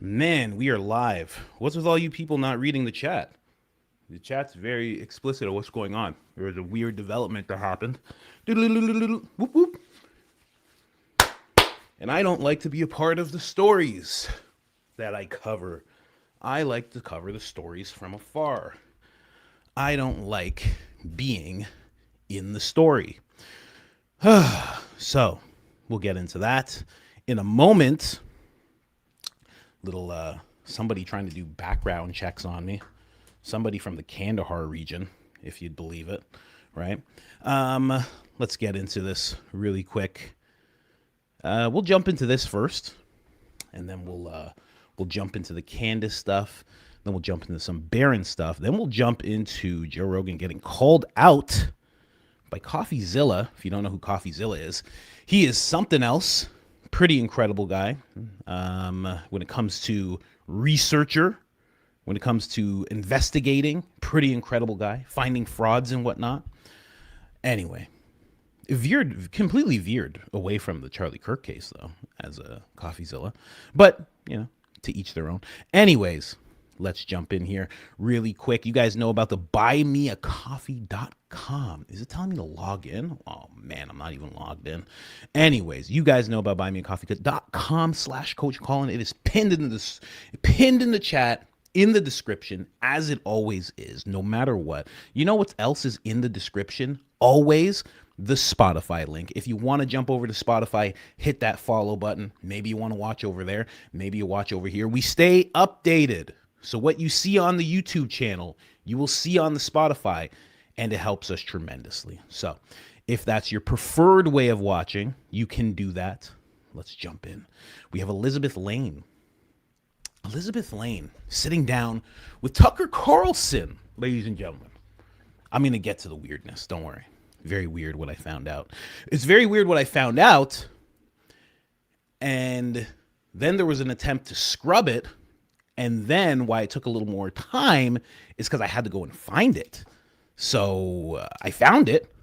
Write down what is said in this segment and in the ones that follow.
Man, we are live. What's with all you people not reading the chat? The chat's very explicit of what's going on. There was a weird development that happened. Doodle-doodle-doodle, whoop, whoop. And I don't like to be a part of the stories that I cover. I like to cover the stories from afar. I don't like being in the story. So, we'll get into that in a moment. Little somebody trying to do background checks on me. Somebody from the Kandahar region, if you'd believe it, right? Let's get into this really quick. We'll jump into this first, and then we'll jump into the Candace stuff. Then we'll jump into some Barron stuff. Then we'll jump into Joe Rogan getting called out by Coffeezilla. If you don't know who Coffeezilla is, he is something else. Pretty incredible guy. When it comes to researcher, when it comes to investigating, pretty incredible guy. Finding frauds and whatnot. Anyway, completely veered away from the Charlie Kirk case, though, as a Coffeezilla. But, you know, to each their own. Anyways, let's jump in here really quick. You guys know about the buymeacoffee.com. Is it telling me to log in? Oh, man, I'm not even logged in. Anyways, you guys know about buymeacoffee.com/Coach Colin. It is pinned in the chat, in the description, as it always is, no matter what. You know what else is in the description? Always the Spotify link. If you want to jump over to Spotify, hit that follow button. Maybe you want to watch over there. Maybe you watch over here. We stay updated. So what you see on the YouTube channel, you will see on the Spotify, and it helps us tremendously. So if that's your preferred way of watching, you can do that. Let's jump in. We have Elizabeth Lane. Elizabeth Lane sitting down with Tucker Carlson, ladies and gentlemen. I'm going to get to the weirdness. Don't worry. Very weird what I found out. It's very weird what I found out. And then there was an attempt to scrub it. And then why it took a little more time is because I had to go and find it. So I found it.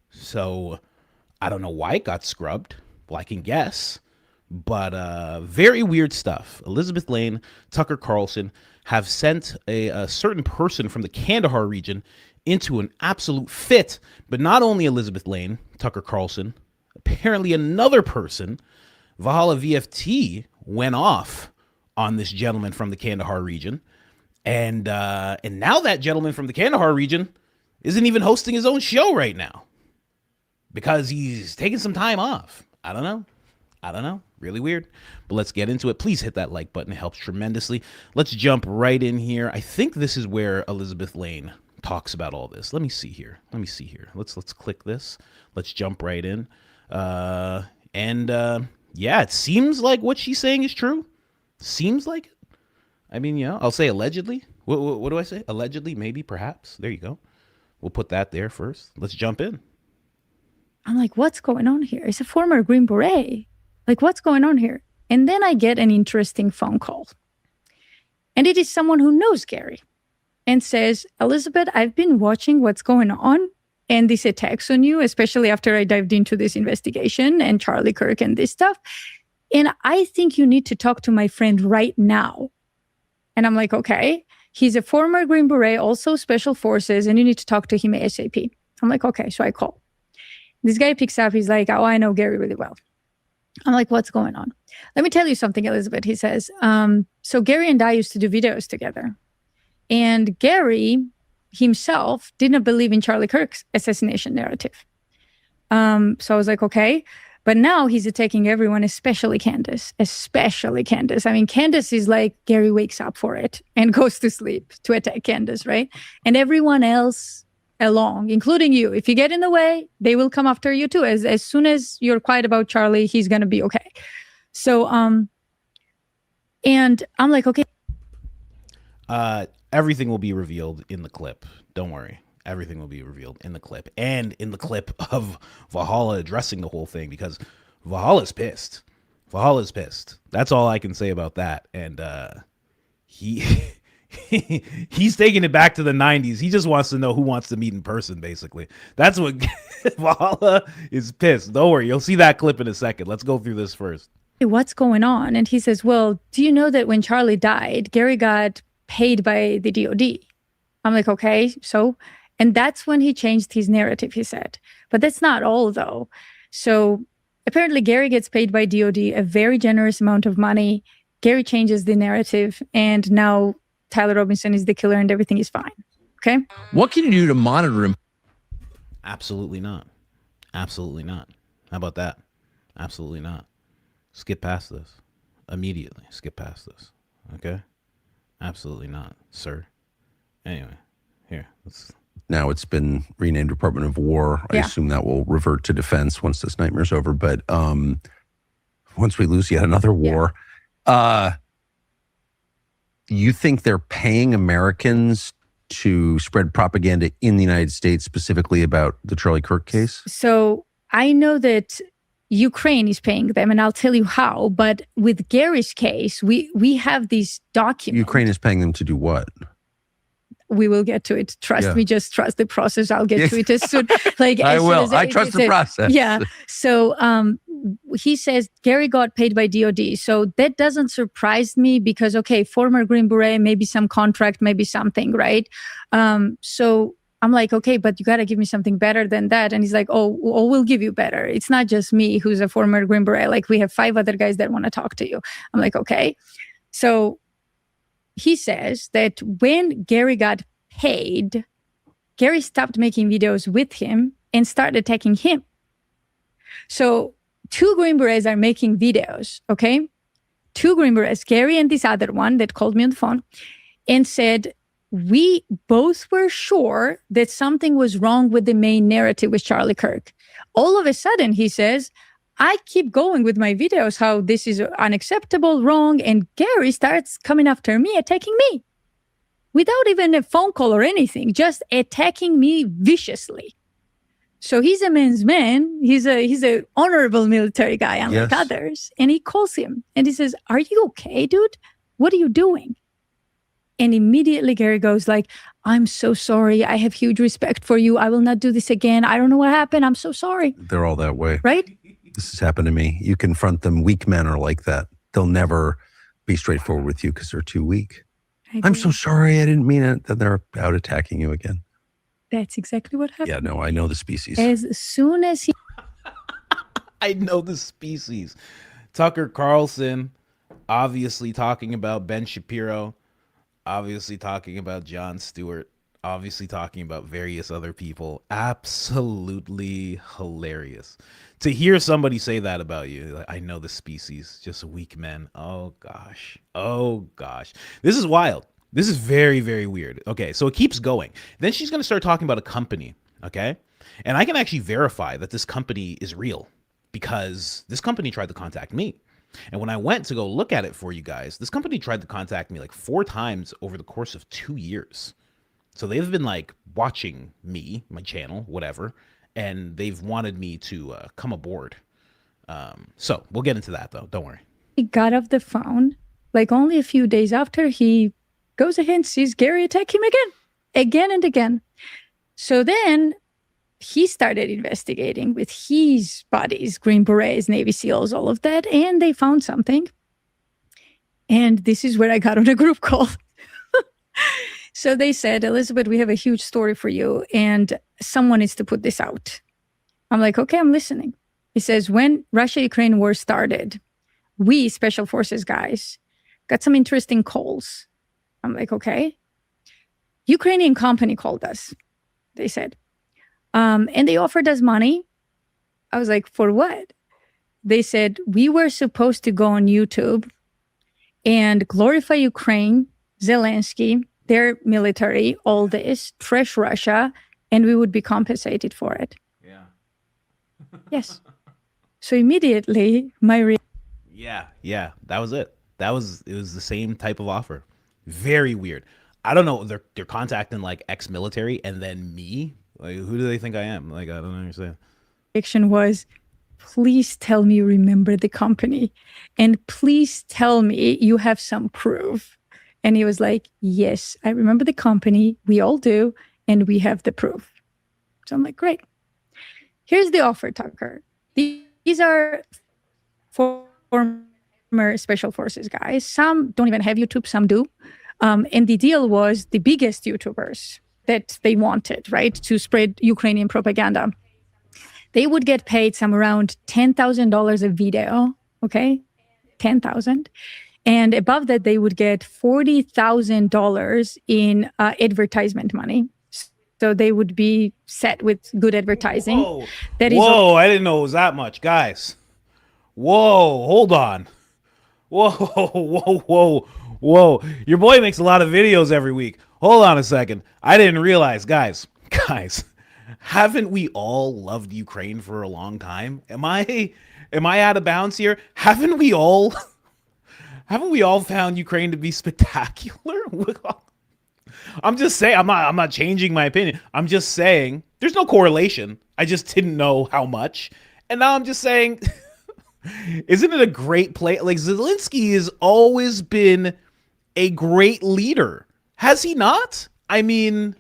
So I don't know why it got scrubbed. Well, I can guess. But very weird stuff. Elizabeth Lane, Tucker Carlson have sent a certain person from the Kandahar region into an absolute fit. But not only Elizabeth Lane, Tucker Carlson, apparently another person, Valhalla VFT, went off on this gentleman from the Kandahar region. And now that gentleman from the Kandahar region isn't even hosting his own show right now because he's taking some time off. I don't know. Really weird. But let's get into it. Please hit that like button. It helps tremendously. Let's jump right in here. I think this is where Elizabeth Lane talks about all this. Let me see here. Let's click this. Let's jump right in. Yeah, it seems like what she's saying is true. Seems like it. I mean, yeah, I'll say allegedly. What do I say? Allegedly, maybe, perhaps. There you go. We'll put that there first. Let's jump in. I'm like, what's going on here? It's a former Green Beret. Like, what's going on here? And then I get an interesting phone call. And it is someone who knows Gary and says, Elizabeth, I've been watching what's going on and these attacks on you, especially after I dived into this investigation and Charlie Kirk and this stuff. And I think you need to talk to my friend right now. And I'm like, okay. He's a former Green Beret, also Special Forces, and you need to talk to him ASAP. I'm like, okay. So I call. This guy picks up. He's like, oh, I know Gary really well. I'm like, what's going on? Let me tell you something, Elizabeth. He says, so Gary and I used to do videos together. And Gary himself didn't believe in Charlie Kirk's assassination narrative. So I was like, okay. But now he's attacking everyone, especially Candace. I mean, Candace is like, Gary wakes up for it and goes to sleep to attack Candace, right? And everyone else along, including you. If you get in the way, they will come after you too. As soon as you're quiet about Charlie, he's going to be okay. So, and I'm like, okay. Everything will be revealed in the clip. Don't worry. Everything will be revealed in the clip and in the clip of Valhalla addressing the whole thing because Valhalla's pissed. That's all I can say about that. And he he's taking it back to the 90s. He just wants to know who wants to meet in person, basically. That's what Valhalla is pissed. Don't worry. You'll see that clip in a second. Let's go through this first. what's going on? And he says, well, do you know that when Charlie died, Gary got paid by the DOD? I'm like, okay, so, and that's when he changed his narrative, he said. But that's not all, though. So apparently Gary gets paid by DOD a very generous amount of money. Gary changes the narrative, and now Tyler Robinson is the killer and everything is fine. Okay? What can you do to monitor him? Absolutely not. Absolutely not. How about that? Absolutely not. Skip past this. Immediately skip past this. Okay? Absolutely not, sir. Anyway, here. Now it's been renamed Department of War. I assume that will revert to defense once this nightmare's over. But once we lose yet another war, you think they're paying Americans to spread propaganda in the United States, specifically about the Charlie Kirk case? So I know that Ukraine is paying them, and I'll tell you how. But with Gary's case, we have these documents. Ukraine is paying them to do what? We will get to it. Trust me, just trust the process. I'll get to it as soon. I will. I trust the process. Yeah. So he says Gary got paid by DOD. So that doesn't surprise me because, okay, former Green Beret, maybe some contract, maybe something, right? So I'm like, okay, but you got to give me something better than that. And he's like, oh, we'll give you better. It's not just me who's a former Green Beret. Like, we have 5 other guys that want to talk to you. I'm like, okay. So he says that when Gary got paid, Gary stopped making videos with him and started attacking him. So 2 Green Berets are making videos, okay? 2 Green Berets, Gary and this other one that called me on the phone and said, we both were sure that something was wrong with the main narrative with Charlie Kirk. All of a sudden, he says, I keep going with my videos, how this is unacceptable, wrong, and Gary starts coming after me, attacking me. Without even a phone call or anything, just attacking me viciously. So he's a man's man. He's a honorable military guy, unlike others. And he calls him and he says, are you okay, dude? What are you doing? And immediately Gary goes like, I'm so sorry. I have huge respect for you. I will not do this again. I don't know what happened. I'm so sorry. They're all that way. Right? This has happened to me. You confront them. Weak men are like that. They'll never be straightforward with you because they're too weak. I'm so sorry. I didn't mean it. Then they're out attacking you again. That's exactly what happened. Yeah, no, I know the species. As soon as he... I know the species. Tucker Carlson, obviously talking about Ben Shapiro, obviously talking about Jon Stewart, obviously talking about various other people. Absolutely hilarious. To hear somebody say that about you, like, I know the species, just weak men. Oh, gosh. Oh, gosh. This is wild. This is very, very weird. Okay, so it keeps going. Then she's going to start talking about a company, okay? And I can actually verify that this company is real because this company tried to contact me. And when I went to go look at it for you guys, this company tried to contact me like 4 times over the course of 2 years. So they've been like watching me, my channel, whatever, and they've wanted me to come aboard. So we'll get into that though. Don't worry. He got off the phone, like only a few days after, he goes ahead and sees Gary attack him again and again. So then he started investigating with his buddies, Green Berets, Navy SEALs, all of that, and they found something. And this is where I got on a group call. So they said, Elizabeth, we have a huge story for you, and someone needs to put this out. I'm like, okay, I'm listening. He says, when Russia-Ukraine war started, we Special Forces guys got some interesting calls. I'm like, okay. Ukrainian company called us, they said. And they offered us money. I was like, for what? They said, we were supposed to go on YouTube and glorify Ukraine, Zelensky, their military, all this, trash Russia, and we would be compensated for it. Yeah. Yes. So immediately, Yeah, that was it. It was the same type of offer. Very weird. I don't know. They're contacting like ex-military and then me. Like, who do they think I am? Like, I don't understand. reaction was, please tell me you remember the company, and please tell me you have some proof. And he was like, yes, I remember the company. We all do. And we have the proof. So I'm like, great. Here's the offer, Tucker. These are for former special forces guys. Some don't even have YouTube, some do. And the deal was the biggest YouTubers that they wanted, right, to spread Ukrainian propaganda. They would get paid some around $10,000 a video, okay? 10,000. And above that, they would get $40,000 in advertisement money. So they would be set with good advertising. Whoa, whoa, I didn't know it was that much, guys. Whoa, hold on. Whoa, whoa. Your boy makes a lot of videos every week. Hold on a second. I didn't realize, guys, haven't we all loved Ukraine for a long time? Am I out of bounds here? Haven't we all found Ukraine to be spectacular? I'm just saying, I'm not changing my opinion. I'm just saying there's no correlation. I just didn't know how much. And now I'm just saying, isn't it a great play? Like, Zelensky has always been a great leader. Has he not? I mean,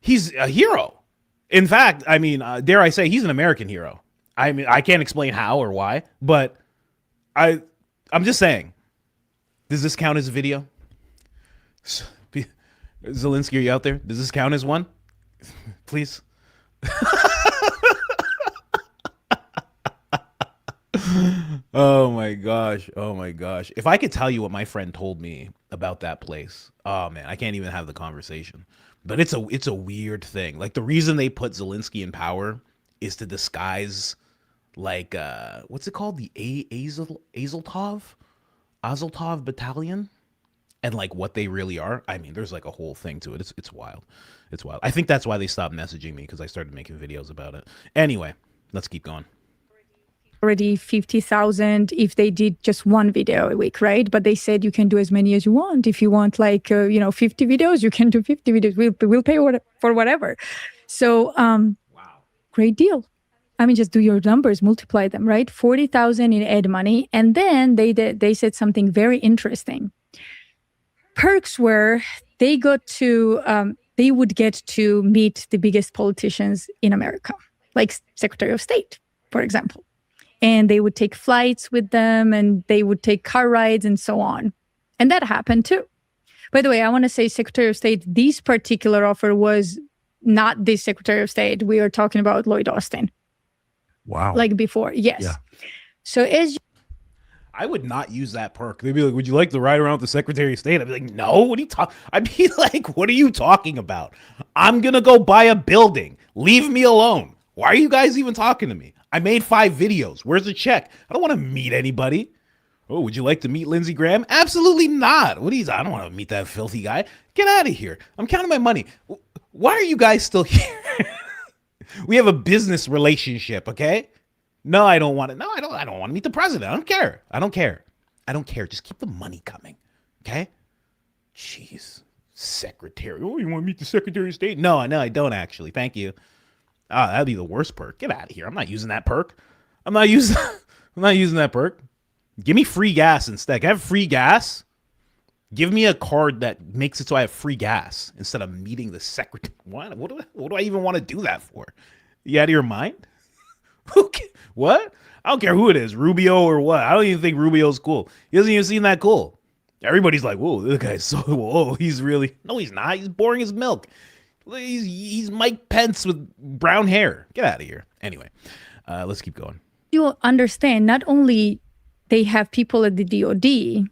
he's a hero. In fact, I mean, dare I say, he's an American hero. I mean, I can't explain how or why, but I'm just saying, does this count as a video? Zelensky, are you out there? Does this count as one? Please. Oh my gosh. If I could tell you what my friend told me about that place, oh man, I can't even have the conversation. But it's a weird thing. Like, the reason they put Zelensky in power is to disguise, like, what's it called? The Azotov battalion, and like what they really are. I mean, there's like a whole thing to it. It's wild. It's wild. I think that's why they stopped messaging me, because I started making videos about it. Anyway, let's keep going. Already 50,000 if they did just one video a week, right? But they said you can do as many as you want. If you want 50 videos, you can do 50 videos. We'll pay for whatever. So, wow, great deal. I mean, just do your numbers, multiply them, right? 40,000 in ad money. And then they said something very interesting. Perks were they would get to meet the biggest politicians in America, like Secretary of State, for example. And they would take flights with them, and they would take car rides and so on. And that happened too. By the way, I want to say, Secretary of State, this particular offer was not the Secretary of State. We are talking about Lloyd Austin. Wow. Like before. Yes. Yeah. So I would not use that perk. They'd be like, would you like to ride around with the Secretary of State? I'd be like, no, what are you talking? I'd be like, what are you talking about? I'm going to go buy a building. Leave me alone. Why are you guys even talking to me? I made 5 videos. Where's the check? I don't want to meet anybody. Oh, would you like to meet Lindsey Graham? Absolutely not. I don't want to meet that filthy guy. Get out of here. I'm counting my money. Why are you guys still here? We have a business relationship, okay? No, I don't want to. No, I don't want to meet the president. I don't care. Just keep the money coming, okay? Jeez. Secretary. Oh, you want to meet the Secretary of State? No, I don't actually. Thank you. That'd be the worst perk. Get out of here. I'm not using that perk. I'm not using that perk. Give me free gas instead. Can I have free gas? Give me a card that makes it so I have free gas instead of meeting the secretary. What do I even want to do that for? You out of your mind? What? I don't care who it is, Rubio or what. I don't even think Rubio's cool. He doesn't even seem that cool. Everybody's like, whoa, this guy's so, whoa, he's really, no, he's not. He's boring as milk. He's Mike Pence with brown hair. Get out of here. Anyway, let's keep going. You understand, not only they have people at the DOD,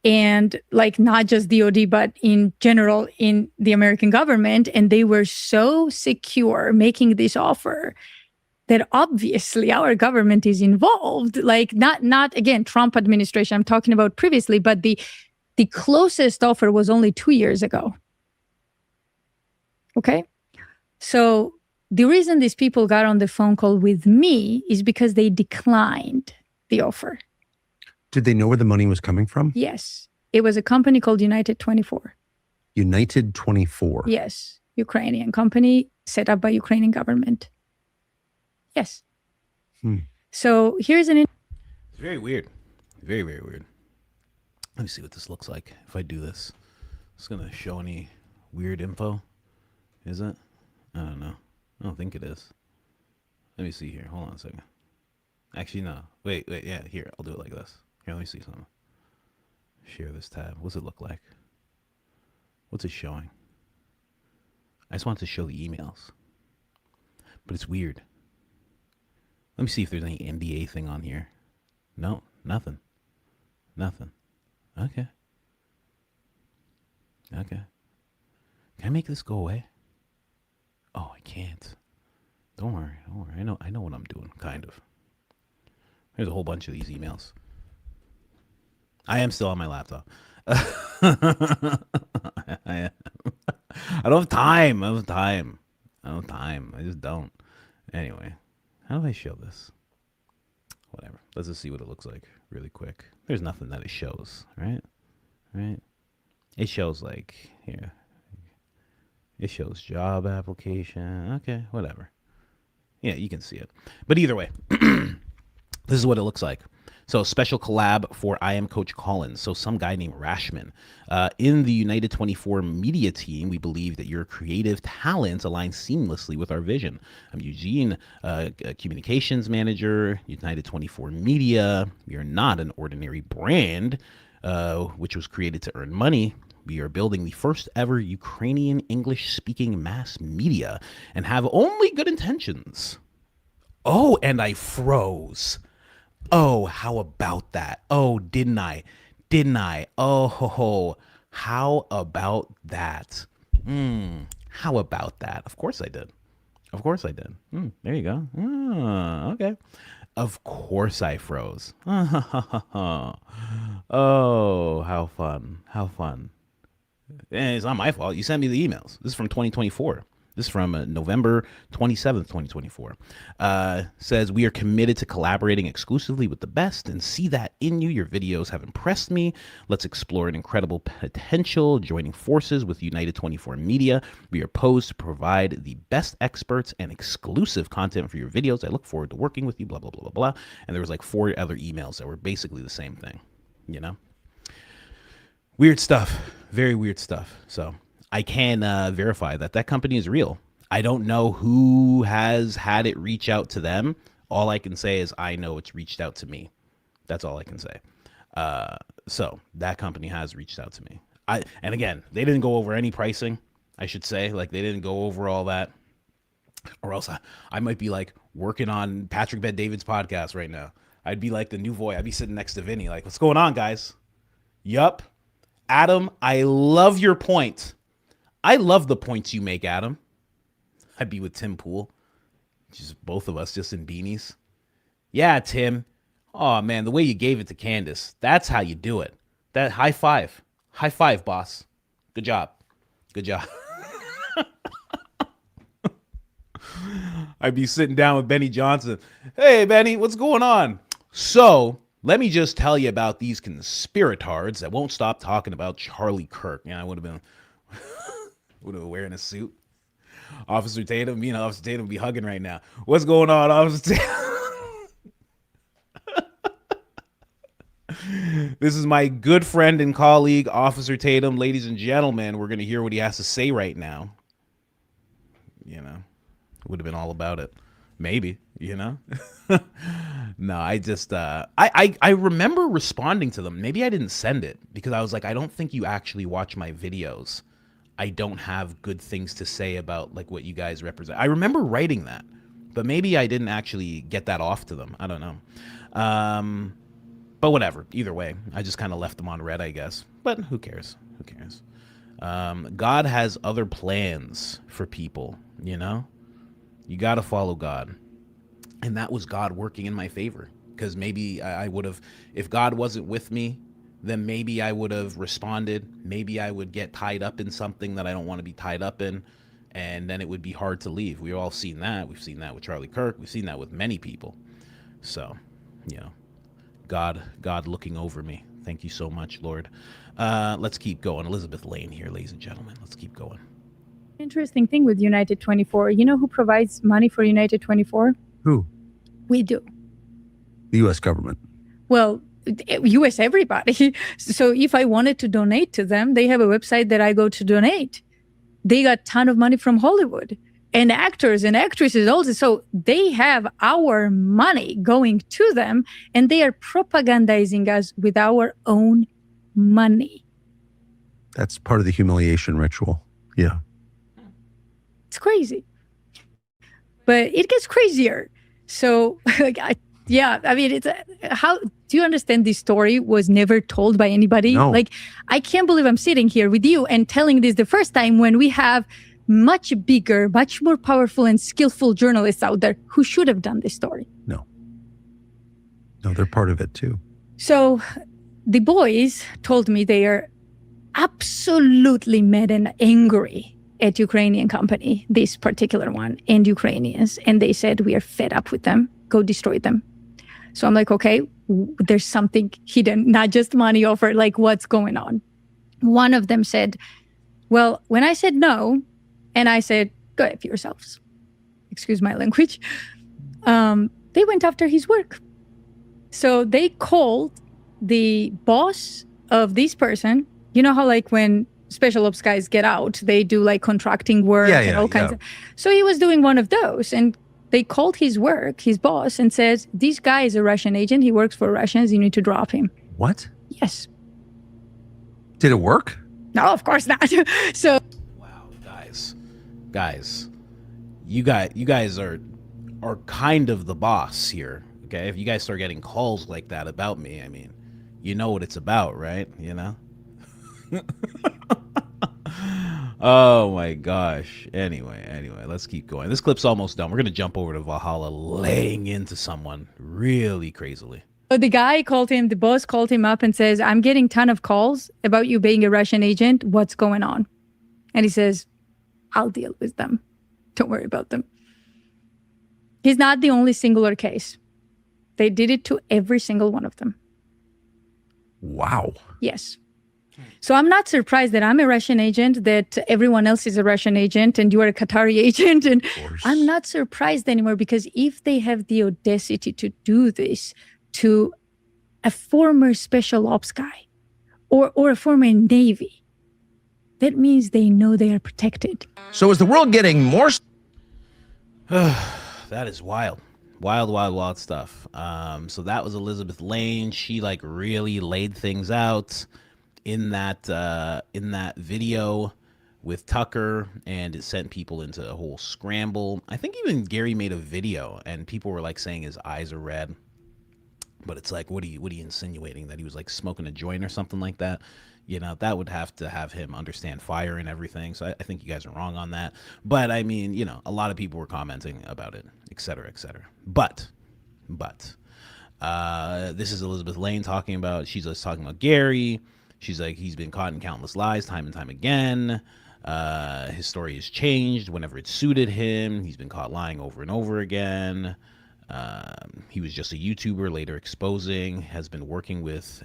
and like not just DOD, but in general in the American government, and they were so secure making this offer that obviously our government is involved. Like not again, Trump administration, I'm talking about previously, but the closest offer was only 2 years ago. Okay. So the reason these people got on the phone call with me is because they declined the offer. Did they know where the money was coming from? Yes. It was a company called United 24. United 24? Yes. Ukrainian company set up by Ukrainian government. Yes. So here's It's very weird. Very, very weird. Let me see what this looks like if I do this. It's going to show any weird info. Is it? I don't know. I don't think it is. Let me see here. Hold on a second. Actually, no. Wait. Yeah, here. I'll do it like this. Here, let me see something. Share this tab. What's it look like? What's it showing? I just want to show the emails. But it's weird. Let me see if there's any NDA thing on here. No, nothing. Nothing. Okay. Okay. Can I make this go away? Oh, I can't. Don't worry. Don't worry. I know what I'm doing, kind of. There's a whole bunch of these emails. I am still on my laptop. I don't have time. I don't have time. I just don't. Anyway, how do I show this? Whatever. Let's just see what it looks like really quick. There's nothing that it shows, right? Right? It shows like here. It shows job application. Okay, whatever. Yeah, you can see it. But either way, this is what it looks like. So special collab for I Am Coach Colin. So some guy named Rashman. In the United 24 media team, we believe that your creative talents align seamlessly with our vision. I'm Eugene, communications manager, United 24 Media. We are not an ordinary brand, which was created to earn money. We are building the first ever Ukrainian English-speaking mass media and have only good intentions. Oh, and I froze. Oh, how about that? Oh, didn't I? Oh, how about that? How about that? Of course I did. There you go. Okay. Of course I froze. Oh, how fun. And it's not my fault. You sent me the emails. This is from 2024. This is from November 27th, 2024. Says, we are committed to collaborating exclusively with the best and see that in you. Your videos have impressed me. Let's explore an incredible potential joining forces with United 24 Media. We are posed to provide the best experts and exclusive content for your videos. I look forward to working with you, blah, blah, blah, blah, blah. And there was like 4 other emails that were basically the same thing, you know? Weird stuff. Very weird stuff. So I can verify that company is real. I don't know who has had it reach out to them. All I can say is I know it's reached out to me. That's all I can say. So that company has reached out to me. And again, they didn't go over any pricing, I should say. Like, they didn't go over all that. Or else I might be like working on Patrick Bet-David's podcast right now. I'd be like the new voice. I'd be sitting next to Vinny like, what's going on, guys? Yup. Adam, I love your point. I love the points you make, Adam. I'd be with Tim Pool. Just both of us just in beanies. Yeah, Tim. Oh, man, the way you gave it to Candace. That's how you do it. That high five. High five, boss. Good job. Good job. I'd be sitting down with Benny Johnson. Hey, Benny, what's going on? So let me just tell you about these conspiratards that won't stop talking about Charlie Kirk. Yeah, I would have been wearing a suit. Officer Tatum, Officer Tatum would be hugging right now. What's going on, Officer Tatum? This is my good friend and colleague, Officer Tatum. Ladies and gentlemen, we're going to hear what he has to say right now. Would have been all about it. Maybe, No, I just, I remember responding to them. Maybe I didn't send it because I was like, I don't think you actually watch my videos. I don't have good things to say about like what you guys represent. I remember writing that, but maybe I didn't actually get that off to them. I don't know. But whatever, either way, I just kind of left them on red, I guess, but who cares? God has other plans for people, you got to follow God. And that was God working in my favor, because maybe I would have, if God wasn't with me, then maybe I would have responded. Maybe I would get tied up in something that I don't want to be tied up in. And then it would be hard to leave. We've all seen that. We've seen that with Charlie Kirk. We've seen that with many people. So, God looking over me. Thank you so much, Lord. Let's keep going. Elizabeth Lane here, ladies and gentlemen. Let's keep going. Interesting thing with United 24. You know who provides money for United 24? Who? We do. The U.S. government. Well, U.S. everybody. So if I wanted to donate to them, they have a website that I go to donate. They got a ton of money from Hollywood. and actors and actresses also. So they have our money going to them, and they are propagandizing us with our own money. That's part of the humiliation ritual. Yeah. It's crazy. But it gets crazier. So, I mean, it's how do you understand this story was never told by anybody? No. Like, I can't believe I'm sitting here with you and telling this the first time when we have much bigger, much more powerful and skillful journalists out there who should have done this story. No, they're part of it too. So the boys told me they are absolutely mad and angry at Ukrainian company, this particular one, and Ukrainians. And they said, we are fed up with them. Go destroy them. So I'm like, okay, there's something hidden, not just money offer, like what's going on? One of them said, well, when I said no, and I said, go F yourselves, excuse my language, they went after his work. So they called the boss of this person. You know how like when special ops guys get out, they do like contracting work and all kinds of. So he was doing one of those, and they called his work, his boss, and said, this guy is a Russian agent. He works for Russians. You need to drop him. What? Yes. Did it work? No, of course not. So. Wow, guys, you guys are kind of the boss here. Okay, if you guys start getting calls like that about me, I mean, you know what it's about, right? You know. Oh my gosh. Anyway, let's keep going. This clip's almost done. We're gonna jump over to Valhalla laying into someone really crazily. The guy called him, the boss called him up and says, I'm getting a ton of calls about you being a Russian agent. What's going on? And he says, I'll deal with them. Don't worry about them. He's not the only singular case. They did it to every single one of them. Wow. Yes. So I'm not surprised that I'm a Russian agent, that everyone else is a Russian agent, and you are a Qatari agent. And I'm not surprised anymore, because if they have the audacity to do this to a former special ops guy or a former Navy, that means they know they are protected. So is the world getting more? That is wild. Wild stuff. So that was Elizabeth Lane. She like really laid things out in that video with Tucker, and it sent people into a whole scramble. I think even Gary made a video and people were like saying his eyes are red. But it's like, what are you insinuating, that he was like smoking a joint or something like that? You know, that would have to have him understand fire and everything. So I think you guys are wrong on that. But I mean, you know, a lot of people were commenting about it, et cetera, et cetera. But this is Elizabeth Lane talking about, she's just talking about Gary. She's like, he's been caught in countless lies time and time again. His story has changed whenever it suited him. He's been caught lying over and over again. He was just a YouTuber, later exposing, has been working with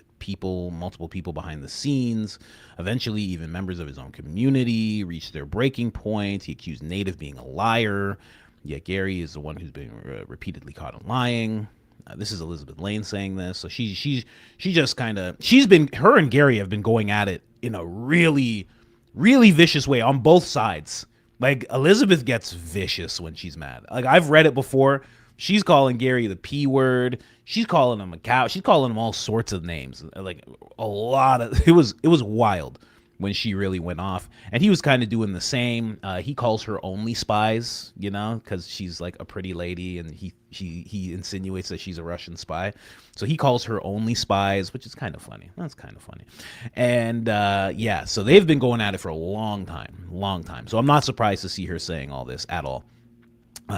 multiple people behind the scenes. Eventually, even members of his own community reached their breaking point. He accused Nate of being a liar. Yet Gary is the one who's been repeatedly caught in lying. This is Elizabeth Lane saying this. So she just kind of, her and Gary have been going at it in a really, really vicious way on both sides. Like, Elizabeth gets vicious when she's mad. Like, I've read it before. She's calling Gary the P word. She's calling him a cow. She's calling him all sorts of names. Like, a lot of, it was wild when she really went off. And he was kind of doing the same. He calls her only spies, you know, because she's like a pretty lady, and he insinuates that she's a Russian spy. So he calls her only spies, which is kind of funny. That's kind of funny. And yeah, so they've been going at it for a long time. So I'm not surprised to see her saying all this at all.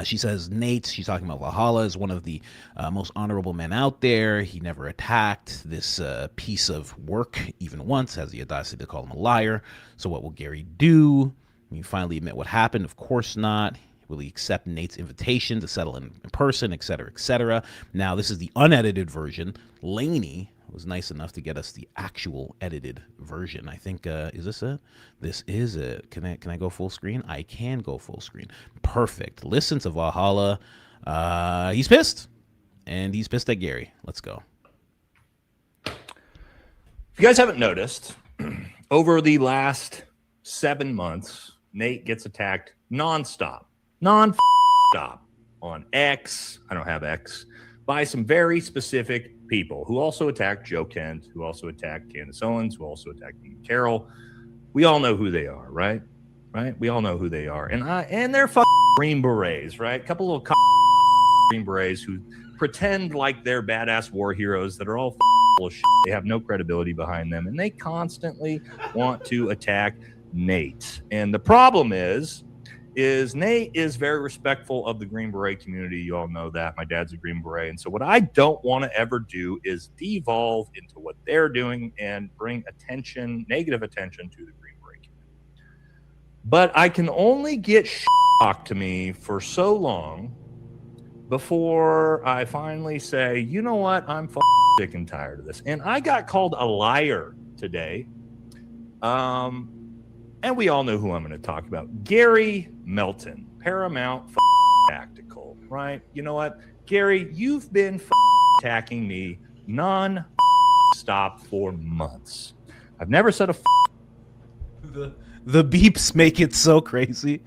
She says Nate, she's talking about Valhalla, is one of the most honorable men out there. He never attacked this piece of work even once, has the audacity to call him a liar. So what will Gary do? Will he finally admit what happened? Of course not. Will he accept Nate's invitation to settle in person, et cetera, et cetera? Now, this is the unedited version. Laney was nice enough to get us the actual edited version. I think, is this it? This is it. Can I go full screen? I can go full screen. Perfect. Listen to Valhalla. He's pissed. And he's pissed at Gary. Let's go. If you guys haven't noticed, over the last 7 months, Nate gets attacked nonstop. non-stop on X, I don't have X, by some very specific people who also attacked Joe Kent, who also attacked Candace Owens, who also attacked Carol. We all know who they are, right? Right? We all know who they are. And they're Green Berets, right? A couple of Green Berets who pretend like they're badass war heroes that are all full of shit. They have no credibility behind them, and they constantly want to attack Nate. And the problem is Nate is very respectful of the Green Beret community. You all know that. My dad's a Green Beret. And so what I don't want to ever do is devolve into what they're doing and bring attention, negative attention to the Green Beret community. But I can only get talked to me for so long before I finally say, you know what? I'm sick and tired of this. And I got called a liar today. And we all know who I'm going to talk about. Gary Melton, Paramount Tactical, right? You know what? Gary, you've been attacking me non-stop for months. I've never said a The beeps make it so crazy.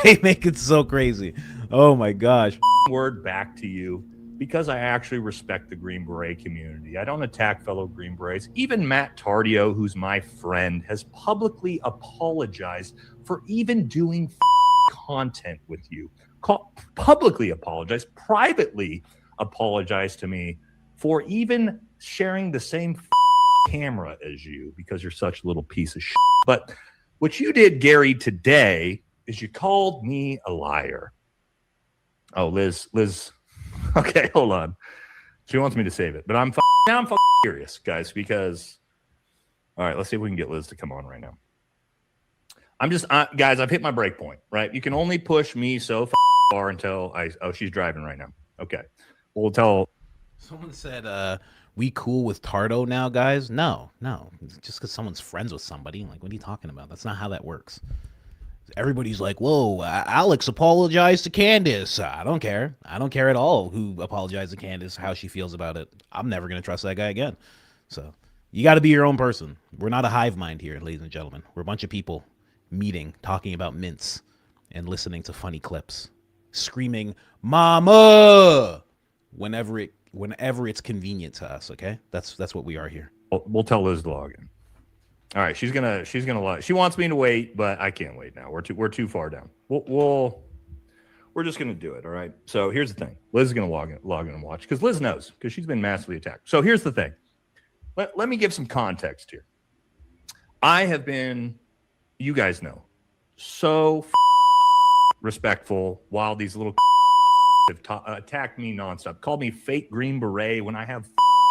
They make it so crazy. Oh my gosh. word back to you because I actually respect the Green Beret community. I don't attack fellow Green Berets. Even Matt Tardio, who's my friend, has publicly apologized for even doing content with you. Publicly apologized, privately apologized to me for even sharing the same camera as you because you're such a little piece of shit. But what you did, Gary, today is you called me a liar. Oh, Liz. Okay, hold on. She wants me to save it, but I'm curious, guys, because all right, let's see if we can get Liz to come on right now. Guys, I've hit my break point, right? You can only push me so far until she's driving right now. Okay. We'll tell. Someone said, we cool with Tardo now, guys? No. Just because someone's friends with somebody. Like, what are you talking about? That's not how that works. Everybody's like, whoa, Alex apologized to Candace. I don't care. I don't care at all who apologized to Candace, how she feels about it. I'm never going to trust that guy again. So you got to be your own person. We're not a hive mind here, ladies and gentlemen. We're a bunch of people meeting, talking about mints, and listening to funny clips, screaming, mama, whenever it's convenient to us, okay? That's what we are here. We'll tell Liz to log in. All right, she's gonna log. She wants me to wait, but I can't wait now. We're too far down. We're just gonna do it. All right. So here's the thing. Liz is gonna log in and watch because Liz knows because she's been massively attacked. So here's the thing. Let me give some context here. I have been, you guys know, so respectful while these little have attacked me nonstop, called me fake Green Beret when I have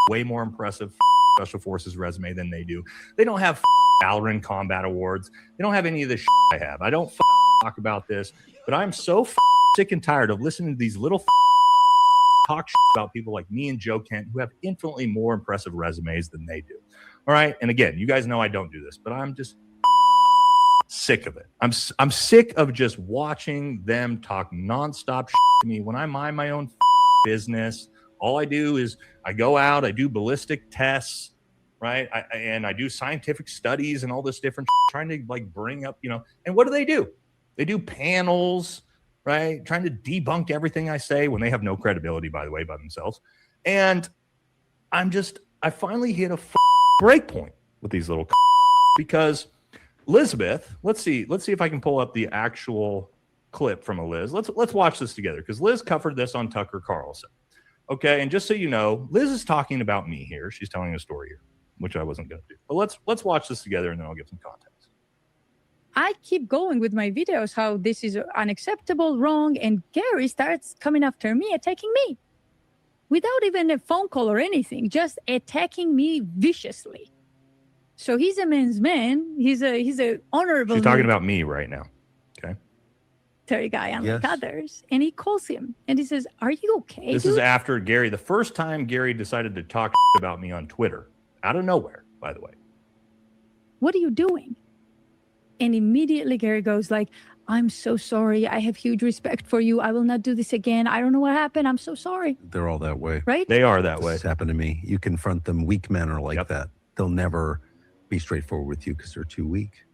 way more impressive Special Forces resume than they do. They don't have Valorant combat awards. They don't have any of the I have. I don't talk about this, but I'm so sick and tired of listening to these little talk about people like me and Joe Kent who have infinitely more impressive resumes than they do. All right. And again, you guys know I don't do this, but I'm just sick of it. I'm sick of just watching them talk nonstop to me when I mind my own business. All I do is I go out, I do ballistic tests, right? And I do scientific studies and all this different trying to like bring up, and what do? They do panels, right? Trying to debunk everything I say when they have no credibility, by the way, by themselves. And I finally hit a break point with these little because Elizabeth, let's see if I can pull up the actual clip from a Liz. Let's watch this together because Liz covered this on Tucker Carlson. Okay, and just so you know, Liz is talking about me here. She's telling a story here, which I wasn't going to do. But let's watch this together, and then I'll give some context. I keep going with my videos, how this is unacceptable, wrong, and Gary starts coming after me, attacking me. Without even a phone call or anything, just attacking me viciously. So he's a man's man. He's a honorable. She's talking about me right now. Okay. Military guy, unlike others, and he calls him and he says, "Are you okay?" This is after Gary. The first time Gary decided to talk about me on Twitter, out of nowhere, by the way. What are you doing? And immediately Gary goes like, "I'm so sorry. I have huge respect for you. I will not do this again. I don't know what happened. I'm so sorry." They're all that way. Right? They are that way. This happened to me. You confront them. Weak men are like that. They'll never be straightforward with you because they're too weak.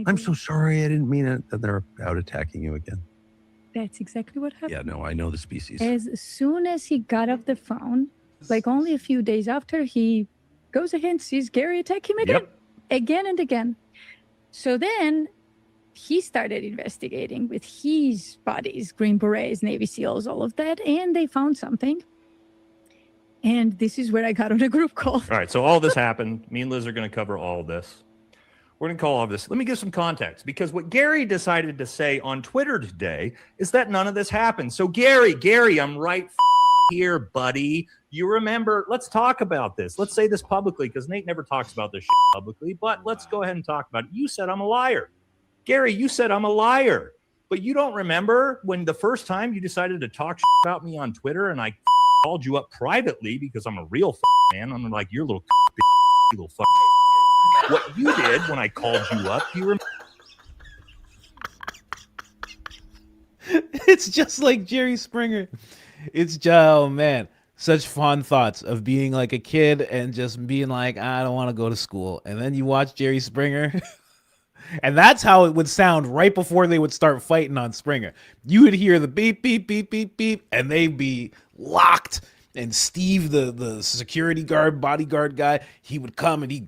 I'm so sorry. I didn't mean it. Then they're out attacking you again. That's exactly what happened. Yeah, no, I know the species. As soon as he got off the phone, like only a few days after, he goes ahead and sees Gary attack him again, again and again. So then he started investigating with his buddies, Green Berets, Navy SEALs, all of that, and they found something. And this is where I got on a group call. All right, so all this happened. Me and Liz are going to cover all this. We're going to call all this. Let me give some context, because what Gary decided to say on Twitter today is that none of this happened. So Gary, I'm right here, buddy. You remember, let's talk about this. Let's say this publicly, because Nate never talks about this publicly, but let's go ahead and talk about it. You said I'm a liar. Gary, you said I'm a liar, but you don't remember when the first time you decided to talk about me on Twitter and I called you up privately because I'm a real man. I'm like, you're a little little fuck. What you did when I called you up, you remember? It's just like Jerry Springer. It's oh man, such fun thoughts of being like a kid and just being like, I don't want to go to school. And then you watch Jerry Springer. And that's how it would sound right before they would start fighting on Springer. You would hear the beep, beep, beep, beep, beep, and they'd be locked. And Steve, the security guard, bodyguard guy, he would come and he'd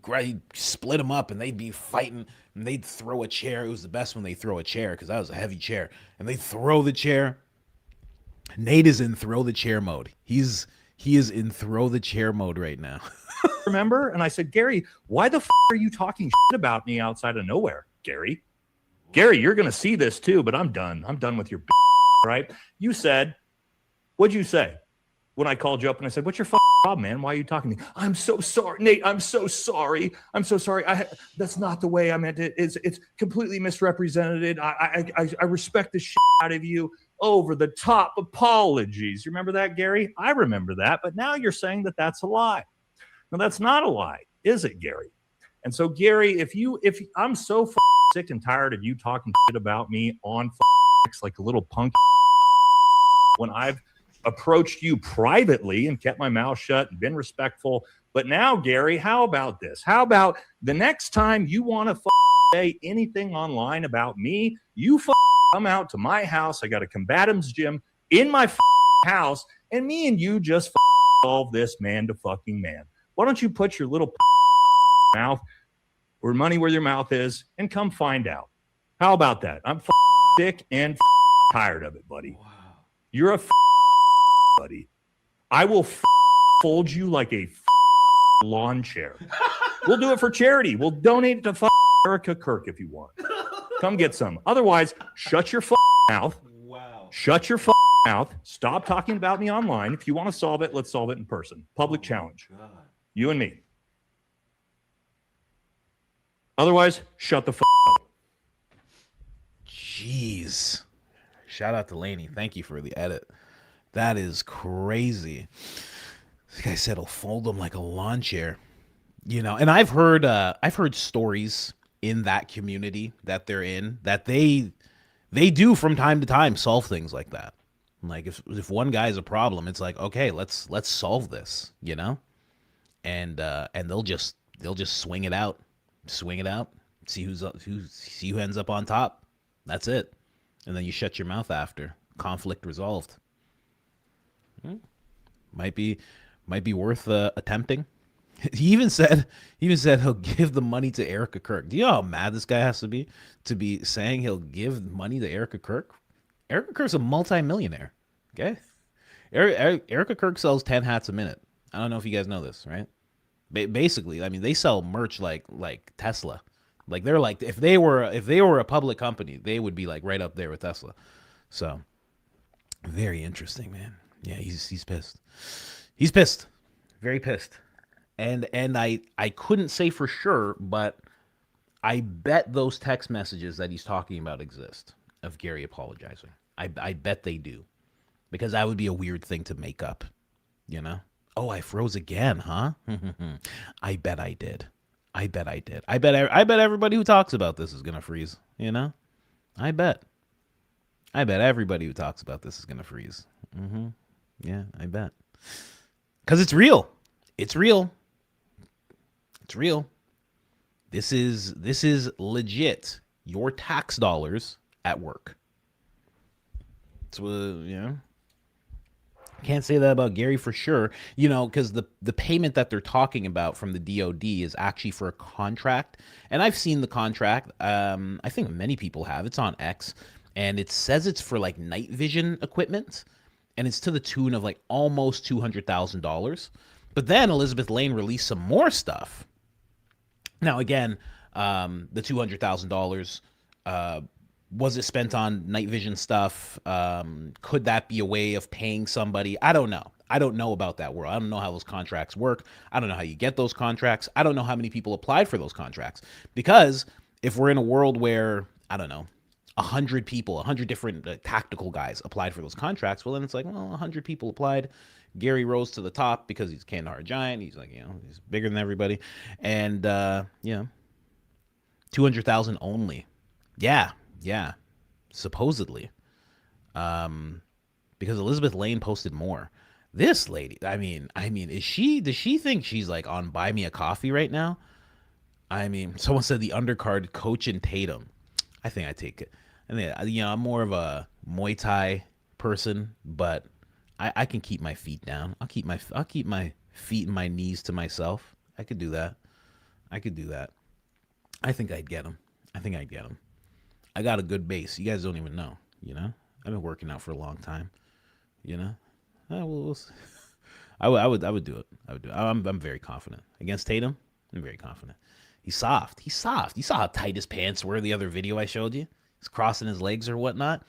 split them up and they'd be fighting and they'd throw a chair. It was the best when they throw a chair because that was a heavy chair. And they'd throw the chair. Nate is in throw the chair mode. He is in throw the chair mode right now. Remember? And I said, Gary, why the are you talking about me outside of nowhere? Gary, you're going to see this too, but I'm done. I'm done with your right? You said, what'd you say? When I called you up and I said, what's your problem, man? Why are you talking to me? I'm so sorry, Nate. I'm so sorry. I'm so sorry. That's not the way I meant it. It's completely misrepresented. I respect the out of you. Over the top apologies. You remember that, Gary? I remember that. But now you're saying that that's a lie. No, that's not a lie, is it, Gary? And so, Gary, if I'm so sick and tired of you talking shit about me on like a little punk when I've approached you privately and kept my mouth shut and been respectful. But now, Gary, how about this? How about the next time you want to say anything online about me, you come out to my house. I got a combatants gym in my house, and me and you just solve this man to fucking man. Why don't you put your little mouth or money where your mouth is and come find out? How about that? I'm sick and tired of it, buddy. Wow. You're a buddy. I will fold you like a lawn chair. We'll do it for charity. We'll donate it to Erica Kirk if you want. Come get some. Otherwise, shut your mouth. Wow. Shut your mouth. Stop talking about me online. If you want to solve it, let's solve it in person. Public challenge. God. You and me. Otherwise, shut the up. Jeez. Shout out to Laney. Thank you for the edit. That is crazy. This guy said he'll fold them like a lawn chair. You know, and I've heard stories in that community that they're in that they do from time to time solve things like that. Like if one guy's a problem, it's like, okay, let's solve this, you know? And they'll just swing it out, see who ends up on top. That's it. And then you shut your mouth after. Conflict resolved. Might be worth attempting. He even said he'll give the money to Erica Kirk. Do you know how mad this guy has to be saying he'll give money to Erica Kirk? Erica Kirk's a multi-millionaire. Okay, Erica Kirk sells 10 hats a minute. I don't know if you guys know this, right? Basically, I mean, they sell merch like Tesla. Like they're like if they were a public company, they would be like right up there with Tesla. So very interesting, man. Yeah, he's pissed. He's pissed. Very pissed. And I couldn't say for sure, but I bet those text messages that he's talking about exist of Gary apologizing. I bet they do. Because that would be a weird thing to make up, you know? Oh, I froze again, huh? I bet I did. I bet everybody who talks about this is going to freeze, you know? I bet everybody who talks about this is going to freeze. Yeah, I bet. Because it's real. It's real. It's real. This is legit. your tax dollars at work. So, can't say that about Gary for sure, because the payment that they're talking about from the DOD is actually for a contract. And I've seen the contract. I think many people have. It's on X. And it says it's for like night vision equipment. And it's to the tune of like almost $200,000. But then Elizabeth Lane released some more stuff. Now, again, the $200,000, was it spent on night vision stuff? Could that be a way of paying somebody? I don't know. I don't know about that world. I don't know how those contracts work. I don't know how you get those contracts. I don't know how many people applied for those contracts. Because if we're in a world where, I don't know, 100 people, 100 different tactical guys applied for those contracts, well, then it's like, well, 100 people applied. Gary rose to the top because he's Kandahar Giant. He's like, he's bigger than everybody. And, 200,000 only. Yeah, supposedly. Because Elizabeth Lane posted more. This lady, I mean, does she think she's like on Buy Me a Coffee right now? I mean, someone said the undercard Coach and Tatum. I think I take it. I mean, I'm more of a Muay Thai person, but I can keep my feet down. I'll keep my feet and my knees to myself. I could do that. I think I'd get him. I got a good base. You guys don't even know, I've been working out for a long time, we'll see. I would do it. I'm very confident. Against Tatum, I'm very confident. He's soft. You saw how tight his pants were the other video I showed you? He's crossing his legs or whatnot.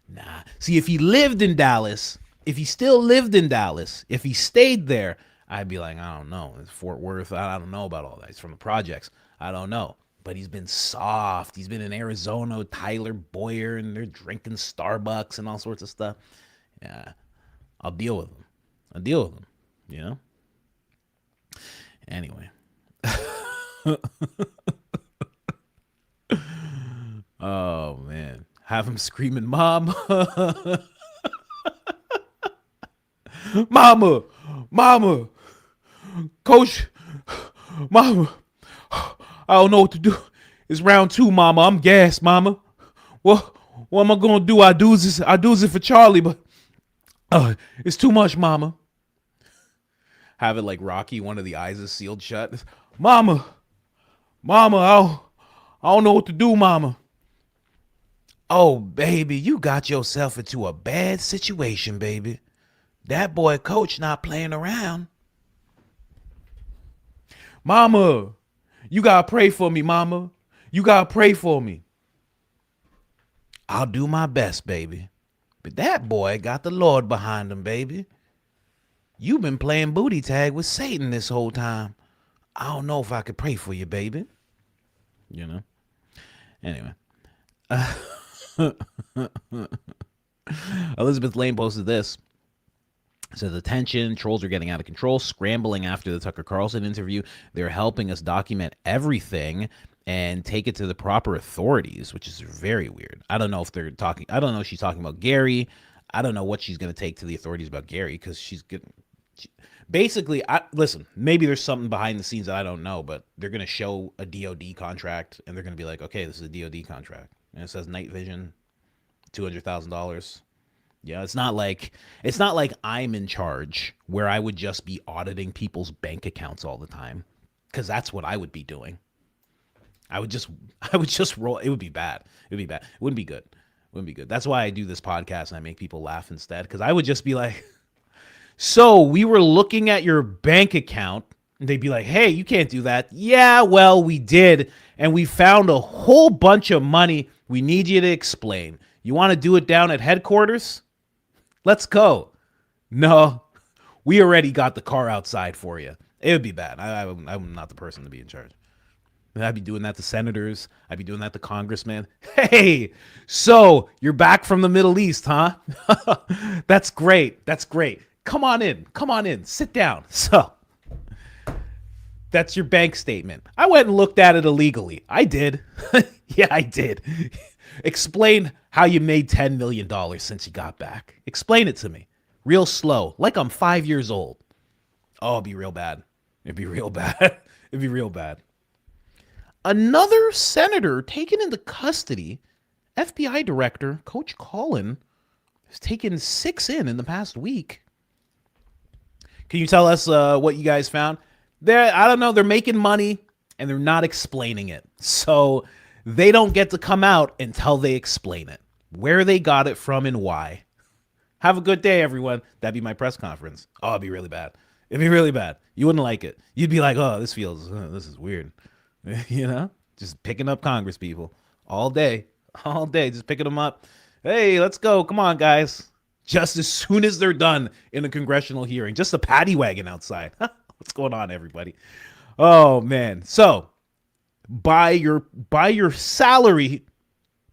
Nah. See, if he lived in Dallas, if he still lived in Dallas, if he stayed there, I'd be like, I don't know. It's Fort Worth. I don't know about all that. He's from the projects. I don't know. But he's been soft. He's been in Arizona with Tyler Boyer, and they're drinking Starbucks and all sorts of stuff. Yeah, I'll deal with him. Anyway. Oh, man. Have him screaming, Mama. Mama. Coach, Mama. I don't know what to do. It's round 2, Mama. I'm gassed, Mama. What am I gonna do? I do this for Charlie, but it's too much, Mama. Have it like Rocky, one of the eyes is sealed shut. Mama, I don't know what to do, Mama. Oh, baby, you got yourself into a bad situation, baby. That boy Coach not playing around. Mama, you gotta pray for me, Mama. You gotta pray for me. I'll do my best, baby. But that boy got the Lord behind him, baby. You've been playing booty tag with Satan this whole time. I don't know if I could pray for you, baby. Anyway. Elizabeth Lane posted this. It says, attention, trolls are getting out of control, scrambling after the Tucker Carlson interview. They're helping us document everything and take it to the proper authorities, which is very weird. I don't know if she's talking about Gary. I don't know what she's going to take to the authorities about Gary, because listen, maybe there's something behind the scenes that I don't know, but they're going to show a DOD contract and they're going to be like, okay, this is a DOD contract. And it says night vision, $200,000. Yeah, it's not like I'm in charge where I would just be auditing people's bank accounts all the time, because that's what I would be doing. I would just roll. It would be bad. It wouldn't be good. That's why I do this podcast and I make people laugh instead, because I would just be like, so we were looking at your bank account, and they'd be like, hey, you can't do that. Yeah, well, we did, and we found a whole bunch of money. We need you to explain. You want to do it down at headquarters? Let's go. No, we already got the car outside for you. It would be bad. I'm not the person to be in charge. I'd be doing that to senators. I'd be doing that to congressmen. Hey, so you're back from the Middle East, huh? That's great. Come on in. Sit down. So that's your bank statement. I went and looked at it illegally. I did. Yeah, I did. Explain how you made $10 million since you got back. Explain it to me. Real slow, like I'm 5 years old. Oh, it'd be real bad. Another senator taken into custody. FBI director, Coach Colin, has taken 6 in the past week. Can you tell us what you guys found? I don't know. They're making money and they're not explaining it. So they don't get to come out until they explain it, where they got it from and why. Have a good day, everyone. That'd be my press conference. Oh, it'd be really bad. It'd be really bad. You wouldn't like it. You'd be like, oh, this is weird. You know, just picking up Congress people all day, just picking them up. Hey, let's go. Come on, guys. Just as soon as they're done in a congressional hearing, just a paddy wagon outside. What's going on, everybody? Oh, man. So by your salary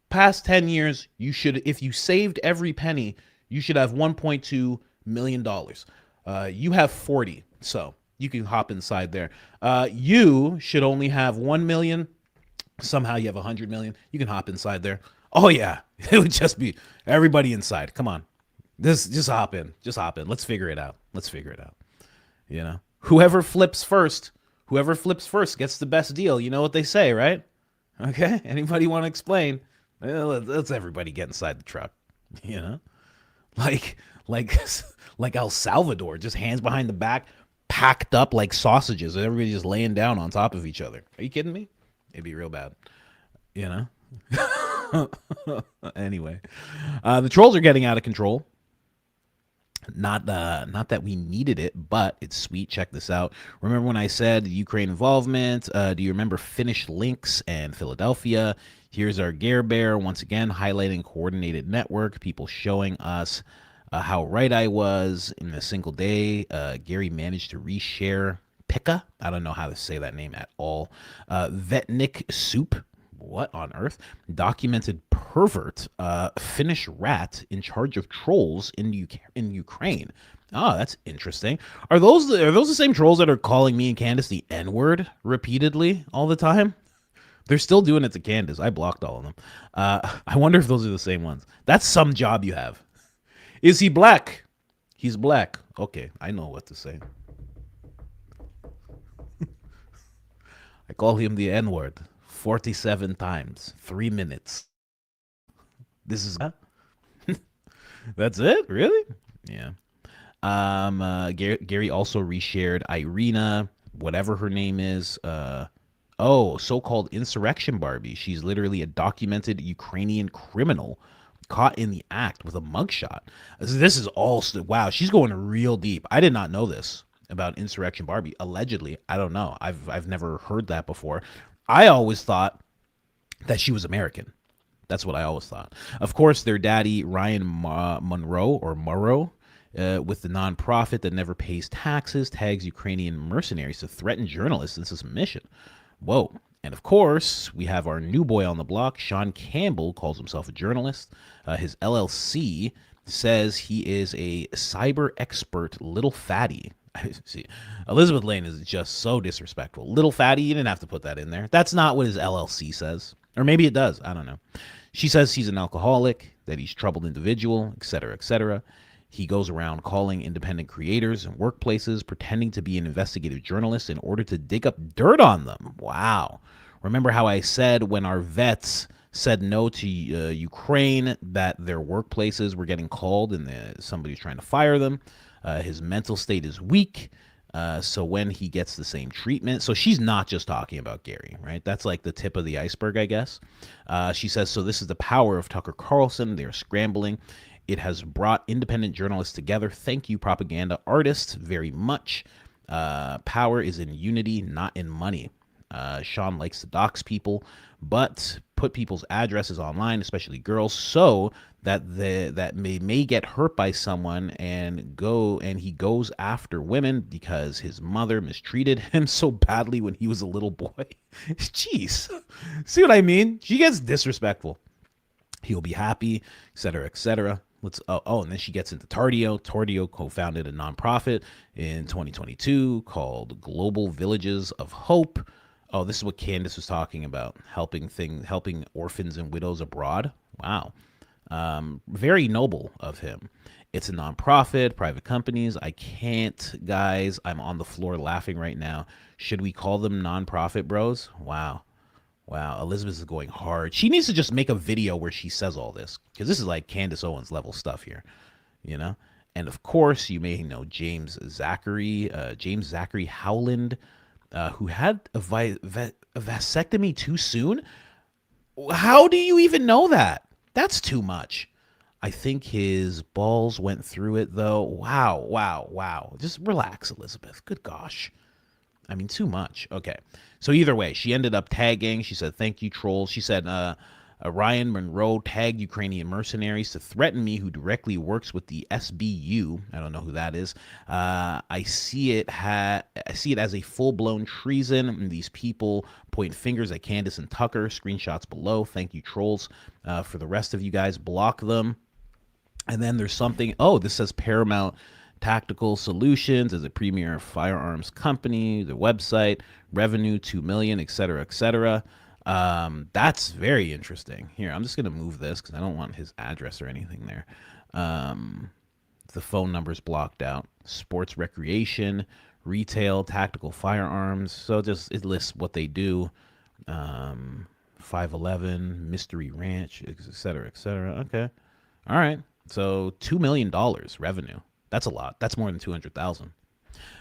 past 10 years, you should, if you saved every penny, you should have $1.2 million. You have 40, so you can hop inside there. You should only have 1 million. Somehow you have 100 million. You can hop inside there. Oh yeah, it would just be everybody inside. Come on, just hop in. Let's figure it out. You know, whoever flips first gets the best deal. You know what they say, right? Okay. Anybody want to explain? Let's everybody get inside the truck. You know, like El Salvador, just hands behind the back, packed up like sausages. Everybody just laying down on top of each other. Are you kidding me? It'd be real bad, you know? Anyway, the trolls are getting out of control. Not that we needed it, but it's sweet. Check this out. Remember when I said Ukraine involvement? Do you remember Finnish links and Philadelphia? Here's our Gare Bear once again highlighting coordinated network. People showing us how right I was in a single day. Gary managed to reshare Pika. I don't know how to say that name at all. Vetnik Soup. What on earth? Documented pervert, Finnish rat in charge of trolls in Ukraine. Oh, that's interesting. Are those the same trolls that are calling me and Candace the N-word repeatedly all the time? They're still doing it to Candace. I blocked all of them. I wonder if those are the same ones. That's some job you have. Is he black? He's black. Okay, I know what to say. I call him the N-word 47 times, 3 minutes. This is that's it? Really? Yeah. Gary also reshared Irina, whatever her name is. So-called insurrection Barbie. She's literally a documented Ukrainian criminal caught in the act with a mugshot. This is all wow. She's going real deep. I did not know this about insurrection Barbie. Allegedly, I don't know. I've never heard that before. I always thought that she was American. That's what I always thought. Of course, their daddy Ryan Murrow, with the nonprofit that never pays taxes, tags Ukrainian mercenaries to threaten journalists into submission. Whoa. And of course, we have our new boy on the block, Sean Campbell, calls himself a journalist. His LLC says he is a cyber expert, little fatty. See, Elizabeth Lane is just so disrespectful. Little fatty, you didn't have to put that in there. That's not what his LLC says. Or maybe it does. I don't know. She says he's an alcoholic, that he's a troubled individual, etc., etc. He goes around calling independent creators and workplaces, pretending to be an investigative journalist in order to dig up dirt on them. Wow. Remember how I said when our vets said no to Ukraine that their workplaces were getting called and somebody's trying to fire them? His mental state is weak. So when he gets the same treatment, so she's not just talking about Gary, right? That's like the tip of the iceberg, I guess. She says, so this is the power of Tucker Carlson. They're scrambling. It has brought independent journalists together. Thank you, propaganda artists, very much. Power is in unity, not in money. Sean likes to dox people, but put people's addresses online, especially girls, so that may get hurt by someone and he goes after women because his mother mistreated him so badly when he was a little boy. Jeez. See what I mean? She gets disrespectful. He'll be happy, etc., etc. And then she gets into Tardio. Tardio co-founded a nonprofit in 2022 called Global Villages of Hope. Oh, this is what Candace was talking about, helping orphans and widows abroad. Wow. Very noble of him. It's a nonprofit, private companies. I can't, guys. I'm on the floor laughing right now. Should we call them nonprofit bros? Wow. Wow, Elizabeth is going hard. She needs to just make a video where she says all this, because this is like Candace Owens level stuff here, you know? And of course, you may know James Zachary Howland, who had a vasectomy too soon. How do you even know that? That's too much. I think his balls went through it, though. Wow. Just relax, Elizabeth. Good gosh. I mean, too much. Okay. So either way, she ended up tagging. She said, thank you, trolls. She said, Ryan Monroe tagged Ukrainian mercenaries to threaten me, who directly works with the SBU. I don't know who that is. I see it as a full-blown treason. And these people point fingers at Candace and Tucker. Screenshots below. Thank you, trolls. For the rest of you guys, block them. And then there's something. Oh, this says Paramount Tactical Solutions as a premier firearms company. The website, revenue 2 million, et cetera, et cetera. That's very interesting. Here, I'm just going to move this because I don't want his address or anything there. The phone number's blocked out. Sports recreation, retail, tactical firearms. So it lists what they do. 511, Mystery Ranch, et cetera, et cetera. Okay. All right. So $2 million revenue. That's a lot. That's more than 200,000.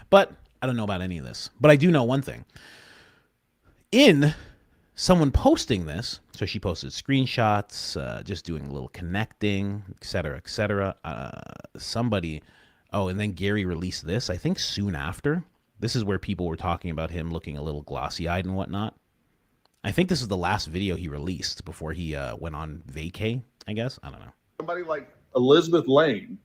But I don't know about any of this. But I do know one thing. In someone posting this, so she posted screenshots, just doing a little connecting, et cetera, et cetera. And then Gary released this, I think soon after. This is where people were talking about him looking a little glossy-eyed and whatnot. I think this is the last video he released before he went on vacay, I guess. I don't know. Somebody like Elizabeth Lane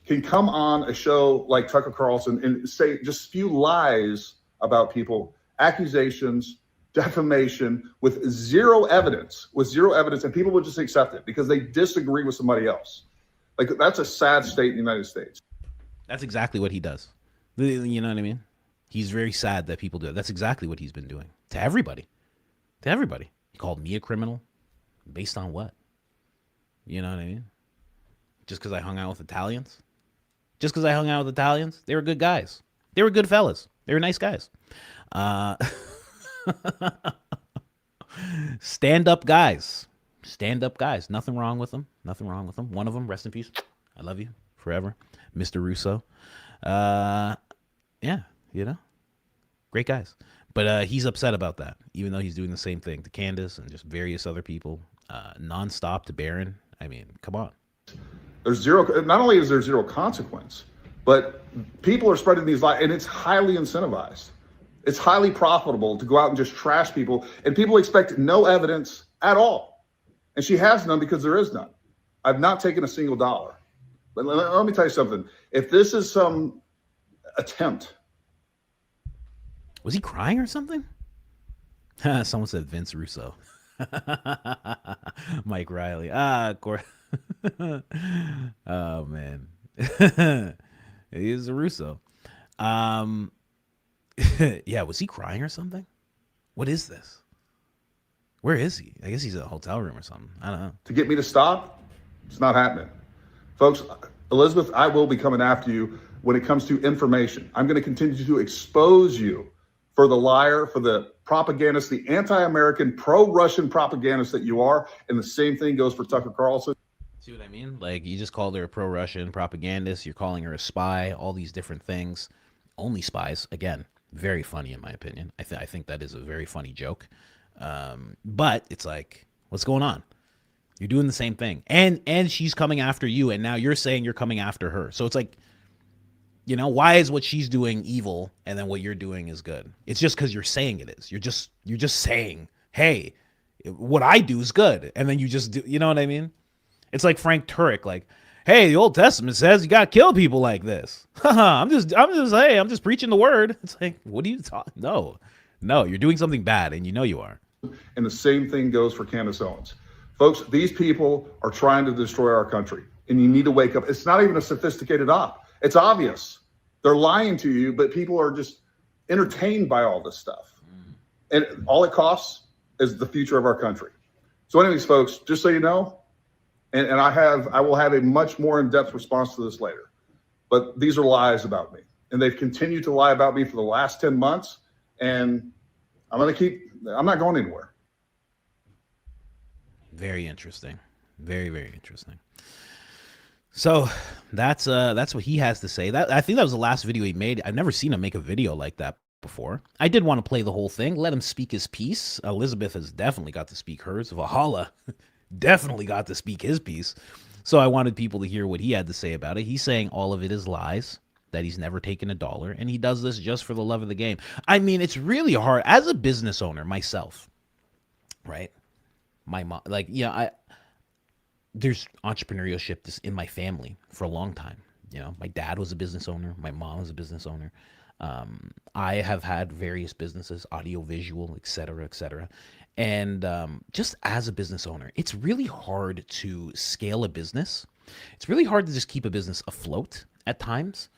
can come on a show like Tucker Carlson and say just spew lies about people, accusations, defamation with zero evidence, and people would just accept it because they disagree with somebody else. Like, that's a sad state in the United States. That's exactly what he does. You know what I mean? He's very sad that people do it. That's exactly what he's been doing to everybody. He called me a criminal. Based on what? You know what I mean? Just because I hung out with Italians? They were good guys. They were good fellas. They were nice guys. Stand-up guys. Nothing wrong with them. One of them, rest in peace. I love you forever. Mr. Russo. Yeah, you know, great guys. But he's upset about that, even though he's doing the same thing to Candace and just various other people, nonstop to Barron. I mean, come on. There's zero. Not only is there zero consequence, but people are spreading these lies, and it's highly incentivized. It's highly profitable to go out and just trash people, and people expect no evidence at all. And she has none because there is none. I've not taken a single dollar. But let me tell you something. If this is some attempt. Was he crying or something? Someone said Vince Russo. Mike Riley. Of course. Oh, man. He is a Russo. Yeah, was he crying or something? What is this? Where is he? I guess he's in a hotel room or something. I don't know. To get me to stop, it's not happening. Folks, Elizabeth, I will be coming after you when it comes to information. I'm going to continue to expose you for the liar, for the propagandist, the anti-American, pro-Russian propagandist that you are. And the same thing goes for Tucker Carlson. See what I mean? Like, you just called her a pro-Russian propagandist. You're calling her a spy, all these different things. Only spies. Again, very funny in my opinion. I think that is a very funny joke. But it's like, what's going on? You're doing the same thing. And she's coming after you, and now you're saying you're coming after her. So it's like, you know, why is what she's doing evil and then what you're doing is good? It's just because you're saying it is. You're just saying, hey, what I do is good. And then you just do, you know what I mean? It's like Frank Turek, like, hey, the Old Testament says you got to kill people like this. I'm just preaching the word. It's like, what are you talking? No, you're doing something bad and you know you are. And the same thing goes for Candace Owens. Folks, these people are trying to destroy our country and you need to wake up. It's not even a sophisticated op. It's obvious. They're lying to you, but people are just entertained by all this stuff. And all it costs is the future of our country. So anyways, folks, just so you know, and I will have a much more in-depth response to this later. But these are lies about me. And they've continued to lie about me for the last 10 months. And I'm not going anywhere. Very interesting. Very, very interesting. So that's what he has to say. That I think that was the last video he made. I've never seen him make a video like that before. I did want to play the whole thing, let him speak his piece. Elizabeth has definitely got to speak hers. Valhalla definitely got to speak his piece. So I wanted people to hear what he had to say about it. He's saying all of it is lies, that he's never taken $1, and he does this just for the love of the game. I mean, it's really hard as a business owner myself, right? My mom, like, yeah, there's entrepreneurship just in my family for a long time. You know, my dad was a business owner. My mom was a business owner. I have had various businesses, audio, visual, et cetera, et cetera. And just as a business owner, it's really hard to scale a business. It's really hard to just keep a business afloat at times.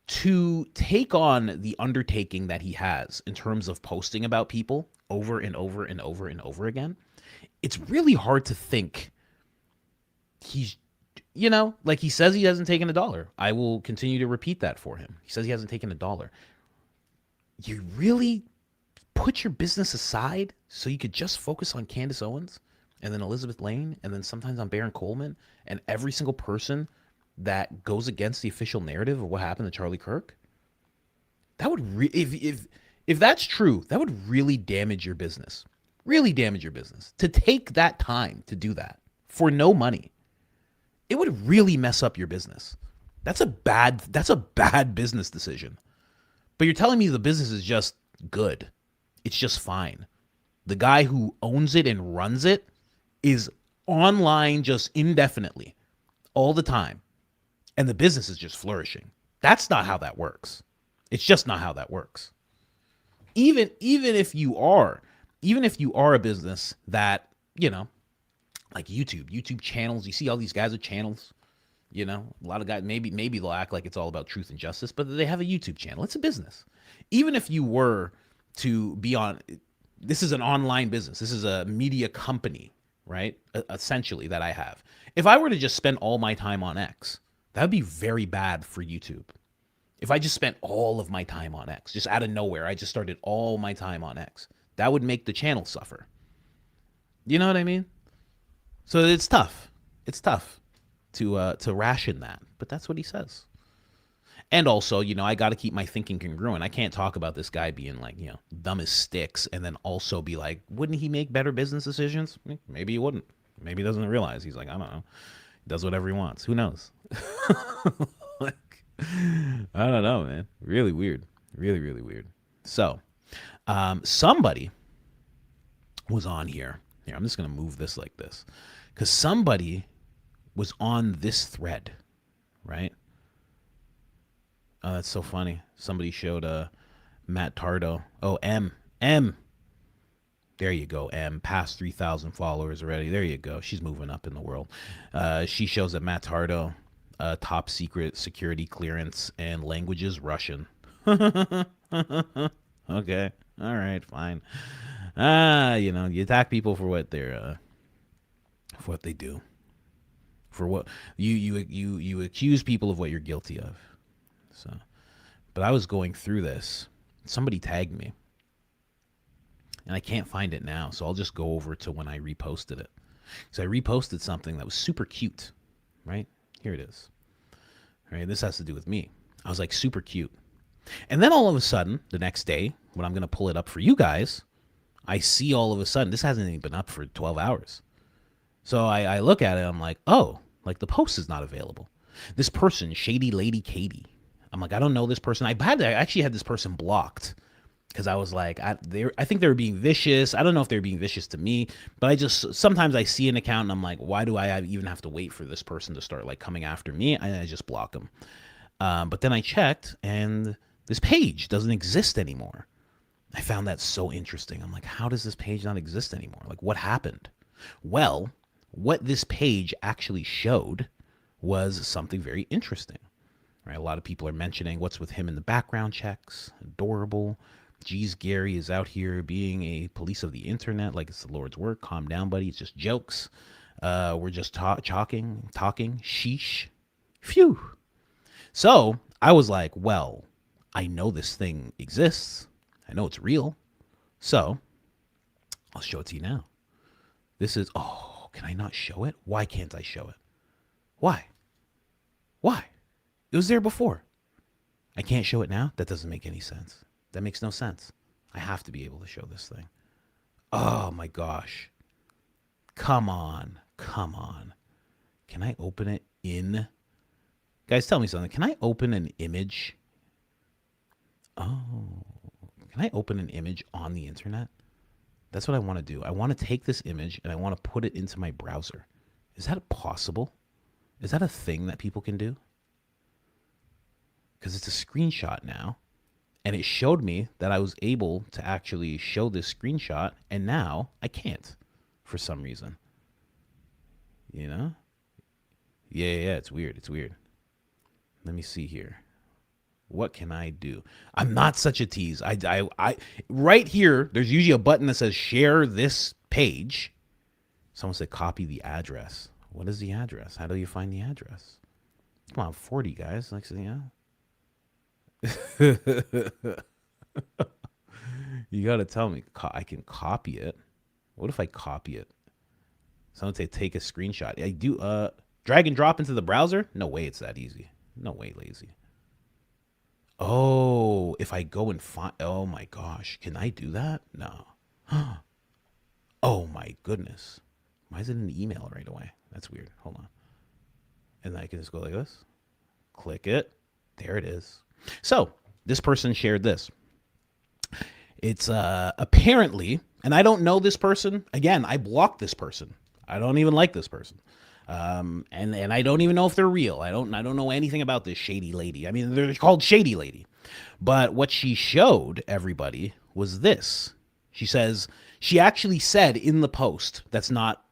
To take on the undertaking that he has in terms of posting about people over and over and over and over again, it's really hard to think he's, you know, like he says he hasn't taken $1. I will continue to repeat that for him. He says he hasn't taken $1. You really put your business aside so you could just focus on Candace Owens and then Elizabeth Lane and then sometimes on Baron Coleman and every single person that goes against the official narrative of what happened to Charlie Kirk? That would if that's true, that would really damage your business. Really damage your business. To take that time to do that for no money, it would really mess up your business. That's a bad business decision. But you're telling me the business is just good. It's just fine. The guy who owns it and runs it is online just indefinitely all the time. And the business is just flourishing. That's not how that works. It's just not how that works. Even if you are a business that, you know, like YouTube channels, you see all these guys with channels, you know, a lot of guys, maybe they'll act like it's all about truth and justice, but they have a YouTube channel. It's a business. Even if you were to be on, this is an online business. This is a media company, right? Essentially that I have. If I were to just spend all my time on X, that would be very bad for YouTube. If I just spent all of my time on X, just out of nowhere, I just started all my time on X, that would make the channel suffer. You know what I mean? So it's tough. It's tough to ration that, but that's what he says. And also, you know, I got to keep my thinking congruent. I can't talk about this guy being like, you know, dumb as sticks and then also be like, wouldn't he make better business decisions? Maybe he wouldn't. Maybe he doesn't realize. He's like, I don't know. He does whatever he wants. Who knows? Like, I don't know, man. Really weird. Really, really weird. So, somebody was on here. Here, I'm just going to move this like this. Because somebody was on this thread, right? Oh, that's so funny. Somebody showed Matt Tardo. Oh, M. There you go, M. Past 3,000 followers already. There you go. She's moving up in the world. She shows that Matt Tardo, top secret security clearance and languages Russian. Okay. All right, fine. You know, you attack people for what they're for what they do. For what you accuse people of what you're guilty of. So, but I was going through this. Somebody tagged me. And I can't find it now, so I'll just go over to when I reposted it. So I reposted something that was super cute, right? Here it is. All right, this has to do with me. I was like, super cute. And then all of a sudden, the next day, when I'm going to pull it up for you guys, I see all of a sudden, this hasn't even been up for 12 hours. So I look at it, I'm like, oh, like the post is not available. This person, Shady Lady Katie. I'm like, I don't know this person. I actually had this person blocked. Because I was like, I think they were being vicious. I don't know if they were being vicious to me, but sometimes I see an account and I'm like, why do I even have to wait for this person to start like coming after me? And I just block them. But then I checked and this page doesn't exist anymore. I found that so interesting. I'm like, how does this page not exist anymore? Like, what happened? Well, what this page actually showed was something very interesting. Right? A lot of people are mentioning what's with him in the background checks. Adorable. Geez, Gary is out here being a police of the internet like it's the Lord's work. Calm down, buddy. It's just jokes. We're just talking. Sheesh. Phew. So I was like, well, I know this thing exists. I know it's real. So I'll show it to you now. This is, oh, can I not show it? Why can't I show it? Why? Why? It was there before. I can't show it now? That doesn't make any sense. That makes no sense. I have to be able to show this thing. Oh my gosh. Come on. Come on. Can I open it in? Guys, tell me something. Can I open an image? Oh. Can I open an image on the internet? That's what I want to do. I want to take this image and I want to put it into my browser. Is that possible? Is that a thing that people can do? Because it's a screenshot now. And it showed me that I was able to actually show this screenshot. And now I can't for some reason. You know? Yeah, it's weird. It's weird. Let me see here. What can I do? I'm not such a tease. I right here, there's usually a button that says share this page. Someone said copy the address. What is the address? How do you find the address? Come on, 40 guys. Like, yeah. You got to tell me. I can copy it. What if I copy it? Someone say take a screenshot. I do drag and drop into the browser? No way it's that easy. No way, lazy. Oh, if I go and find, oh my gosh, can I do that? No. Oh my goodness. Why is it an email right away? That's weird. Hold on. And then I can just go like this. Click it. There it is. So this person shared this. It's apparently, and I don't know this person. Again, I blocked this person. I don't even like this person. And I don't even know if they're real. I don't know anything about this shady lady. I mean, they're called Shady Lady. But what she showed everybody was this. She says, she actually said in the post that's not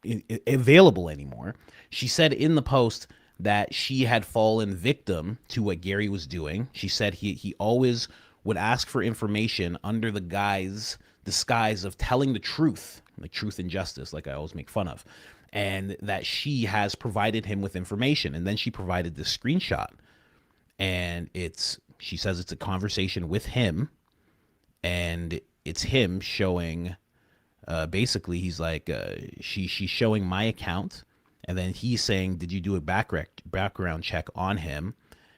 available anymore. She said in the post that she had fallen victim to what Gary was doing. She said he always would ask for information under the disguise of telling the truth, like truth and justice, like I always make fun of. And that she has provided him with information. And then she provided this screenshot. And she says it's a conversation with him. And it's him showing, basically he's like, she's showing my account. And then he's saying, did you do a background check on him?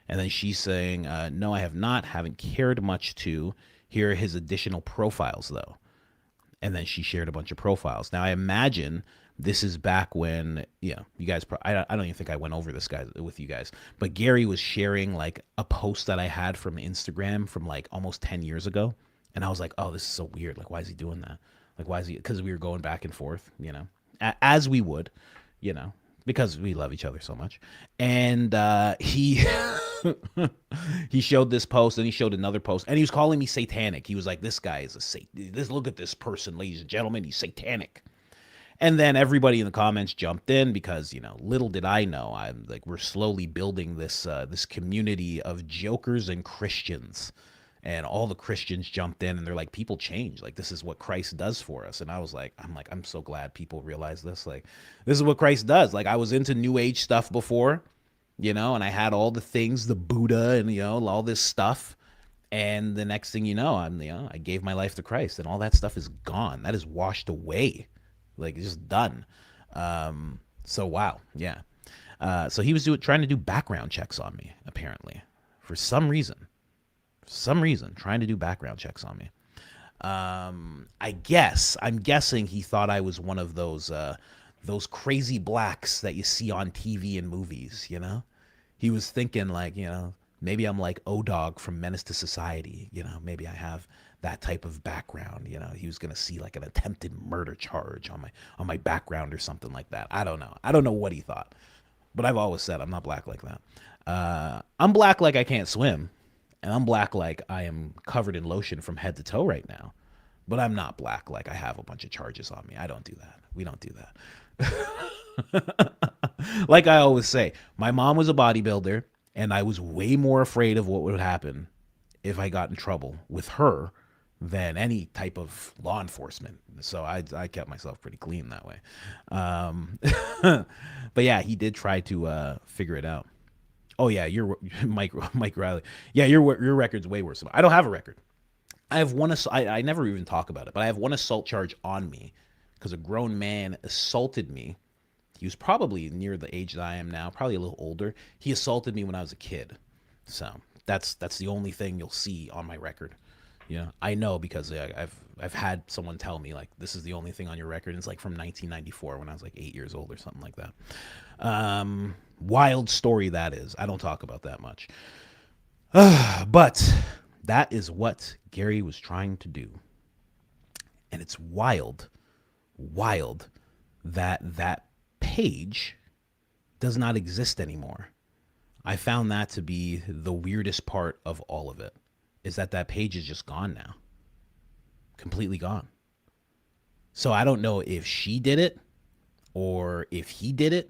And then she's saying, no, I have not, haven't cared much to. Here are his additional profiles though. And then she shared a bunch of profiles. Now I imagine this is back when, you guys, I don't even think I went over this guy with you guys, but Gary was sharing like a post that I had from Instagram from like almost 10 years ago. And I was like, oh, this is so weird. Like, why is he doing that? Like, why is he, because we were going back and forth, as we would, because we love each other so much. And he he showed this post and he showed another post and he was calling me satanic. He was like, this guy is look at this person, ladies and gentlemen, he's satanic. And then everybody in the comments jumped in because, little did I know, I'm like, we're slowly building this community of jokers and Christians. And all the Christians jumped in and they're like, people change. Like, this is what Christ does for us. And I was like, I'm so glad people realize this. Like, this is what Christ does. Like, I was into New Age stuff before, and I had all the things, the Buddha and, all this stuff. And the next thing you know, I gave my life to Christ and all that stuff is gone. That is washed away. Like, it's just done. So, wow. Yeah. So he was trying to do background checks on me, apparently, for some reason. Trying to do background checks on me. I'm guessing he thought I was one of those crazy blacks that you see on TV and movies, He was thinking like, maybe I'm like O-Dog from Menace to Society, maybe I have that type of background, he was going to see like an attempted murder charge on my background or something like that. I don't know what he thought, but I've always said I'm not black like that. I'm black like I can't swim, and I'm black like I am covered in lotion from head to toe right now, but I'm not black like I have a bunch of charges on me. I don't do that. We don't do that. Like I always say, my mom was a bodybuilder and I was way more afraid of what would happen if I got in trouble with her than any type of law enforcement. So I kept myself pretty clean that way. But yeah, he did try to figure it out. Oh yeah, you're Mike Riley. Yeah, your record's way worse. I don't have a record. I have one. I never even talk about it, but I have one assault charge on me because a grown man assaulted me He was probably near the age that I am now, probably a little older. He assaulted me when I was a kid. So that's the only thing you'll see on my record. I know because I've had someone tell me like this is the only thing on your record. And it's like from 1994 when I was like 8 years old or something like that. Wild story that is. I don't talk about that much. But that is what Gary was trying to do. And it's wild that page does not exist anymore. I found that to be the weirdest part of all of it, is that page is just gone now. Completely gone. So I don't know if she did it or if he did it.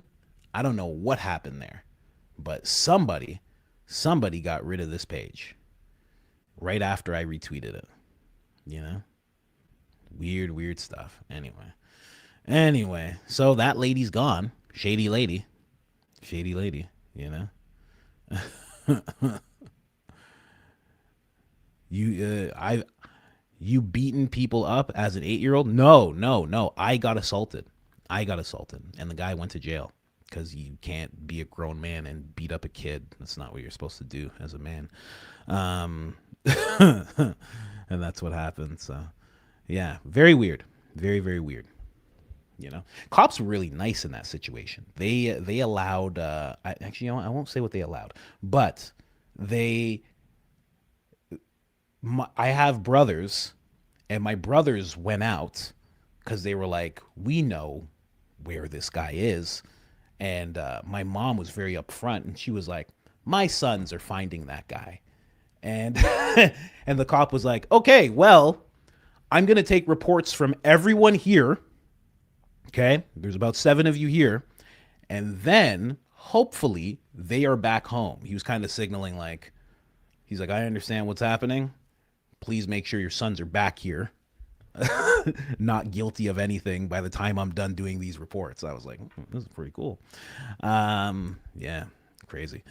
I don't know what happened there. But somebody got rid of this page right after I retweeted it. Weird stuff. Anyway, so that lady's gone. Shady lady, You beaten people up as an 8-year-old? No. I got assaulted. And the guy went to jail because you can't be a grown man and beat up a kid. That's not what you're supposed to do as a man. And that's what happened. So yeah, very weird. Very, very weird. Cops were really nice in that situation. They allowed, actually, I won't say what they allowed, but I have brothers, and my brothers went out because they were like, we know where this guy is. And my mom was very upfront, and she was like, my sons are finding that guy. And and the cop was like, okay, well, I'm going to take reports from everyone here. Okay, there's about 7 of you here. And then hopefully they are back home. He was kind of signaling like, he's like, I understand what's happening. Please make sure your sons are back here. Not guilty of anything by the time I'm done doing these reports. I was like, this is pretty cool. Yeah, crazy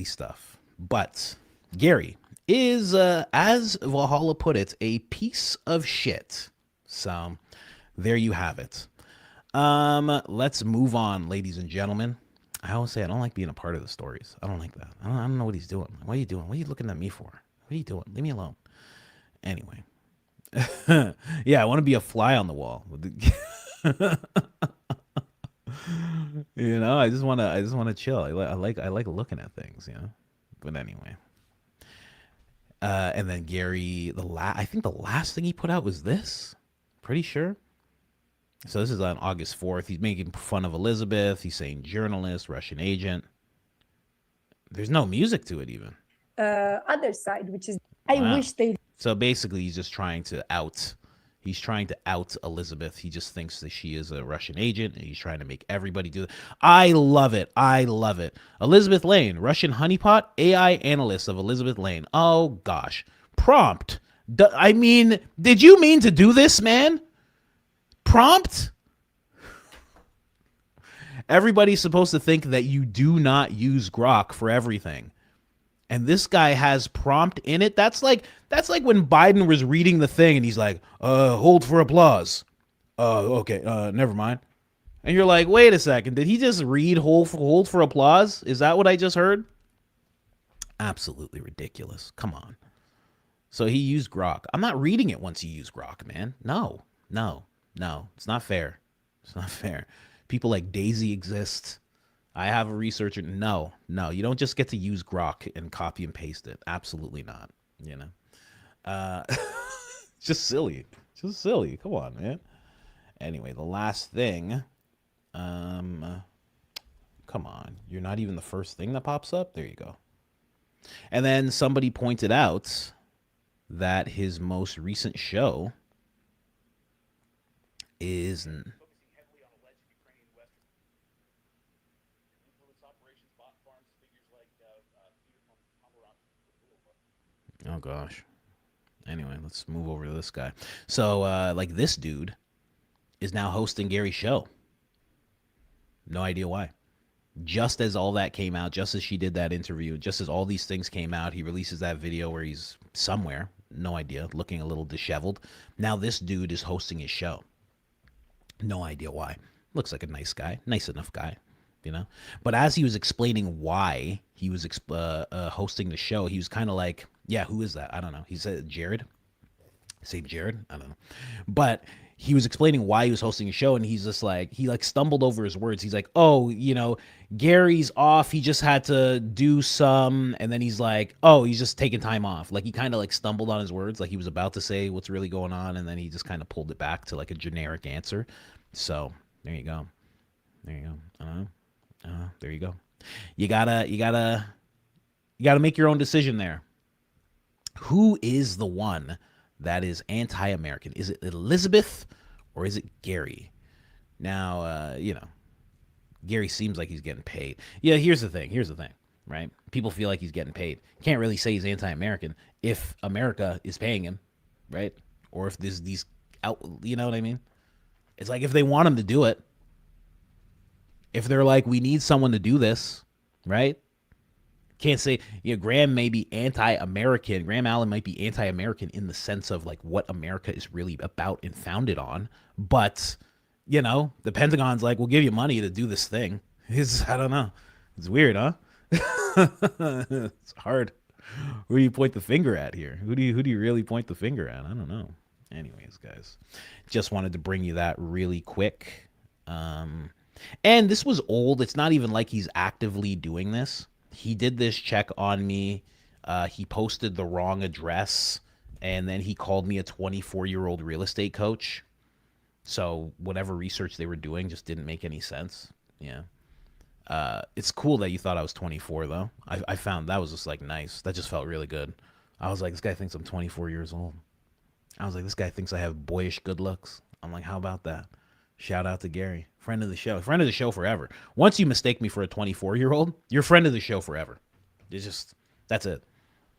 stuff. But Gary is, as Valhalla put it, a piece of shit. So there you have it. Let's move on, ladies and gentlemen. I always say I don't like being a part of the stories. I don't like that. I don't know what he's doing. What are you doing? What are you looking at me for? What are you doing? Leave me alone. Anyway. Yeah, I want to be a fly on the wall. I just want to chill. I like looking at things, But anyway. And then Gary, I think the last thing he put out was this. Pretty sure. So this is on August 4th. He's making fun of Elizabeth. He's saying journalist, Russian agent. There's no music to it even. Other side, which is I Wow. wish they So basically he's just trying to out Elizabeth. He just thinks that she is a Russian agent, and he's trying to make everybody do it. I love it. Elizabeth Lane, Russian honeypot, AI analyst of Elizabeth Lane. Oh gosh. Prompt. Did you mean to do this, man? Prompt? Everybody's supposed to think that you do not use Grok for everything. And this guy has prompt in it. That's like when Biden was reading the thing and he's like, hold for applause. Okay, never mind. And you're like, wait a second, did he just read hold for applause? Is that what I just heard? Absolutely ridiculous. Come on. So he used Grok. I'm not reading it once you use Grok, man. No. It's not fair. People like Daisy exist. I have a researcher. No, you don't just get to use Grok and copy and paste it. Absolutely not. Just silly. Come on, man. Anyway, the last thing. Come on. You're not even the first thing that pops up. There you go. And then somebody pointed out that his most recent show is oh gosh. Anyway, let's move over to this guy. So this dude is now hosting Gary's show. No idea why. Just as all that came out, just as she did that interview, just as all these things came out, he releases that video where he's somewhere, no idea, looking a little disheveled. Now this dude is hosting his show. No idea why. Looks like a nice guy, nice enough guy, you know. But as he was explaining why he was hosting the show, he was kind of like, yeah, who is that? I don't know. He said Jared. Say Jared? I don't know. But he was explaining why he was hosting a show, and he's just like, he like stumbled over his words. He's like, oh, you know, Gary's off. He just had to do some, and then he's like, oh, he's just taking time off. Like he kind of like stumbled on his words, like he was about to say what's really going on, and then he just kind of pulled it back to like a generic answer. So there you go. There you go. There you go. You gotta make your own decision there. Who is the one that is anti-American? Is it Elizabeth or is it Gary? Now, you know, Gary seems like he's getting paid. Yeah, here's the thing, right? People feel like he's getting paid. Can't really say he's anti-American if America is paying him, right? Or if there's these out, you know what I mean? It's like if they want him to do it, if they're like, we need someone to do this, right? Can't say, yeah, Graham may be anti-American. Graham Allen might be anti-American in the sense of like what America is really about and founded on. But, you know, the Pentagon's like, we'll give you money to do this thing. I don't know. It's weird, huh? It's hard. Who do you point the finger at here? Who do you really point the finger at? I don't know. Anyways, guys, just wanted to bring you that really quick. And this was old. It's not even like he's actively doing this. He did this check on me. He posted the wrong address, and then he called me a 24-year-old real estate coach. So whatever research they were doing just didn't make any sense. Yeah. It's cool that you thought I was 24, though. I found that was just like nice. That just felt really good. I was like, this guy thinks I'm 24 years old. I was like, this guy thinks I have boyish good looks. I'm like, how about that? Shout out to Gary, friend of the show forever. Once you mistake me for a 24-year-old, you're friend of the show forever. That's it.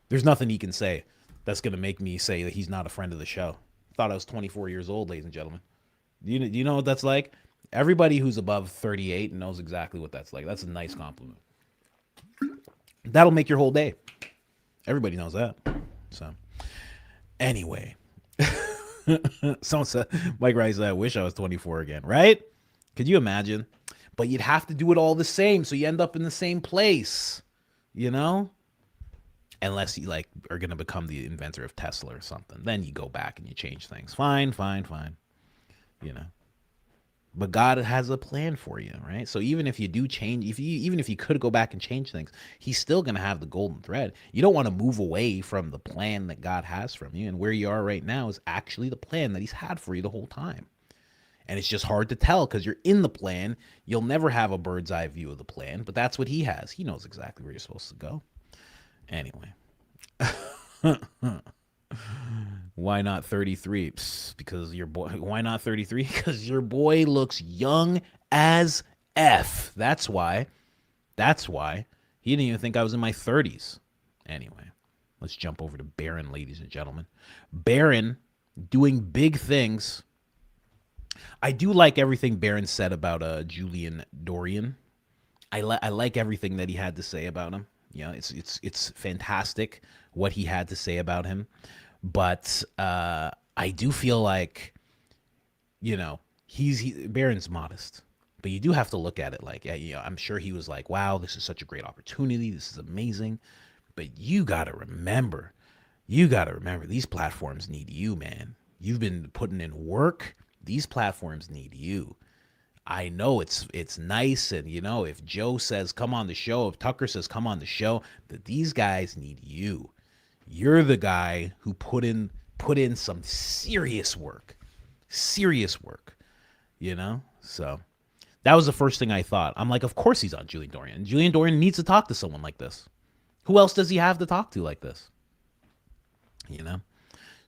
There's nothing he can say that's going to make me say that he's not a friend of the show. Thought I was 24 years old, ladies and gentlemen. Do you know what that's like? Everybody who's above 38 knows exactly what that's like. That's a nice compliment. That'll make your whole day. Everybody knows that. So, anyway. Someone said, Mike Rice said, I wish I was 24 again, right? Could you imagine? But you'd have to do it all the same, so you end up in the same place, you know? Unless you like are gonna become the inventor of Tesla or something. Then you go back and you change things. Fine. You know. But God has a plan for you, right? So even if you do change, even if you could go back and change things, he's still going to have the golden thread. You don't want to move away from the plan that God has from you. And where you are right now is actually the plan that he's had for you the whole time. And it's just hard to tell because you're in the plan. You'll never have a bird's eye view of the plan, but that's what he has. He knows exactly where you're supposed to go. Anyway. Why not 33? Because your boy. Why not 33? Because your boy looks young as F. That's why. He didn't even think I was in my 30s. Anyway, let's jump over to Baron, ladies and gentlemen. Baron doing big things. I do like everything Baron said about Julian Dorey. I like everything that he had to say about him. You know, it's fantastic what he had to say about him. But I do feel like, you know, Baron's modest. But you do have to look at it like, you know, I'm sure he was like, wow, this is such a great opportunity. This is amazing. But you got to remember, these platforms need you, man. You've been putting in work. These platforms need you. I know it's nice. And, you know, if Joe says, come on the show, if Tucker says, come on the show, that these guys need you. You're the guy who put in some serious work, you know? So that was the first thing I thought. I'm like, of course he's on Julian Dorey. And Julian Dorey needs to talk to someone like this. Who else does he have to talk to like this? You know?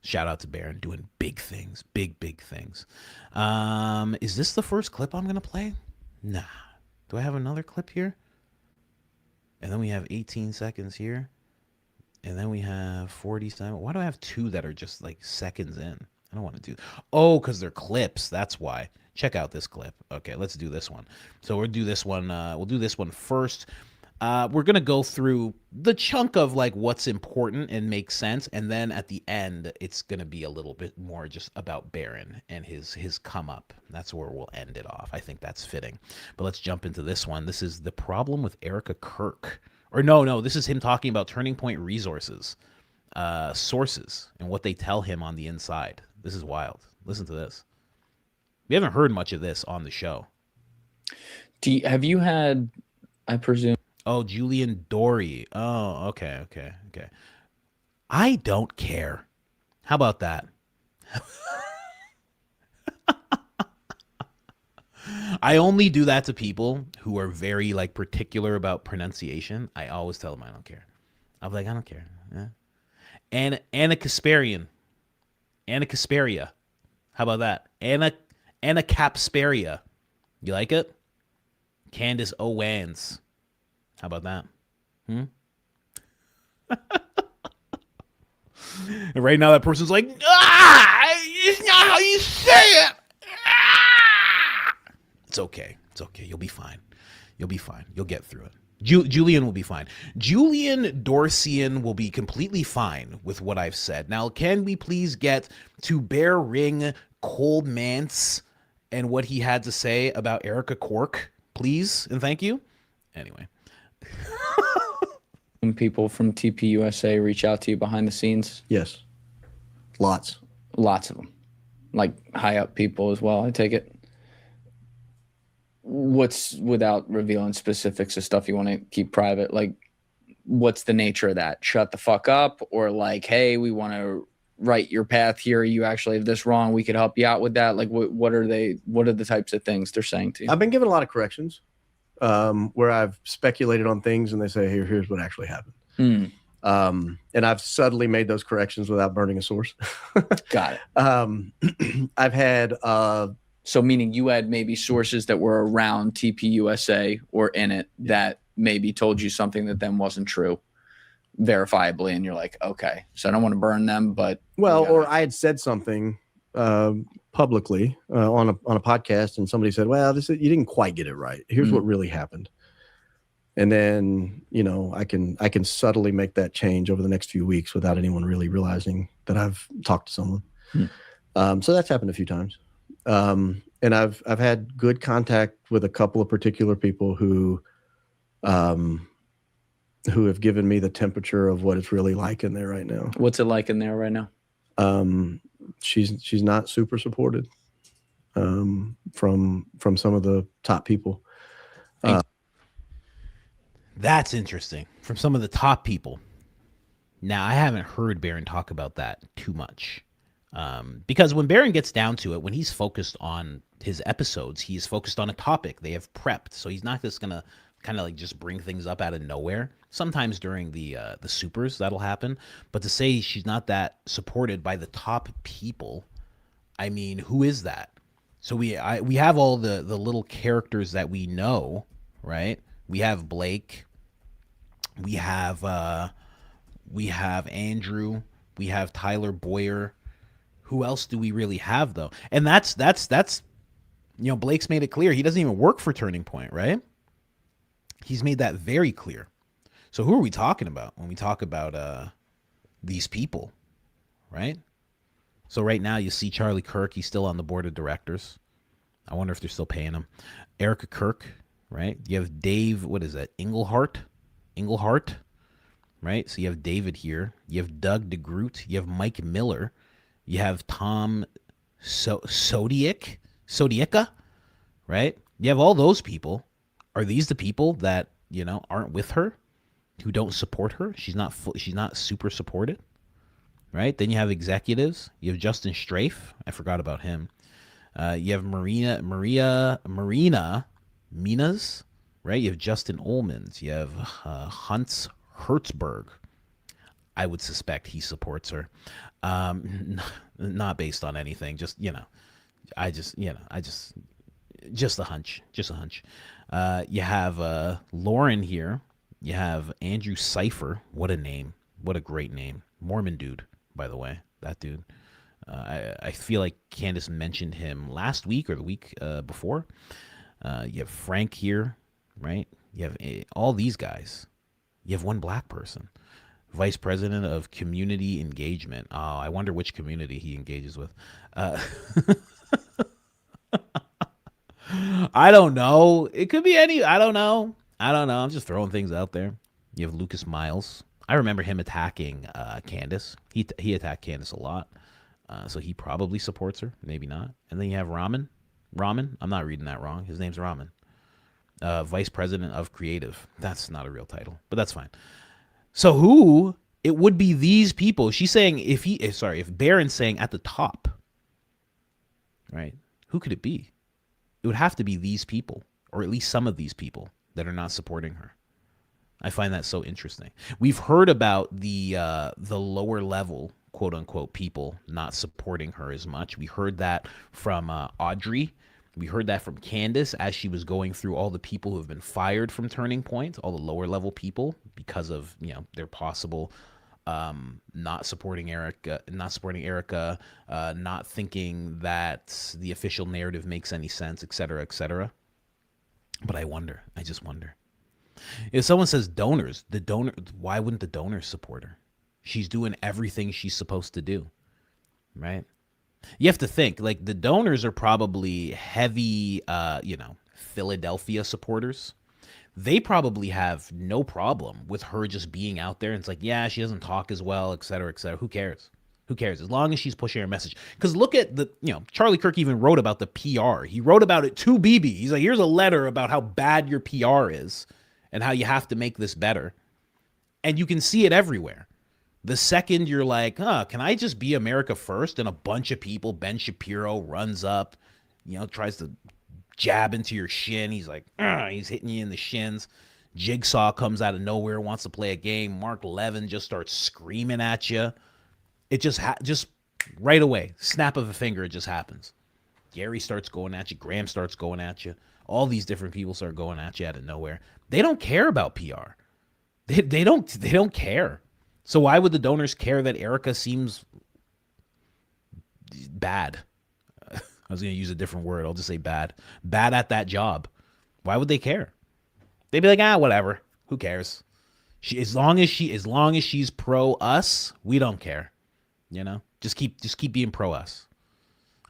Shout out to Baron doing big things, big things. Is this the first clip I'm going to play? Nah. Do I have another clip here? And then we have 18 seconds here. And then we have 47. Why do I have two that are just like seconds in? I don't want to do. Oh, because they're clips. That's why. Check out this clip. Okay, let's do this one. So we'll do this one. We'll do this one first. We're going to go through the chunk of like what's important and makes sense. And then at the end, it's going to be a little bit more just about Baron and his come up. That's where we'll end it off. I think that's fitting. But let's jump into this one. This is the problem with Erica Kirk. Or no, this is him talking about Turning Point resources, sources, and what they tell him on the inside. This is wild. Listen to this. We haven't heard much of this on the show. Have you had, I presume? Oh, Julian Dorey. Oh, okay. I don't care. How about that? I only do that to people who are very like particular about pronunciation. I always tell them I don't care. I'm like, I don't care. Yeah. Anna Kasperia. How about that? Anna Capsperia. You like it? Candace Owens. How about that? And right now that person's like, it's not how you say it. It's okay. You'll be fine. You'll get through it. Julian will be fine. Julian Dorseyan will be completely fine with what I've said. Now, can we please get to Bear Ring Coleman and what he had to say about Erica Cork, please? And thank you. Anyway. When people from TPUSA reach out to you behind the scenes? Yes. Lots of them. Like high up people as well, I take it. What's, without revealing specifics of stuff you want to keep private, like what's the nature of that? Shut the fuck up, or like, hey, we want to right your path here. You actually have this wrong. We could help you out with that. Like what are the types of things they're saying to you? I've been given a lot of corrections where I've speculated on things and they say, here's what actually happened. And I've subtly made those corrections without burning a source. Got it. I've had so meaning you had maybe sources that were around TPUSA or in it that maybe told you something that then wasn't true verifiably, and you're like, okay, so I don't want to burn them, but or I had said something publicly on a podcast, and somebody said, well, you didn't quite get it right. Here's what really happened. And then, I can subtly make that change over the next few weeks without anyone really realizing that I've talked to someone. So that's happened a few times. And I've had good contact with a couple of particular people who have given me the temperature of what it's really like in there right now. What's it like in there right now? She's not super supported from some of the top people. That's interesting. From some of the top people. Now, I haven't heard Baron talk about that too much. Because when Baron gets down to it, when he's focused on his episodes, he's focused on a topic. They have prepped. So he's not just going to kind of like just bring things up out of nowhere. Sometimes during the supers, that'll happen. But to say she's not that supported by the top people, I mean, who is that? So we have all the little characters that we know, right? We have Blake. We have Andrew. We have Tyler Boyer. Who else do we really have though? And that's Blake's made it clear he doesn't even work for Turning Point, right? He's made that very clear. So who are we talking about when we talk about these people, right? So right now you see Charlie Kirk, he's still on the board of directors. I wonder if they're still paying him. Erica Kirk, right? You have Dave, what is that? Englehart, right? So you have David here. You have Doug DeGroot. You have Mike Miller. You have Tom Sodieka, right? You have all those people. Are these the people that, aren't with her, who don't support her? She's not super supported, right? Then you have executives. You have Justin Strafe. I forgot about him. You have Marina Minas, right? You have Justin Ullmans. You have Hunts Hertzberg. I would suspect he supports her. Not based on anything. Just a hunch. You have Lauren here. You have Andrew Cipher. What a name. What a great name. Mormon dude, by the way. That dude. I feel like Candace mentioned him last week or the week before. You have Frank here, right? You have all these guys. You have one black person. Vice President of Community Engagement. Oh, I wonder which community he engages with. I don't know. It could be any. I don't know. I'm just throwing things out there. You have Lucas Miles. I remember him attacking Candace. He attacked Candace a lot. So he probably supports her. Maybe not. And then you have Ramen. I'm not reading that wrong. His name's Ramen. Vice President of Creative. That's not a real title, but that's fine. So who? It would be these people. She's saying if Barron's saying at the top, right? Who could it be? It would have to be these people, or at least some of these people that are not supporting her. I find that so interesting. We've heard about the lower level, quote unquote, people not supporting her as much. We heard that from Audrey. We heard that from Candace as she was going through all the people who have been fired from Turning Point, all the lower level people, because of their possible not supporting Erica, not thinking that the official narrative makes any sense, et cetera, et cetera. But I just wonder. If someone says donors, why wouldn't the donors support her? She's doing everything she's supposed to do, right? You have to think, like, the donors are probably heavy, Philadelphia supporters. They probably have no problem with her just being out there. And it's like, yeah, she doesn't talk as well, et cetera, et cetera. Who cares? Who cares? As long as she's pushing her message. Because look at Charlie Kirk even wrote about the PR. He wrote about it to BB. He's like, here's a letter about how bad your PR is and how you have to make this better. And you can see it everywhere. The second you're like, can I just be America first? And a bunch of people, Ben Shapiro runs up, tries to jab into your shin. He's like, he's hitting you in the shins. Jigsaw comes out of nowhere, wants to play a game. Mark Levin just starts screaming at you. It just right away, snap of a finger, it just happens. Gary starts going at you. Graham starts going at you. All these different people start going at you out of nowhere. They don't care about PR. They don't care. So why would the donors care that Erica seems bad? I was going to use a different word. I'll just say bad. Bad at that job. Why would they care? They'd be like, whatever. Who cares? As long as she's pro us, we don't care. Just keep being pro us.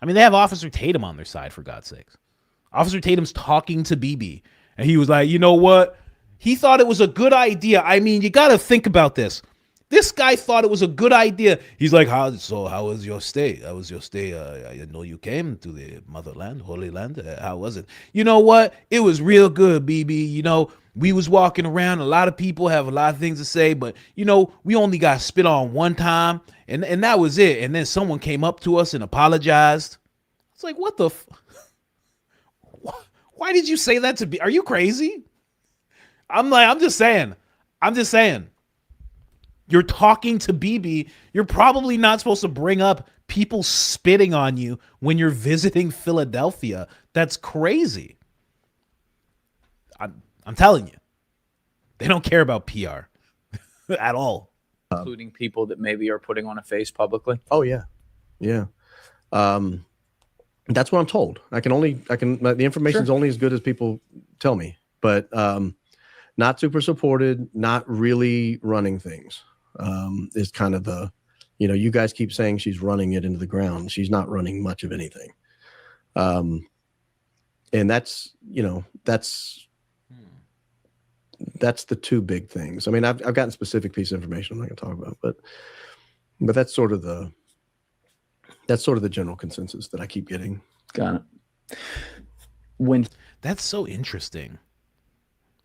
I mean, they have Officer Tatum on their side, for God's sakes. Officer Tatum's talking to BB, and he was like, you know what? He thought it was a good idea. I mean, you got to think about this. This guy thought it was a good idea. He's like, how was your stay? How was your stay? I know you came to the motherland, Holy Land. How was it? You know what? It was real good, BB. We was walking around. A lot of people have a lot of things to say, but, we only got spit on one time, and that was it. And then someone came up to us and apologized. It's like, what the why did you say that to me? Are you crazy? I'm just saying. You're talking to BB. You're probably not supposed to bring up people spitting on you when you're visiting Philadelphia. That's crazy. I'm telling you, they don't care about PR at all. Including people that maybe are putting on a face publicly. Oh yeah. That's what I'm told. The information's only as good as people tell me, but not super supported, not really running things. Is kind of the, you guys keep saying she's running it into the ground. She's not running much of anything. And that's the two big things. I mean, I've gotten specific piece of information I'm not gonna talk about, but that's sort of the general consensus that I keep getting. Got it. That's so interesting.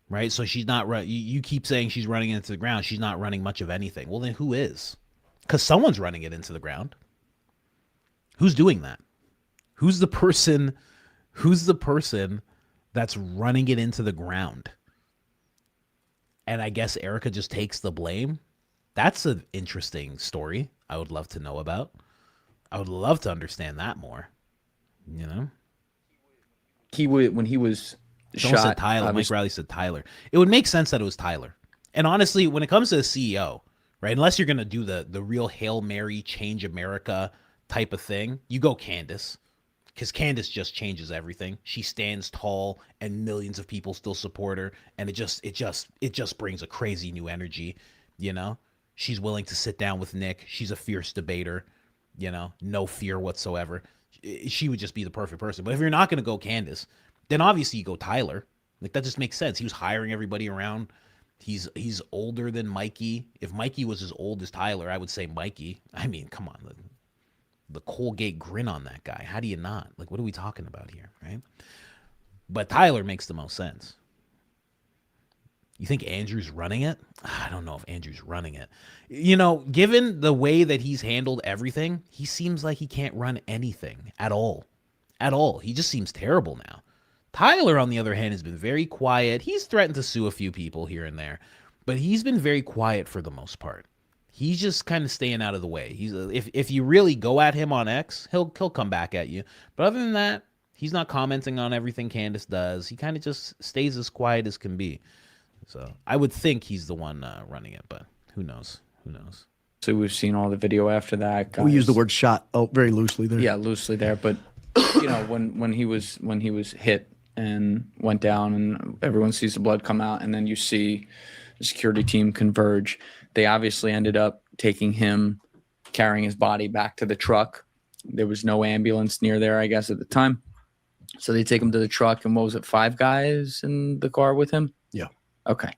Right, so she's not right. You keep saying she's running it into the ground. She's not running much of anything. Well, then who is? Because someone's running it into the ground. Who's doing that? Who's the person that's running it into the ground? And I guess Erica just takes the blame. That's an interesting story. I would love to know about. I would love to understand that more. He would when he was. Someone said Tyler. Mike Riley said Tyler. It would make sense that it was Tyler. And honestly, when it comes to the CEO, right, unless you're going to do the real Hail Mary, change America type of thing, you go Candace. because Candace just changes everything. She stands tall, and millions of people still support her, and it just brings a crazy new energy. You know, she's willing to sit down with Nick. She's a fierce debater. You know, no fear whatsoever. She would just be the perfect person. But if you're not going to go Candace, then obviously you go Tyler. Like, that just makes sense. He was hiring everybody around. He's older than Mikey. If Mikey was as old as Tyler, I would say Mikey. I mean, come on. The Colgate grin on that guy. How do you not? Like, what are we talking about here, right? But Tyler makes the most sense. You think Andrew's running it? I don't know if Andrew's running it. You know, given the way that he's handled everything, he seems like he can't run anything at all. At all. He just seems terrible now. Tyler, on the other hand, has been very quiet. He's threatened to sue a few people here and there, but he's been very quiet for the most part. He's just kind of staying out of the way. He's if you really go at him on X, he'll come back at you. But other than that, he's not commenting on everything Candace does. He kind of just stays as quiet as can be. So I would think he's the one running it, but who knows? Who knows? So we've seen all the video after that. Guys. We use the word shot very loosely there. Yeah, loosely there. But you know, when he was hit and went down, and everyone sees the blood come out, and then you see the security team converge. They obviously ended up taking him, carrying his body back to the truck. There was no ambulance near there, I guess, at the time. So they take him to the truck, and what was it, 5 guys in the car with him? Yeah. Okay.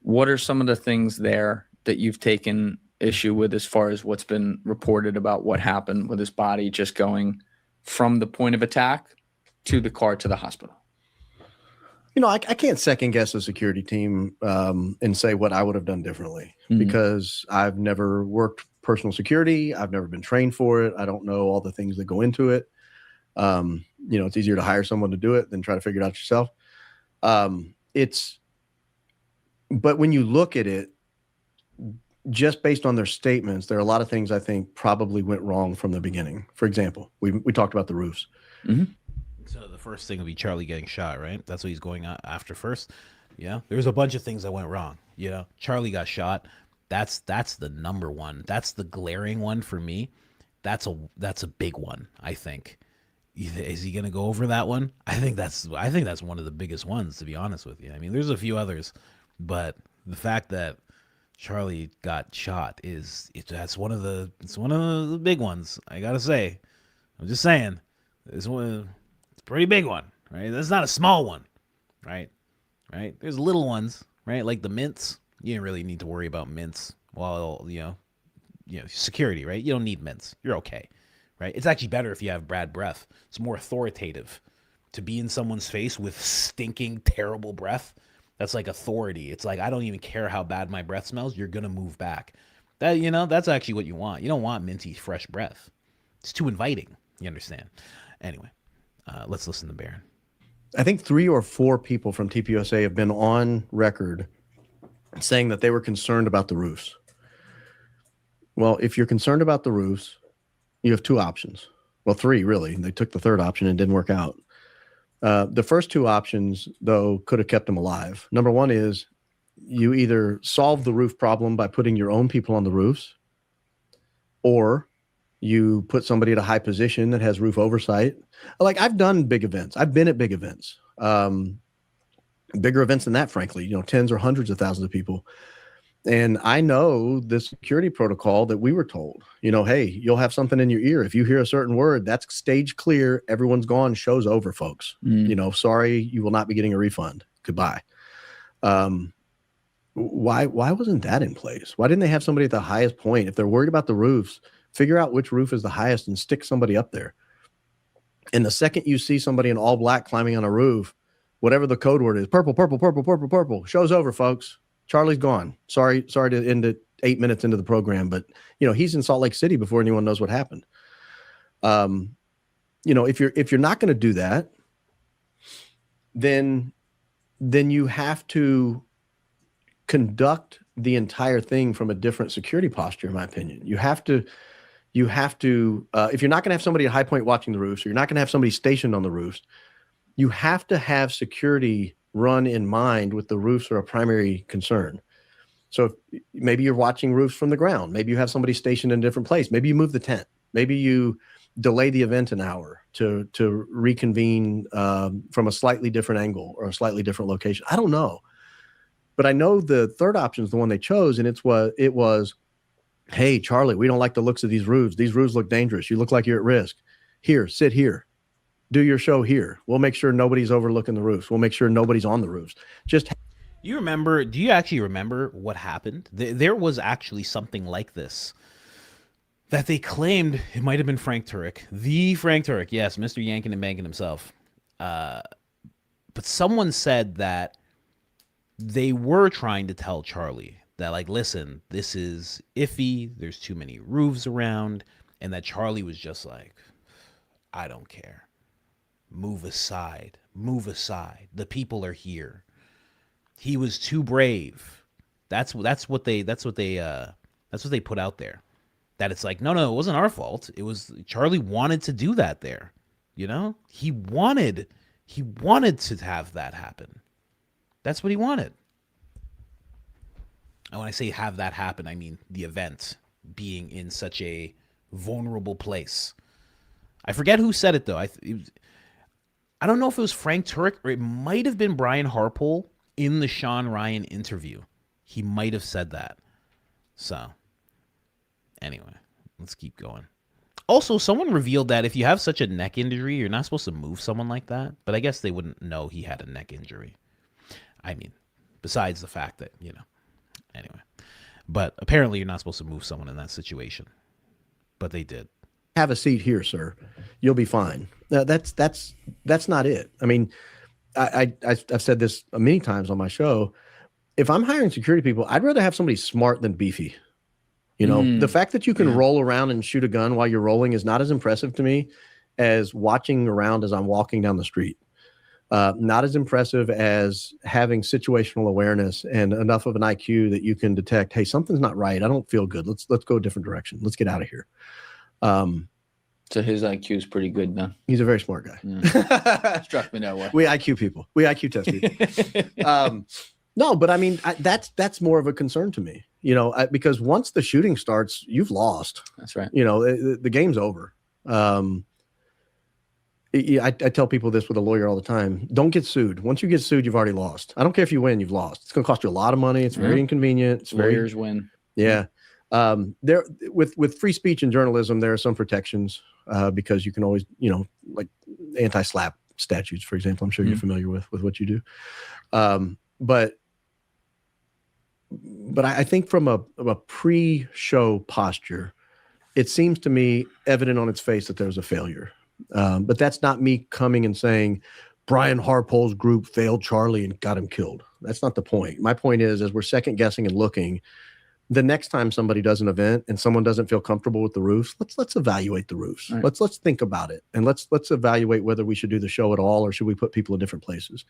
What are some of the things there that you've taken issue with as far as what's been reported about what happened with his body just going from the point of attack to the car to the hospital? You know, I can't second guess a security team and say what I would have done differently because I've never worked personal security. I've never been trained for it. I don't know all the things that go into it. You know, it's easier to hire someone to do it than try to figure it out yourself. But when you look at it, just based on their statements, there are a lot of things I think probably went wrong from the beginning. For example, we talked about the roofs. Mm-hmm. So the first thing would be Charlie getting shot, right? That's what he's going after first. Yeah, there's a bunch of things that went wrong. You know, Charlie got shot. That's the number one. That's the glaring one for me. That's a big one, I think. Is he gonna go over that one? I think that's one of the biggest ones, to be honest with you. I mean, there's a few others, but the fact that Charlie got shot it's one of the big ones. I gotta say, I'm just saying, it's a pretty big one, right? That's not a small one, right? Right? There's little ones, right? Like the mints. You didn't really need to worry about mints while you know security, right? You don't need mints. You're okay, right? It's actually better if you have bad breath. It's more authoritative to be in someone's face with stinking, terrible breath. That's like authority. It's like, I don't even care how bad my breath smells. You're going to move back. That's actually what you want. You don't want minty, fresh breath. It's too inviting. You understand? Anyway, let's listen to Baron. I think 3 or 4 people from TPUSA have been on record saying that they were concerned about the roofs. Well, if you're concerned about the roofs, you have 2 options. Well, 3 really. They took the 3rd option and didn't work out. The first 2 options, though, could have kept them alive. Number 1 is you either solve the roof problem by putting your own people on the roofs, or you put somebody at a high position that has roof oversight. Like, I've done big events. I've been at big events, bigger events than that, frankly, tens or hundreds of thousands of people. And I know the security protocol that we were told, hey, you'll have something in your ear. If you hear a certain word, that's stage clear. Everyone's gone. Show's over, folks. Sorry, you will not be getting a refund. Goodbye. Why wasn't that in place? Why didn't they have somebody at the highest point? If they're worried about the roofs, figure out which roof is the highest and stick somebody up there. And the second you see somebody in all black climbing on a roof, whatever the code word is, purple, purple, purple, purple, purple, show's over, folks. Charlie's gone. Sorry to end it 8 minutes into the program, but he's in Salt Lake City before anyone knows what happened. If you're not going to do that, then you have to conduct the entire thing from a different security posture, in my opinion. You have to, if you're not going to have somebody at High Point watching the roofs, or you're not going to have somebody stationed on the roofs, you have to have security run in mind with the roofs are a primary concern. So maybe you're watching roofs from the ground. Maybe you have somebody stationed in a different place. Maybe you move the tent. Maybe you delay the event an hour, to reconvene from a slightly different angle or a slightly different location. I don't know. But I know the third option is the one they chose, and it was, hey, Charlie, we don't like the looks of these roofs. These roofs look dangerous. You look like you're at risk. Here, sit here. Do your show here. We'll make sure nobody's overlooking the roofs. We'll make sure nobody's on the roofs. Do you actually remember what happened? There was actually something like this that they claimed it might have been Frank Turek. The Frank Turek, yes, Mr. Yankin and Bankin himself. But someone said that they were trying to tell Charlie that, like, listen, this is iffy. There's too many roofs around. And that Charlie was just like, I don't care. Move aside. Move aside. The people are here. He was too brave. That's what they put out there. That it's like, no, it wasn't our fault. It was Charlie wanted to do that there. You know? He wanted to have that happen. That's what he wanted. And when I say have that happen, I mean the event being in such a vulnerable place. I forget who said it, though. I don't know if it was Frank Turek or it might have been Brian Harpole in the Sean Ryan interview. He might have said that. So, anyway, let's keep going. Also, someone revealed that if you have such a neck injury, you're not supposed to move someone like that. But I guess they wouldn't know he had a neck injury. I mean, besides the fact that, anyway. But apparently you're not supposed to move someone in that situation. But they did. Have a seat here, sir. You'll be fine. That's not it. I mean, I've said this many times on my show. If I'm hiring security people, I'd rather have somebody smart than beefy. The fact that you can roll around and shoot a gun while you're rolling is not as impressive to me as watching around as I'm walking down the street. Not as impressive as having situational awareness and enough of an IQ that you can detect, hey, something's not right. I don't feel good. Let's go a different direction. Let's get out of here. So his IQ is pretty good then. He's a very smart guy. Yeah. Struck me that way. We IQ people. We IQ test people. No, but I mean, that's more of a concern to me, because once the shooting starts, you've lost. That's right. The game's over. I tell people this with a lawyer all the time. Don't get sued. Once you get sued, you've already lost. I don't care if you win, you've lost. It's going to cost you a lot of money. It's very inconvenient. Lawyers win. Yeah. There with free speech and journalism, there are some protections because you can always, like anti-slap statutes, for example. I'm sure you're familiar with what you do. But I think from a pre-show posture, it seems to me evident on its face that there's a failure. But that's not me coming and saying Brian Harpole's group failed Charlie and got him killed. That's not the point. My point is, as we're second guessing and looking, the next time somebody does an event and someone doesn't feel comfortable with the roofs, let's evaluate the roofs. Right. Let's think about it, and let's evaluate whether we should do the show at all or should we put people in different places.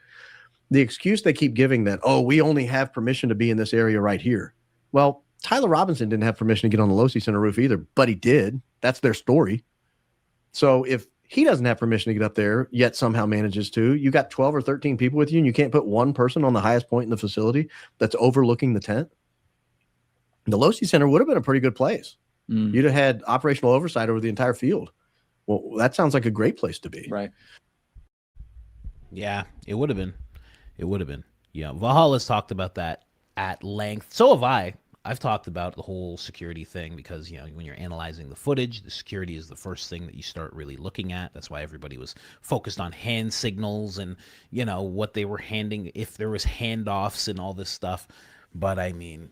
The excuse they keep giving that, we only have permission to be in this area right here. Well, Tyler Robinson didn't have permission to get on the Losi Center roof either, but he did. That's their story. So if he doesn't have permission to get up there, yet somehow manages to, you got 12 or 13 people with you, and you can't put one person on the highest point in the facility that's overlooking the tent. The Losi Center would have been a pretty good place. You'd have had operational oversight over the entire field. Well, that sounds like a great place to be. Right. Yeah, it would have been. It would have been. Yeah, Valhalla's talked about that at length. So have I. I've talked about the whole security thing because, when you're analyzing the footage, the security is the first thing that you start really looking at. That's why everybody was focused on hand signals and, what they were handing, if there was handoffs and all this stuff. But I mean,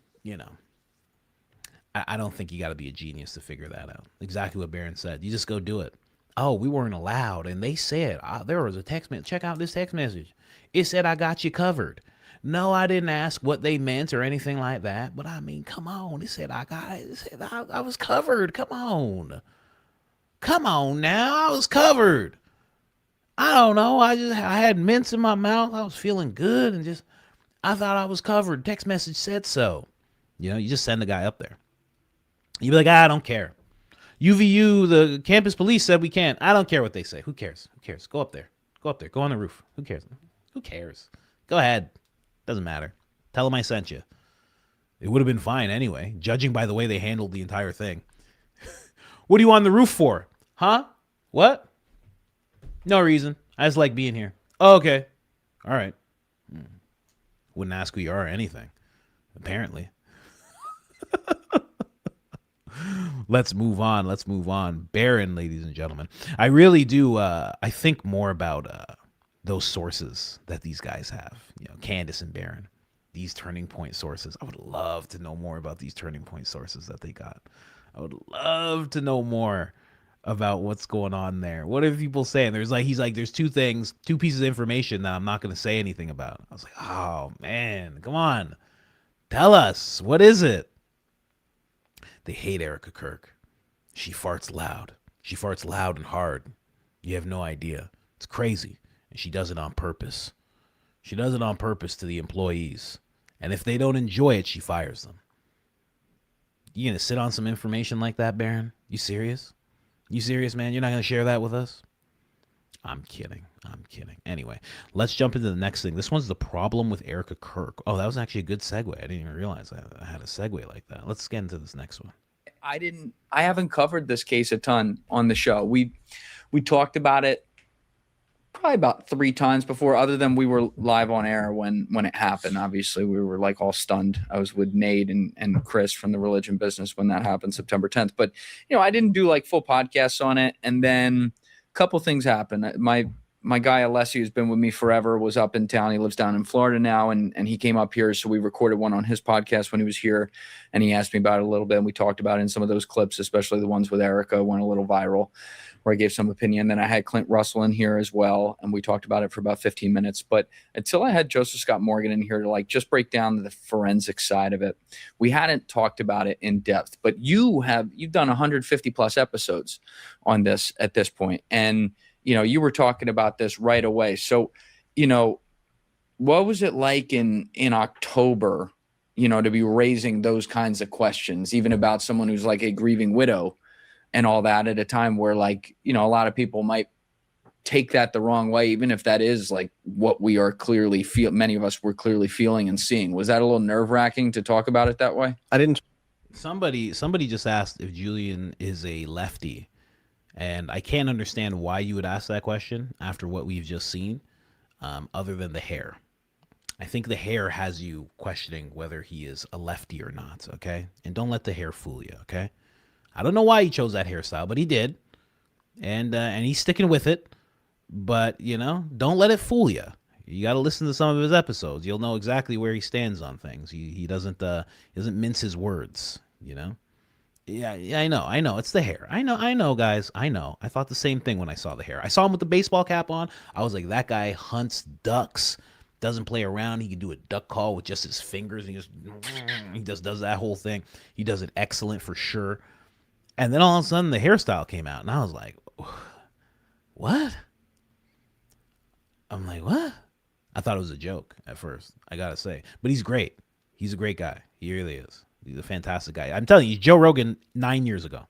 I don't think you got to be a genius to figure that out. Exactly what Barron said. You just go do it. Oh, we weren't allowed. And they said, there was a text message. Check out this text message. It said, I got you covered. No, I didn't ask what they meant or anything like that. But I mean, come on. It said, it said, I was covered. Come on. Come on now. I was covered. I don't know. I had mints in my mouth. I was feeling good and I thought I was covered. Text message said so. You just send the guy up there. You'd be like, I don't care. UVU, the campus police said we can't. I don't care what they say. Who cares? Who cares? Go up there. Go up there. Go on the roof. Who cares? Who cares? Go ahead. Doesn't matter. Tell them I sent you. It would have been fine anyway, judging by the way they handled the entire thing. What are you on the roof for? Huh? What? No reason. I just like being here. Oh, okay. All right. Wouldn't ask who you are or anything, apparently. Let's move on. Baron, ladies and gentlemen. I really do. I think more about those sources that these guys have. Candace and Baron. These turning point sources. I would love to know more about these turning point sources that they got. I would love to know more about what's going on there. What are people saying? There's two pieces of information that I'm not going to say anything about. I was like, oh man, come on. Tell us, what is it? They hate Erica Kirk. She farts loud. She farts loud and hard. You have no idea. It's crazy. And she does it on purpose. She does it on purpose to the employees. And if they don't enjoy it, she fires them. You gonna sit on some information like that, Baron? You serious? You serious, man? You're not gonna share that with us? I'm kidding. Anyway, let's jump into the next thing. This one's the problem with Erica Kirk. Oh, that was actually a good segue. I didn't even realize I had a segue like that. Let's get into this next one. I haven't covered this case a ton on the show. We talked about it probably about 3 times before, other than we were live on air when it happened. Obviously, we were like all stunned. I was with Nate and Chris from the religion business when that happened, September 10th. But, I didn't do like full podcasts on it. And then a couple things happened. My guy, Alessi, who's been with me forever, was up in town. He lives down in Florida now, and he came up here. So we recorded one on his podcast when he was here, and he asked me about it a little bit, and we talked about it in some of those clips, especially the ones with Erica went a little viral, where I gave some opinion. Then I had Clint Russell in here as well, and we talked about it for about 15 minutes. But until I had Joseph Scott Morgan in here to like just break down the forensic side of it, we hadn't talked about it in depth. But you've done 150 plus episodes on this at this point, and you were talking about this right away. So, what was it like in October, to be raising those kinds of questions, even about someone who's like a grieving widow and all that, at a time where a lot of people might take that the wrong way, even if that is like what we are clearly many of us were clearly feeling and seeing. Was that a little nerve-wracking to talk about it that way? I didn't. Somebody just asked if Julian is a lefty. And I can't understand why you would ask that question after what we've just seen, other than the hair. I think the hair has you questioning whether he is a lefty or not, okay? And don't let the hair fool you, okay? I don't know why he chose that hairstyle, but he did. And he's sticking with it. But, don't let it fool you. You got to listen to some of his episodes. You'll know exactly where he stands on things. He doesn't mince his words, Yeah, I know. It's the hair. I know, guys. I know. I thought the same thing when I saw the hair. I saw him with the baseball cap on. I was like, that guy hunts ducks, doesn't play around. He can do a duck call with just his fingers. He does that whole thing. He does it excellent for sure. And then all of a sudden the hairstyle came out, and I was like, what? I'm like, what? I thought it was a joke at first, I gotta say. But he's great. He's a great guy. He really is. He's a fantastic guy. I'm telling you, Joe Rogan 9 years ago.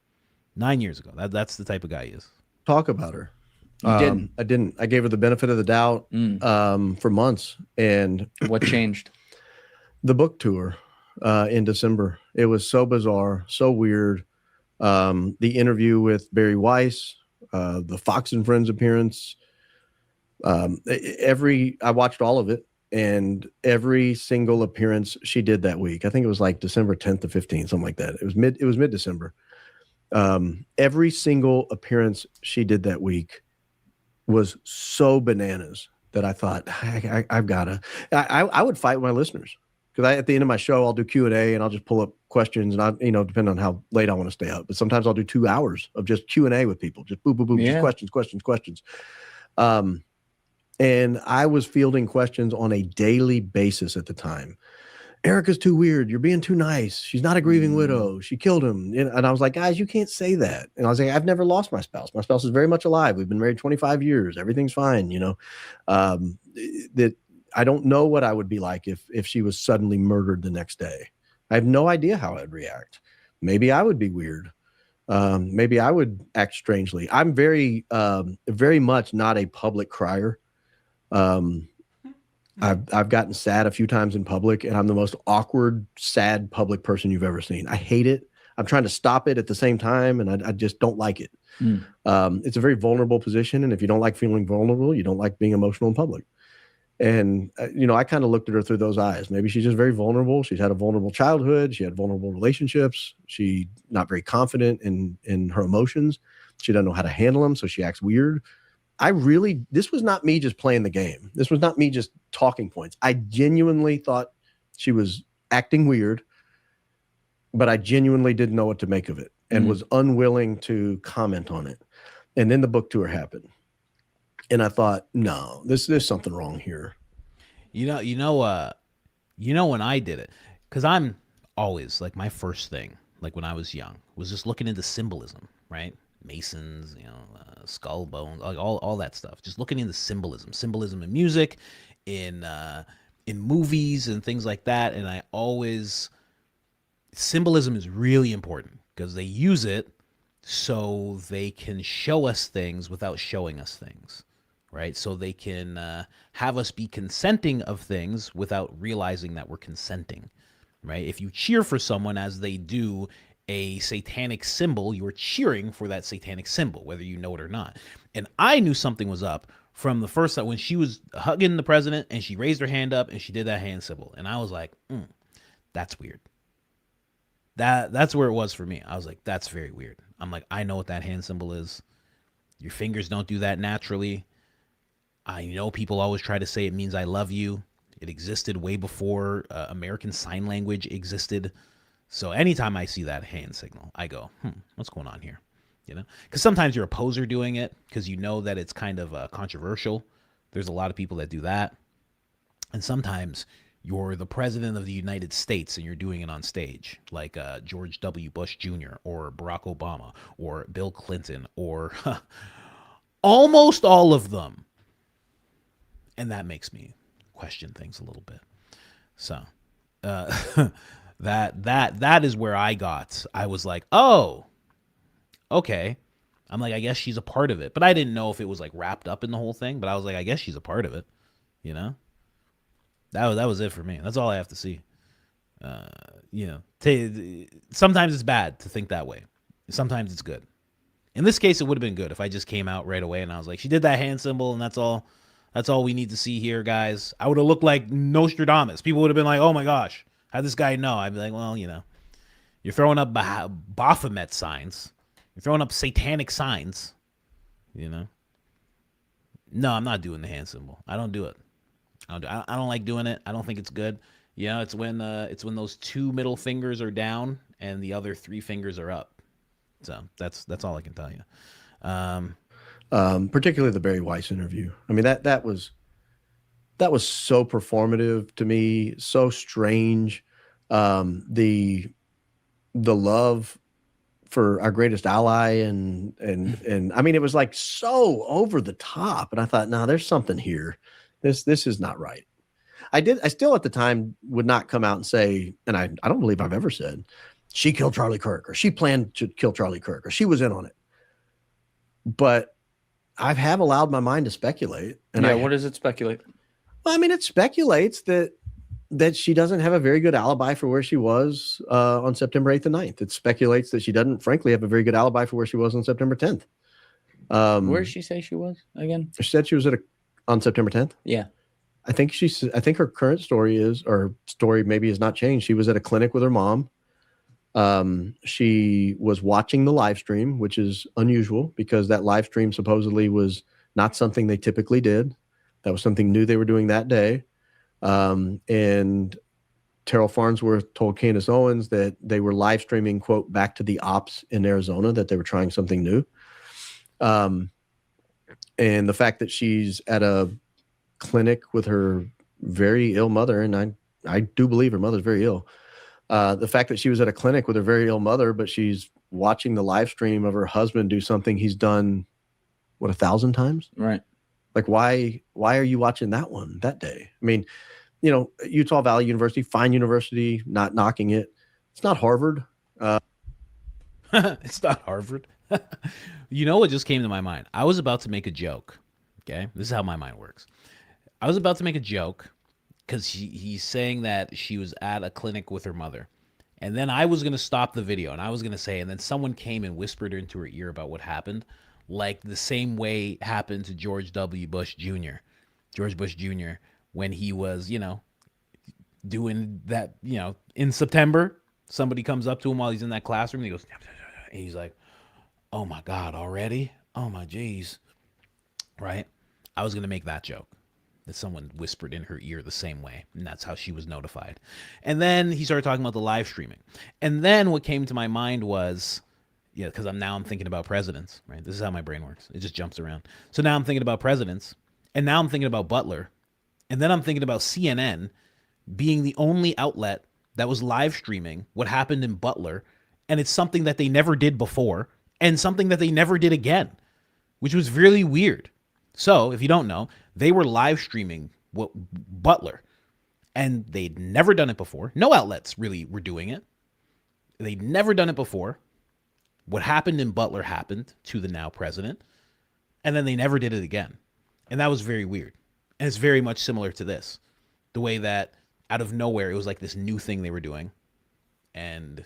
9 years ago. That's the type of guy he is. Talk about her. You didn't? I didn't. I gave her the benefit of the doubt for months. And what changed? The book tour in December. It was so bizarre, so weird. The interview with Barry Weiss, the Fox and Friends appearance. I watched all of it. And every single appearance she did that week, I think it was like December 10th to 15th, something like that. It was mid-December. Every single appearance she did that week was so bananas that I thought, I've got to. I would fight with my listeners, because at the end of my show, I'll do Q&A and I'll just pull up questions, and depending on how late I want to stay up. But sometimes I'll do 2 hours of just Q&A with people, just boom, boom, boom, just questions. And I was fielding questions on a daily basis at the time. Erica's too weird. You're being too nice. She's not a grieving widow. She killed him. And I was like, guys, you can't say that. And I was like, I've never lost my spouse. My spouse is very much alive. We've been married 25 years. Everything's fine. That I don't know what I would be like if she was suddenly murdered the next day. I have no idea how I'd react. Maybe I would be weird. Maybe I would act strangely. I'm very much not a public crier. I've gotten sad a few times in public, and I'm the most awkward, sad public person you've ever seen. I hate it. I'm trying to stop it at the same time, and I just don't like it. Mm. It's a very vulnerable position, and if you don't like feeling vulnerable, you don't like being emotional in public. And I kind of looked at her through those eyes. Maybe she's just very vulnerable. She's had a vulnerable childhood. She had vulnerable relationships. She not very confident in her emotions. She doesn't know how to handle them, so she acts weird. This was not me just playing the game. This was not me just talking points. I genuinely thought she was acting weird, but I genuinely didn't know what to make of it and was unwilling to comment on it. And then the book tour happened. And I thought, no, there's something wrong here. When I did it, because I'm always like, my first thing, like when I was young, was just looking into symbolism, right? Masons, skull bones, like all that stuff. Just looking into symbolism in music, in movies and things like that. And symbolism is really important because they use it so they can show us things without showing us things, right? So they can have us be consenting of things without realizing that we're consenting, right? If you cheer for someone as they do a satanic symbol, you're cheering for that satanic symbol, whether you know it or not. And I knew something was up from the first time when she was hugging the president and she raised her hand up and she did that hand symbol. And I was like, that's weird. That's where it was for me. I was like, that's very weird. I'm like, I know what that hand symbol is. Your fingers don't do that naturally. I know people always try to say it means I love you. It existed way before American Sign Language existed. So anytime I see that hand signal, I go, what's going on here? Because sometimes you're a poser doing it because you know that it's kind of controversial. There's a lot of people that do that. And sometimes you're the president of the United States and you're doing it on stage, like George W. Bush Jr. or Barack Obama or Bill Clinton or almost all of them. And that makes me question things a little bit. So that is where I was like, oh, okay. I'm like, I guess she's a part of it. But I didn't know if it was like wrapped up in the whole thing. But I was like, I guess she's a part of it. That was it for me. That's all I have to see. Sometimes it's bad to think that way. Sometimes it's good. In this case, it would have been good if I just came out right away and I was like, she did that hand symbol and that's all we need to see here, guys. I would have looked like Nostradamus. People would have been like, oh my gosh, how'd this guy know? I'd be like, well, you're throwing up Baphomet signs. You're throwing up satanic signs. No, I'm not doing the hand symbol. I don't do it. I don't like doing it. I don't think it's good. It's when those two middle fingers are down and the other three fingers are up. So that's all I can tell you. Particularly the Barry Weiss interview. I mean, that was so performative to me, so strange. The love for our greatest ally and I mean, it was like so over the top. And I thought, no, there's something here. This is not right. I still at the time would not come out and say, and I don't believe I've ever said, she killed Charlie Kirk or she planned to kill Charlie Kirk or she was in on it. But I have allowed my mind to speculate. And what does it speculate? Well, I mean, it speculates that she doesn't have a very good alibi for where she was on September 8th and 9th. It speculates that she doesn't, frankly, have a very good alibi for where she was on September 10th. Where did she say she was again? She said she was on September 10th. Yeah. I think her current story maybe has not changed. She was at a clinic with her mom. She was watching the live stream, which is unusual because that live stream supposedly was not something they typically did. That was something new they were doing that day. And Terrell Farnsworth told Candace Owens that they were live streaming, quote, back to the ops in Arizona, that they were trying something new. And the fact that she's at a clinic with her very ill mother, and I do believe her mother's very ill. The fact that she was at a clinic with her very ill mother, but she's watching the live stream of her husband do something he's done, 1,000 times? Right. Like, why are you watching that one that day? I mean, Utah Valley University, fine university, not knocking it. It's not Harvard. It's not Harvard. What just came to my mind? I was about to make a joke. Okay. This is how my mind works. I was about to make a joke because he's saying that she was at a clinic with her mother. And then I was going to stop the video and I was going to say, and then someone came and whispered into her ear about what happened, like the same way happened to George W. Bush Jr. George Bush Jr. when he was, doing that, in September, somebody comes up to him while he's in that classroom and he goes, and he's like, oh my God, already? Oh my geez. Right? I was going to make that joke. That someone whispered in her ear the same way. And that's how she was notified. And then he started talking about the live streaming. And then what came to my mind was, because I'm thinking about presidents, right? This is how my brain works. It just jumps around. So now I'm thinking about presidents. And now I'm thinking about Butler. And then I'm thinking about CNN being the only outlet that was live streaming what happened in Butler. And it's something that they never did before and something that they never did again, which was really weird. So if you don't know, they were live streaming Butler, and they'd never done it before. No outlets really were doing it. They'd never done it before. What happened in Butler happened to the now president, and then they never did it again. And that was very weird. And it's very much similar to this. The way that out of nowhere, it was like this new thing they were doing, and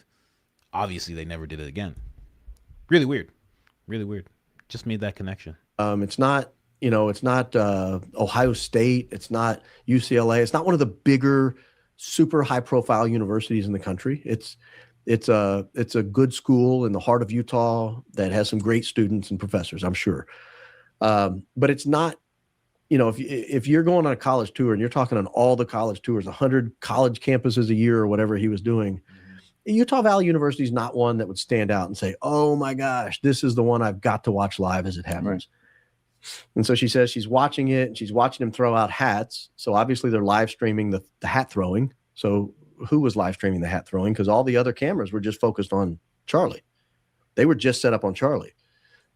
obviously they never did it again. Really weird. Really weird. Just made that connection. It's not... it's not Ohio State. It's not UCLA. It's not one of the bigger, super high-profile universities in the country. It's a good school in the heart of Utah that has some great students and professors, I'm sure. But it's not, if you're going on a college tour and you're talking on all the college tours, 100 college campuses a year or whatever he was doing, Utah Valley University is not one that would stand out and say, "Oh my gosh, this is the one I've got to watch live as it happens." Right. And so she says she's watching it and she's watching him throw out hats. So obviously they're live streaming the hat throwing. So who was live streaming the hat throwing? Because all the other cameras were just focused on Charlie. They were just set up on Charlie.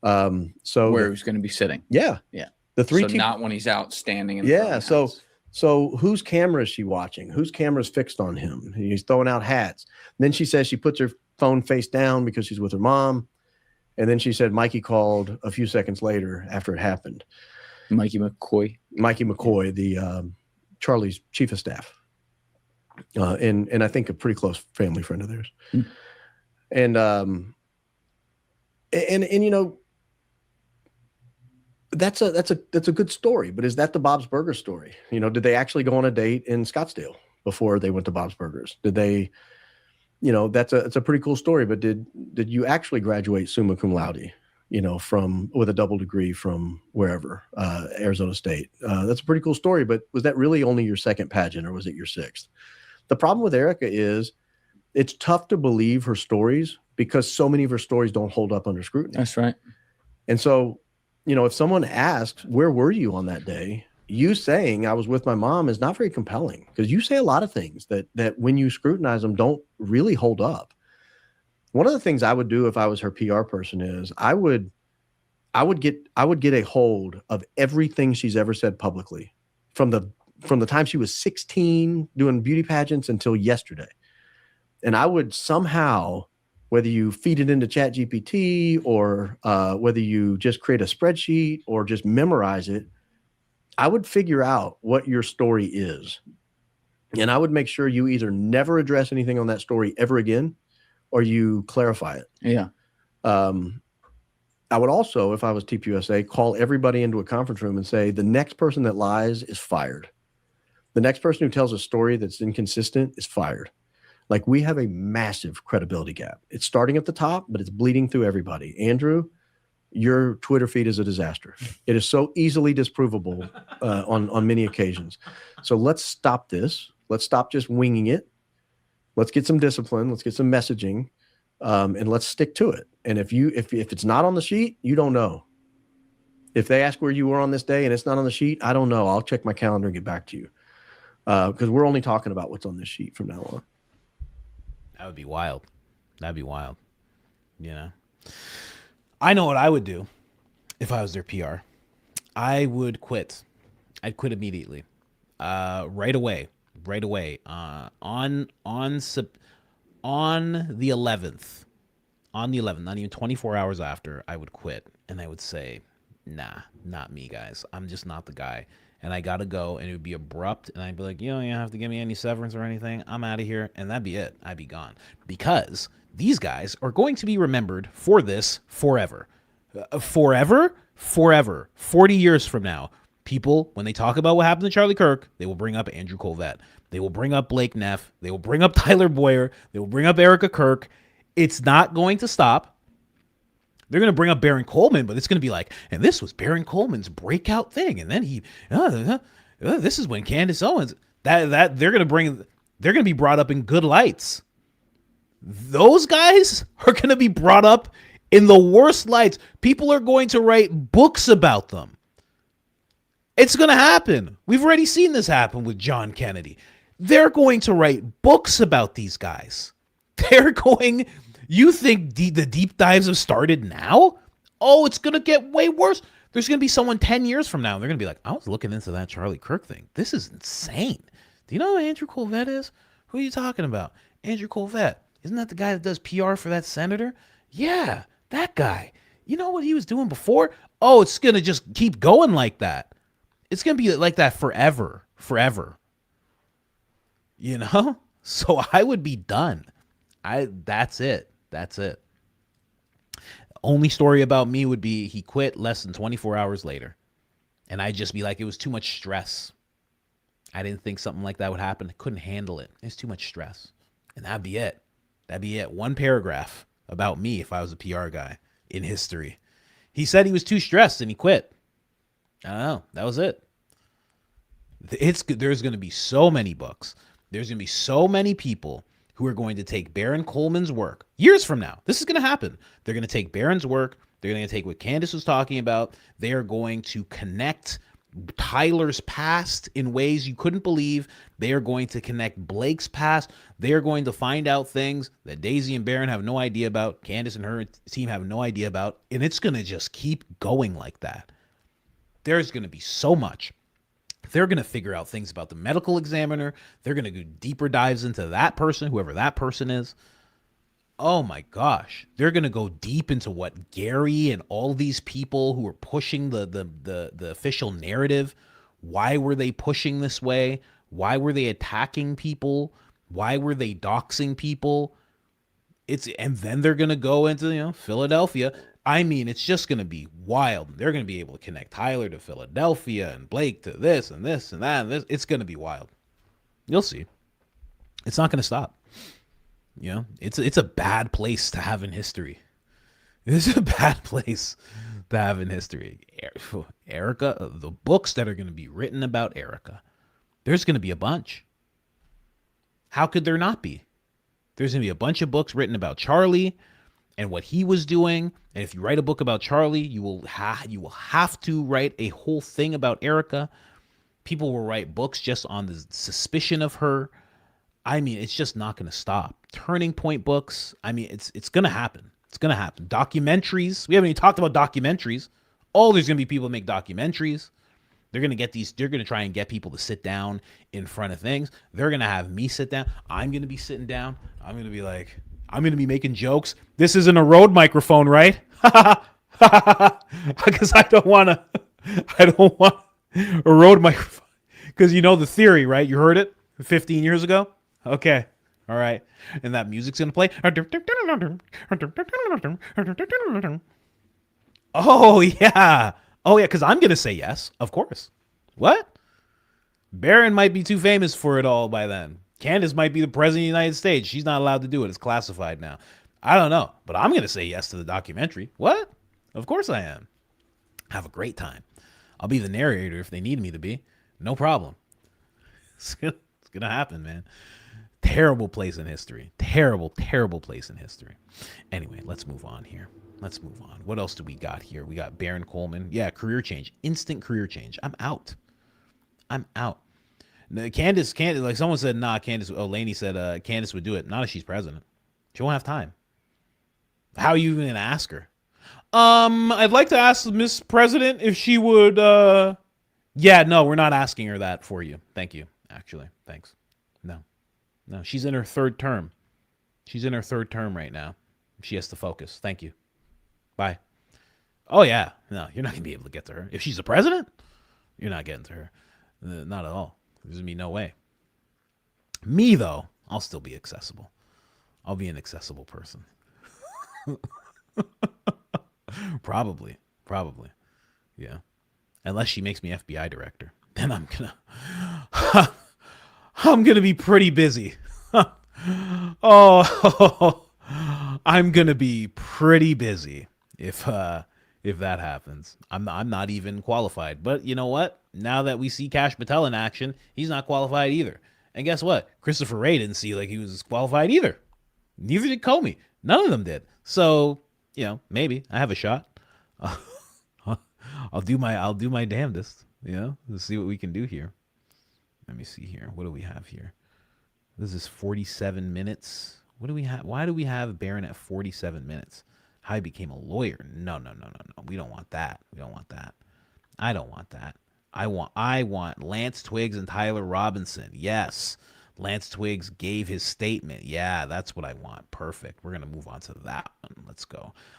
So where he was going to be sitting. Yeah. Yeah. The three so not when he's out standing. Yeah. So whose camera is she watching? Whose camera is fixed on him? He's throwing out hats. And then she says she puts her phone face down because she's with her mom. And then she said Mikey called a few seconds later after it happened. Mikey McCoy, the Charlie's chief of staff, and I think a pretty close family friend of theirs. And that's a good story. But is that the Bob's Burger story? Did they actually go on a date in Scottsdale before they went to Bob's Burgers? Did they? It's a pretty cool story, but did you actually graduate summa cum laude, with a double degree from wherever, Arizona State? That's a pretty cool story, but was that really only your second pageant or was it your sixth? The problem with Erica is it's tough to believe her stories because so many of her stories don't hold up under scrutiny. That's right. And so, if someone asks, where were you on that day? You saying I was with my mom is not very compelling because you say a lot of things that when you scrutinize them don't really hold up. One of the things I would do if I was her PR person is I would get a hold of everything she's ever said publicly from the time she was 16 doing beauty pageants until yesterday. And I would somehow, whether you feed it into ChatGPT or whether you just create a spreadsheet or just memorize it, I would figure out what your story is. And I would make sure you either never address anything on that story ever again, or you clarify it. Yeah. I would also, if I was TPUSA, call everybody into a conference room and say, the next person that lies is fired. The next person who tells a story that's inconsistent is fired. Like, we have a massive credibility gap. It's starting at the top, but it's bleeding through everybody. Andrew, your Twitter feed is a disaster. It is so easily disprovable on many occasions. So let's stop this. Let's stop just winging it. Let's get some discipline. Let's get some messaging, and let's stick to it. And if it's not on the sheet, you don't know. If they ask where you were on this day and it's not on the sheet, I don't know. I'll check my calendar and get back to you, because we're only talking about what's on this sheet from now on. That would be wild. That'd be wild. I know what I would do if I was their PR. I would quit. I'd quit immediately. Right away. On the 11th. On the 11th, not even 24 hours after, I would quit. And I would say, nah, not me, guys. I'm just not the guy. And I gotta go, and it would be abrupt, and I'd be like, you don't have to give me any severance or anything. I'm out of here, and that'd be it. I'd be gone. Because these guys are going to be remembered for this forever. Forever. 40 years from now, people, when they talk about what happened to Charlie Kirk, they will bring up Andrew Colvett. They will bring up Blake Neff. They will bring up Tyler Boyer. They will bring up Erica Kirk. It's not going to stop. They're going to bring up Baron Coleman, but it's going to be like, and this was Baron Coleman's breakout thing. And then this is when Candace Owens, that they're going to be brought up in good lights. Those guys are going to be brought up in the worst lights. People are going to write books about them. It's going to happen. We've already seen this happen with John Kennedy. They're going to write books about these guys. You think the deep dives have started now? Oh, it's going to get way worse. There's going to be someone 10 years from now, and they're going to be like, I was looking into that Charlie Kirk thing. This is insane. Do you know who Andrew Colvett is? Who are you talking about? Andrew Colvett. Isn't that the guy that does PR for that senator? Yeah, that guy. You know what he was doing before? Oh, it's going to just keep going like that. It's going to be like that forever. You know? So I would be done. That's it. Only story about me would be he quit less than 24 hours later. And I'd just be like, it was too much stress. I didn't think something like that would happen. I couldn't handle it. It's too much stress. And that'd be it. One paragraph about me if I was a PR guy in history. He said he was too stressed and he quit. I don't know. That was it. There's going to be so many books. There's going to be so many people who are going to take Baron Coleman's work years from now. This is going to happen. They're going to take Baron's work. They're going to take what Candace was talking about. They are going to connect Tyler's past in ways you couldn't believe. They are going to connect Blake's past. They are going to find out things that Daisy and Baron have no idea about. Candace and her team have no idea about. And it's going to just keep going like that. There's going to be so much. They're going to figure out things about the medical examiner. They're going to do deeper dives into that person, whoever that person is. Oh my gosh. They're going to go deep into what Gary and all these people who are pushing the official narrative. Why were they pushing this way? Why were they attacking people? Why were they doxing people? And then they're going to go into, Philadelphia. I mean, it's just going to be wild. They're going to be able to connect Tyler to Philadelphia and Blake to this and this and that. And this. It's going to be wild. You'll see. It's not going to stop. It's a bad place to have in history. It's a bad place to have in history. Erica, the books that are going to be written about Erica, there's going to be a bunch. How could there not be? There's going to be a bunch of books written about Charlie and what he was doing. And if you write a book about Charlie, you will have to write a whole thing about Erica. People will write books just on the suspicion of her. I mean, it's just not going to stop. Turning point books. I mean, it's going to happen. It's going to happen. Documentaries. We haven't even talked about documentaries. Oh, there's going to be people that make documentaries. They're going to try and get people to sit down in front of things. They're going to have me sit down. I'm going to be sitting down. I'm going to be making jokes. This isn't a Rode microphone, right? Because I don't want a Rode microphone. Because you know the theory, right? You heard it 15 years ago? Okay. All right. And that music's going to play. Oh, yeah. Oh, yeah, because I'm going to say yes, of course. What? Baron might be too famous for it all by then. Candace might be the president of the United States. She's not allowed to do it. It's classified now. I don't know, but I'm going to say yes to the documentary. What? Of course I am. Have a great time. I'll be the narrator if they need me to be. No problem. It's going to happen, man. Terrible place in history. Terrible place in history. Anyway, let's move on here. What else do we got here? We got Baron Coleman. Yeah, career change. Instant career change. I'm out. Candace, like someone said, Candace, Laney said Candace would do it. Not if she's president. She won't have time. How are you even going to ask her? I'd like to ask Miss President if she would, yeah, no, we're not asking her that for you. Thank you, actually. Thanks. No, she's in her third term. She's in her third term right now. She has to focus. Thank you. Bye. Oh yeah, no, you're not gonna be able to get to her if she's the president. You're not getting to her, not at all. There's gonna be no way. Me though, I'll still be accessible. I'll be an accessible person. Probably, yeah. Unless she makes me FBI director, then I'm gonna be pretty busy. Oh, I'm gonna be pretty busy if that happens. I'm not even qualified. But you know what? Now that we see Cash Patel in action, he's not qualified either. And guess what? Christopher Wray didn't see like he was qualified either. Neither did Comey. None of them did. So, maybe I have a shot. I'll do my damnedest, let's see what we can do here. Let me see here. What do we have here? This is 47 minutes. What do we have? Why do we have Barron at 47 minutes? How he became a lawyer. No. We don't want that. I don't want that. I want Lance Twiggs and Tyler Robinson. Yes. Lance Twiggs gave his statement. Yeah, that's what I want. Perfect. We're going to move on to that one.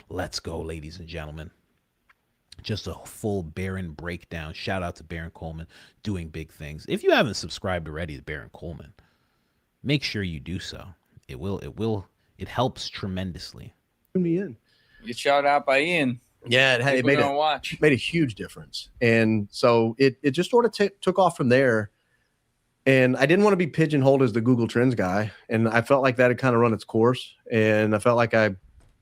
Let's go, ladies and gentlemen. Just a full Barron breakdown. Shout out to Baron Coleman doing big things. If you haven't subscribed already to Baron Coleman, make sure you do so. It helps tremendously. Me in. Get shout out by Ian. Yeah, it made a huge difference. And so it just sort of took off from there. And I didn't want to be pigeonholed as the Google Trends guy. And I felt like that had kind of run its course. And I felt like I,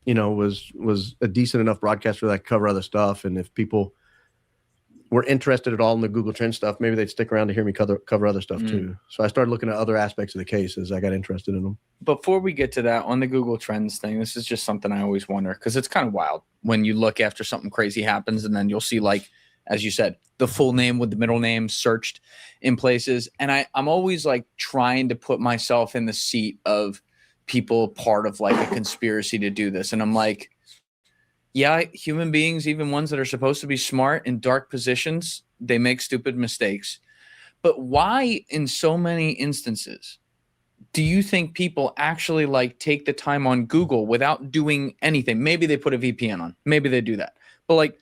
was a decent enough broadcaster that I could cover other stuff. And if people were interested at all in the Google Trends stuff, maybe they'd stick around to hear me cover other stuff too. So I started looking at other aspects of the case as I got interested in them. Before we get to that, on the Google Trends thing, this is just something I always wonder, because it's kind of wild when you look after something crazy happens and then you'll see, like, as you said, the full name with the middle name searched in places. And I'm always like trying to put myself in the seat of people part of like a conspiracy to do this. And I'm like, yeah, human beings, even ones that are supposed to be smart in dark positions, they make stupid mistakes. But why in so many instances do you think people actually like take the time on Google without doing anything? Maybe they put a VPN on. Maybe they do that. But like,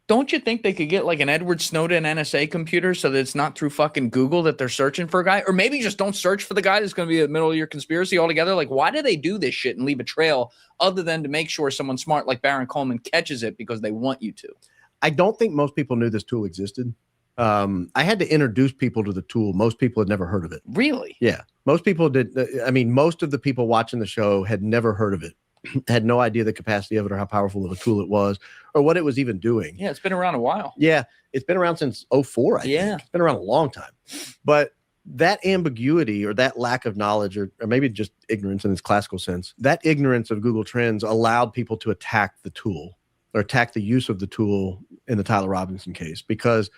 don't you think they could get like an Edward Snowden NSA computer so that it's not through fucking Google that they're searching for a guy? Or maybe just don't search for the guy that's going to be in the middle of your conspiracy altogether. Like, why do they do this shit and leave a trail other than to make sure someone smart like Baron Coleman catches it because they want you to? I don't think most people knew this tool existed. I had to introduce people to the tool. Most people had never heard of it. Really? Yeah. Most people did. I mean, most of the people watching the show had never heard of it. Had no idea the capacity of it or how powerful of a tool it was or what it was even doing. Yeah, it's been around a while. Yeah, it's been around since 2004, I think. It's been around a long time. But that ambiguity or that lack of knowledge or maybe just ignorance in its classical sense, that ignorance of Google Trends allowed people to attack the tool or attack the use of the tool in the Tyler Robinson case because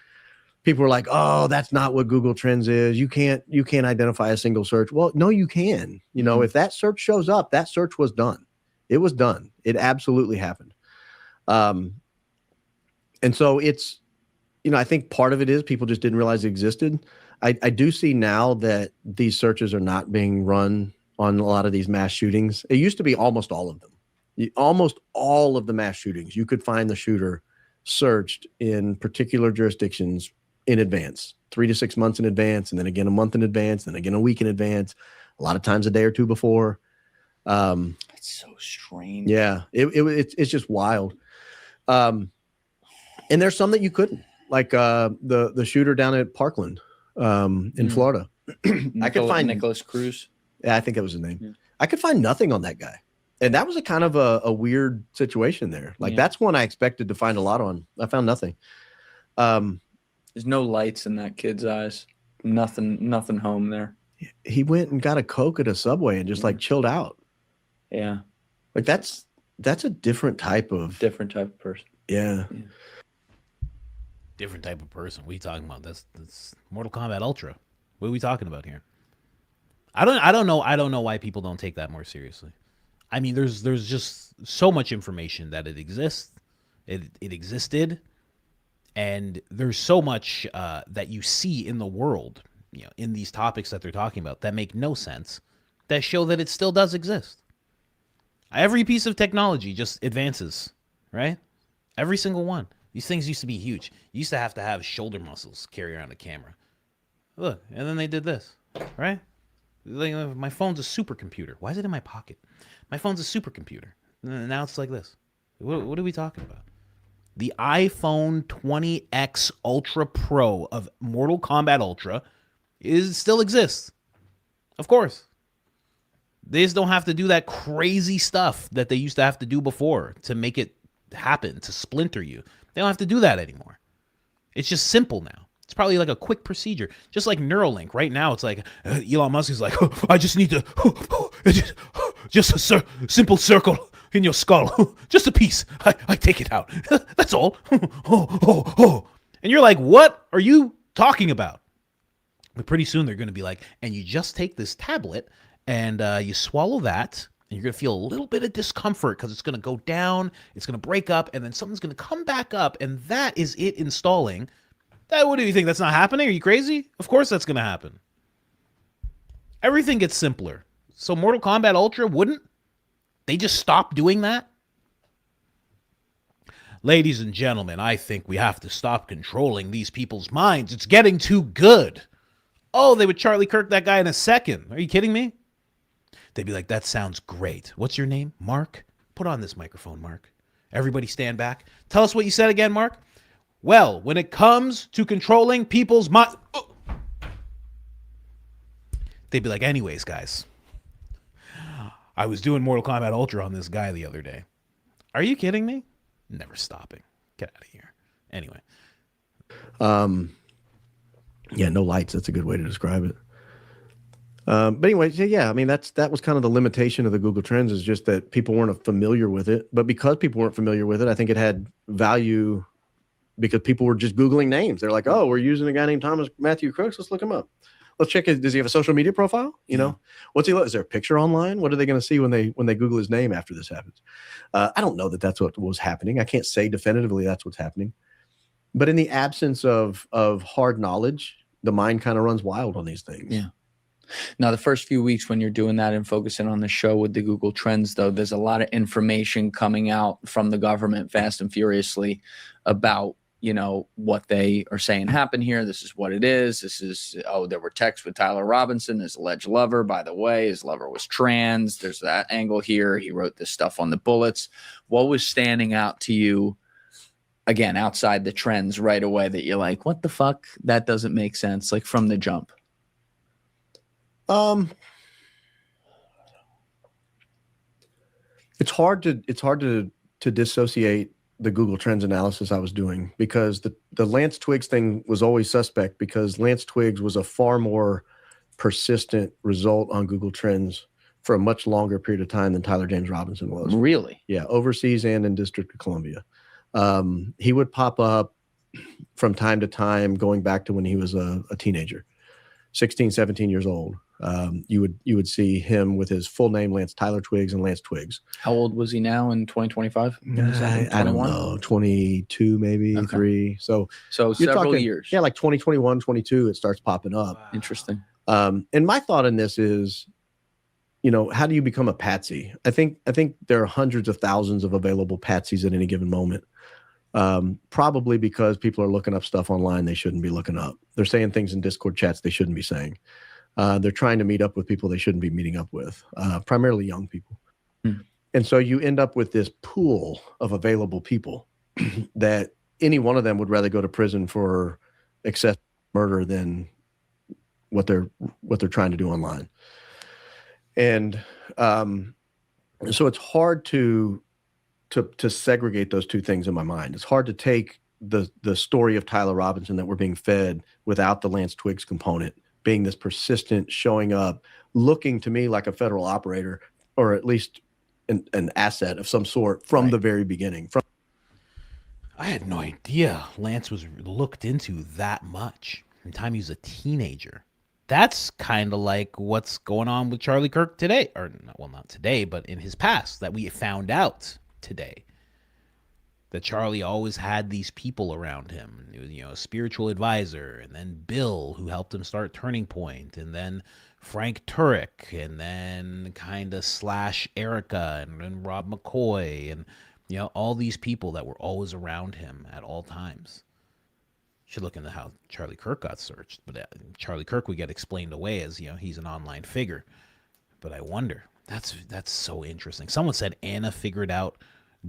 people were like, oh, that's not what Google Trends is. You can't identify a single search. Well, no, you can. If that search shows up, that search was done. It was done. It absolutely happened. And so it's, I think part of it is people just didn't realize it existed. I do see now that these searches are not being run on a lot of these mass shootings. It used to be almost all of them. Almost all of the mass shootings, you could find the shooter searched in particular jurisdictions in advance, 3 to 6 months in advance, and then again a month in advance, then again a week in advance, a lot of times a day or two before. It's so strange. Yeah, it's just wild. And there's some that you couldn't, like the shooter down at Parkland in Florida. I could find Nicholas Cruz. Yeah, I think that was his name. Yeah. I could find nothing on that guy, and that was a kind of a weird situation there. Like that's one I expected to find a lot on. I found nothing. There's no lights in that kid's eyes. Nothing home there. He went and got a Coke at a Subway and just like chilled out. Yeah. Like that's a different type of person. Yeah. Different type of person. What are you talking about? That's Mortal Kombat Ultra. What are we talking about here? I don't know why people don't take that more seriously. I mean, there's just so much information that it exists. It existed, and there's so much that you see in the world, in these topics that they're talking about that make no sense, that show that it still does exist. Every piece of technology just advances, right? Every single one. These things used to be huge. You used to have shoulder muscles carry around a camera. Look, and then they did this, right? Like, my phone's a supercomputer. Why is it in my pocket? My phone's a supercomputer. And now it's like this. What are we talking about? The iPhone 20X Ultra Pro of Mortal Kombat Ultra still exists. Of course. They just don't have to do that crazy stuff that they used to have to do before to make it happen, to splinter you. They don't have to do that anymore. It's just simple now. It's probably like a quick procedure. Just like Neuralink. Right now, it's like Elon Musk is like, I just need to, just a simple circle in your skull. Just a piece. I take it out. That's all. And you're like, what are you talking about? But pretty soon they're going to be like, and you just take this tablet and you swallow that, and you're going to feel a little bit of discomfort because it's going to go down, it's going to break up, and then something's going to come back up, and that is it installing. What do you think? That's not happening? Are you crazy? Of course that's going to happen. Everything gets simpler. So Mortal Kombat Ultra wouldn't? They just stopped doing that? Ladies and gentlemen, I think we have to stop controlling these people's minds. It's getting too good. Oh, they would Charlie Kirk that guy in a second. Are you kidding me? They'd be like, that sounds great. What's your name? Mark? Put on this microphone, Mark. Everybody stand back. Tell us what you said again, Mark. Well, when it comes to controlling people's minds... Oh. They'd be like, anyways, guys, I was doing Mortal Kombat Ultra on this guy the other day. Are you kidding me? Never stopping. Get out of here. Anyway. Yeah, no lights. That's a good way to describe it. But anyway, yeah, I mean, that was kind of the limitation of the Google Trends, is just that people weren't familiar with it. But because people weren't familiar with it, I think it had value because people were just Googling names. They're like, oh, we're using a guy named Thomas Matthew Crooks. Let's look him up. Let's check it. Does he have a social media profile? You know, what's he look? Is there a picture online? What are they going to see when they Google his name after this happens? I don't know that that's what was happening. I can't say definitively that's what's happening. But in the absence of hard knowledge, the mind kind of runs wild on these things. Yeah. Now, the first few weeks when you're doing that and focusing on the show with the Google Trends, though, there's a lot of information coming out from the government fast and furiously about, you know, what they are saying happened here. This is what it is. This is, oh, there were texts with Tyler Robinson, his alleged lover. By the way, his lover was trans. There's that angle here. He wrote this stuff on the bullets. What was standing out to you, again, outside the trends right away, that you're like, what the fuck? That doesn't make sense, like from the jump? It's hard to dissociate the Google Trends analysis I was doing, because the Lance Twiggs thing was always suspect, because Lance Twiggs was a far more persistent result on Google Trends for a much longer period of time than Tyler James Robinson was. Really? Yeah, overseas and in District of Columbia. He would pop up from time to time going back to when he was a teenager, 16, 17 years old. You would see him with his full name, Lance Tyler Twiggs, and Lance Twiggs. How old was he now in 2025? I don't know, 22 maybe, Okay. 3. So So you're several talking, years. yeah, like 2021, 22, it starts popping up. Wow. Interesting. And my thought in this is, you know, how do you become a patsy? I think there are hundreds of thousands of available patsies at any given moment. Probably because people are looking up stuff online they shouldn't be looking up. They're saying things in Discord chats they shouldn't be saying. They're trying to meet up with people they shouldn't be meeting up with, primarily young people. And so you end up with this pool of available people that any one of them would rather go to prison for excessive murder than what they're trying to do online. And so it's hard to segregate those two things in my mind. It's hard to take the story of Tyler Robinson that we're being fed without the Lance Twiggs component being this persistent, showing up, looking to me like a federal operator, or at least an asset of some sort from the very beginning. I had no idea Lance was looked into that much from the time he was a teenager. That's kind of like what's going on with Charlie Kirk today, or well, not today, but in his past, that we found out today. That Charlie always had these people around him. It was, you know, a spiritual advisor, and then Bill, who helped him start Turning Point, and then Frank Turek, and then kind of / Erica, and then Rob McCoy, and You know, all these people that were always around him at all times. Should look into how Charlie Kirk got searched, but Charlie Kirk would get explained away as, you know, he's an online figure. But I wonder, that's so interesting. Someone said Anna figured out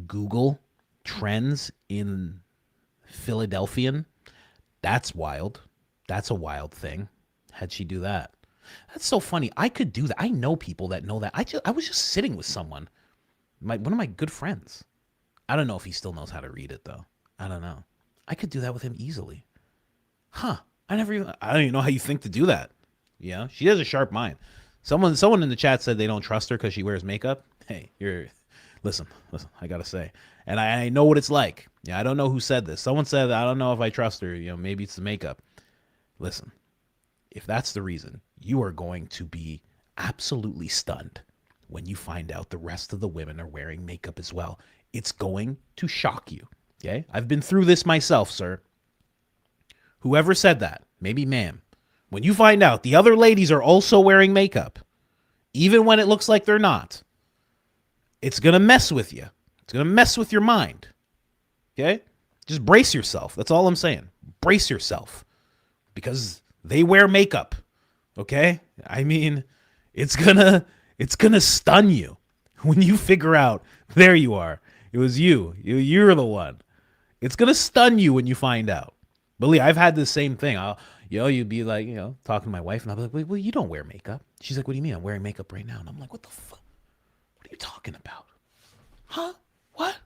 Google trends in Philadelphian. That's wild. That's a wild thing. How'd she do that? That's so funny. I could do that. I know people that know that. I was just sitting with someone, one of my good friends. I don't know if he still knows how to read it though. I don't know. I could do that with him easily. Huh. I don't even know how you think to do that. Yeah. She has a sharp mind. Someone in the chat said they don't trust her because she wears makeup. Hey, listen, I gotta say. And I know what it's like. Yeah, I don't know who said this. Someone said, I don't know if I trust her. You know, maybe it's the makeup. Listen, if that's the reason, you are going to be absolutely stunned when you find out the rest of the women are wearing makeup as well. It's going to shock you. Okay? I've been through this myself, sir. Whoever said that, maybe ma'am, when you find out the other ladies are also wearing makeup, even when it looks like they're not, it's going to mess with you. It's going to mess with your mind. Okay? Just brace yourself. That's all I'm saying. Brace yourself. Because they wear makeup. Okay? I mean, it's gonna stun you when you figure out, there you are. It was you. You're the one. It's going to stun you when you find out. Believe I've had the same thing. You'd be like, talking to my wife, and I'll be like, well, you don't wear makeup. She's like, what do you mean? I'm wearing makeup right now. And I'm like, what the fuck? What are you talking about? Huh? What?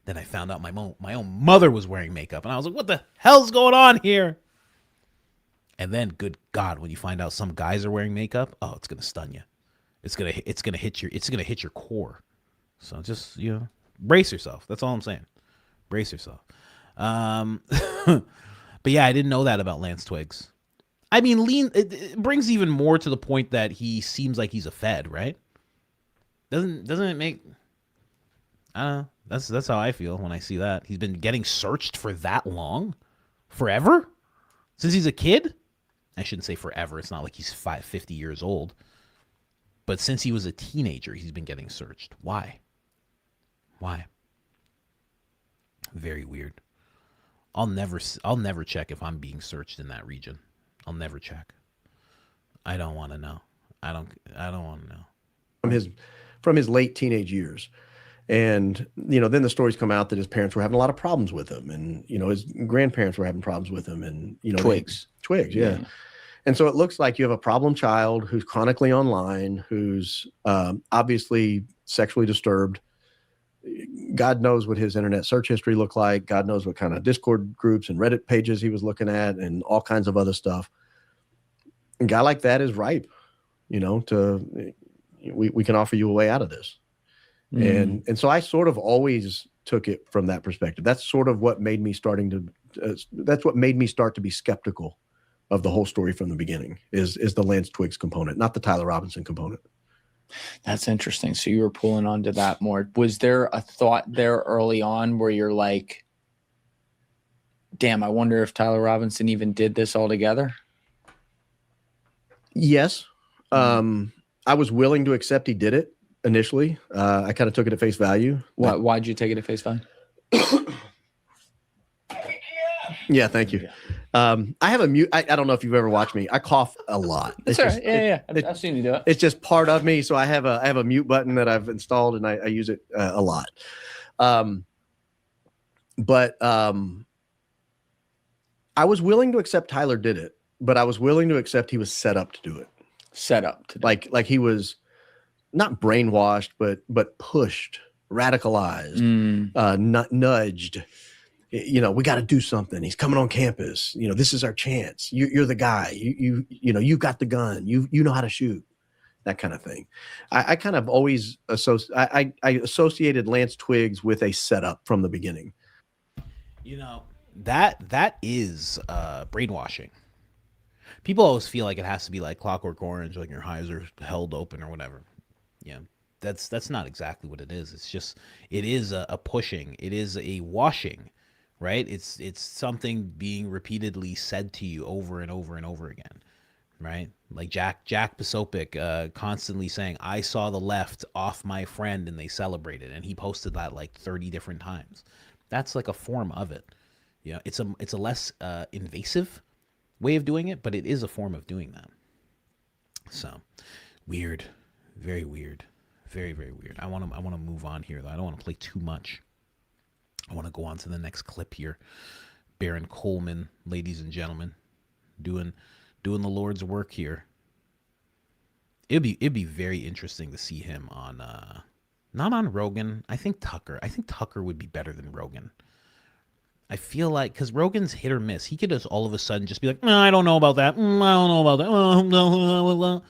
Then I found out my own mother was wearing makeup, and I was like, what the hell's going on here? And then, good God, when you find out some guys are wearing makeup, oh, it's gonna stun you. It's gonna hit your core. So just brace yourself. That's all I'm saying. Brace yourself. But yeah, I didn't know that about Lance Twiggs. I mean, it brings even more to the point that he seems like he's a Fed, right? Doesn't it make? I don't know. That's how I feel when I see that. He's been getting searched for that long, forever, since he's a kid. I shouldn't say forever. It's not like he's 50 years old. But since he was a teenager, he's been getting searched. Why? Very weird. I'll never check if I'm being searched in that region. I'll never check. I don't want to know. I don't want to know. From his late teenage years. And, then the stories come out that his parents were having a lot of problems with him, and, his grandparents were having problems with him, and, Twigs, yeah. And so it looks like you have a problem child who's chronically online, who's obviously sexually disturbed. God knows what his internet search history looked like. God knows what kind of Discord groups and Reddit pages he was looking at and all kinds of other stuff. A guy like that is ripe, we can offer you a way out of this. And so I sort of always took it from that perspective. That's sort of what made me start to be skeptical of the whole story from the beginning is the Lance Twiggs component, not the Tyler Robinson component. That's interesting. So you were pulling onto that more. Was there a thought there early on where you're like, damn, I wonder if Tyler Robinson even did this altogether? Yes. I was willing to accept he did it initially. I kind of took it at face value. Why'd you take it at face value? Yeah, thank you. I have a mute. I don't know if you've ever watched me. I cough a lot. It's just, yeah. I've seen you do it. It's just part of me. So I have a mute button that I've installed, and I use it a lot. But I was willing to accept Tyler did it, but I was willing to accept he was set up to do it. Like he was not brainwashed, but pushed, radicalized, nudged. We got to do something. He's coming on campus. This is our chance. You're the guy. You got the gun. You know how to shoot. That kind of thing. I kind of always I associated Lance Twiggs with a setup from the beginning. That is brainwashing. People always feel like it has to be like Clockwork Orange, like your eyes are held open or whatever. Yeah, that's not exactly what it is. It's just it is a pushing. It is a washing. Right? It's something being repeatedly said to you over and over and over again, right? Like Jack Posobiec constantly saying, "I saw the left off my friend and they celebrated," and he posted that like 30 different times. That's like a form of it. You know, it's a less invasive way of doing it, but it is a form of doing that. So weird, very weird, very weird. I want to move on here though. I don't want to play too much. I want to go on to the next clip here. Baron Coleman, ladies and gentlemen, doing the Lord's work here. It'd be very interesting to see him on not on Rogan. I think Tucker would be better than Rogan. I feel like, because Rogan's hit or miss. He could just all of a sudden just be like, I don't know about that. I don't know about that.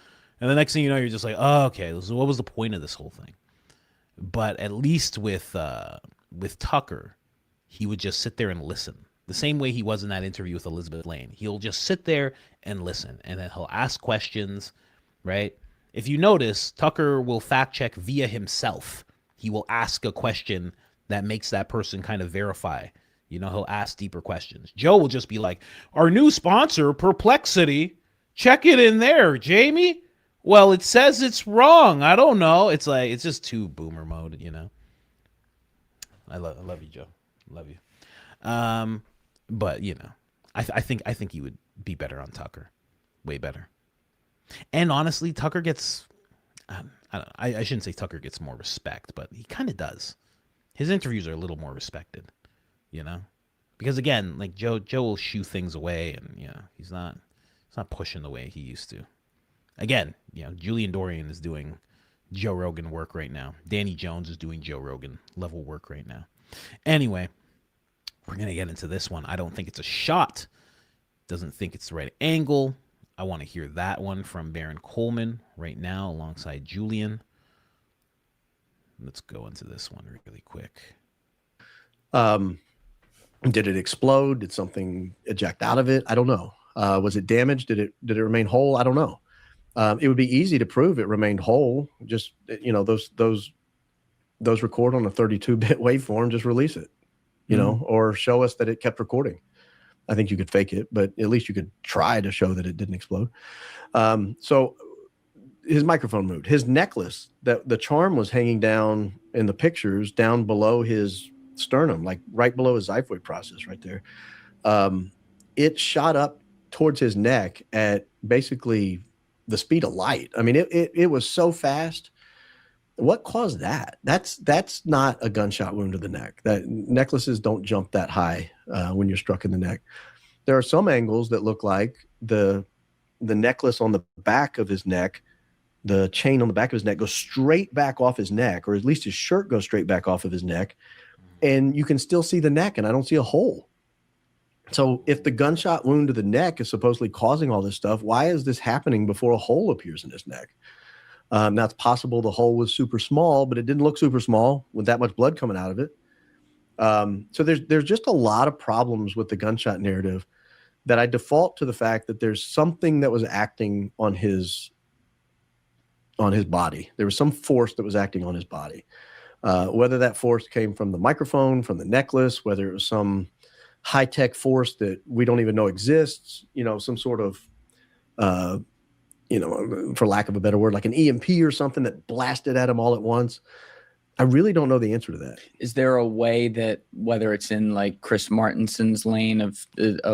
And the next thing you know, you're just like, oh, okay, so what was the point of this whole thing? But at least with Tucker, he would just sit there and listen. The same way he was in that interview with Elizabeth Lane. He'll just sit there and listen, and then he'll ask questions, right? If you notice, Tucker will fact check via himself. He will ask a question that makes that person kind of verify. You know, he'll ask deeper questions. Joe will just be like, our new sponsor, Perplexity. Check it in there, Jamie. Well, it says it's wrong. I don't know. It's like, it's just too boomer mode, you know. I love you, Joe. Love you. But you know, I think he would be better on Tucker, way better. And honestly, Tucker gets, I shouldn't say Tucker gets more respect, but he kind of does. His interviews are a little more respected, you know, because again, like Joe will shoo things away, and you know, he's not pushing the way he used to. Again, you know, Julian Dorey is doing Joe Rogan work right now. Danny Jones is doing Joe Rogan level work right now. Anyway, we're going to get into this one. I don't think it's a shot. Doesn't think it's the right angle. I want to hear that one from Baron Coleman right now alongside Julian. Let's go into this one really quick. Did it explode? Did something eject out of it? I don't know. Was it damaged? Did it remain whole? I don't know. It would be easy to prove it remained whole. Just, you know, those record on a 32-bit waveform, just release it, you know, or show us that it kept recording. I think you could fake it, but at least you could try to show that it didn't explode. So his microphone moved. His necklace, that the charm was hanging down in the pictures down below his sternum, like right below his xiphoid process right there. It shot up towards his neck at basically the speed of light. I mean, it was so fast. What caused that? That's not a gunshot wound to the neck. That necklaces don't jump that high when you're struck in the neck. There are some angles that look like the necklace on the back of his neck, the chain on the back of his neck goes straight back off his neck, or at least his shirt goes straight back off of his neck, and you can still see the neck, and I don't see a hole. So if the gunshot wound to the neck is supposedly causing all this stuff, why is this happening before a hole appears in his neck? Now it's possible the hole was super small, but it didn't look super small with that much blood coming out of it. So there's just a lot of problems with the gunshot narrative that I default to the fact that there's something that was acting on his body. There was some force that was acting on his body. Whether that force came from the microphone, from the necklace, whether it was some high-tech force that we don't even know exists, you know, some sort of, you know, for lack of a better word, like an EMP or something that blasted at him all at once. I really don't know the answer to that. Is there a way that, whether it's in like Chris Martinson's lane of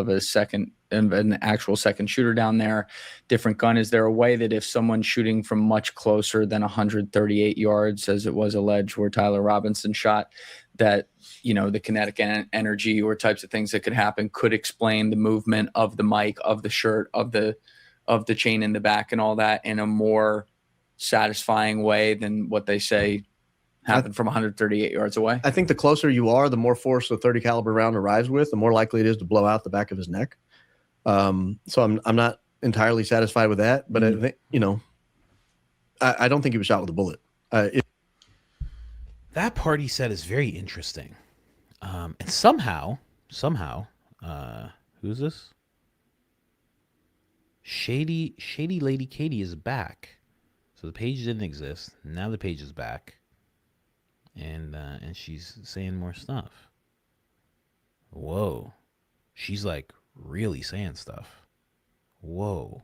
a second, an actual second shooter down there, different gun, is there a way that if someone's shooting from much closer than 138 yards, as it was alleged where Tyler Robinson shot, that, you know, the kinetic energy or types of things that could happen could explain the movement of the mic, of the shirt, of the chain in the back and all that in a more satisfying way than what they say happened from 138 yards away? I think the closer you are, the more force a 30 caliber round arrives with, the more likely it is to blow out the back of his neck. So I'm not entirely satisfied with that, but I think, you know, I don't think he was shot with a bullet. That part he said is very interesting. And somehow, who's this? Shady Lady Katie is back. So the page didn't exist. Now the page is back. And she's saying more stuff. Whoa. She's like really saying stuff. Whoa.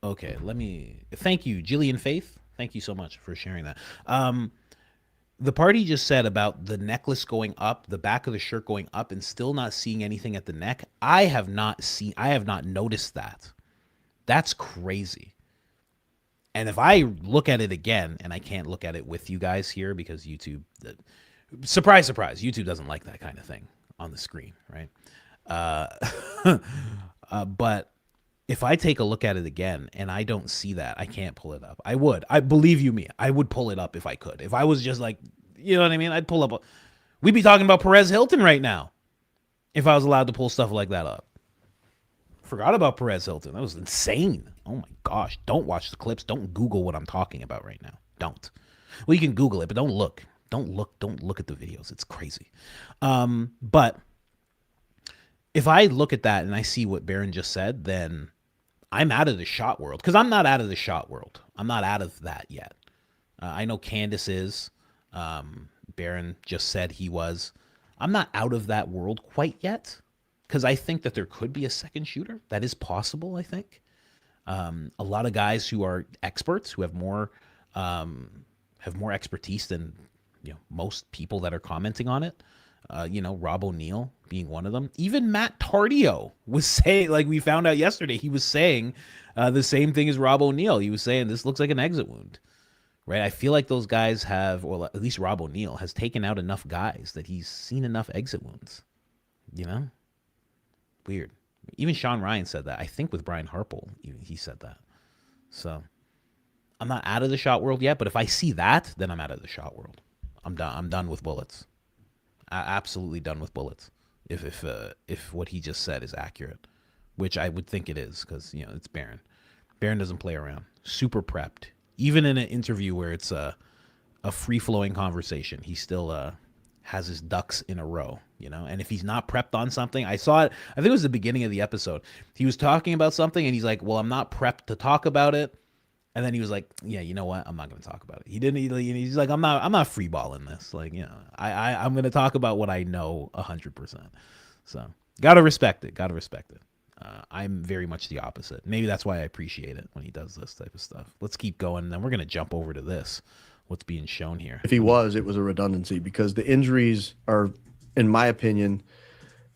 Okay, let me thank you, Jillian Faith. Thank you so much for sharing that. The party just said about the necklace going up, the back of the shirt going up, and still not seeing anything at the neck. I have not noticed that. That's crazy. And if I look at it again, and I can't look at it with you guys here because YouTube, surprise, surprise, YouTube doesn't like that kind of thing on the screen, right? But if I take a look at it again and I don't see that, I can't pull it up. I would. I believe you me. I would pull it up if I could. If I was just like, you know what I mean? I'd pull up. We'd be talking about Perez Hilton right now if I was allowed to pull stuff like that up. Forgot about Perez Hilton. That was insane. Oh my gosh. Don't watch the clips. Don't Google what I'm talking about right now. Don't. Well, you can Google it, but don't look. Don't look at the videos. It's crazy. But if I look at that and I see what Baron just said, then I'm out of the shot world, because I'm not out of the shot world. I'm not out of that yet. I know Candace is. Baron just said he was. I'm not out of that world quite yet, because I think that there could be a second shooter. That is possible, I think. A lot of guys who are experts, who have more expertise than most people that are commenting on it. Rob O'Neill being one of them. Even Matt Tardio was saying, like we found out yesterday, he was saying the same thing as Rob O'Neill. He was saying this looks like an exit wound, right? I feel like those guys have, or at least Rob O'Neill has taken out enough guys that he's seen enough exit wounds. Weird. Even Sean Ryan said that. I think with Brian Harple, he said that. So I'm not out of the shot world yet, but if I see that, then I'm out of the shot world. I'm done. I'm done with bullets. Absolutely done with bullets. If what he just said is accurate, which I would think it is, because it's Baron. Baron doesn't play around. Super prepped. Even in an interview where it's a free flowing conversation, he still has his ducks in a row. And if he's not prepped on something, I saw it. I think it was the beginning of the episode. He was talking about something and he's like, "Well, I'm not prepped to talk about it." And then he was like, "Yeah, you know what? I'm not going to talk about it." He didn't. He's like, I'm not freeballing this. Like, I'm going to talk about what I know 100%. So, gotta respect it. I'm very much the opposite. Maybe that's why I appreciate it when he does this type of stuff. Let's keep going, and then we're going to jump over to this. What's being shown here? If he was, it was a redundancy, because the injuries are, in my opinion,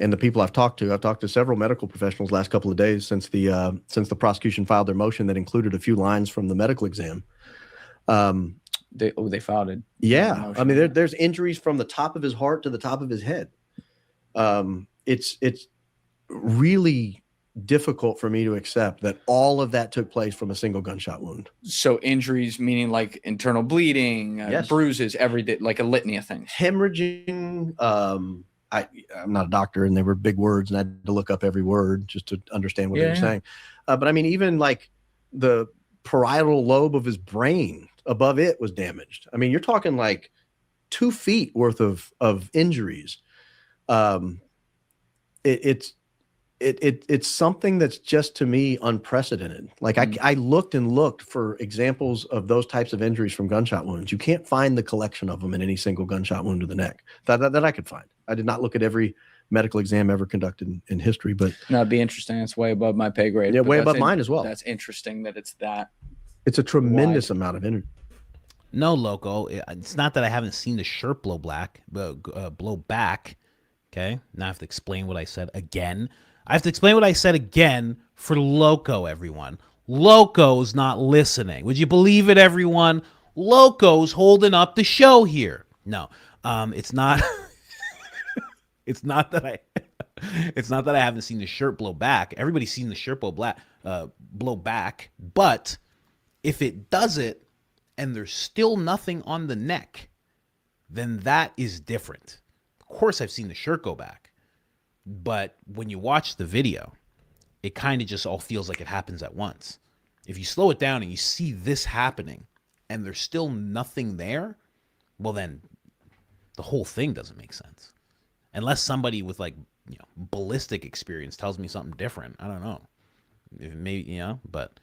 and the people I've talked to several medical professionals last couple of days since the prosecution filed their motion that included a few lines from the medical exam. They filed it. Yeah, I mean, there's injuries from the top of his heart to the top of his head. It's really difficult for me to accept that all of that took place from a single gunshot wound. So injuries, meaning like internal bleeding, Yes. bruises, every day, like a litany of things. Hemorrhaging. I'm not a doctor, and they were big words, and I had to look up every word just to understand what they were saying. But I mean, even like the parietal lobe of his brain above it was damaged. I mean, you're talking like 2 feet worth of injuries. It's something that's just, to me, unprecedented. Like I looked and looked for examples of those types of injuries from gunshot wounds. You can't find the collection of them in any single gunshot wound to the neck that I could find. I did not look at every medical exam ever conducted in history, but no, it'd be interesting. It's way above my pay grade. Yeah, way above mine as well. That's interesting that it's that. It's a tremendous amount of energy. No, Loco. It's not that I haven't seen the shirt blow back. Okay, now I have to explain what I said again. I have to explain what I said again for Loco, everyone. Loco's not listening. Would you believe it, everyone? Loco's holding up the show here. No, it's not. It's not that I haven't seen the shirt blow back. Everybody's seen the shirt blow back. But if it does it and there's still nothing on the neck, then that is different. Of course, I've seen the shirt go back. But when you watch the video, it kind of just all feels like it happens at once. If you slow it down and you see this happening and there's still nothing there, well, then the whole thing doesn't make sense. Unless somebody with ballistic experience tells me something different. I don't know. Maybe, but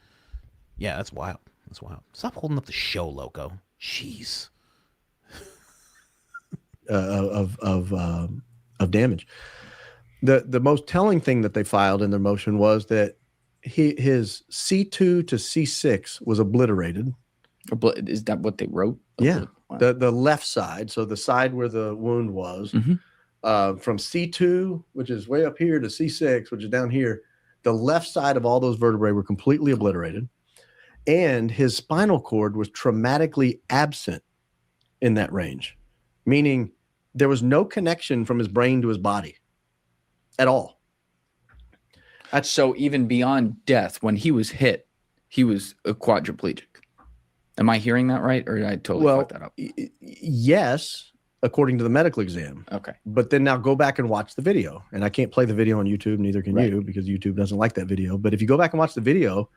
yeah, that's wild. That's wild. Stop holding up the show, Loco. Jeez. Of damage. The most telling thing that they filed in their motion was that his C2 to C6 was obliterated. Is that what they wrote? Yeah. Wow. The left side, so the side where the wound was, Mhm. from C2, which is way up here, to C6, which is down here, the left side of all those vertebrae were completely obliterated. And his spinal cord was traumatically absent in that range, meaning there was no connection from his brain to his body at all. So even beyond death, when he was hit, he was a quadriplegic. Am I hearing that right, or did I totally fuck that up? Yes, according to the medical exam. Okay. But then now go back and watch the video. And I can't play the video on YouTube, neither can you, because YouTube doesn't like that video. But if you go back and watch the video,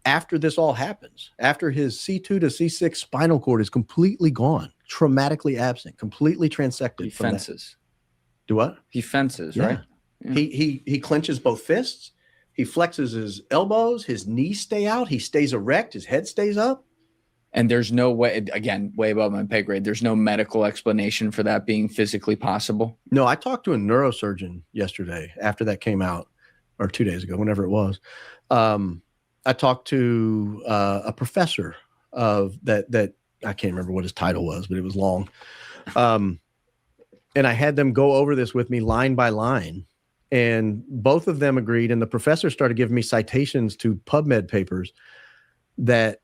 after this all happens, after his C2 to C6 spinal cord is completely gone, traumatically absent, completely transected. He fences. Do what? He fences, Yeah. right? Yeah. He clenches both fists. He flexes his elbows. His knees stay out. He stays erect. His head stays up. And there's no way, again, way above my pay grade, there's no medical explanation for that being physically possible. No, I talked to a neurosurgeon yesterday after that came out, or 2 days ago, whenever it was. I talked to a professor of that I can't remember what his title was, but it was long. And I had them go over this with me line by line. And both of them agreed. And the professor started giving me citations to PubMed papers that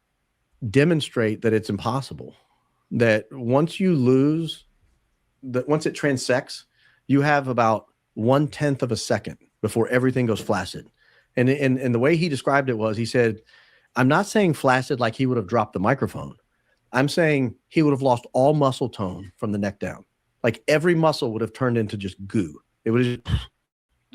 demonstrate that it's impossible. That once you lose, that once it transects, you have about 1/10 of a second before everything goes flaccid. And the way he described it was, he said, I'm not saying flaccid like he would have dropped the microphone. I'm saying he would have lost all muscle tone from the neck down. Like every muscle would have turned into just goo. It would have just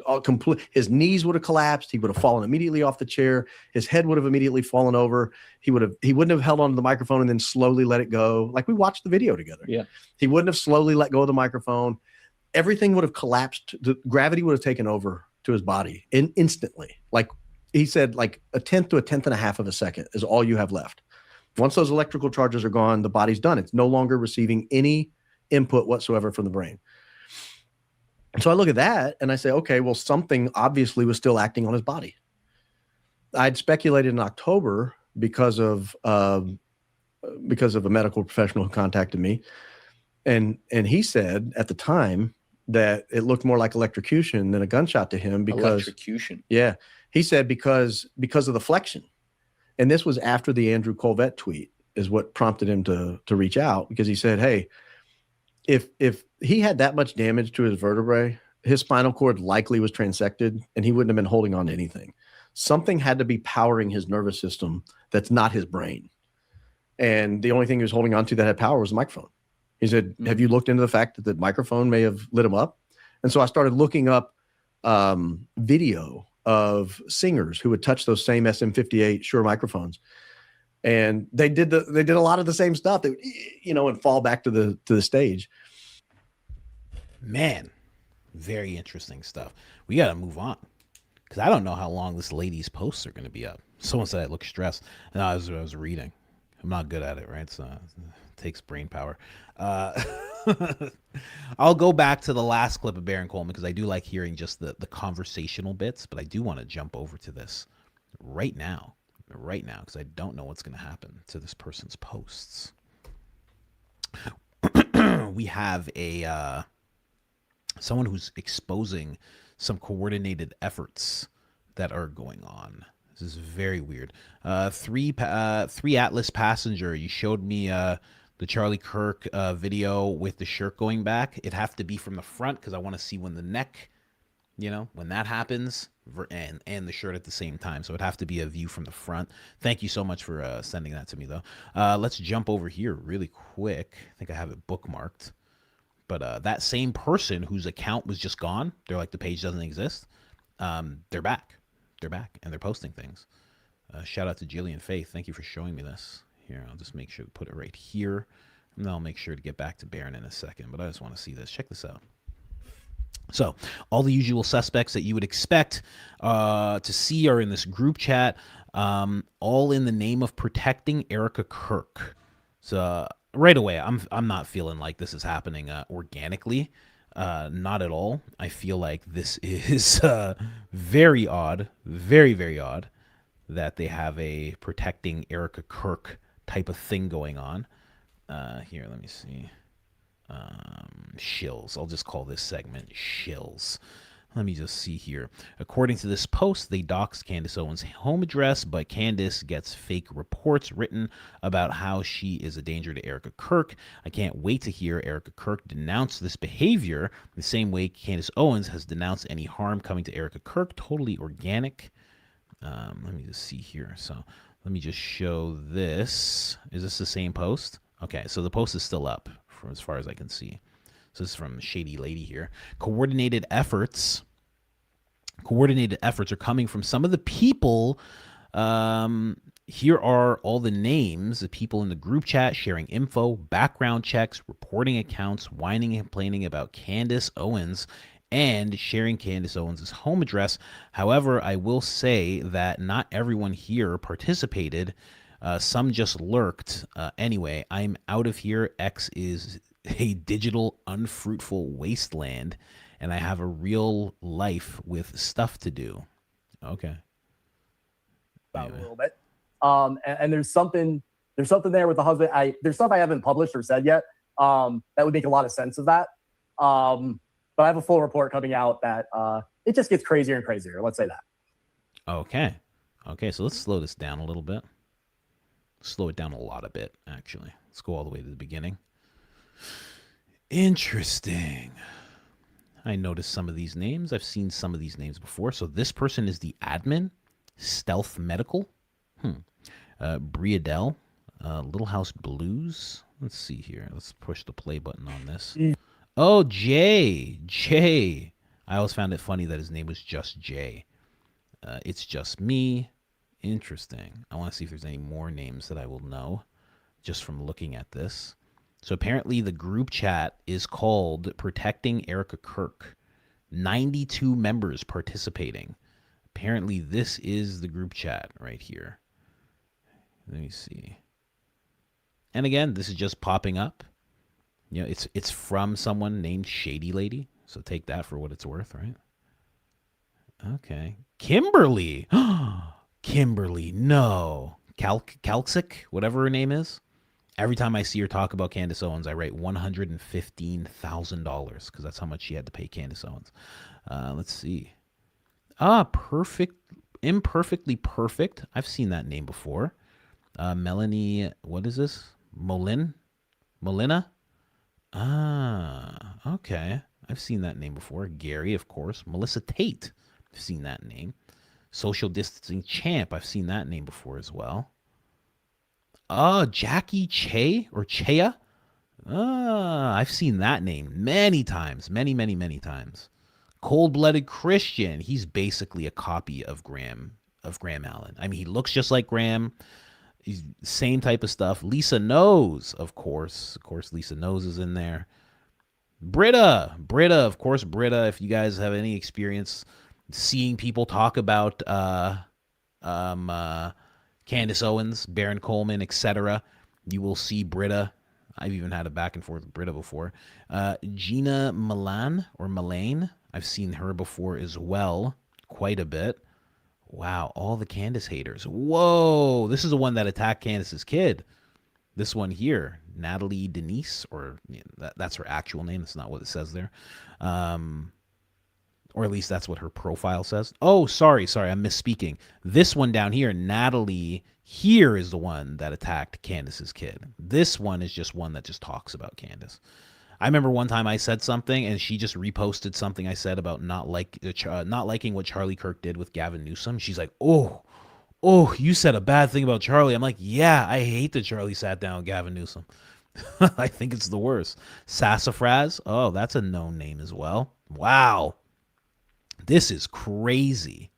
all complete. His knees would have collapsed. He would have fallen immediately off the chair. His head would have immediately fallen over. He wouldn't have held onto the microphone and then slowly let it go. Like we watched the video together. Yeah. He wouldn't have slowly let go of the microphone. Everything would have collapsed. The gravity would have taken over to his body instantly. Like he said, like 1/10 to 1/10.5 of a second is all you have left. Once those electrical charges are gone, the body's done. It's no longer receiving any input whatsoever from the brain. So I look at that and I say, okay, well, something obviously was still acting on his body. I'd speculated in October because of a medical professional who contacted me. And he said at the time that it looked more like electrocution than a gunshot to him because electrocution. Yeah. He said because of the flexion. And this was after the Andrew Colvett tweet is what prompted him to reach out, because he said, hey, if he had that much damage to his vertebrae, his spinal cord likely was transected and he wouldn't have been holding on to anything. Something had to be powering his nervous system that's not his brain. And the only thing he was holding on to that had power was the microphone. He said, have you looked into the fact that the microphone may have lit him up? And so I started looking up video of singers who would touch those same SM58 Shure microphones. And they did a lot of the same stuff that, and fall back to the stage. Man, very interesting stuff. We got to move on because I don't know how long this lady's posts are going to be up. Someone said I look stressed. And I was reading. I'm not good at it, right? So it takes brain power. I'll go back to the last clip of Baron Coleman because I do like hearing just the conversational bits, but I do want to jump over to this right now because I don't know what's going to happen to this person's posts. We have someone who's exposing some coordinated efforts that are going on. This is very weird. Three Atlas passenger. You showed me the Charlie Kirk video with the shirt going back. It'd have to be from the front because I want to see when the neck, when that happens, and the shirt at the same time. So it'd have to be a view from the front. Thank you so much for sending that to me, though. Let's jump over here really quick. I think I have it bookmarked. But that same person whose account was just gone, they're like, the page doesn't exist. They're back. They're back, and they're posting things. Shout out to Jillian Faith. Thank you for showing me this. Here, I'll just make sure to put it right here. And then I'll make sure to get back to Baron in a second. But I just want to see this. Check this out. So all the usual suspects that you would expect to see are in this group chat, all in the name of protecting Erica Kirk. So right away, I'm not feeling like this is happening organically. not at all. I feel like this is very odd, very, very odd that they have a protecting Erica Kirk type of thing going on. Here, let me see. Shills. I'll just call this segment Shills. Let me just see here. According to this post, they doxed Candace Owens' home address, but Candace gets fake reports written about how she is a danger to Erica Kirk. I can't wait to hear Erica Kirk denounce this behavior the same way Candace Owens has denounced any harm coming to Erica Kirk. Totally organic. Let me just see here. So let me just show this. Is this the same post? Okay, so the post is still up from as far as I can see. So this is from Shady Lady here. Coordinated efforts are coming from some of the people. Here are all the names of people in the group chat sharing info, background checks, reporting accounts, whining and complaining about Candace Owens, and sharing Candace Owens' home address. However, I will say that not everyone here participated. Some just lurked. Anyway, I'm out of here. X is a digital unfruitful wasteland, and I have a real life with stuff to do. Okay. About a little bit. And there's something there with the husband. There's stuff I haven't published or said yet. That would make a lot of sense of that. But I have a full report coming out that it just gets crazier and crazier. Let's say that. Okay. So let's slow this down a little bit. Slow it down a lot a bit, actually. Let's go all the way to the beginning. Interesting. I noticed some of these names. I've seen some of these names before. So this person is the admin. Stealth Medical. Briadell. Little House Blues. Let's see here. Let's push the play button on this. Oh, Jay. I always found it funny that his name was just Jay. It's just me. Interesting. I want to see if there's any more names that I will know just from looking at this. So apparently the group chat is called Protecting Erica Kirk. 92 members participating. Apparently this is the group chat right here. Let me see. And again, this is just popping up. You know, it's from someone named Shady Lady. So take that for what it's worth, right? Okay. Kimberly. Kimberly, no. Kalksick, whatever her name is. Every time I see her talk about Candace Owens, I write $115,000 because that's how much she had to pay Candace Owens. Let's see. Imperfectly Perfect. I've seen that name before. Melanie, what is this? Molina? Okay. I've seen that name before. Gary, of course. Melissa Tate. I've seen that name. Social Distancing Champ. I've seen that name before as well. Jackie Che or Chea. I've seen that name many times. Many times. Cold-Blooded Christian. He's basically a copy of Graham Allen. I mean, he looks just like Graham. He's same type of stuff. Lisa Knows, of course. Of course, Lisa Knows is in there. Britta, of course, Britta. If you guys have any experience seeing people talk about Candace Owens, Baron Coleman, etc., you will see Britta. I've even had a back and forth with Britta before. Gina Milan or Malane, I've seen her before as well, quite a bit. Wow, all the Candace haters. Whoa, this is the one that attacked Candace's kid. This one here, Natalie Denise, or that's her actual name. That's not what it says there. Or at least that's what her profile says. Oh, sorry, I'm misspeaking. This one down here, Natalie, here is the one that attacked Candace's kid. This one is just one that just talks about Candace. I remember one time I said something and she just reposted something I said about not liking what Charlie Kirk did with Gavin Newsom. She's like, oh, you said a bad thing about Charlie. I'm like, yeah, I hate that Charlie sat down with Gavin Newsom. I think it's the worst. Sassafras. Oh, that's a known name as well. Wow. This is crazy.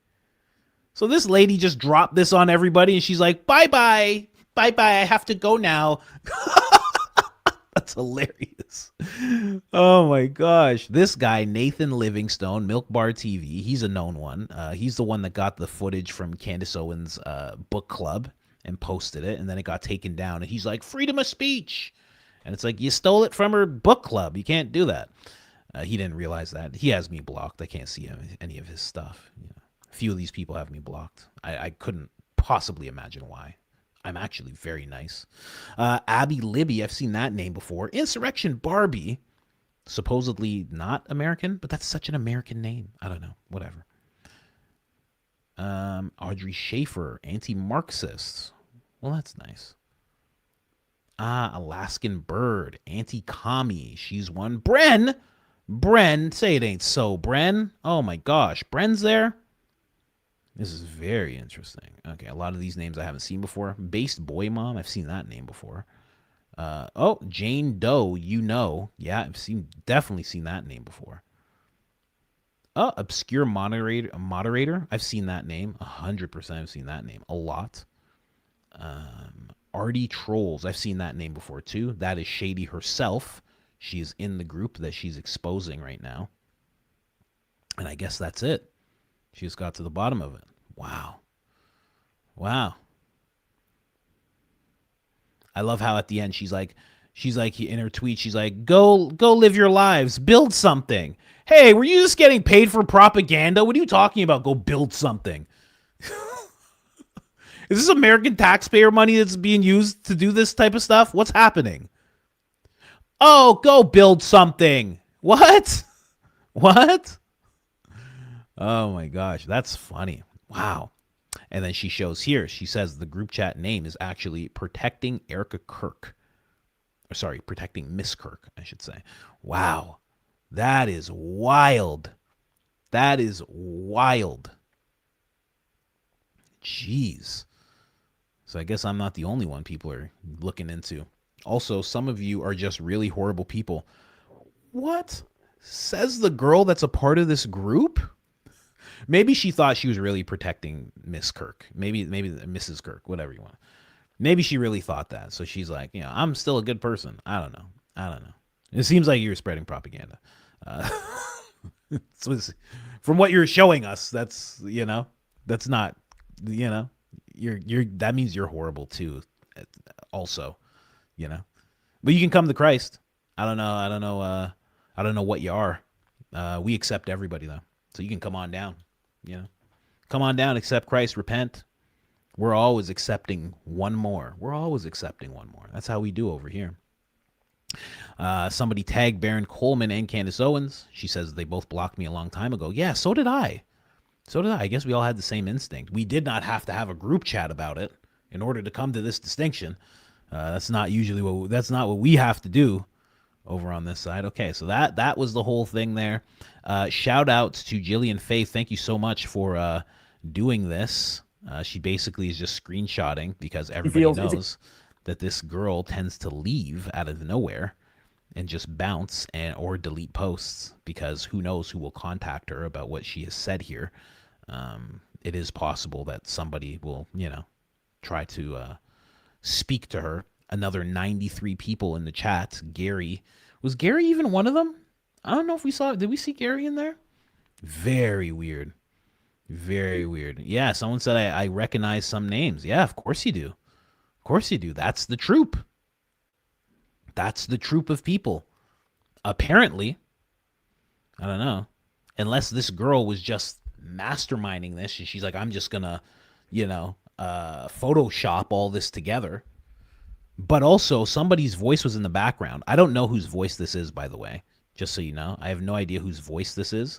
So this lady just dropped this on everybody and she's like, bye-bye. I have to go now. That's hilarious. Oh my gosh. This guy, Nathan Livingstone, Milk Bar TV, he's a known one. He's the one that got the footage from Candace Owens' book club and posted it, and then it got taken down. And he's like, freedom of speech. And it's like, you stole it from her book club. You can't do that. He didn't realize that. He has me blocked. I can't see any of his stuff. You know, a few of these people have me blocked. I couldn't possibly imagine why. I'm actually very nice. Abby Libby, I've seen that name before. Insurrection Barbie, supposedly not American, but that's such an American name. I don't know. Whatever. Audrey Schaefer, anti-Marxists. Well, that's nice. Alaskan Bird, anti-commie. She's one. Bren, say it ain't so, Bren. Oh my gosh, Bren's there. This is very interesting. Okay, a lot of these names I haven't seen before. Based Boy Mom, I've seen that name before. Jane Doe, you know. Yeah, definitely seen that name before. Obscure moderator. I've seen that name. 100% I've seen that name. A lot. Artie Trolls. I've seen that name before too. That is Shady herself. She is in the group that she's exposing right now. And I guess that's it. She just got to the bottom of it. Wow. I love how at the end she's like in her tweet, she's like, go live your lives, build something. Hey, were you just getting paid for propaganda? What are you talking about? Go build something. Is this American taxpayer money that's being used to do this type of stuff? What's happening? Oh, go build something. What? Oh my gosh, that's funny. Wow. And then she shows here, she says the group chat name is actually Protecting Erica Kirk. Or sorry, Protecting Miss Kirk, I should say. Wow. That is wild. Jeez. So I guess I'm not the only one people are looking into. Also, some of you are just really horrible people. What? Says the girl that's a part of this group? Maybe she thought she was really protecting Miss Kirk. Maybe Mrs. Kirk, whatever you want. Maybe she really thought that. So she's like, I'm still a good person. I don't know. It seems like you're spreading propaganda. From what you're showing us, that's not, that means you're horrible too. Also, but you can come to Christ. I don't know what you are. We accept everybody though. So you can come on down, come on down, accept Christ, repent. We're always accepting one more. That's how we do over here. Somebody tagged Baron Coleman and Candace Owens. She says they both blocked me a long time ago. Yeah, so did I. I guess we all had the same instinct. We did not have to have a group chat about it in order to come to this distinction. That's not what we have to do over on this side. Okay, so that was the whole thing there. Shout outs to Jillian Faith. Thank you so much for doing this. She basically is just screenshotting because everybody knows that this girl tends to leave out of nowhere and just bounce or delete posts because who knows who will contact her about what she has said here. It is possible that somebody will, try to speak to her. Another 93 people in the chat. Gary. Was Gary even one of them? I don't know if we saw. Did we see Gary in there? Very weird. Yeah, someone said I recognize some names. Yeah, of course you do. That's the troop. That's the troop of people. Apparently. I don't know. Unless this girl was just masterminding this and she's like, I'm just gonna, Photoshop all this together. But also somebody's voice was in the background. I don't know whose voice this is, by the way, just so you know. I have no idea whose voice this is,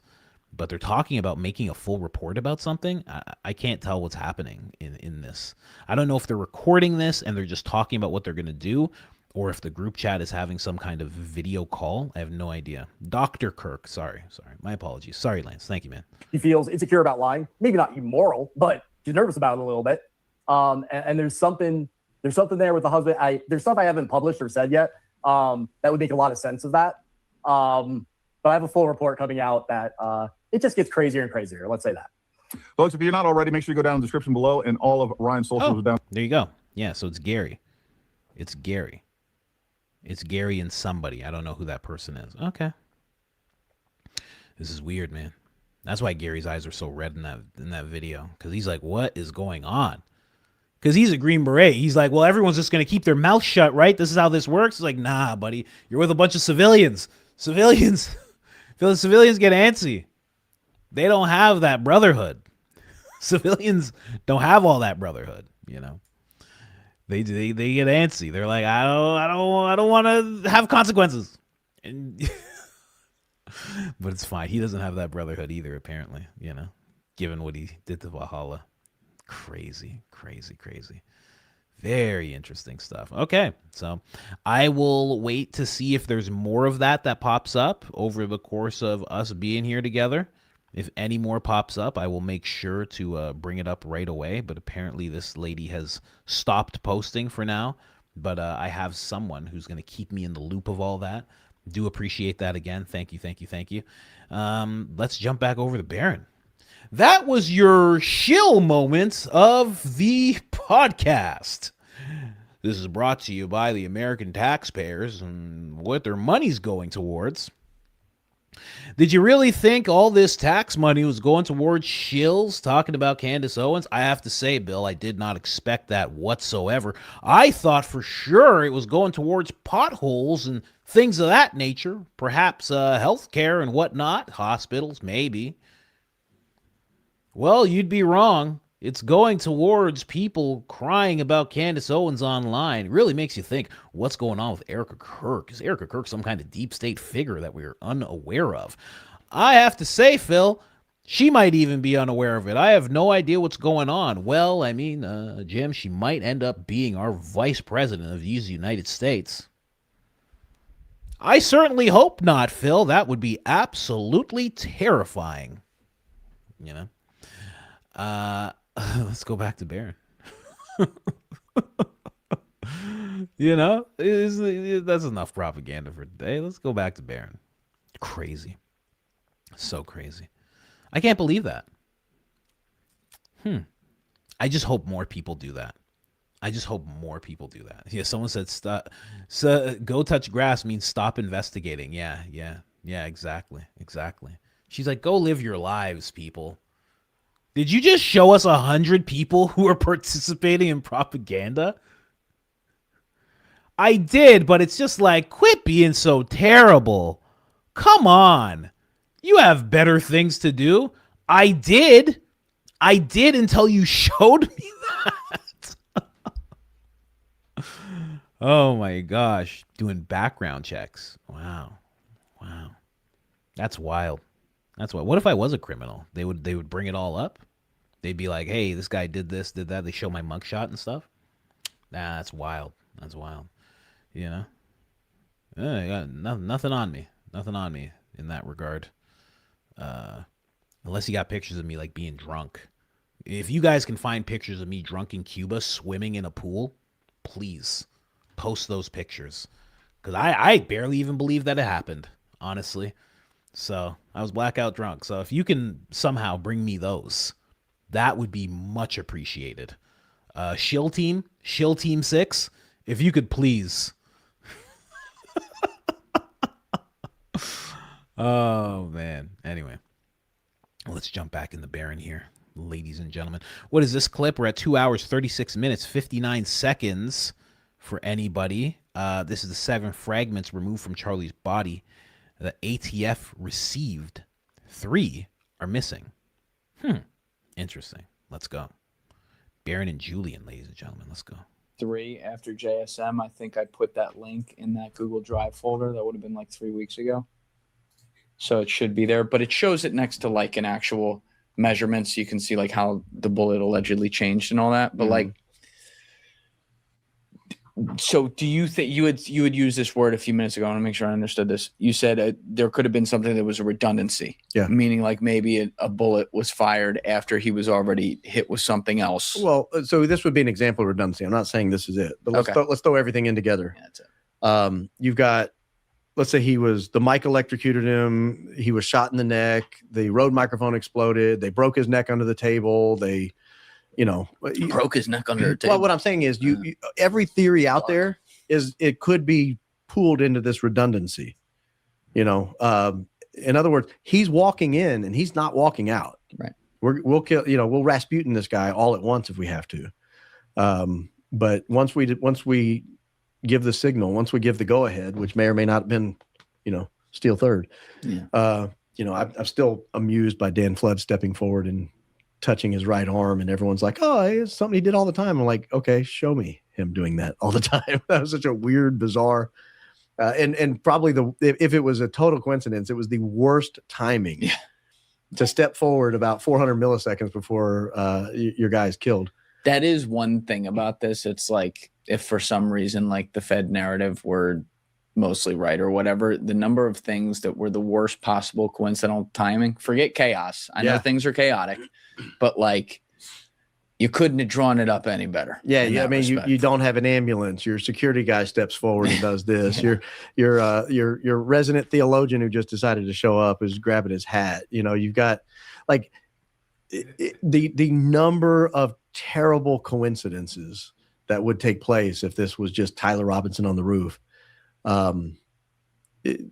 but they're talking about making a full report about something. I can't tell what's happening in this. I don't know if they're recording this and they're just talking about what they're going to do, or if the group chat is having some kind of video call. I have no idea. Dr. Kirk, sorry. My apologies. Sorry, Lance. Thank you, man. He feels insecure about lying. Maybe not immoral, but she's nervous about it a little bit. And there's something there with the husband. There's stuff I haven't published or said yet that would make a lot of sense of that. But I have a full report coming out that it just gets crazier and crazier. Let's say that. Folks, if you're not already, make sure you go down in the description below, and all of Ryan's socials are down. There you go. Yeah, so it's Gary. It's Gary and somebody. I don't know who that person is. Okay. This is weird, man. That's why Gary's eyes are so red in that video, because he's like, what is going on? Because he's a Green Beret. He's like, well, everyone's just going to keep their mouth shut, right? This is how this works. It's like, nah, buddy. You're with a bunch of civilians. The civilians get antsy. They don't have that brotherhood. Civilians don't have all that brotherhood, you know. They get antsy. They're like, I don't want to have consequences. And but it's fine. He doesn't have that brotherhood either, apparently, you know, given what he did to Valhalla. Crazy. Very interesting stuff. Okay, so I will wait to see if there's more of that pops up over the course of us being here together. If any more pops up, I will make sure to bring it up right away. But apparently this lady has stopped posting for now. But I have someone who's going to keep me in the loop of all that. Do appreciate that again. Thank you. Let's jump back over to Baron. That was your shill moment of the podcast. This is brought to you by the American taxpayers and what their money's going towards. Did you really think all this tax money was going towards shills talking about Candace Owens? I have to say, Bill, I did not expect that whatsoever. I thought for sure it was going towards potholes and things of that nature. Perhaps healthcare and whatnot. Hospitals, maybe. Well, you'd be wrong. It's going towards people crying about Candace Owens online. It really makes you think, what's going on with Erica Kirk? Is Erica Kirk some kind of deep state figure that we're unaware of? I have to say, Phil, she might even be unaware of it. I have no idea what's going on. Well, I mean, Jim, she might end up being our vice president of the United States. I certainly hope not, Phil. That would be absolutely terrifying. You know? Let's go back to Baron. You know, that's enough propaganda for today. Let's go back to Baron. Crazy. So crazy. I can't believe that. I just hope more people do that. Yeah, someone said go touch grass means stop investigating. Yeah, exactly. She's like, go live your lives, people. Did you just show us 100 people who are participating in propaganda? I did, but it's just like, quit being so terrible. Come on. You have better things to do. I did until you showed me that. Oh my gosh. Doing background checks. Wow. That's wild. What if I was a criminal? They would bring it all up. They'd be like, hey, this guy did this, did that. They show my mugshot and stuff. Nah, that's wild. You know? I got nothing on me. Nothing on me in that regard. Unless you got pictures of me like being drunk. If you guys can find pictures of me drunk in Cuba swimming in a pool, please post those pictures. Because I barely even believe that it happened, honestly. So I was blackout drunk. So if you can somehow bring me those, that would be much appreciated. Shill Team 6, if you could please. Oh, man. Anyway, let's jump back in the Baron here, ladies and gentlemen. What is this clip? We're at 2 hours, 36 minutes, 59 seconds for anybody. This is the 7 fragments removed from Charlie's body. The ATF received. 3 are missing. Interesting. Let's go. Baron and Julian, ladies and gentlemen. Let's go. 3 after JSM. I think I put that link in that Google Drive folder. That would have been like 3 weeks ago. So it should be there. But it shows it next to like an actual measurement. So you can see like how the bullet allegedly changed and all that. But like, so do you think you would use this word a few minutes ago? I want to make sure I understood this. You said there could have been something that was a redundancy. Yeah. Meaning like maybe a bullet was fired after he was already hit with something else. Well, so this would be an example of redundancy. I'm not saying this is it, but let's throw everything in together. Yeah, that's it. You've got, let's say the mic electrocuted him. He was shot in the neck. The Rode microphone exploded. They broke his neck under the table. They, broke his neck under the table. Well, what I'm saying is you every theory out there is it could be pooled into this redundancy. In other words, he's walking in and he's not walking out. Right. We'll kill, we'll Rasputin this guy all at once if we have to. But once we give the signal, once we give the go ahead, which may or may not have been, steal third. Yeah. You know, I'm still amused by Dan Flood stepping forward and touching his right arm, and everyone's like, "Oh, it's something he did all the time." I'm like, "Okay, show me him doing that all the time." That was such a weird, bizarre, and probably if it was a total coincidence, it was the worst timing to step forward about 400 milliseconds before your guy's killed. That is one thing about this. It's like if for some reason, like the Fed narrative were mostly right or whatever, the number of things that were the worst possible coincidental timing, forget chaos. I know things are chaotic, but like you couldn't have drawn it up any better. Yeah. I mean, you don't have an ambulance. Your security guy steps forward and does this. Your resident theologian who just decided to show up is grabbing his hat. You know, you've got like the number of terrible coincidences that would take place if this was just Tyler Robinson on the roof. It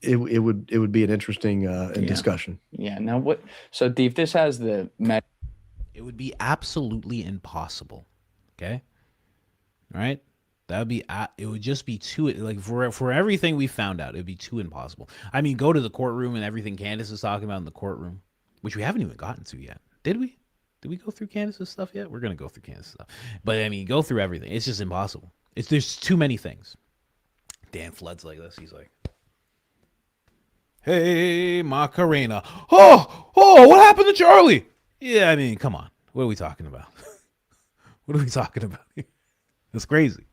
would be an interesting discussion. Yeah. Now what? So if this has the it would be absolutely impossible. Okay. All right. That would be. It would just be too like for everything we found out. It'd be too impossible. I mean, go to the courtroom and everything Candace is talking about in the courtroom, which we haven't even gotten to yet. Did we? Did we go through Candace's stuff yet? We're gonna go through Candace's stuff, but I mean, go through everything. It's just impossible. There's too many things. Dan Flood's like this. He's like, "Hey, Macarena. Oh, what happened to Charlie?" Yeah, I mean, come on. What are we talking about? What are we talking about here? That's crazy.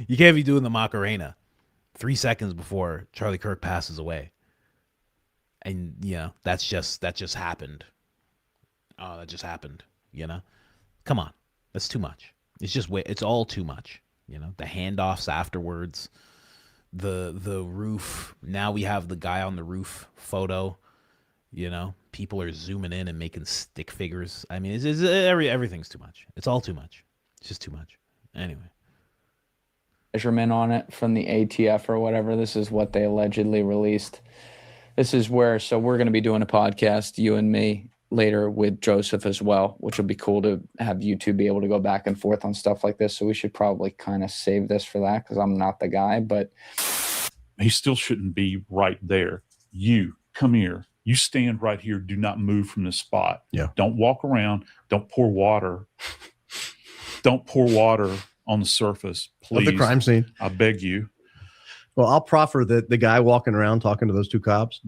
You can't be doing the Macarena 3 seconds before Charlie Kirk passes away. And, you know, that just happened. Oh, that just happened, you know? Come on. That's too much. It's all too much, you know? The handoffs afterwards, the roof. Now we have the guy on the roof photo, you know? People are zooming in and making stick figures. I mean, everything's too much. It's all too much. It's just too much. Anyway. Measurement on it from the ATF or whatever. This is what they allegedly released. This is where, so we're going to be doing a podcast, you and me, later with Joseph as well, which will be cool to have you two be able to go back and forth on stuff like this. So we should probably kind of save this for that because I'm not the guy, but he still shouldn't be right there. You come here. You stand right here. Do not move from this spot. Yeah. Don't walk around. Don't pour water. Don't pour water on the surface, please. Of the crime scene. I beg you. Well, I'll proffer that the guy walking around talking to those two cops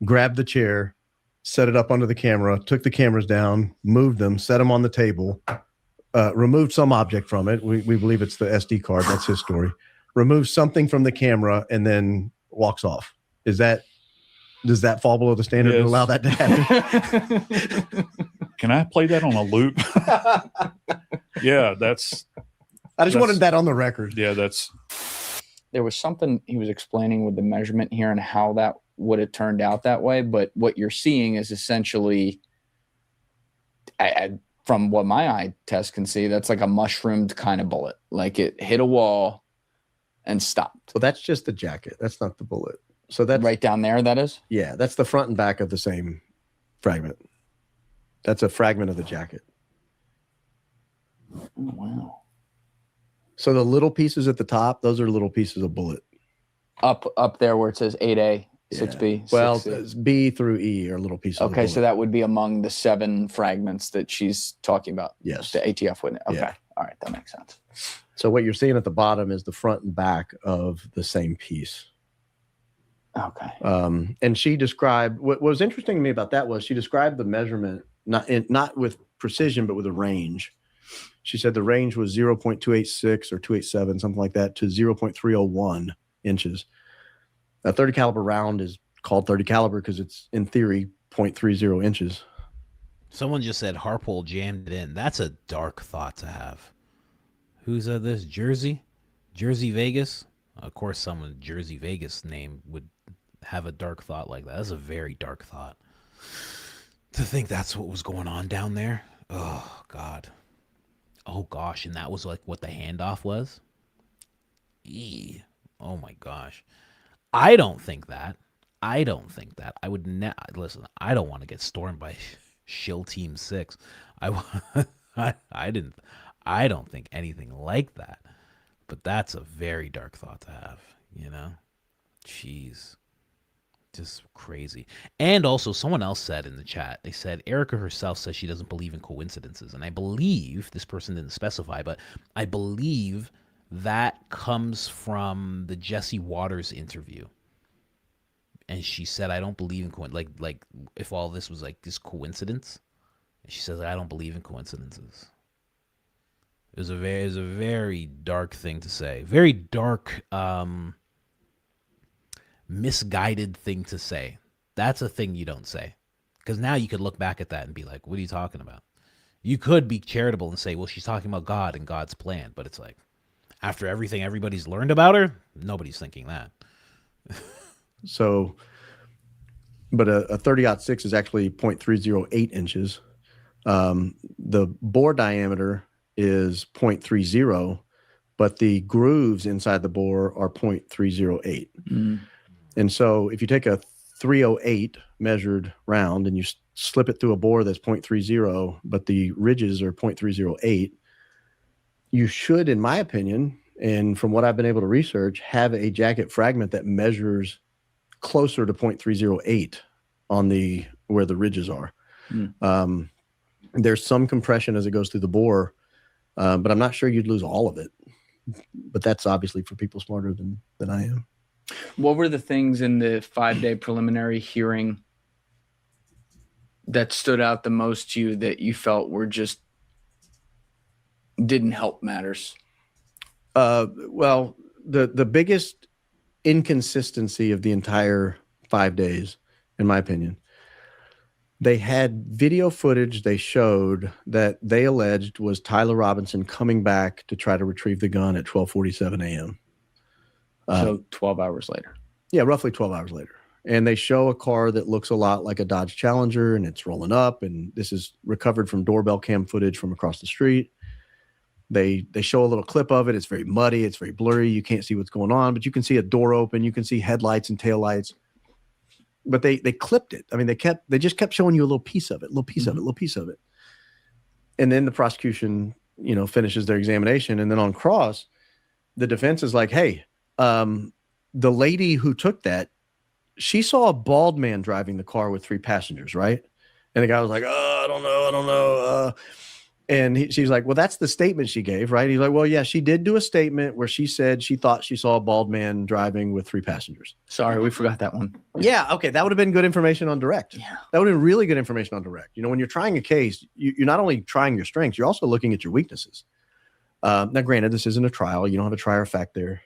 grabbed the chair, set it up under the camera, took the cameras down, moved them, set them on the table, removed some object from it. We believe it's the SD card. That's his story. Removed something from the camera and then walks off. Does that fall below the standard to allow that to happen? Can I play that on a loop? Yeah, I just wanted that on the record. Yeah, there was something he was explaining with the measurement here and how that would have turned out that way. But what you're seeing is essentially, from what my eye test can see, that's like a mushroomed kind of bullet. Like it hit a wall and stopped. Well, that's just the jacket. That's not the bullet. So that's right down there, that is? Yeah, that's the front and back of the same fragment. That's a fragment of the jacket. Oh, wow. So the little pieces at the top, those are little pieces of bullet. Up there where it says 8A, 6B. Well, 6C. B through E are little pieces of Okay, bullet. so that would be among the 7 fragments that she's talking about. Yes. The ATF wouldn't. Okay. Yeah. All right, that makes sense. So what you're seeing at the bottom is the front and back of the same piece. Okay. And she described what was interesting to me about that was she described the measurement not with precision but with a range. She said the range was 0.286 or 287, something like that, to 0.301 inches. A 30 caliber round is called 30 caliber because it's in theory 0.30 inches. Someone just said Harpole jammed it in. That's a dark thought to have. Who's this? Jersey Vegas? Of course, someone Jersey Vegas name would have a dark thought like that. That's a very dark thought. To think that's what was going on down there. Oh, God. Oh, gosh. And that was like what the handoff was? Eee. Oh, my gosh. I don't think that. I would listen, I don't want to get stormed by Shill Team 6. I don't think anything like that. But that's a very dark thought to have, you know? Jeez. Just crazy. And also, someone else said in the chat, they said Erica herself says she doesn't believe in coincidences. And I believe, this person didn't specify, but I believe that comes from the Jesse Waters interview. And she said, I don't believe in like if all this was like this coincidence. And she says, I don't believe in coincidences. It was a very dark thing to say. Very dark, misguided thing to say. That's a thing you don't say, because now you could look back at that and be like, what are you talking about? You could be charitable and say, well, she's talking about God and God's plan, but it's like, after everything everybody's learned about her, nobody's thinking that. So, but a 30-06 is actually 0.308 inches. The bore diameter is 0.30, but the grooves inside the bore are 0.308. And so if you take a 308 measured round and you slip it through a bore that's 0.30, but the ridges are 0.308, you should, in my opinion, and from what I've been able to research, have a jacket fragment that measures closer to 0.308 on the where the ridges are. There's some compression as it goes through the bore, but I'm not sure you'd lose all of it. But that's obviously for people smarter than I am. What were the things in the 5-day preliminary hearing that stood out the most to you that you felt were just didn't help matters? Well, the biggest inconsistency of the entire 5 days, in my opinion, they had video footage they showed that they alleged was Tyler Robinson coming back to try to retrieve the gun at 12:47 a.m. So 12 hours later. Yeah, roughly 12 hours later. And they show a car that looks a lot like a Dodge Challenger, and it's rolling up. And this is recovered from doorbell cam footage from across the street. They show a little clip of it. It's very muddy. It's very blurry. You can't see what's going on, but you can see a door open. You can see headlights and taillights. But they clipped it. I mean, they just kept showing you a little piece of it, little piece of it, little piece of it. And then the prosecution, finishes their examination. And then on cross, the defense is like, hey, the lady who took that, she saw a bald man driving the car with 3 passengers, right? And the guy was like, oh, I don't know. And she's like, well, that's the statement she gave, right? He's like, well, yeah, she did do a statement where she said she thought she saw a bald man driving with 3 passengers. Sorry, we forgot that one. Yeah, okay, that would have been good information on direct. Yeah. That would have been really good information on direct. When you're trying a case, you're not only trying your strengths, you're also looking at your weaknesses. Now, granted, this isn't a trial. You don't have a trier of fact there.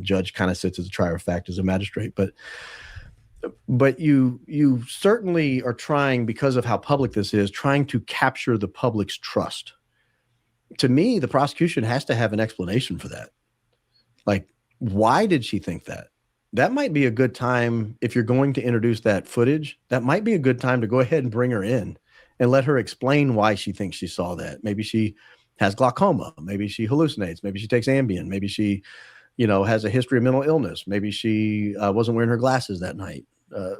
Judge kind of sits as a trier of fact as a magistrate, but you certainly are trying, because of how public this is, trying to capture the public's trust. To me, the prosecution has to have an explanation for that. Like, why did she think that? That might be a good time, if you're going to introduce that footage, that might be a good time to go ahead and bring her in and let her explain why she thinks she saw that. Maybe she has glaucoma. Maybe she hallucinates. Maybe she takes Ambien. Maybe she has a history of mental illness. Maybe she wasn't wearing her glasses that night.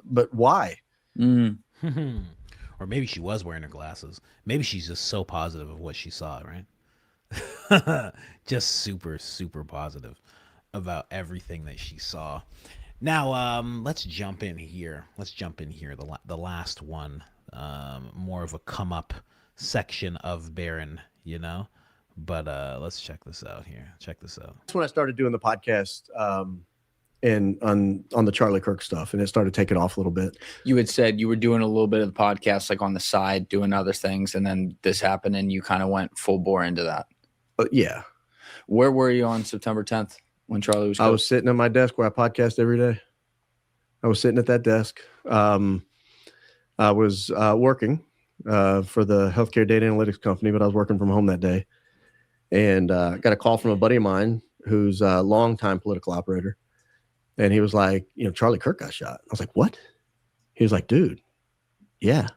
But why? Or maybe she was wearing her glasses. Maybe she's just so positive of what she saw, right? Just super, super positive about everything that she saw. Now, let's jump in here. The last one, more of a come up section of Barron, But let's check this out here. Check this out. That's when I started doing the podcast and on the Charlie Kirk stuff, and it started taking off a little bit. You had said you were doing a little bit of the podcast, like on the side, doing other things, and then this happened, and you kind of went full bore into that. Yeah. Where were you on September 10th when Charlie was killed? I was sitting at my desk where I podcast every day. I was sitting at that desk. I was working for the healthcare data analytics company, but I was working from home that day. And got a call from a buddy of mine who's a longtime political operator. And he was like, Charlie Kirk got shot. I was like, what? He was like, dude, yeah.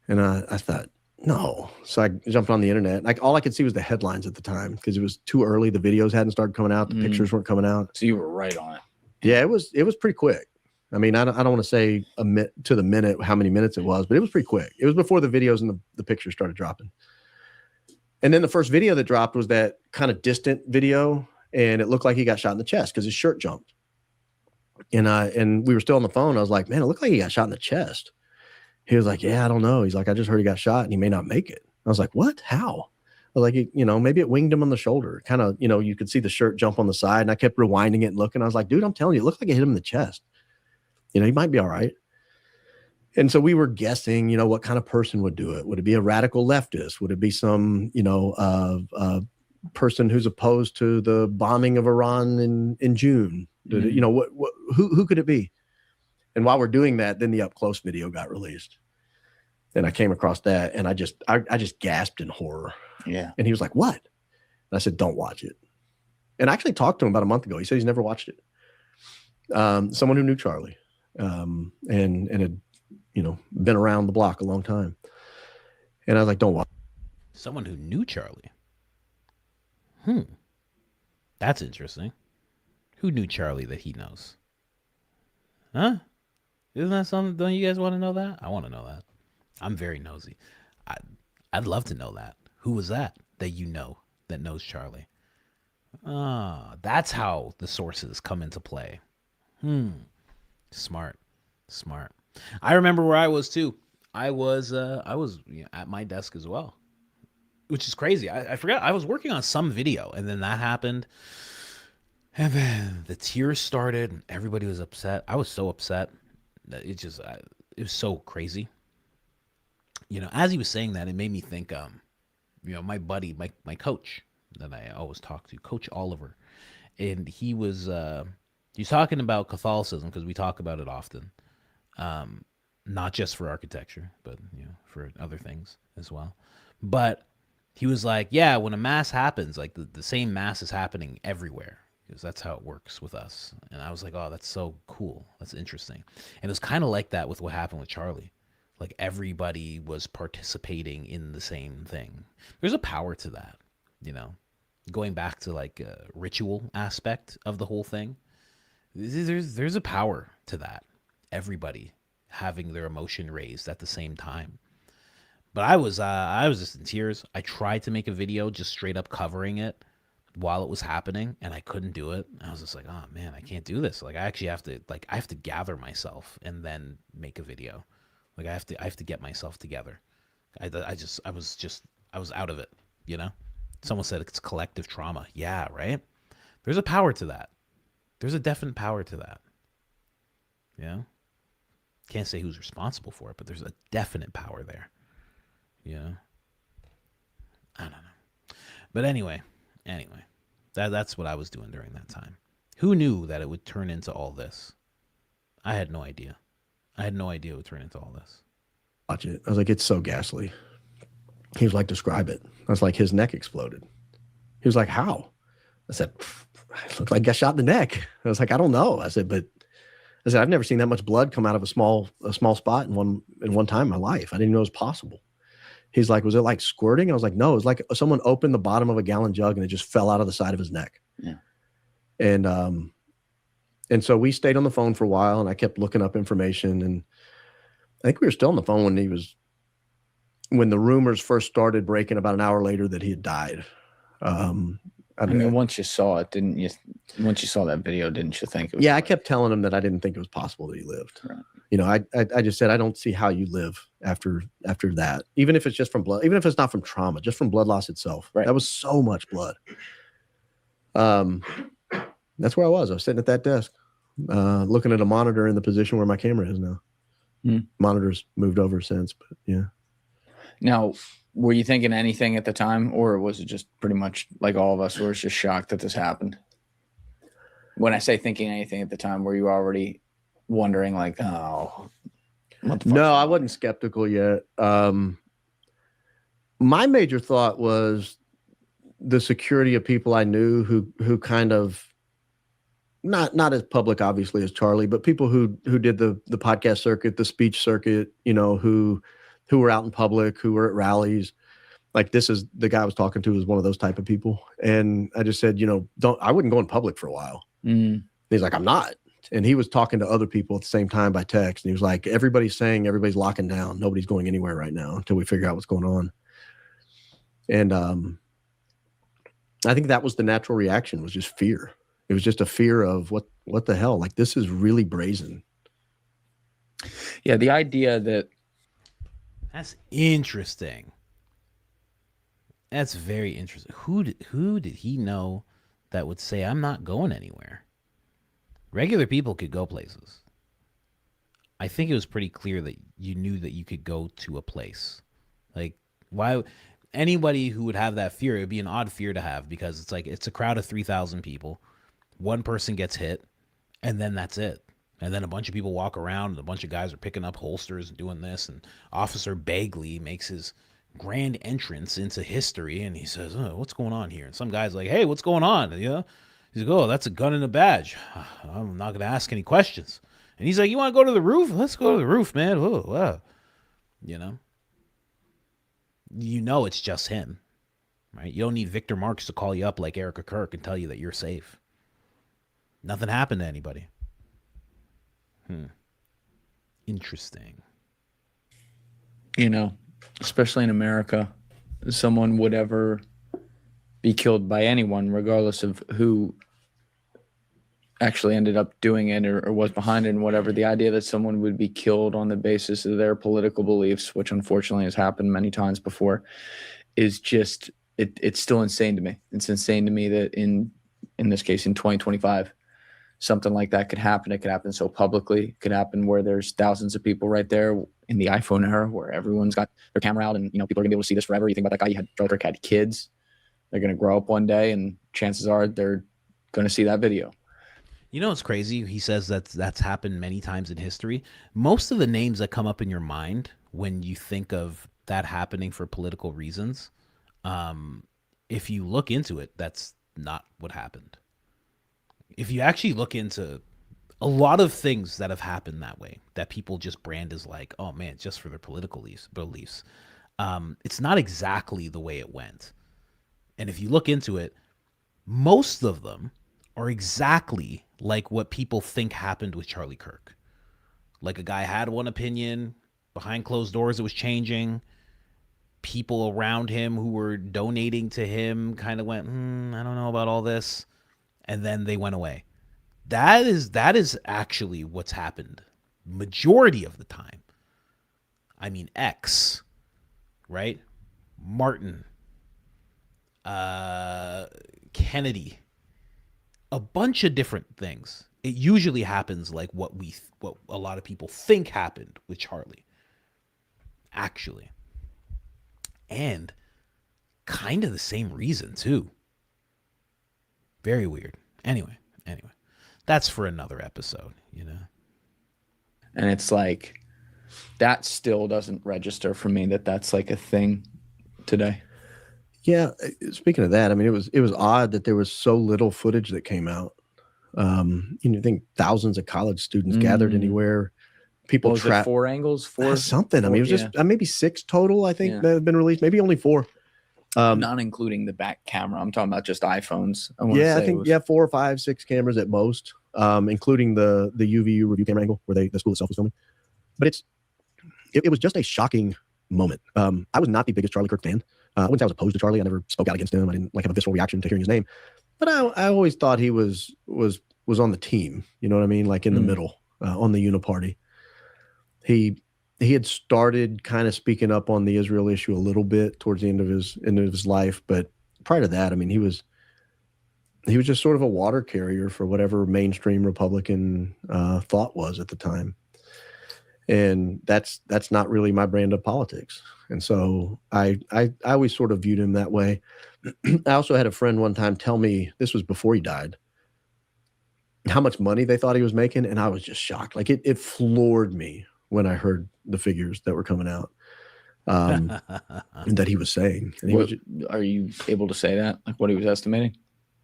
And I thought, no. So I jumped on the internet. Like, all I could see was the headlines at the time because it was too early. The videos hadn't started coming out. The pictures weren't coming out. So you were right on it. Yeah, it was pretty quick. I mean, I don't want to say to the minute how many minutes it was, but it was pretty quick. It was before the videos and the pictures started dropping. And then the first video that dropped was that kind of distant video, and it looked like he got shot in the chest because his shirt jumped. And we were still on the phone. I was like, man, it looked like he got shot in the chest. He was like, yeah, I don't know. He's like, I just heard he got shot and he may not make it. I was like, what? How? I was like, maybe it winged him on the shoulder. Kind of, you could see the shirt jump on the side, and I kept rewinding it and looking. I was like, dude, I'm telling you, it looked like it hit him in the chest. He might be all right. And so we were guessing, what kind of person would do it. Would it be a radical leftist? Would it be some, person who's opposed to the bombing of Iran in June? Who could it be? And while we're doing that, then the up close video got released, and I came across that, and I just gasped in horror. Yeah. And he was like, what? And I said, don't watch it. And I actually talked to him about a month ago. He said he's never watched it. Someone who knew Charlie, and had, been around the block a long time. And I was like, don't watch. Someone who knew Charlie. That's interesting. Who knew Charlie that he knows? Huh? Isn't that something? Don't you guys want to know that? I want to know that. I'm very nosy. I'd love to know that. Who was that you know that knows Charlie? That's how the sources come into play. Smart. I remember where I was too. I was at my desk as well, which is crazy. I forgot I was working on some video, and then that happened, and then the tears started, and everybody was upset. I was so upset that it was so crazy. As he was saying that, it made me think. My buddy, my coach that I always talk to, Coach Oliver, and he was talking about Catholicism, because we talk about it often, not just for architecture, but for other things as well. But he was like, yeah, when a mass happens, like the same mass is happening everywhere, because that's how it works with us. And I was like, oh, that's so cool. That's interesting. And it was kind of like that with what happened with Charlie. Like everybody was participating in the same thing. There's a power to that, going back to like a ritual aspect of the whole thing. There's a power to that. Everybody having their emotion raised at the same time. But I was just in tears. I tried to make a video just straight up covering it while it was happening, and I couldn't do it. I was just like, oh man, I can't do this. Like I actually have to gather myself and then make a video. Like I have to get myself together. I was out of it, Someone said it's collective trauma. Yeah, right? There's a power to that. There's a definite power to that. Can't say who's responsible for it, but there's a definite power there. I don't know. But anyway, that's what I was doing during that time. Who knew that it would turn into all this? I had no idea. I had no idea it would turn into all this. Watch it. I was like, it's so ghastly. He was like, describe it. I was like, his neck exploded. He was like, how? I said, it looked like I got shot in the neck. I was like, I don't know. I said, I've never seen that much blood come out of a small spot in one time in my life. I didn't even know it was possible. He's like, was it like squirting? I was like, no, it was like someone opened the bottom of a gallon jug and it just fell out of the side of his neck. Yeah. And so we stayed on the phone for a while, and I kept looking up information, and I think we were still on the phone when the rumors first started breaking about an hour later that he had died. I mean, once you saw it, didn't you? Once you saw that video, didn't you think it was? Yeah, I kept telling him that I didn't think it was possible that he lived. Right. I just said, I don't see how you live after that, even if it's just from blood, even if it's not from trauma, just from blood loss itself. Right. That was so much blood. That's where I was. I was sitting at that desk, looking at a monitor in the position where my camera is now. Monitor's moved over since, but yeah. Now, were you thinking anything at the time, or was it just pretty much like all of us, were just shocked that this happened? When I say thinking anything at the time, were you already wondering like, oh, no, I wasn't skeptical yet. My major thought was the security of people I knew who kind of not as public, obviously, as Charlie, but people who did the podcast circuit, the speech circuit, who were out in public, who were at rallies. Like, this is the guy I was talking to was one of those type of people. And I just said, I wouldn't go in public for a while. He's like, I'm not. And he was talking to other people at the same time by text. And he was like, everybody's saying everybody's locking down. Nobody's going anywhere right now until we figure out what's going on. And I think that was the natural reaction, was just fear. It was just a fear of what the hell? Like, this is really brazen. Yeah, the idea that That's interesting. That's very interesting. Who did he know that would say, I'm not going anywhere? Regular people could go places. I think it was pretty clear that you knew that you could go to a place. Like, why anybody who would have that fear, it would be an odd fear to have, because it's like it's a crowd of 3,000 people. One person gets hit, and then that's it. And then a bunch of people walk around, and a bunch of guys are picking up holsters and doing this. And Officer Bagley makes his grand entrance into history, and he says, "Oh, what's going on here?" And some guy's like, "Hey, what's going on?" You know, he's like, "Oh, that's a gun and a badge. I'm not gonna ask any questions." And he's like, "You want to go to the roof? Let's go to the roof, man." Oh, wow. You know it's just him, right? You don't need Victor Marks to call you up like Erica Kirk and tell you that you're safe. Nothing happened to anybody. Interesting. You know, especially in America, someone would ever be killed by anyone, regardless of who actually ended up doing it or was behind it and whatever. The idea that someone would be killed on the basis of their political beliefs, which unfortunately has happened many times before, is just, it's still insane to me. It's insane to me that in this case, in 2025, something like that could happen. It could happen so publicly. It could happen where there's thousands of people right there in the iPhone era where everyone's got their camera out and, you know, people are gonna be able to see this forever. You think about that guy, Charlie Kirk had kids. They're going to grow up one day and chances are they're going to see that video. You know what's crazy? He says that's happened many times in history. Most of the names that come up in your mind when you think of that happening for political reasons, if you look into it, that's not what happened. If you actually look into a lot of things that have happened that way, that people just brand as like, oh man, just for their political beliefs, it's not exactly the way it went. And if you look into it, most of them are exactly like what people think happened with Charlie Kirk. Like a guy had one opinion, behind closed doors it was changing. People around him who were donating to him kind of went, I don't know about all this. And then they went away. That is actually what's happened majority of the time. I mean, X, right? Martin, Kennedy, a bunch of different things. It usually happens like what a lot of people think happened with Charlie, actually. And kind of the same reason too. Very weird. Anyway, that's for another episode, you know. And it's like, that still doesn't register for me that that's like a thing today. Yeah. Speaking of that, I mean, it was odd that there was so little footage that came out. You think thousands of college students gathered anywhere. People trapped 4 angles, something. I mean, it was just maybe 6 total, I think, that have been released. Maybe only 4. Not including the back camera. I'm talking about just iPhones. I think 4 or 5, 6 cameras at most, including the UVU review camera angle where the school itself was filming. But it was just a shocking moment. I was not the biggest Charlie Kirk fan. I wouldn't say I was opposed to Charlie. I never spoke out against him. I didn't have a visceral reaction to hearing his name. But I always thought he was on the team. You know what I mean? Like in the middle, on the uniparty. He had started kind of speaking up on the Israel issue a little bit towards the end of his life, but prior to that, I mean, he was just sort of a water carrier for whatever mainstream Republican thought was at the time, and that's not really my brand of politics. And so I always sort of viewed him that way. I also had a friend one time tell me, this was before he died, how much money they thought he was making, and I was just shocked. Like it floored me when I heard the figures that were coming out and that he was saying. And are you able to say that? Like what he was estimating?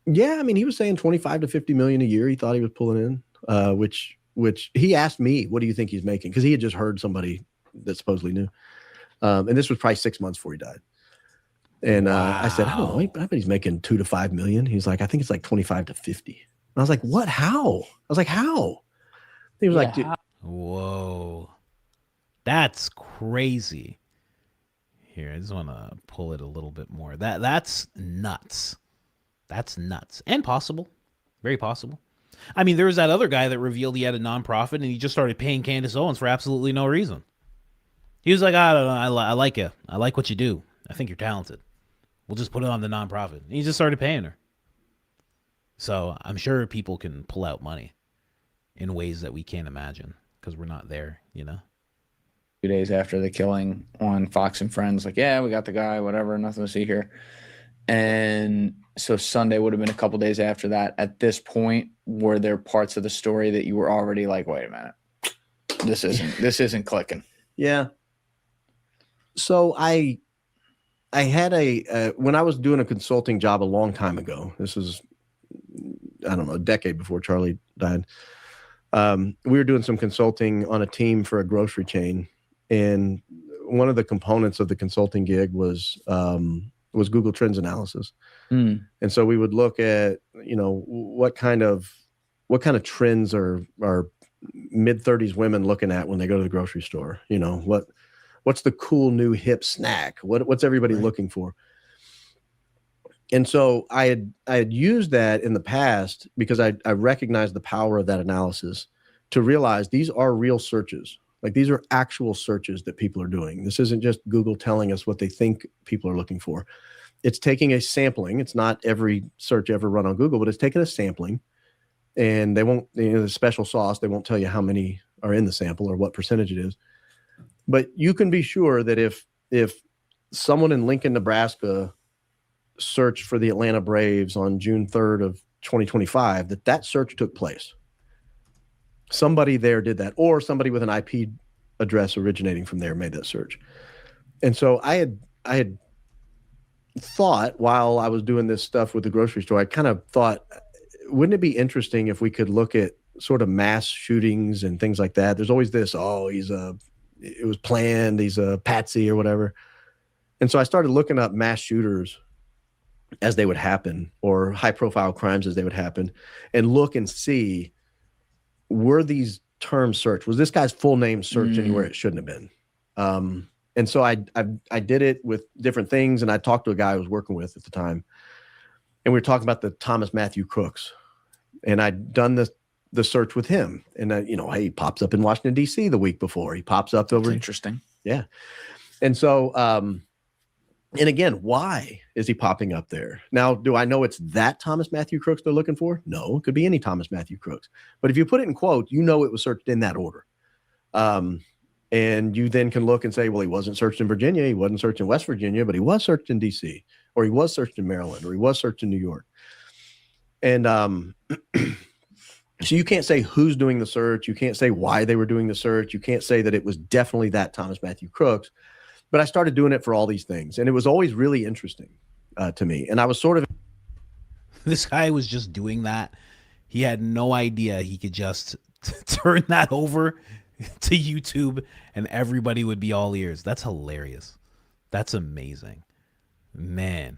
Yeah, I mean, he was saying 25 to 50 million a year. He thought he was pulling in, which he asked me, what do you think he's making? Because he had just heard somebody that supposedly knew. And this was probably 6 months before he died. And I said, I don't know, I bet he's making 2 to 5 million. He's like, I think it's like 25 to 50. And I was like, what? How? I was like, how? He was like, whoa. That's crazy. Here, I just want to pull it a little bit more. That's nuts. That's nuts. And possible. Very possible. I mean, there was that other guy that revealed he had a nonprofit and he just started paying Candace Owens for absolutely no reason. He was like, I don't know, I like you. I like what you do. I think you're talented. We'll just put it on the nonprofit. And he just started paying her. So I'm sure people can pull out money in ways that we can't imagine because we're not there, you know? 2 days after the killing on Fox and Friends, like, yeah, we got the guy, whatever, nothing to see here. And so Sunday would have been a couple days after that. At this point, were there parts of the story that you were already like, wait a minute, this isn't clicking? Yeah. So I had when I was doing a consulting job a long time ago, this is, I don't know, a decade before Charlie died. We were doing some consulting on a team for a grocery chain. And one of the components of the consulting gig was Google Trends analysis. And so we would look at, you know, what kind of trends are mid-30s women looking at when they go to the grocery store? You know, what's the cool new hip snack? What's everybody looking for? And so I had used that in the past because I recognized the power of that analysis to realize these are real searches. Like these are actual searches that people are doing. This isn't just Google telling us what they think people are looking for. It's taking a sampling. It's not every search ever run on Google, but it's taking a sampling, and they won't, you know, the special sauce, they won't tell you how many are in the sample or what percentage it is. But you can be sure that if someone in Lincoln, Nebraska searched for the Atlanta Braves on June 3rd of 2025, that search took place. Somebody there did that, or somebody with an IP address originating from there made that search. And so I had thought while I was doing this stuff with the grocery store, I kind of thought, wouldn't it be interesting if we could look at sort of mass shootings and things like that? There's always this, it was planned, he's a patsy or whatever. And so I started looking up mass shooters as they would happen, or high profile crimes as they would happen, and look and see, were these terms searched? Was this guy's full name searched anywhere it shouldn't have been? And so I did it with different things, and I talked to a guy I was working with at the time, and we were talking about the Thomas Matthew Crooks, and I'd done the search with him, and you know, hey, he pops up in Washington D.C. the week before. He pops up over. That's interesting. Yeah, and so and again, why is he popping up there? Now, do I know it's that Thomas Matthew Crooks they're looking for? No, it could be any Thomas Matthew Crooks. But if you put it in quote, you know it was searched in that order. And you then can look and say, well, he wasn't searched in Virginia, he wasn't searched in West Virginia, but he was searched in D.C., or he was searched in Maryland, or he was searched in New York. And so you can't say who's doing the search. You can't say why they were doing the search. You can't say that it was definitely that Thomas Matthew Crooks. But I started doing it for all these things, and it was always really interesting to me. And I was sort of... This guy was just doing that. He had no idea he could just turn that over to YouTube and everybody would be all ears. That's hilarious. That's amazing. Man.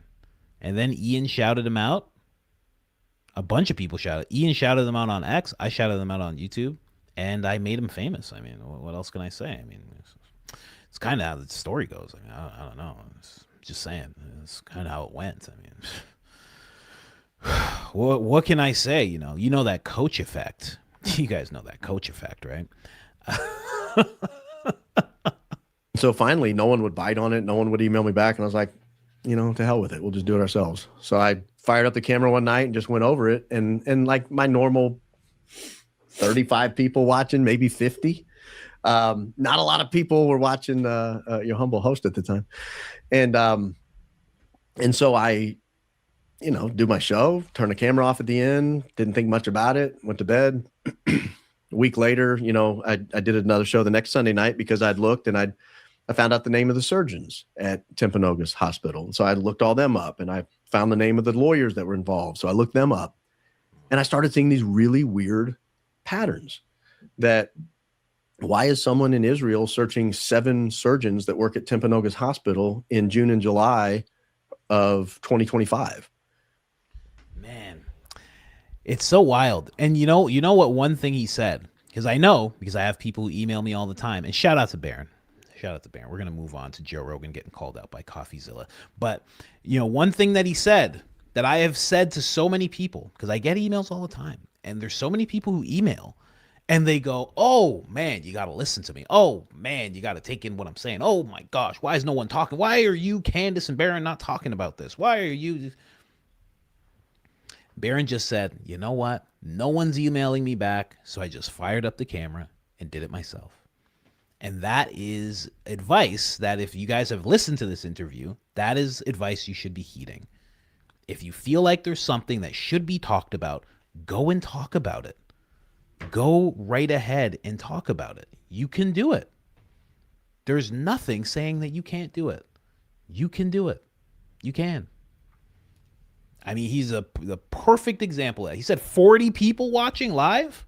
And then Ian shouted him out. A bunch of people shouted. Ian shouted them out on X. I shouted them out on YouTube. And I made him famous. I mean, what else can I say? I mean... It's kind of how the story goes. I mean, I don't know. Just saying. It's kind of how it went. I mean, what can I say? You know that coach effect. You guys know that coach effect, right? So finally, no one would bite on it. No one would email me back. And I was like, you know, to hell with it. We'll just do it ourselves. So I fired up the camera one night and just went over it. And like my normal 35 people watching, maybe 50. Not a lot of people were watching your humble host at the time. And so I, you know, do my show, turn the camera off at the end, didn't think much about it, went to bed. A week later, you know, I did another show the next Sunday night because I'd looked and I found out the name of the surgeons at Timpanogos Hospital. And so I looked all them up and I found the name of the lawyers that were involved. So I looked them up and I started seeing these really weird patterns that... Why is someone in Israel searching 7 surgeons that work at Timpanogos Hospital in June and July of 2025? Man, it's so wild. And you know what one thing he said, because I have people who email me all the time, and shout out to Baron. We're going to move on to Joe Rogan getting called out by Coffeezilla. But, you know, one thing that he said that I have said to so many people, because I get emails all the time, And there's so many people who email and they go, oh man, you got to listen to me. Oh man, you got to take in what I'm saying. Oh my gosh, why is no one talking? Why are you, Candace and Baron, not talking about this? Why are you? Baron just said, you know what? No one's emailing me back. So I just fired up the camera and did it myself. And that is advice that if you guys have listened to this interview, that is advice you should be heeding. If you feel like there's something that should be talked about, go and talk about it. Go right ahead and talk about it. You can do it. There's nothing saying that you can't do it. You can do it. You can. I mean, he's the perfect example of that. He said 40 people watching live?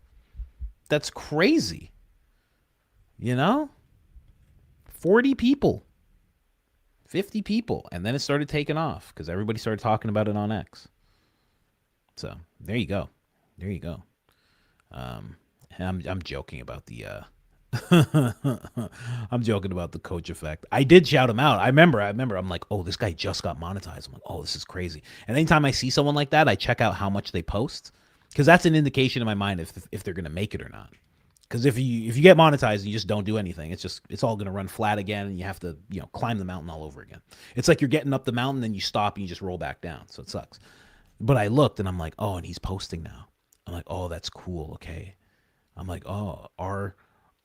That's crazy. You know? 40 people. 50 people. And then it started taking off because everybody started talking about it on X. So there you go. There you go. I'm joking about the I'm joking about the coach effect. I did shout him out. I remember I'm like, oh, this guy just got monetized. I'm like, oh, this is crazy. And anytime I see someone like that, I check out how much they post because that's an indication in my mind if they're gonna make it or not. Because if you get monetized and you just don't do anything, it's all gonna run flat again, and you have to climb the mountain all over again. It's like you're getting up the mountain, then you stop and you just roll back down. So it sucks. But I looked and I'm like, oh, and he's posting now. I'm like, oh, that's cool. Okay. I'm like, oh,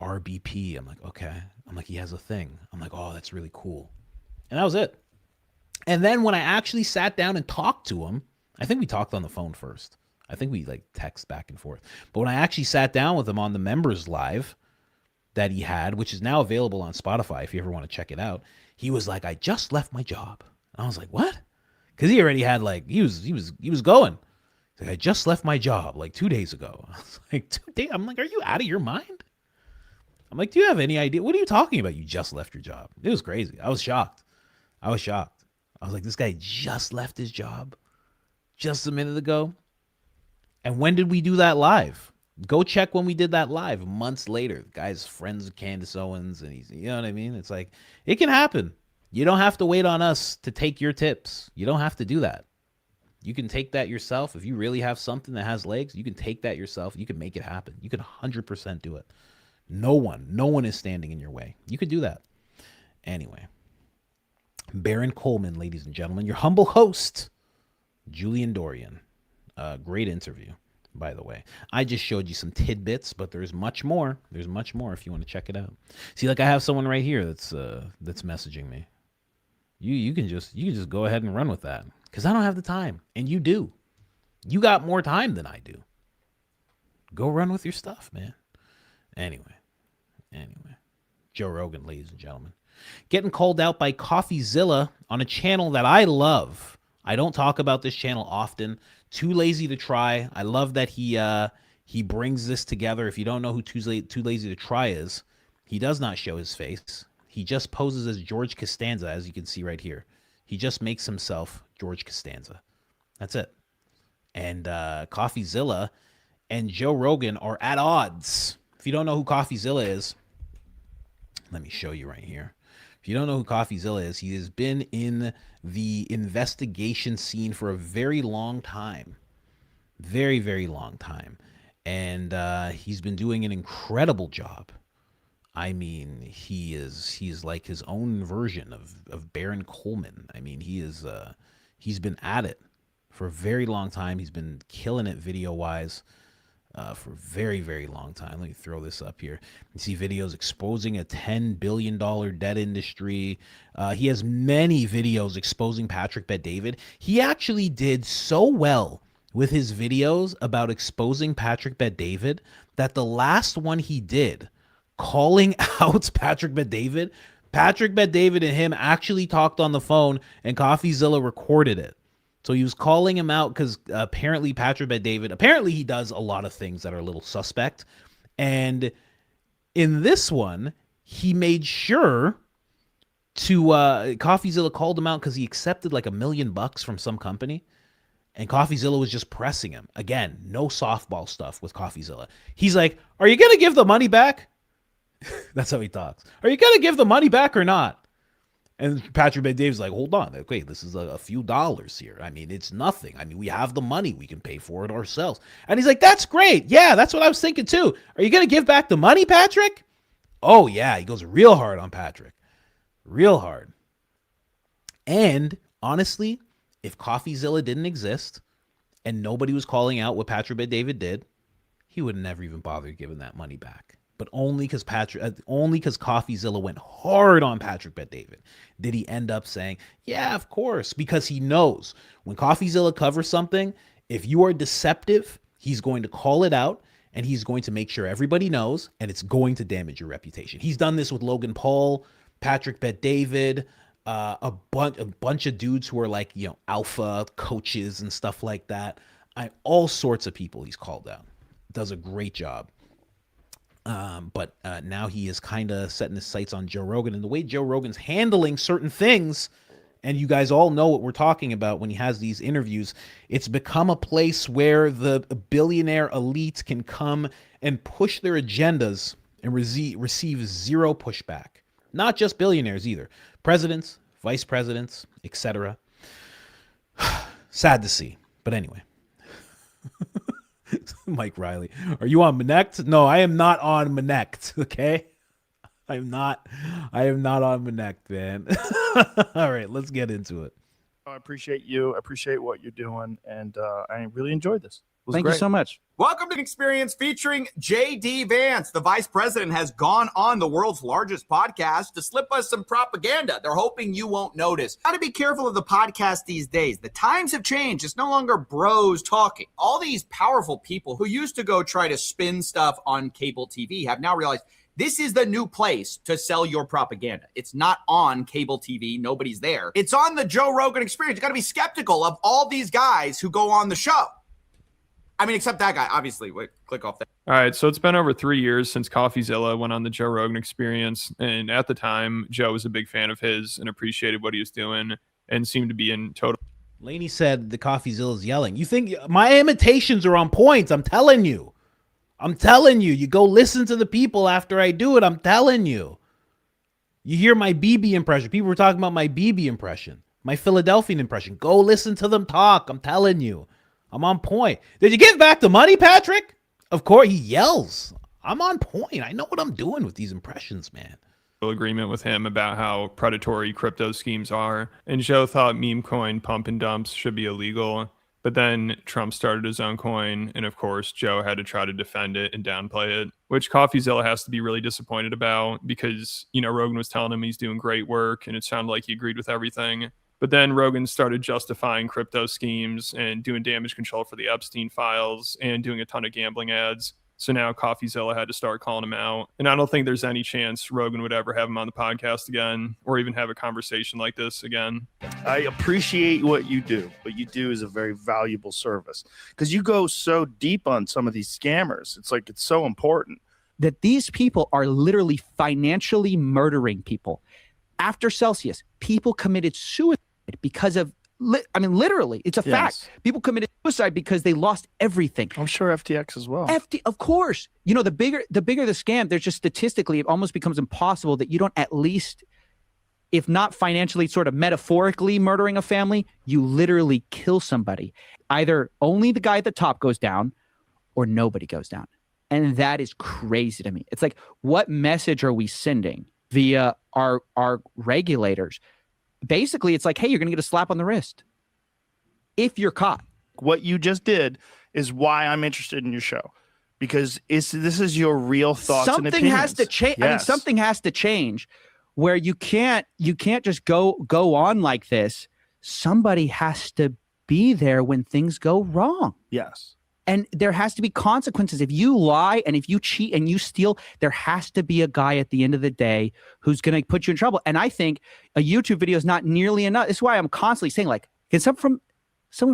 RBP. I'm like, okay. I'm like, he has a thing. I'm like, oh, that's really cool. And that was it. And then when I actually sat down and talked to him, I think we talked on the phone first. I think we text back and forth. But when I actually sat down with him on the members live that he had, which is now available on Spotify if you ever want to check it out, he was like, I just left my job. And I was like, what? Because he already had he was going. He's like, I just left my job 2 days ago. I was like, 2 days? I'm like, are you out of your mind? I'm like, do you have any idea? What are you talking about? You just left your job. It was crazy. I was shocked. I was like, this guy just left his job just a minute ago. And when did we do that live? Go check when we did that live months later. The guy's friends with Candace Owens, and he's, you know what I mean? It's like, it can happen. You don't have to wait on us to take your tips. You don't have to do that. You can take that yourself. If you really have something that has legs, you can take that yourself. You can make it happen. You can 100% do it. No one is standing in your way. You could do that. Anyway, Baron Coleman, ladies and gentlemen, your humble host, Julian Dorey. Great interview, by the way. I just showed you some tidbits, but there's much more. There's much more if you want to check it out. See, I have someone right here that's messaging me. You can just go ahead and run with that because I don't have the time, and you do. You got more time than I do. Go run with your stuff, man. Anyway, Joe Rogan, ladies and gentlemen, getting called out by Coffeezilla on a channel that I love. I don't talk about this channel often. Too Lazy to Try. I love that he brings this together. If you don't know who Too Lazy to Try is, he does not show his face. He just poses as George Costanza, as you can see right here. He just makes himself George Costanza. That's it. And Coffeezilla and Joe Rogan are at odds. If you don't know who Coffeezilla is, let me show you right here. If you don't know who Coffeezilla is, he has been in the investigation scene for a very long time. Very, very long time. And he's been doing an incredible job. I mean, he's like his own version of Baron Coleman. I mean, he's been at it for a very long time. He's been killing it video-wise for a very, very long time. Let me throw this up here. You see videos exposing a $10 billion debt industry. He has many videos exposing Patrick Bet-David. He actually did so well with his videos about exposing Patrick Bet-David that the last one he did, calling out Patrick Bet-David and him actually talked on the phone, and Coffeezilla recorded it. So he was calling him out because apparently Patrick Bet-David, apparently he does a lot of things that are a little suspect. And in this one, he made sure to, Coffeezilla called him out because he accepted like $1 million from some company. And Coffeezilla was just pressing him. Again, no softball stuff with Coffeezilla. He's like, are you going to give the money back? That's how he talks. Are you going to give the money back or not? And Patrick Bet David's like, hold on, okay, this is a few dollars here. I mean, it's nothing. I mean, we have the money. We can pay for it ourselves. And he's like, that's great. Yeah, that's what I was thinking too. Are you going to give back the money, Patrick? Oh, yeah. He goes real hard on Patrick. Real hard. And honestly, if Coffeezilla didn't exist and nobody was calling out what Patrick Bet David did, he would have never even bothered giving that money back. But only because Coffeezilla went hard on Patrick Bet David did he end up saying, yeah, of course, because he knows when Coffeezilla covers something, if you are deceptive, he's going to call it out and he's going to make sure everybody knows, and it's going to damage your reputation. He's done this with Logan Paul, Patrick Bet David, a bunch of dudes who are like, alpha coaches and stuff like that. All sorts of people he's called out. Does a great job. But now he is kind of setting his sights on Joe Rogan, and the way Joe Rogan's handling certain things, and you guys all know what we're talking about when he has these interviews, it's become a place where the billionaire elite can come and push their agendas and receive zero pushback. Not just billionaires either. Presidents, vice presidents, etc. Sad to see. But anyway. Mike Riley, are you on Manect? No, I am not on Manect. Okay, I am not on Manect, man. All right, let's get into it. I appreciate you. I appreciate what you're doing, and I really enjoyed this. Thank you so much. Welcome to an experience featuring J.D. Vance. The vice president has gone on the world's largest podcast to slip us some propaganda. They're hoping you won't notice. Got to be careful of the podcast these days. The times have changed. It's no longer bros talking. All these powerful people who used to go try to spin stuff on cable TV have now realized this is the new place to sell your propaganda. It's not on cable TV. Nobody's there. It's on the Joe Rogan Experience. You got to be skeptical of all these guys who go on the show. I mean, except that guy, obviously. Wait, click off that. All right, so it's been over 3 years since Coffeezilla went on the Joe Rogan Experience, and at the time, Joe was a big fan of his and appreciated what he was doing and seemed to be in total. Laney said the Coffeezilla's yelling. You think my imitations are on point? I'm telling you. You go listen to the people after I do it. I'm telling you. You hear my BB impression. People were talking about my BB impression, my Philadelphian impression. Go listen to them talk. I'm telling you. I'm on point. Did you give back the money, Patrick? Of course, he yells. I'm on point. I know what I'm doing with these impressions, man. Agreement with him about how predatory crypto schemes are. And Joe thought meme coin pump and dumps should be illegal. But then Trump started his own coin. And of course, Joe had to try to defend it and downplay it, which Coffeezilla has to be really disappointed about because, Rogan was telling him he's doing great work and it sounded like he agreed with everything. But then Rogan started justifying crypto schemes and doing damage control for the Epstein files and doing a ton of gambling ads. So now Coffeezilla had to start calling him out. And I don't think there's any chance Rogan would ever have him on the podcast again or even have a conversation like this again. I appreciate what you do. What you do is a very valuable service because you go so deep on some of these scammers. It's like it's so important. That these people are literally financially murdering people. After Celsius, people committed suicide because of, literally, it's a fact. People committed suicide because they lost everything. I'm sure FTX as well. Of course. The bigger the scam, there's just statistically, it almost becomes impossible that you don't at least, if not financially, sort of metaphorically murdering a family, you literally kill somebody. Either only the guy at the top goes down or nobody goes down. And that is crazy to me. It's like, what message are we sending via our regulators? Basically, it's like, hey, you're going to get a slap on the wrist if you're caught. What you just did is why I'm interested in your show, because this is your real thoughts and opinions. Something has to change. Yes. I mean, something has to change where you can't just go on like this. Somebody has to be there when things go wrong. Yes. And there has to be consequences. If you lie and if you cheat and you steal, there has to be a guy at the end of the day who's going to put you in trouble. And I think a YouTube video is not nearly enough. This is why I'm constantly saying, like, can someone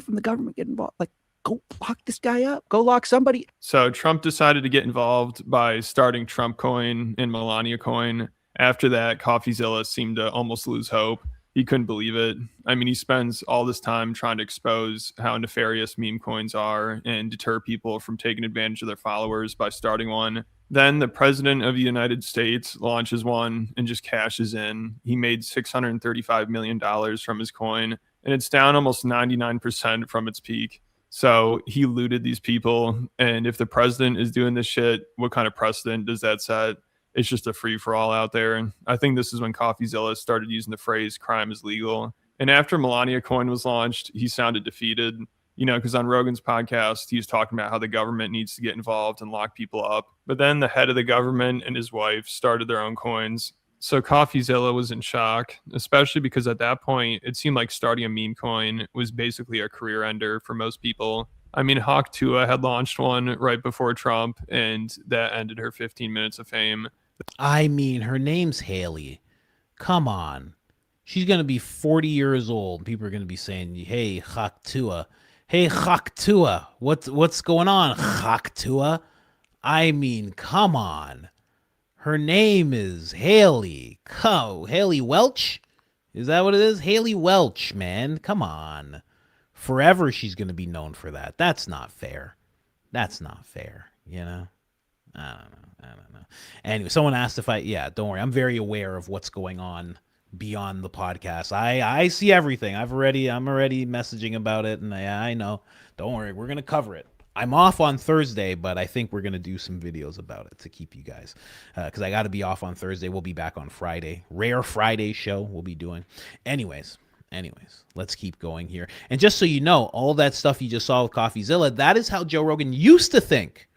from the government get involved? Like, go lock this guy up. Go lock somebody. So Trump decided to get involved by starting Trump Coin and Melania Coin. After that, Coffeezilla seemed to almost lose hope. He couldn't believe it. I mean, he spends all this time trying to expose how nefarious meme coins are and deter people from taking advantage of their followers by starting one. Then the president of the United States launches one and just cashes in. He made $635 million from his coin, and it's down almost 99% from its peak. So he looted these people. And if the president is doing this shit, what kind of precedent does that set? It's just a free for all out there. And I think this is when Coffeezilla started using the phrase crime is legal. And after Melania coin was launched, he sounded defeated, you know, because on Rogan's podcast, he was talking about how the government needs to get involved and lock people up. But then the head of the government and his wife started their own coins. So Coffeezilla was in shock, especially because at that point, it seemed like starting a meme coin was basically a career ender for most people. I mean, Hawk Tua had launched one right before Trump, and that ended her 15 minutes of fame. I mean, her name's Haley. Come on. She's going to be 40 years old. People are going to be saying, hey, Hawk Tua. Hey, Hawk Tua. What's going on, Hawk Tua? I mean, come on. Her name is Haley. Haley Welch? Is that what it is? Haley Welch, man. Come on. Forever she's going to be known for that. That's not fair. That's not fair, you know? I don't know. Anyway, someone asked if don't worry. I'm very aware of what's going on beyond the podcast. I see everything. I'm already messaging about it, and I know. Don't worry. We're going to cover it. I'm off on Thursday, but I think we're going to do some videos about it to keep you guys, because I got to be off on Thursday. We'll be back on Friday. Rare Friday show we'll be doing. Anyways, let's keep going here. And just so you know, all that stuff you just saw with Coffeezilla, that is how Joe Rogan used to think.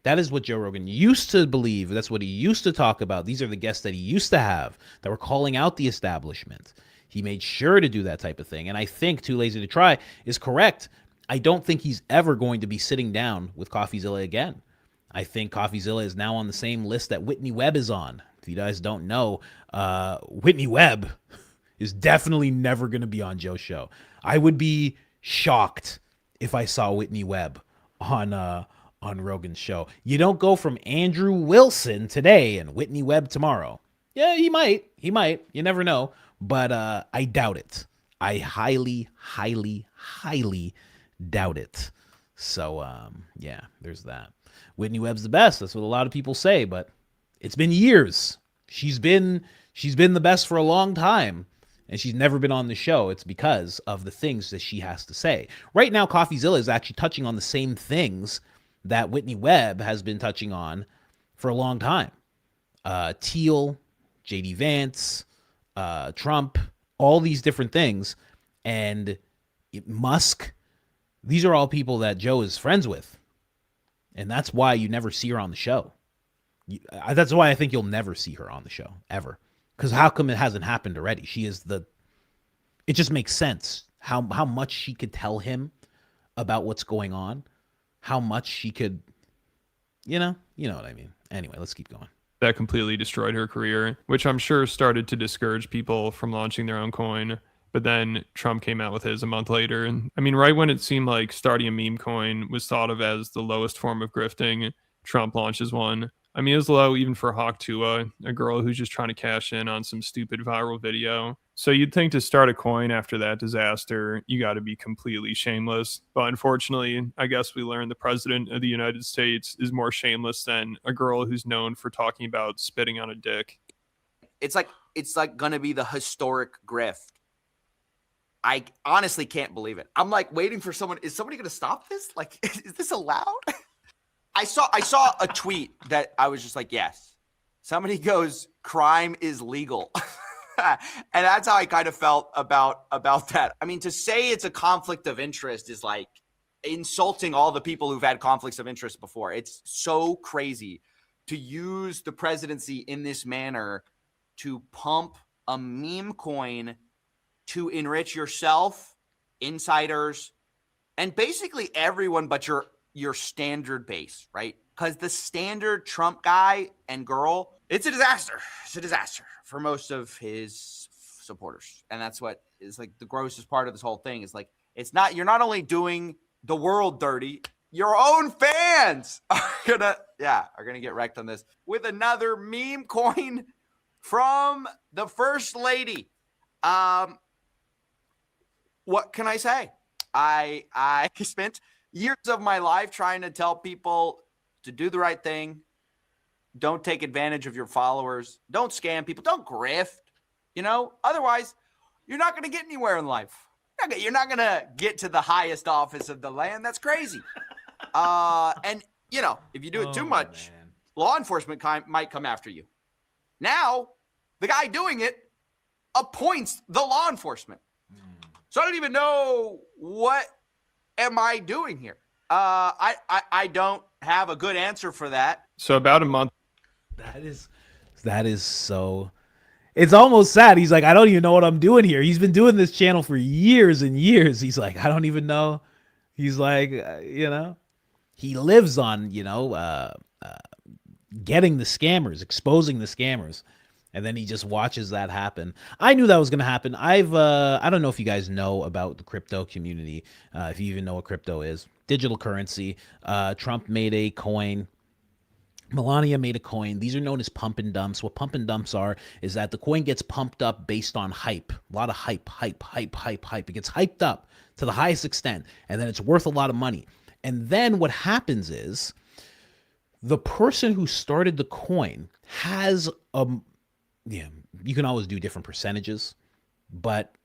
That is what Joe Rogan used to believe. That's what he used to talk about. These are the guests that he used to have that were calling out the establishment. He made sure to do that type of thing. And I think Too Lazy to Try is correct. I don't think he's ever going to be sitting down with Coffeezilla again. I think Coffeezilla is now on the same list that Whitney Webb is on. If you guys don't know, Whitney Webb is definitely never going to be on Joe's show. I would be shocked if I saw Whitney Webb on Rogan's show. You don't go from Andrew Wilson today and Whitney Webb tomorrow. Yeah, he might. You never know. But I doubt it. I highly, highly, highly doubt it. So, yeah, there's that. Whitney Webb's the best. That's what a lot of people say, but it's been years. She's been the best for a long time, and she's never been on the show. It's because of the things that she has to say. Right now, Coffeezilla is actually touching on the same things that Whitney Webb has been touching on for a long time. Thiel, J.D. Vance, Trump, all these different things. And Musk, these are all people that Joe is friends with. And that's why you never see her on the show. That's why I think you'll never see her on the show, ever. Because how come it hasn't happened already? It just makes sense how much she could tell him about what's going on. How much she could, you know what I mean. Anyway, let's keep going. That completely destroyed her career, which I'm sure started to discourage people from launching their own coin. But then Trump came out with his a month later. And I mean, right when it seemed like starting a meme coin was thought of as the lowest form of grifting, Trump launches one. I mean, it was low even for Hawk Tua, a girl who's just trying to cash in on some stupid viral video. So you'd think to start a coin after that disaster, you got to be completely shameless. But unfortunately, I guess we learned the president of the United States is more shameless than a girl who's known for talking about spitting on a dick. It's like going to be the historic grift. I honestly can't believe it. I'm like waiting for someone. Is somebody going to stop this? Like, is this allowed? I saw a tweet that I was just like, yes. Somebody goes, crime is legal. And that's how I kind of felt about that. I mean, to say it's a conflict of interest is like insulting all the people who've had conflicts of interest before. It's so crazy to use the presidency in this manner to pump a meme coin to enrich yourself, insiders, and basically everyone but your standard base, right? Because the standard Trump guy and girl, it's a disaster. It's a disaster for most of his supporters. And that's what is like the grossest part of this whole thing is like, you're not only doing the world dirty, your own fans are gonna get wrecked on this with another meme coin from the first lady. What can I say? I spent years of my life trying to tell people to do the right thing, Don't take advantage of your followers. Don't scam people. Don't grift. Otherwise, you're not going to get anywhere in life. You're not going to get to the highest office of the land. That's crazy. And if you do it too much, law enforcement might come after you. Now, the guy doing it appoints the law enforcement. So I don't even know what am I doing here. I don't have a good answer for that. So about a month. That is so. It's almost sad. He's like, I don't even know what I'm doing here. He's been doing this channel for years and years. He's like, I don't even know. He's like, he lives on, getting the scammers, exposing the scammers. And then he just watches that happen. I knew that was going to happen. I don't know if you guys know about the crypto community. If you even know what crypto is. Digital currency. Trump made a coin. Melania made a coin. These are known as pump and dumps. What pump and dumps are is that the coin gets pumped up based on hype. A lot of hype. It gets hyped up to the highest extent, and then it's worth a lot of money. And then what happens is the person who started the coin has you can always do different percentages, but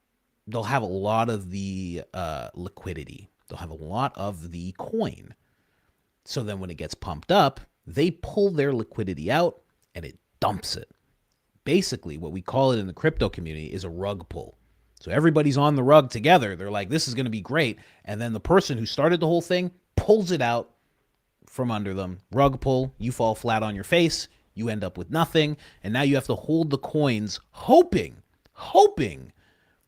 they'll have a lot of the liquidity. They'll have a lot of the coin. So then when it gets pumped up, they pull their liquidity out and it dumps it. Basically, what we call it in the crypto community is a rug pull. So everybody's on the rug together. They're like, this is going to be great. And then the person who started the whole thing pulls it out from under them. Rug pull, you fall flat on your face. You end up with nothing. And now you have to hold the coins hoping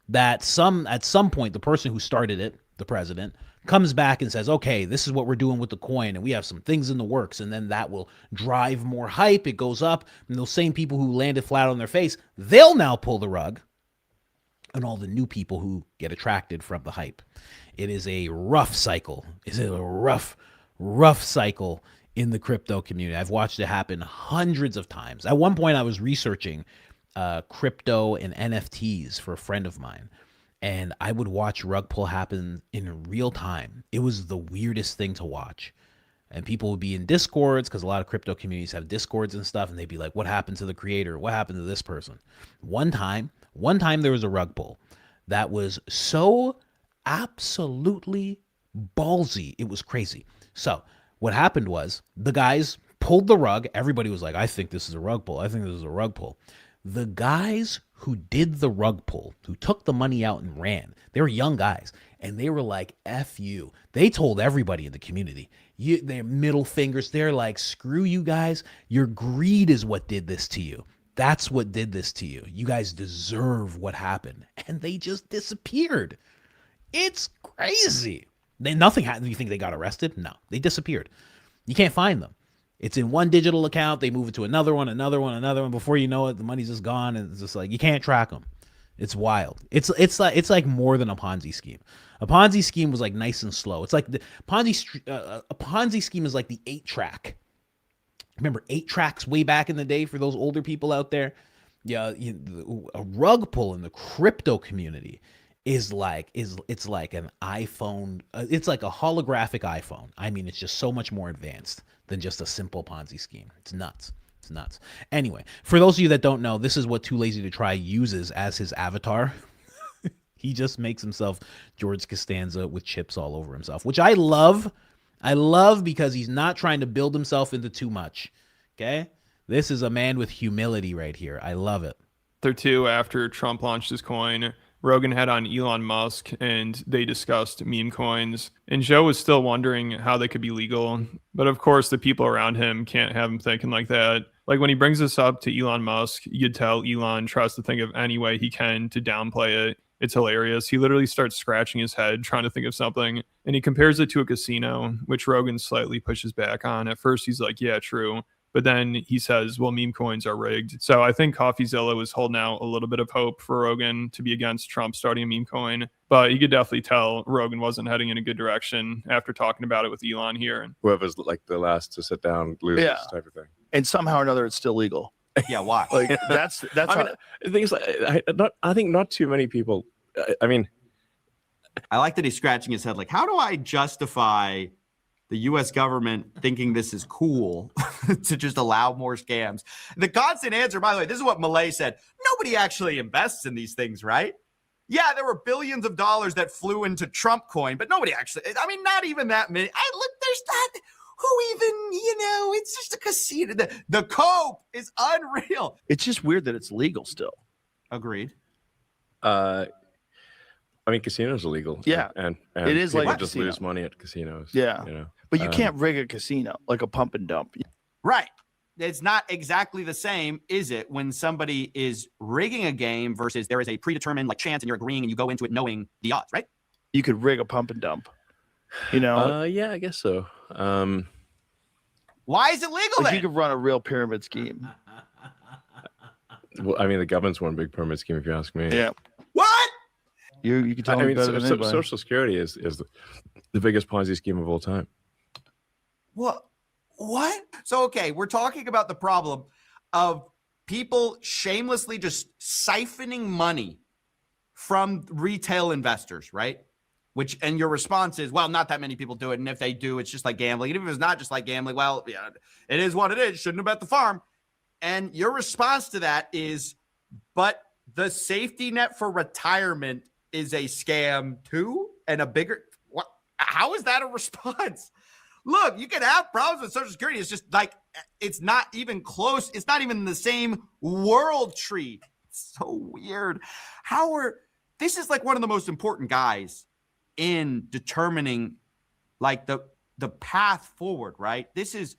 that at some point, the person who started it, the president, comes back and says, okay, this is what we're doing with the coin, and we have some things in the works, and then that will drive more hype. It goes up, and those same people who landed flat on their face, they'll now pull the rug, and all the new people who get attracted from the hype. It is a rough cycle. It's a rough cycle in the crypto community. I've watched it happen hundreds of times. At one point, I was researching crypto and NFTs for a friend of mine, and I would watch rug pull happen in real time. It was the weirdest thing to watch. And people would be in Discords, because a lot of crypto communities have Discords and stuff, and they'd be like, what happened to the creator? What happened to this person? One time there was a rug pull that was so absolutely ballsy. It was crazy. So what happened was the guys pulled the rug. Everybody was like, I think this is a rug pull. I think this is a rug pull. The guys who did the rug pull, who took the money out and ran, they were young guys, and they were like, F you. They told everybody in the community, their middle fingers, they're like, screw you guys. Your greed is what did this to you. That's what did this to you. You guys deserve what happened. And they just disappeared. It's crazy. Nothing happened. You think they got arrested? No, they disappeared. You can't find them. It's in one digital account. They move it to another one. Before you know it, the money's just gone. And it's just like, you can't track them. It's wild. It's like more than a Ponzi scheme. A Ponzi scheme was like nice and slow. It's like a Ponzi scheme is like the 8-track. Remember 8-tracks way back in the day for those older people out there? Yeah, a rug pull in the crypto community is like an iPhone. It's like a holographic iPhone. I mean, it's just so much more advanced than just a simple Ponzi scheme. It's nuts. It's nuts. Anyway, for those of you that don't know, this is what Too Lazy to Try uses as his avatar. He just makes himself George Costanza with chips all over himself, which I love. I love because he's not trying to build himself into too much. Okay? This is a man with humility right here. I love it. Or two after Trump launched his coin, Rogan had on Elon Musk and they discussed meme coins. And Joe was still wondering how they could be legal. But of course, the people around him can't have him thinking like that. Like when he brings this up to Elon Musk, you could tell Elon tries to think of any way he can to downplay it. It's hilarious. He literally starts scratching his head trying to think of something. And he compares it to a casino, which Rogan slightly pushes back on. At first, he's like, yeah, true. But then he says, well, meme coins are rigged. So I think Coffeezilla was holding out a little bit of hope for Rogan to be against Trump starting a meme coin. But you could definitely tell Rogan wasn't heading in a good direction after talking about it with Elon here. Whoever's like the last to sit down loses type of thing. And somehow or another, it's still legal. Yeah, why? Like that's I mean, the thing is, I think not too many people. I mean, I like that he's scratching his head. Like, how do I justify the U.S. government thinking this is cool to just allow more scams. The constant answer, by the way, this is what Malay said. Nobody actually invests in these things, right? Yeah, there were billions of dollars that flew into Trump coin, but nobody actually, I mean, not even that many. Look, there's not, who even, it's just a casino. The cope is unreal. It's just weird that it's legal still. Agreed. I mean, casinos are legal. Yeah, and it is people like a just casino. lose money at casinos. Yeah, but you can't rig a casino like a pump and dump. Right. It's not exactly the same, is it, when somebody is rigging a game versus there is a predetermined like chance and you're agreeing and you go into it knowing the odds, right? You could rig a pump and dump. Yeah, I guess so. Why is it legal like then? You could run a real pyramid scheme. Well, I mean, the government's one big pyramid scheme, if you ask me. Yeah. What? You can tell me better than anybody. Social Security is the biggest Ponzi scheme of all time. What? So, okay, we're talking about the problem of people shamelessly just siphoning money from retail investors, right? And your response is, well, not that many people do it. And if they do, it's just like gambling. And if it's not just like gambling, well, yeah, it is what it is. Shouldn't have bet the farm. And your response to that is, but the safety net for retirement is a scam too, and a bigger. What? How is that a response? Look, you can have problems with Social Security. It's just like it's not even close. It's not even in the same world tree. It's so weird. This is like one of the most important guys in determining like the path forward, right? He's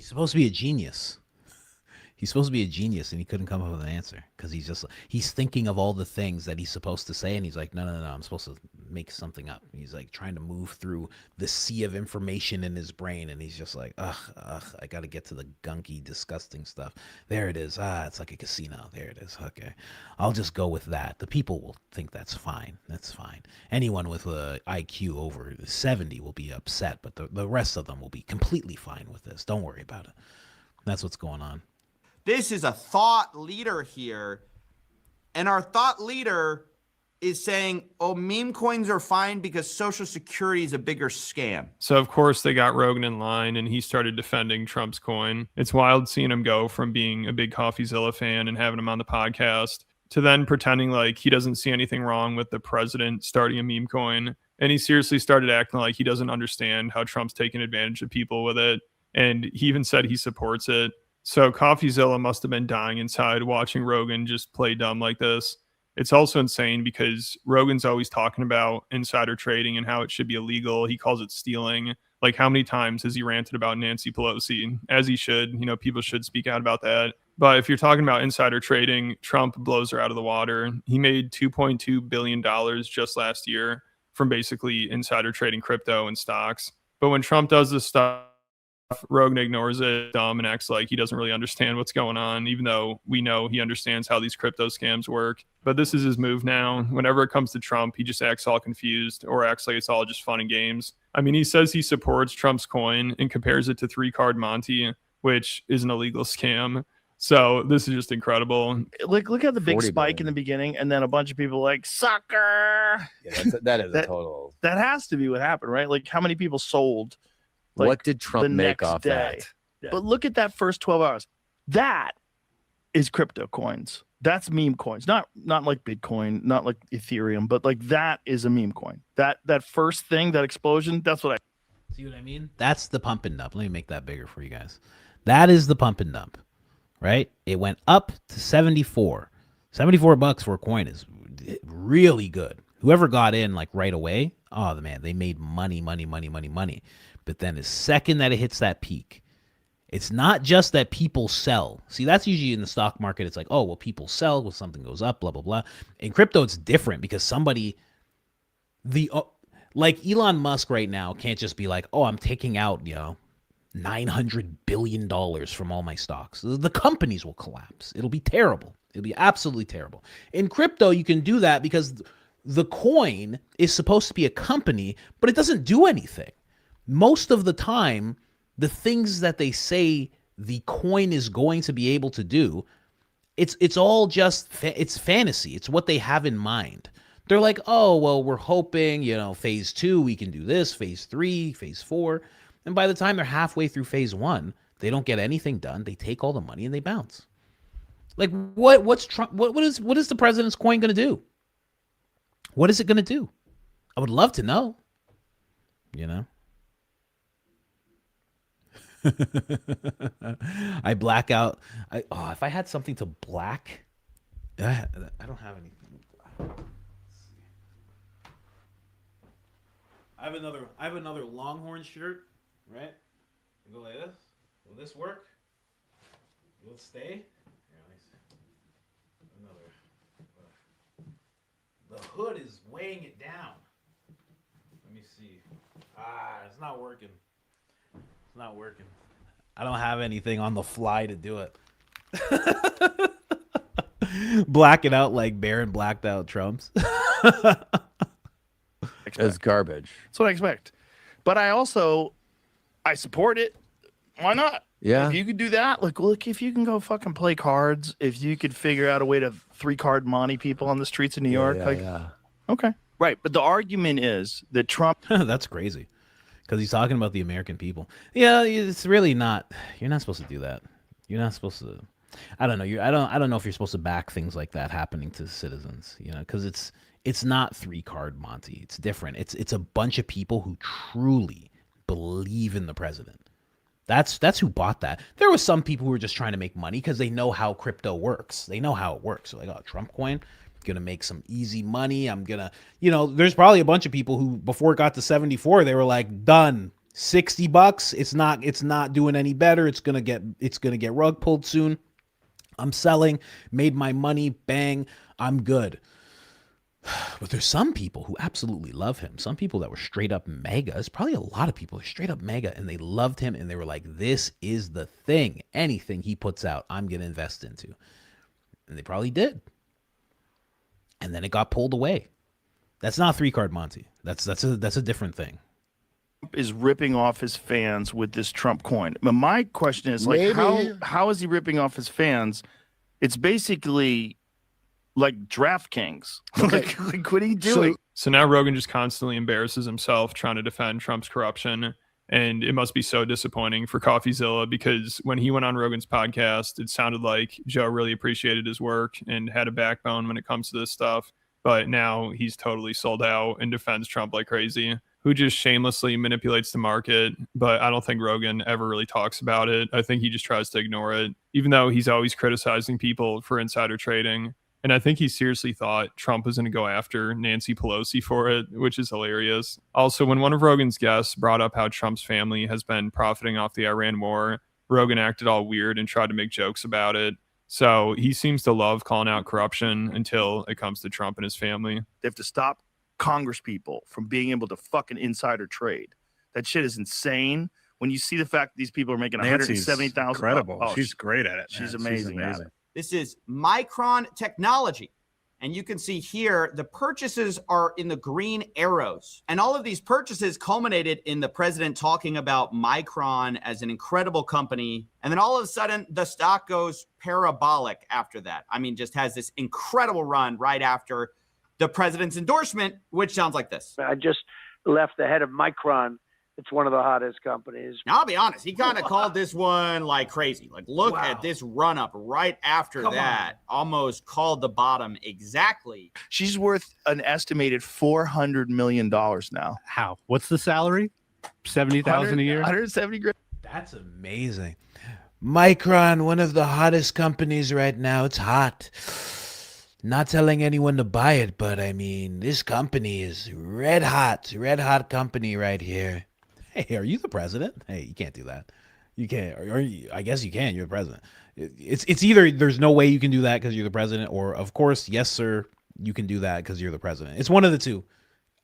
supposed to be a genius. He's supposed to be a genius, and he couldn't come up with an answer because he's thinking of all the things that he's supposed to say, and he's like, no, I'm supposed to make something up. He's like trying to move through the sea of information in his brain, and he's just like, ugh, I got to get to the gunky, disgusting stuff. There it is. It's like a casino. There it is. Okay, I'll just go with that. The people will think that's fine. That's fine. Anyone with a IQ over 70 will be upset, but the rest of them will be completely fine with this. Don't worry about it. That's what's going on. This is a thought leader here. And our thought leader is saying, oh, meme coins are fine because Social Security is a bigger scam. So, of course, they got Rogan in line and he started defending Trump's coin. It's wild seeing him go from being a big Coffeezilla fan and having him on the podcast to then pretending like he doesn't see anything wrong with the president starting a meme coin. And he seriously started acting like he doesn't understand how Trump's taking advantage of people with it. And he even said he supports it. So Coffeezilla must have been dying inside watching Rogan just play dumb like this. It's also insane because Rogan's always talking about insider trading and how it should be illegal. He calls it stealing. Like, how many times has he ranted about Nancy Pelosi? As he should. People should speak out about that. But if you're talking about insider trading, Trump blows her out of the water. He made $2.2 billion just last year from basically insider trading crypto and stocks. But when Trump does this stuff, Rogan ignores it, dumb, and acts like he doesn't really understand what's going on, even though we know he understands how these crypto scams work. But this is his move now. Whenever it comes to Trump, he just acts all confused or acts like it's all just fun and games. I mean, he says he supports Trump's coin and compares it to 3-card Monty, which is an illegal scam. So this is just incredible. Look at the big spike in the beginning, and then a bunch of people like, sucker. Yeah, that is a total. That has to be what happened, right? Like, how many people sold? Like, what did Trump make off that? Yeah. But look at that first 12 hours. That is crypto coins. That's meme coins. Not like Bitcoin, not like Ethereum, but like that is a meme coin. That first thing, that explosion, that's what I see what I mean? That's the pump and dump. Let me make that bigger for you guys. That is the pump and dump, right? It went up to 74. $74 for a coin is really good. Whoever got in like right away, oh man, they made money. But then the second that it hits that peak, it's not just that people sell. See, that's usually in the stock market. It's like, oh, well, people sell when something goes up, blah, blah, blah. In crypto, it's different because like Elon Musk right now can't just be like, oh, I'm taking out, $900 billion from all my stocks. The companies will collapse. It'll be terrible. It'll be absolutely terrible. In crypto, you can do that because the coin is supposed to be a company, but it doesn't do anything. Most of the time, the things that they say the coin is going to be able to do, it's all just it's fantasy. It's what they have in mind. They're like, oh, well, we're hoping, phase 2, we can do this, phase 3, phase 4. And by the time they're halfway through phase 1, they don't get anything done. They take all the money and they bounce. Like, what's Trump? What is the president's coin going to do? What is it going to do? I would love to know. I black out. If I had something to black, I don't have anything. I have another Longhorn shirt, right? Go like this. Will this work? Will it stay? The hood is weighing it down. Let me see. It's not working. It's not working. I don't have anything on the fly to do it. Black it out like Barron blacked out Trump's. It's garbage. That's what I expect. But I support it. Why not? Yeah. If you could do that, look, if you can go fucking play cards, if you could figure out a way to 3-card Monty people on the streets of New York. Okay. Right. But the argument is that Trump. That's crazy. Because he's talking about the American people. Yeah, it's really not. You're not supposed to do that. You're not supposed to. I don't know. I don't know if you're supposed to back things like that happening to citizens. Because it's not 3-card Monty. It's different. It's a bunch of people who truly believe in the president. That's who bought that. There was some people who were just trying to make money because they know how crypto works. They know how it works. So like, Trump coin, gonna make some easy money. I'm gonna, there's probably a bunch of people who before it got to 74, they were like, done. $60. It's not doing any better. It's gonna get rug pulled soon. I'm selling, made my money, bang, I'm good. But there's some people who absolutely love him. Some people that were straight up mega. There's probably a lot of people who are straight up mega and they loved him and they were like, this is the thing. Anything he puts out, I'm going to invest into. And they probably did. And then it got pulled away. That's not 3-card Monty. That's a different thing. Is ripping off his fans with this Trump coin. But my question is how is he ripping off his fans? It's basically like DraftKings. like what are you doing? So now Rogan just constantly embarrasses himself trying to defend Trump's corruption. And it must be so disappointing for Coffeezilla because when he went on Rogan's podcast, it sounded like Joe really appreciated his work and had a backbone when it comes to this stuff. But now he's totally sold out and defends Trump like crazy, who just shamelessly manipulates the market. But I don't think Rogan ever really talks about it. I think he just tries to ignore it, even though he's always criticizing people for insider trading. And I think he seriously thought Trump was going to go after Nancy Pelosi for it, which is hilarious. Also, when one of Rogan's guests brought up how Trump's family has been profiting off the Iran war, Rogan acted all weird and tried to make jokes about it. So he seems to love calling out corruption until it comes to Trump and his family. They have to stop Congress people from being able to fucking insider trade. That shit is insane. When you see the fact that these people are making $170,000. Incredible. She's great at it. She's amazing at it. This is Micron Technology. And you can see here, the purchases are in the green arrows. And all of these purchases culminated in the president talking about Micron as an incredible company. And then all of a sudden, the stock goes parabolic after that. I mean, just has this incredible run right after the president's endorsement, which sounds like this. I just left the head of Micron. It's one of the hottest companies. Now, I'll be honest. He kind of called this one like crazy. Like, look at this run up right after that. Almost called the bottom exactly. She's worth an estimated $400 million now. How? What's the salary? 70,000 a year? 170 grand. That's amazing. Micron, one of the hottest companies right now. It's hot. Not telling anyone to buy it, but I mean, this company is red hot company right here. Hey, are you the president? Hey, you can't do that. You can't. Or I guess you can. You're the president. It's either there's no way you can do that because you're the president, or of course, yes, sir, you can do that because you're the president. It's one of the two.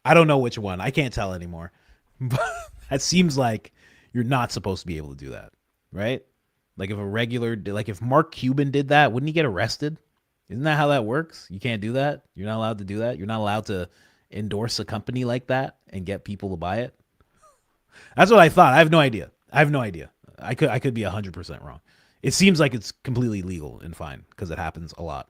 I don't know which one. I can't tell anymore. But it seems like you're not supposed to be able to do that, right? Like if Mark Cuban did that, wouldn't he get arrested? Isn't that how that works? You can't do that. You're not allowed to do that. You're not allowed to endorse a company like that and get people to buy it. That's what I thought. I have no idea. I could be 100% wrong. It seems like it's completely legal and fine because it happens a lot.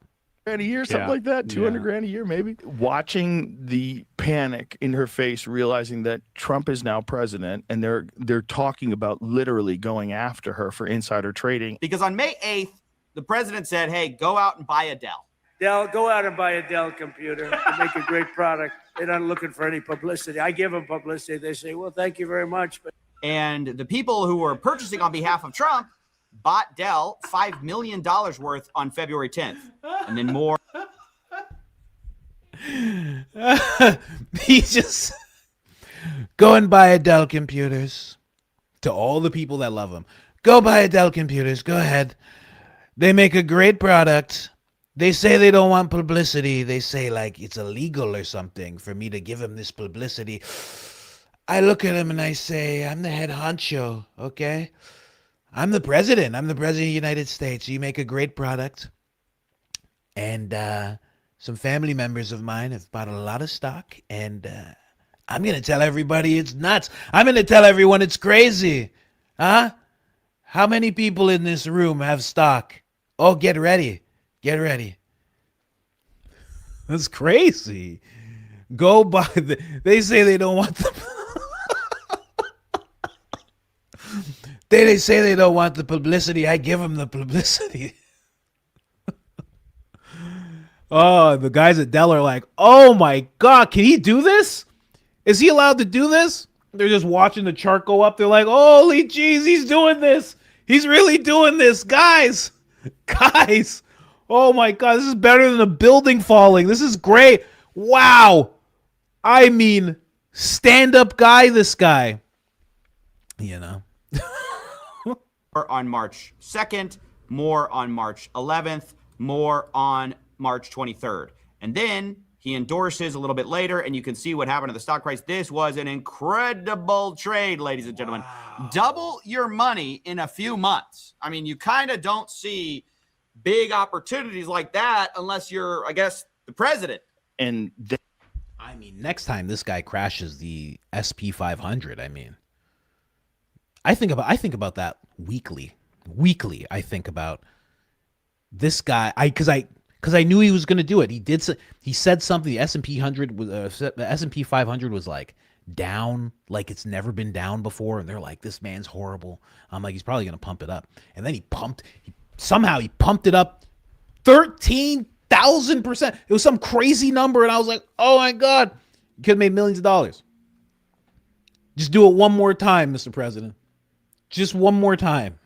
grand a year, something Yeah. like that, 200 Yeah. grand a year, maybe. Watching the panic in her face, realizing that Trump is now president, and they're talking about literally going after her for insider trading. Because on May 8th, the president said, hey, go out and buy a Dell. Dell, go out and buy a Dell computer. They make a great product. They're not looking for any publicity. I give them publicity. They say, well, thank you very much. But And the people who were purchasing on behalf of Trump bought Dell $5 million worth on February 10th. And then more. He's just go and buy a Dell computers to all the people that love him. Go buy a Dell computers. Go ahead. They make a great product. They say they don't want publicity. They say like it's illegal or something for me to give him this publicity. I look at him and I say, I'm the head honcho, okay? I'm the president. I'm the president of the United States. You make a great product. And some family members of mine have bought a lot of stock. And I'm going to tell everybody it's nuts. I'm going to tell everyone it's crazy. Huh? How many people in this room have stock? Oh, get ready. Get ready. That's crazy. Go buy they say they don't want the they say they don't want the publicity. I give them the publicity. Oh, the guys at Dell are like, oh my God, can he do this? Is he allowed to do this? They're just watching the chart go up. They're like, holy jeez, he's doing this. He's really doing this. Guys. Oh my God, this is better than a building falling. This is great. Wow. I mean, stand-up guy, this guy. You know. More on March 2nd, more on March 11th, more on March 23rd. And then he endorses a little bit later, and you can see what happened to the stock price. This was an incredible trade, ladies and gentlemen. Wow. Double your money in a few months. I mean, you kind of don't see big opportunities like that unless you're, I guess, the president. And I mean, next time this guy crashes the SP 500, I mean, I think about that weekly. I think about this guy. Because I knew he was going to do it. He said something. The S&P 500 was like down, like it's never been down before, and they're like, this man's horrible. I'm like, he's probably going to pump it up, and then he pumped it up 13,000%. It was some crazy number, and I was like, oh my God, you could have made millions of dollars. Just do it one more time, Mr. President. Just one more time.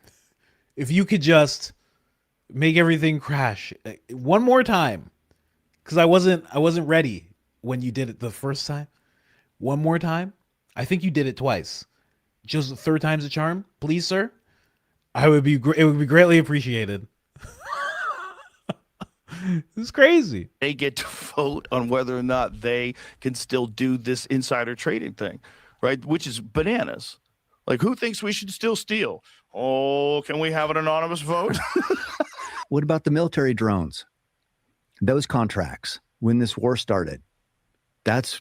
If you could just make everything crash one more time, because I wasn't ready when you did it the first time. One more time. I think you did it twice. Just the third time's a charm, please, sir. It would be greatly appreciated. This is crazy. They get to vote on whether or not they can still do this insider trading thing, right? Which is bananas. Like, who thinks we should still steal? Oh, can we have an anonymous vote? What about the military drones? Those contracts, when this war started, that's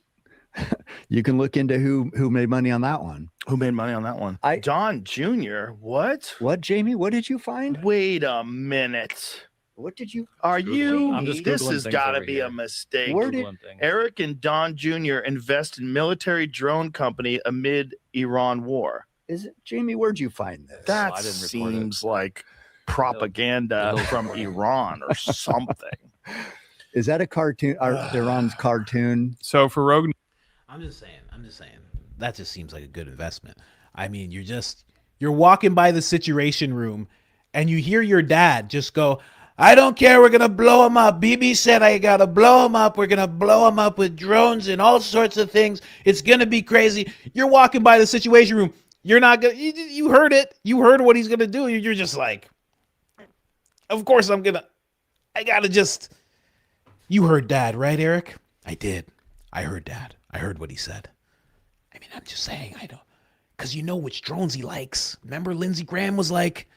you can look into who made money on that one. Who made money on that one? Don Jr. What? What, Jamie? What did you find? Wait a minute. What did you? Are you? I'm just This Googling has things got to over be here. a mistake. Where did Eric and Don Jr. invest in military drone company amid Iran war? Is it Jamie? Where'd you find this? That seems like propaganda from Iran or something. Is that a cartoon? Iran's cartoon? So for Rogan, I'm just saying. That just seems like a good investment. I mean, you're walking by the Situation Room, and you hear your dad just go, I don't care. We're going to blow him up. Bibi said I got to blow him up. We're going to blow him up with drones and all sorts of things. It's going to be crazy. You're walking by the Situation Room. You're not going to, you heard it. You heard what he's going to do. You're just like, of course I got to just, you heard Dad, right, Eric? I did. I heard Dad. I heard what he said. I mean, I'm just saying, I don't, because you know which drones he likes. Remember Lindsey Graham was like,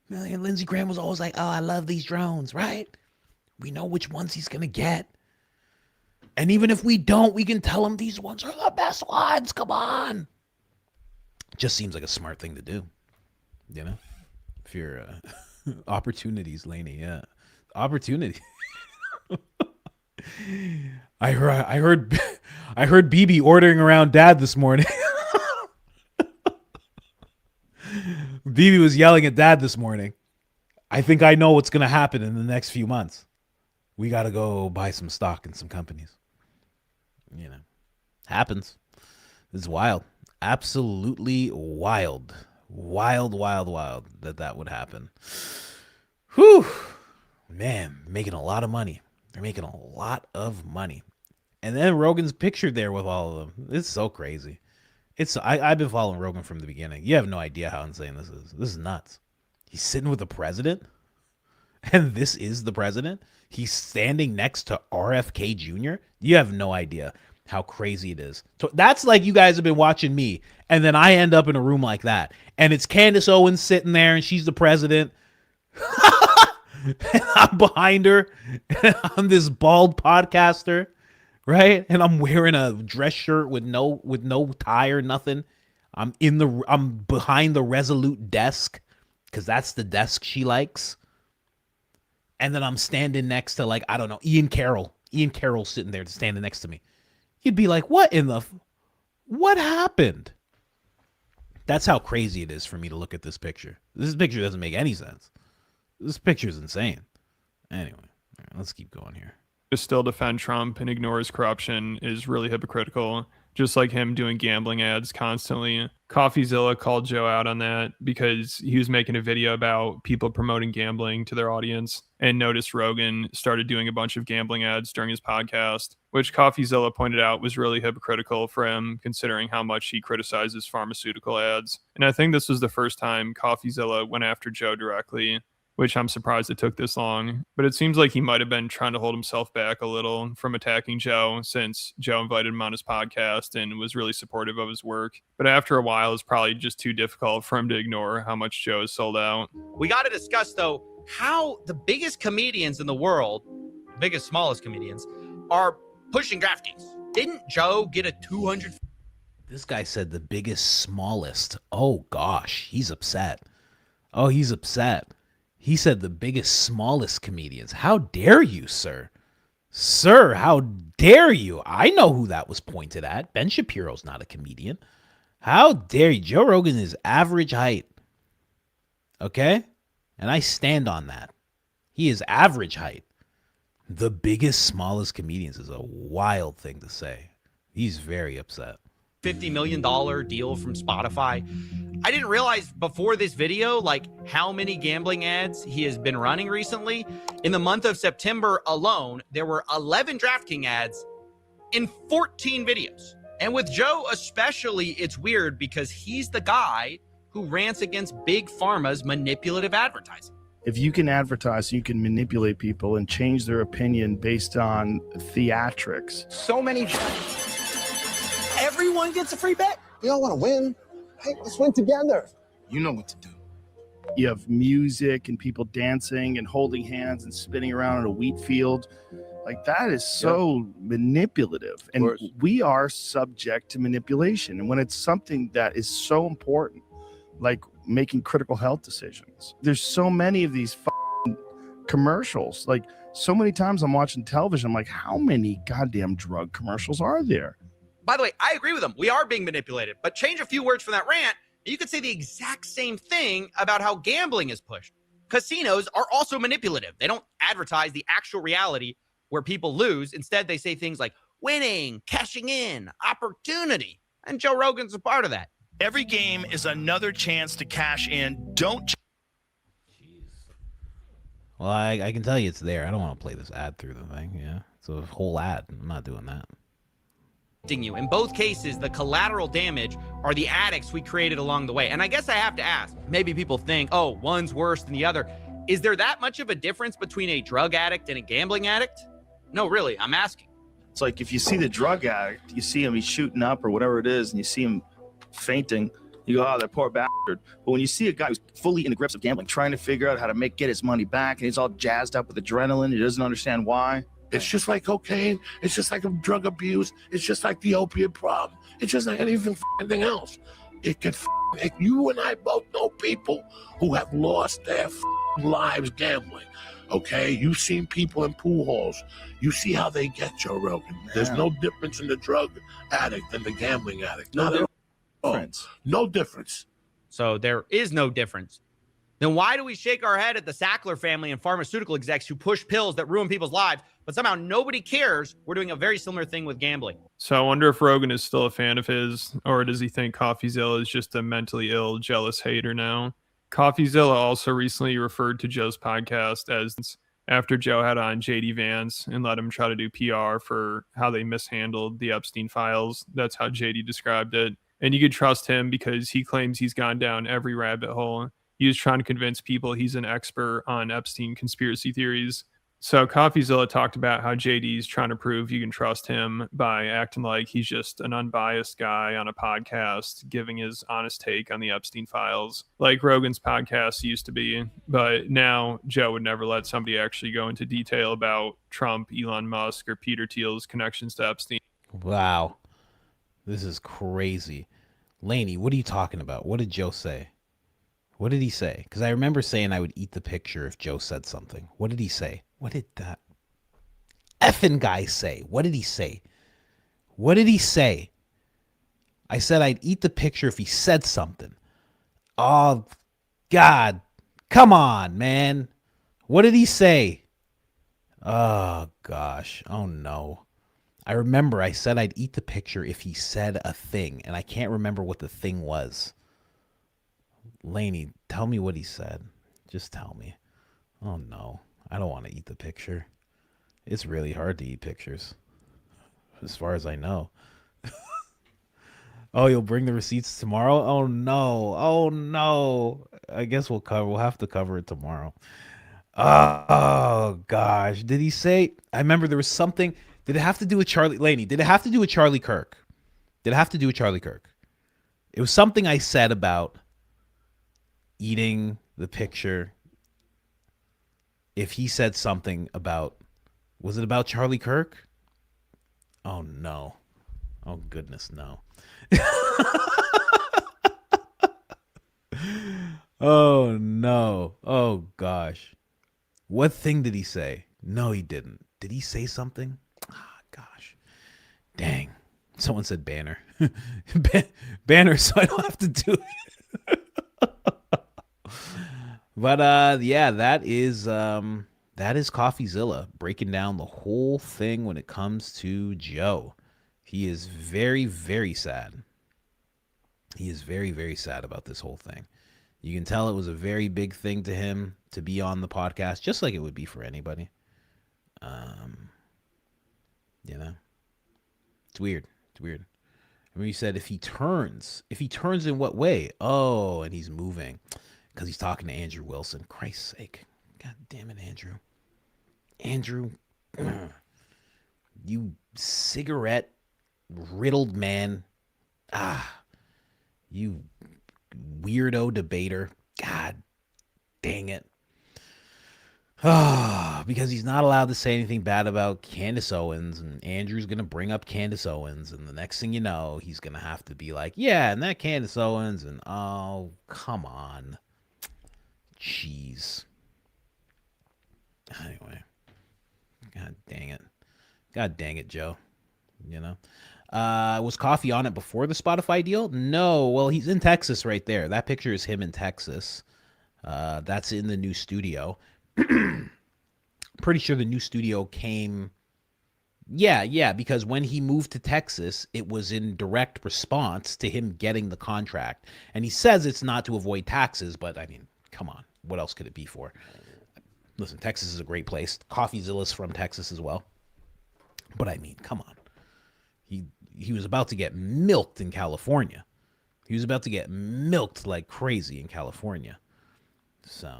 Lindsey Graham was always like, oh, I love these drones, right? We know which ones he's going to get. And even if we don't, we can tell him these ones are the best ones. Come on. Just seems like a smart thing to do. You know? If you're opportunities, Laney, yeah. Opportunity. I heard BB ordering around Dad this morning. BB was yelling at Dad this morning. I think I know what's going to happen in the next few months. We got to go buy some stock in some companies. You know, happens. It's wild. Absolutely wild. Wild that would happen. Whew. Man, making a lot of money. They're making a lot of money. And then Rogan's pictured there with all of them. It's so crazy. I've been following Rogan from the beginning. You have no idea how insane this is. This is nuts. He's sitting with the president, and this is the president. He's standing next to RFK Jr. You have no idea how crazy it is. So that's like you guys have been watching me, and then I end up in a room like that, and it's Candace Owens sitting there, and she's the president. And I'm behind her, and I'm this bald podcaster, right? And I'm wearing a dress shirt with no tie or nothing. I'm behind the Resolute desk, because that's the desk she likes. And then I'm standing next to, like, I don't know, Ian Carroll. Ian Carroll's sitting there standing next to me. You'd be like, what happened? That's how crazy it is for me to look at this picture. This picture doesn't make any sense. This picture is insane. Anyway, all right, let's keep going here. To still defend Trump and ignore his corruption is really hypocritical, just like him doing gambling ads constantly. Coffeezilla called Joe out on that because he was making a video about people promoting gambling to their audience and noticed Rogan started doing a bunch of gambling ads during his podcast, which Coffeezilla pointed out was really hypocritical for him considering how much he criticizes pharmaceutical ads. And I think this was the first time Coffeezilla went after Joe directly, which I'm surprised it took this long. But it seems like he might have been trying to hold himself back a little from attacking Joe, since Joe invited him on his podcast and was really supportive of his work. But after a while, it's probably just too difficult for him to ignore how much Joe has sold out. We got to discuss, though, how the biggest comedians in the world, biggest, smallest comedians, are pushing DraftKings. Didn't Joe get a 200? This guy said the biggest, smallest. Oh, gosh, he's upset. Oh, he's upset. He said the biggest, smallest comedians. How dare you, sir? Sir, how dare you? I know who that was pointed at. Ben Shapiro's not a comedian. How dare you? Joe Rogan is average height. Okay? And I stand on that. He is average height. The biggest, smallest comedians is a wild thing to say. He's very upset. $50 million deal from Spotify. I didn't realize before this video, like, how many gambling ads he has been running recently. In the month of September alone, there were 11 DraftKings ads in 14 videos. And with Joe especially, it's weird because he's the guy who rants against big pharma's manipulative advertising. If you can advertise, you can manipulate people and change their opinion based on theatrics. So many. Everyone gets a free bet. We all want to win. Hey, let's win together. You know what to do. You have music and people dancing and holding hands and spinning around in a wheat field. Like, that is so manipulative. And we are subject to manipulation. And when it's something that is so important, like making critical health decisions, there's so many of these commercials. Like, so many times I'm watching television, I'm like, how many goddamn drug commercials are there? By the way, I agree with him. We are being manipulated. But change a few words from that rant, you could say the exact same thing about how gambling is pushed. Casinos are also manipulative. They don't advertise the actual reality where people lose. Instead, they say things like winning, cashing in, opportunity. And Joe Rogan's a part of that. Every game is another chance to cash in. Don't. Well, I can tell you it's there. I don't want to play this ad through the thing. Yeah, it's a whole ad. I'm not doing that. You. In both cases, the collateral damage are the addicts we created along the way. And I guess I have to ask, maybe people think, oh, one's worse than the other. Is there that much of a difference between a drug addict and a gambling addict? No, really, I'm asking. It's like if you see the drug addict, you see him, he's shooting up or whatever it is, and you see him fainting, you go, oh, that poor bastard. But when you see a guy who's fully in the grips of gambling, trying to figure out how to get his money back, and he's all jazzed up with adrenaline, he doesn't understand why. It's just like cocaine. It's just like drug abuse. It's just like the opiate problem. It's just like anything else. It could. You and I both know people who have lost their lives gambling. Okay, you've seen people in pool halls. You see how they get, Joe Rogan. There's no difference in the drug addict and the gambling addict. Not at all. No difference. So there is no difference. Then why do we shake our head at the Sackler family and pharmaceutical execs who push pills that ruin people's lives, but somehow nobody cares? We're doing a very similar thing with gambling. So I wonder if Rogan is still a fan of his, or does he think Coffeezilla is just a mentally ill, jealous hater now? Coffeezilla also recently referred to Joe's podcast as after Joe had on JD Vance and let him try to do PR for how they mishandled the Epstein files. That's how JD described it. And you could trust him because he claims he's gone down every rabbit hole. He was trying to convince people he's an expert on Epstein conspiracy theories. So Coffeezilla talked about how JD's trying to prove you can trust him by acting like he's just an unbiased guy on a podcast, giving his honest take on the Epstein files, like Rogan's podcast used to be. But now Joe would never let somebody actually go into detail about Trump, Elon Musk, or Peter Thiel's connections to Epstein. Wow. This is crazy. Laney, what are you talking about? What did Joe say? What did he say? Because I remember saying I would eat the picture if Joe said something. What did he say? What did that effing guy say? What did he say? What did he say? I said I'd eat the picture if he said something. Oh, God. Come on, man. What did he say? Oh, gosh. Oh, no. I remember I said I'd eat the picture if he said a thing, and I can't remember what the thing was. Laney, tell me what he said. Just tell me. Oh, no. I don't want to eat the picture. It's really hard to eat pictures, as far as I know. Oh, you'll bring the receipts tomorrow? Oh, no. Oh, no. I guess we'll have to cover it tomorrow. Oh, gosh. Did he say? I remember there was something. Did it have to do with Charlie? Laney, did it have to do with Charlie Kirk? Did it have to do with Charlie Kirk? It was something I said about eating the picture if he said something about, was it about Charlie Kirk? Oh, no. Oh, goodness, no. Oh, no. Oh, gosh. What thing did he say? No, he didn't. Did he say something? Ah, gosh. Dang. Someone said banner. Banner, so I don't have to do it. But yeah, that is Coffeezilla breaking down the whole thing when it comes to Joe. He is very, very sad. He is very, very sad about this whole thing. You can tell it was a very big thing to him to be on the podcast, just like it would be for anybody. You know, it's weird. It's weird. I mean, he said if he turns in what way? Oh, and he's moving. Because he's talking to Andrew Wilson. Christ's sake. God damn it, Andrew. Andrew, you cigarette-riddled man. You weirdo debater. God dang it. Because he's not allowed to say anything bad about Candace Owens, and Andrew's going to bring up Candace Owens, and the next thing you know, he's going to have to be like, yeah, and that Candace Owens, and oh, come on. Jeez. Anyway. God dang it. God dang it, Joe. You know? Was Coffee on it before the Spotify deal? No. Well, he's in Texas right there. That picture is him in Texas. That's in the new studio. Pretty sure the new studio came. Yeah, because when he moved to Texas, it was in direct response to him getting the contract. And he says it's not to avoid taxes, but I mean, come on. What else could it be for? Listen, Texas is a great place. Coffeezilla's from Texas as well. But I mean, come on. He was about to get milked in California. He was about to get milked like crazy in California. So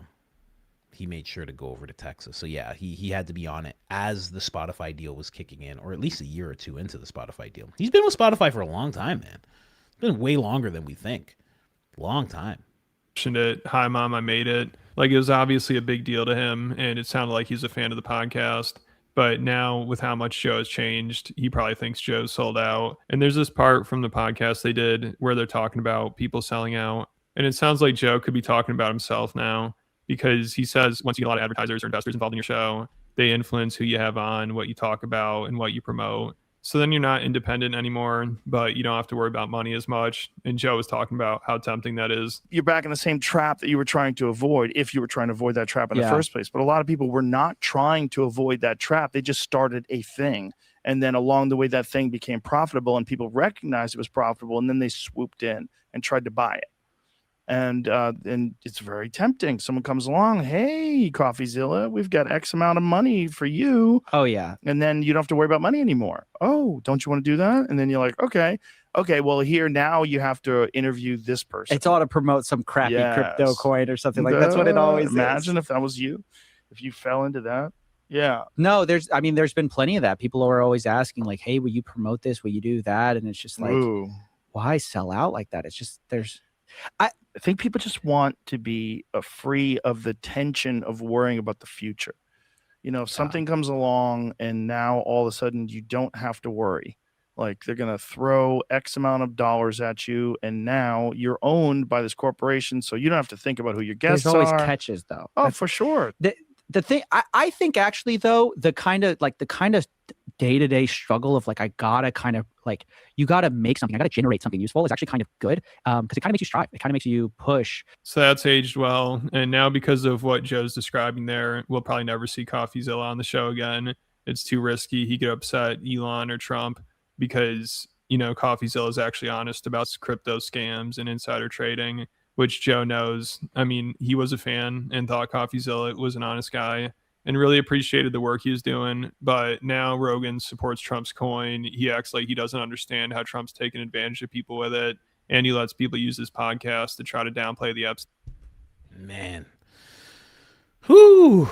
he made sure to go over to Texas. So yeah, he had to be on it as the Spotify deal was kicking in, or at least a year or two into the Spotify deal. He's been with Spotify for a long time, man. It's been way longer than we think. Long time. It, hi mom, I made it. Like, it was obviously a big deal to him, and it sounded like he's a fan of the podcast. But now with how much Joe has changed, he probably thinks Joe's sold out. And there's this part from the podcast they did where they're talking about people selling out, and it sounds like Joe could be talking about himself now. because he says once you get a lot of advertisers or investors involved in your show, they influence who you have on, what you talk about, and what you promote. So then you're not independent anymore, but you don't have to worry about money as much. And Joe was talking about how tempting that is. You're back in the same trap that you were trying to avoid if you were trying to avoid that trap in the first place. But a lot of people were not trying to avoid that trap. They just started a thing. And then along the way, that thing became profitable and people recognized it was profitable. And then they swooped in and tried to buy it. And it's very tempting. Someone comes along, hey, Coffeezilla, we've got X amount of money for you. Oh, yeah. And then you don't have to worry about money anymore. Oh, don't you want to do that? And then you're like, okay, well, here now you have to interview this person. It's all to promote some crappy crypto coin or something like that's what it always Imagine is. if that was you, if you fell into that. Yeah. No, there's been plenty of that. People are always asking like, hey, will you promote this? Will you do that? And it's just like, why sell out like that? It's just I think people just want to be free of the tension of worrying about the future. You know, if something comes along and now all of a sudden you don't have to worry. Like they're going to throw X amount of dollars at you and now you're owned by this corporation. So you don't have to think about who your guests are. There's always catches though. Oh, for sure. The thing I think actually though, the kind of day-to-day struggle of like, I gotta kind of like, you gotta make something, I gotta generate something useful is actually kind of good because it kind of makes you strive. It kind of makes you push. So that's aged well. And now because of what Joe's describing there, we'll probably never see Coffeezilla on the show again. It's too risky. He could upset Elon or Trump because, you know, Coffeezilla is actually honest about crypto scams and insider trading, which Joe knows. I mean, he was a fan and thought Coffeezilla was an honest guy and really appreciated the work he was doing. But now Rogan supports Trump's coin. He acts like he doesn't understand how Trump's taking advantage of people with it. And he lets people use his podcast to try to downplay the ups. Man. Whew.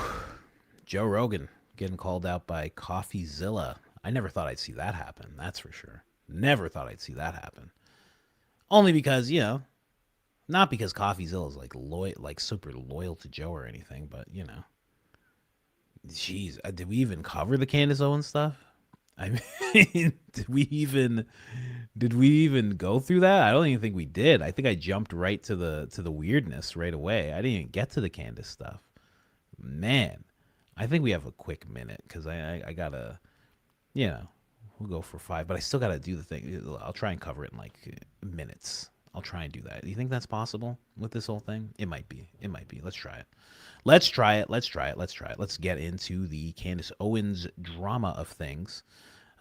Joe Rogan getting called out by Coffeezilla. I never thought I'd see that happen. That's for sure. Never thought I'd see that happen. Only because, you know, not because Coffeezilla is like loyal, like super loyal to Joe or anything, but you know, jeez, did we even cover the Candace Owens stuff? I mean, did we even go through that? I don't even think we did. I think I jumped right to the weirdness right away. I didn't even get to the Candace stuff. Man, I think we have a quick minute because I gotta, you know, we'll go for 5, but I still gotta do the thing. I'll try and cover it in like minutes. I'll try and do that. Do you think that's possible with this whole thing? It might be. It might be. Let's try it. Let's try it. Let's get into the Candace Owens drama of things.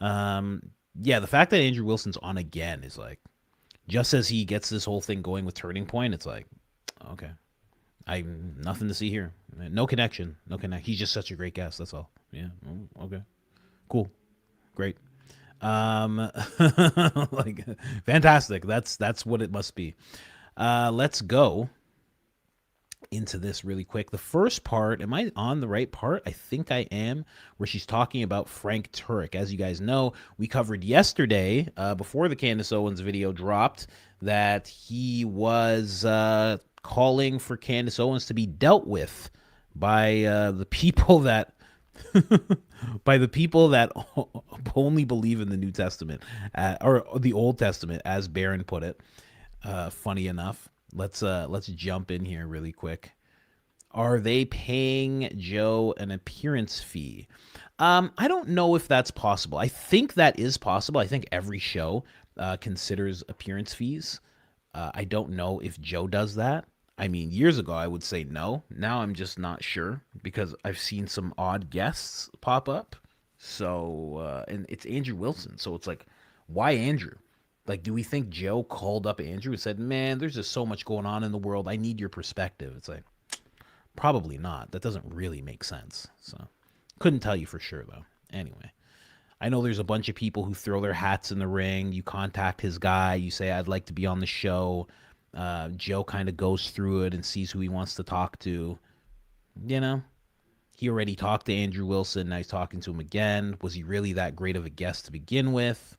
Yeah, the fact that Andrew Wilson's on again is like, just as he gets this whole thing going with Turning Point, it's like, okay, nothing to see here. No connection. He's just such a great guest. That's all. Yeah. Okay. Cool. Great. Like fantastic. That's what it must be. Let's go into this really quick. The first part, am I on the right part? I think I am, where she's talking about Frank Turek. As you guys know, we covered yesterday, before the Candace Owens video dropped, that he was calling for Candace Owens to be dealt with by the people that only believe in the New Testament, or the Old Testament, as Barron put it. Funny enough, let's jump in here really quick. Are they paying Joe an appearance fee? I don't know if that's possible. I think that is possible. I think every show considers appearance fees. I don't know if Joe does that. I mean, years ago, I would say no. Now I'm just not sure because I've seen some odd guests pop up. So, and it's Andrew Wilson. So it's like, why Andrew? Like, do we think Joe called up Andrew and said, man, there's just so much going on in the world. I need your perspective. It's like, probably not. That doesn't really make sense. So couldn't tell you for sure, though. Anyway, I know there's a bunch of people who throw their hats in the ring. You contact his guy. You say, I'd like to be on the show. Joe kind of goes through it and sees who he wants to talk to. You know, he already talked to Andrew Wilson. Now he's talking to him again. Was he really that great of a guest to begin with?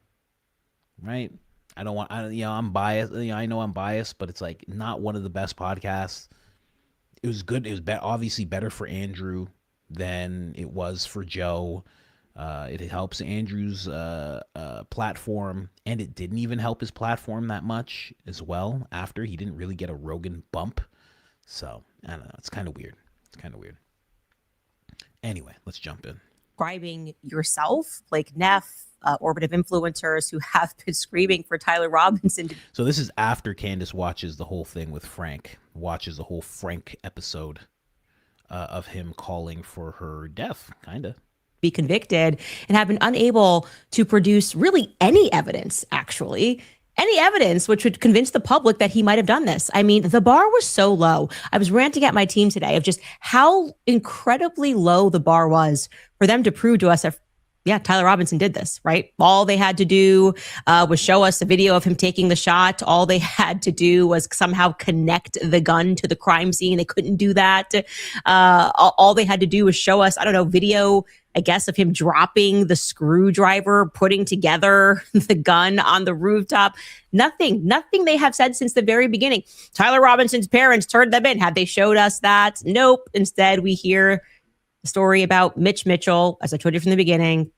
Right? I'm biased. I know I'm biased, but it's like not one of the best podcasts. It was good. It was obviously better for Andrew than it was for Joe. It helps Andrew's platform, and it didn't even help his platform that much as well. After he didn't really get a Rogan bump, so I don't know. It's kind of weird. kind of weird. Anyway, let's jump in. Describing yourself, like Neff, orbitive influencers who have been screaming for Tyler Robinson. So this is after Candace watches the whole thing with Frank, watches the whole Frank episode of him calling for her death, kind of. Be convicted and have been unable to produce really any evidence, actually. Any evidence which would convince the public that he might have done this. I mean, the bar was so low. I was ranting at my team today of just how incredibly low the bar was for them to prove to us that, yeah, Tyler Robinson did this, right? All they had to do was show us a video of him taking the shot. All they had to do was somehow connect the gun to the crime scene. They couldn't do that. All they had to do was show us, I don't know, video, I guess, of him dropping the screwdriver, putting together the gun on the rooftop. Nothing they have said since the very beginning. Tyler Robinson's parents turned them in. Have they showed us that? Nope. Instead, we hear a story about Mitch Mitchell, as I told you from the beginning,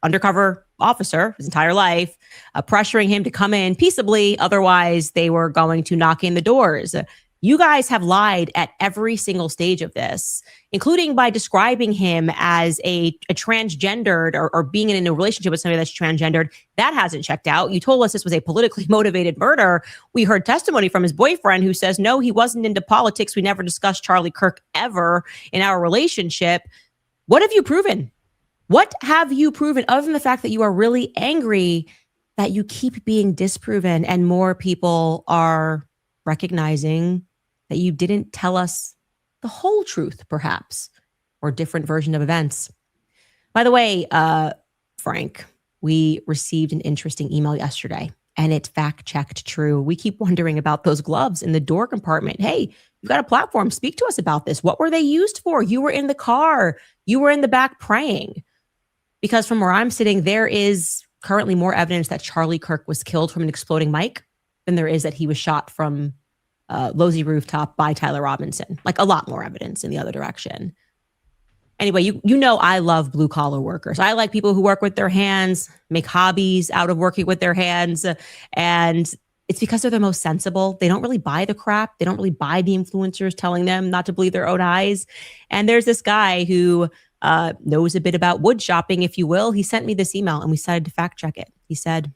undercover officer his entire life, pressuring him to come in peaceably. Otherwise, they were going to knock in the doors. You guys have lied at every single stage of this, including by describing him as a transgendered or being in a relationship with somebody that's transgendered. That hasn't checked out. You told us this was a politically motivated murder. We heard testimony from his boyfriend who says, no, he wasn't into politics. We never discussed Charlie Kirk ever in our relationship. What have you proven? What have you proven other than the fact that you are really angry that you keep being disproven and more people are recognizing that you didn't tell us the whole truth, perhaps, or different version of events? By the way, Frank, we received an interesting email yesterday and it fact-checked true. We keep wondering about those gloves in the door compartment. Hey, you've got a platform. Speak to us about this. What were they used for? You were in the car. You were in the back praying. Because from where I'm sitting, there is currently more evidence that Charlie Kirk was killed from an exploding mic than there is that he was shot from Losey Rooftop by Tyler Robinson. Like a lot more evidence in the other direction. Anyway, you know I love blue collar workers. I like people who work with their hands, make hobbies out of working with their hands. And it's because they're the most sensible. They don't really buy the crap. They don't really buy the influencers telling them not to believe their own eyes. And there's this guy who knows a bit about wood shopping, if you will. He sent me this email and we decided to fact check it. He said,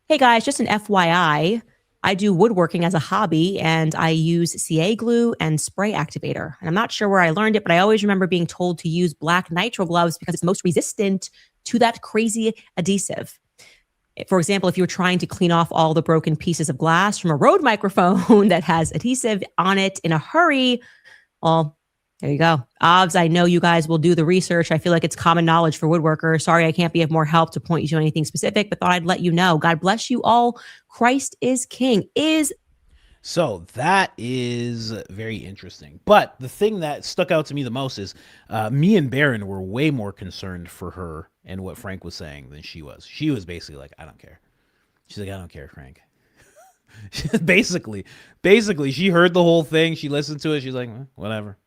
hey guys, just an FYI, I do woodworking as a hobby and I use CA glue and spray activator. And I'm not sure where I learned it, but I always remember being told to use black nitrile gloves because it's most resistant to that crazy adhesive. For example, if you were trying to clean off all the broken pieces of glass from a Rode microphone that has adhesive on it in a hurry, well, there you go. Obs, I know you guys will do the research. I feel like it's common knowledge for woodworkers. Sorry, I can't be of more help to point you to anything specific, but thought I'd let you know. God bless you all. Christ is king. So that is very interesting. But the thing that stuck out to me the most is me and Barron were way more concerned for her and what Frank was saying than she was. She was basically like, I don't care. She's like, I don't care, Frank. basically, she heard the whole thing. She listened to it. She's like, whatever.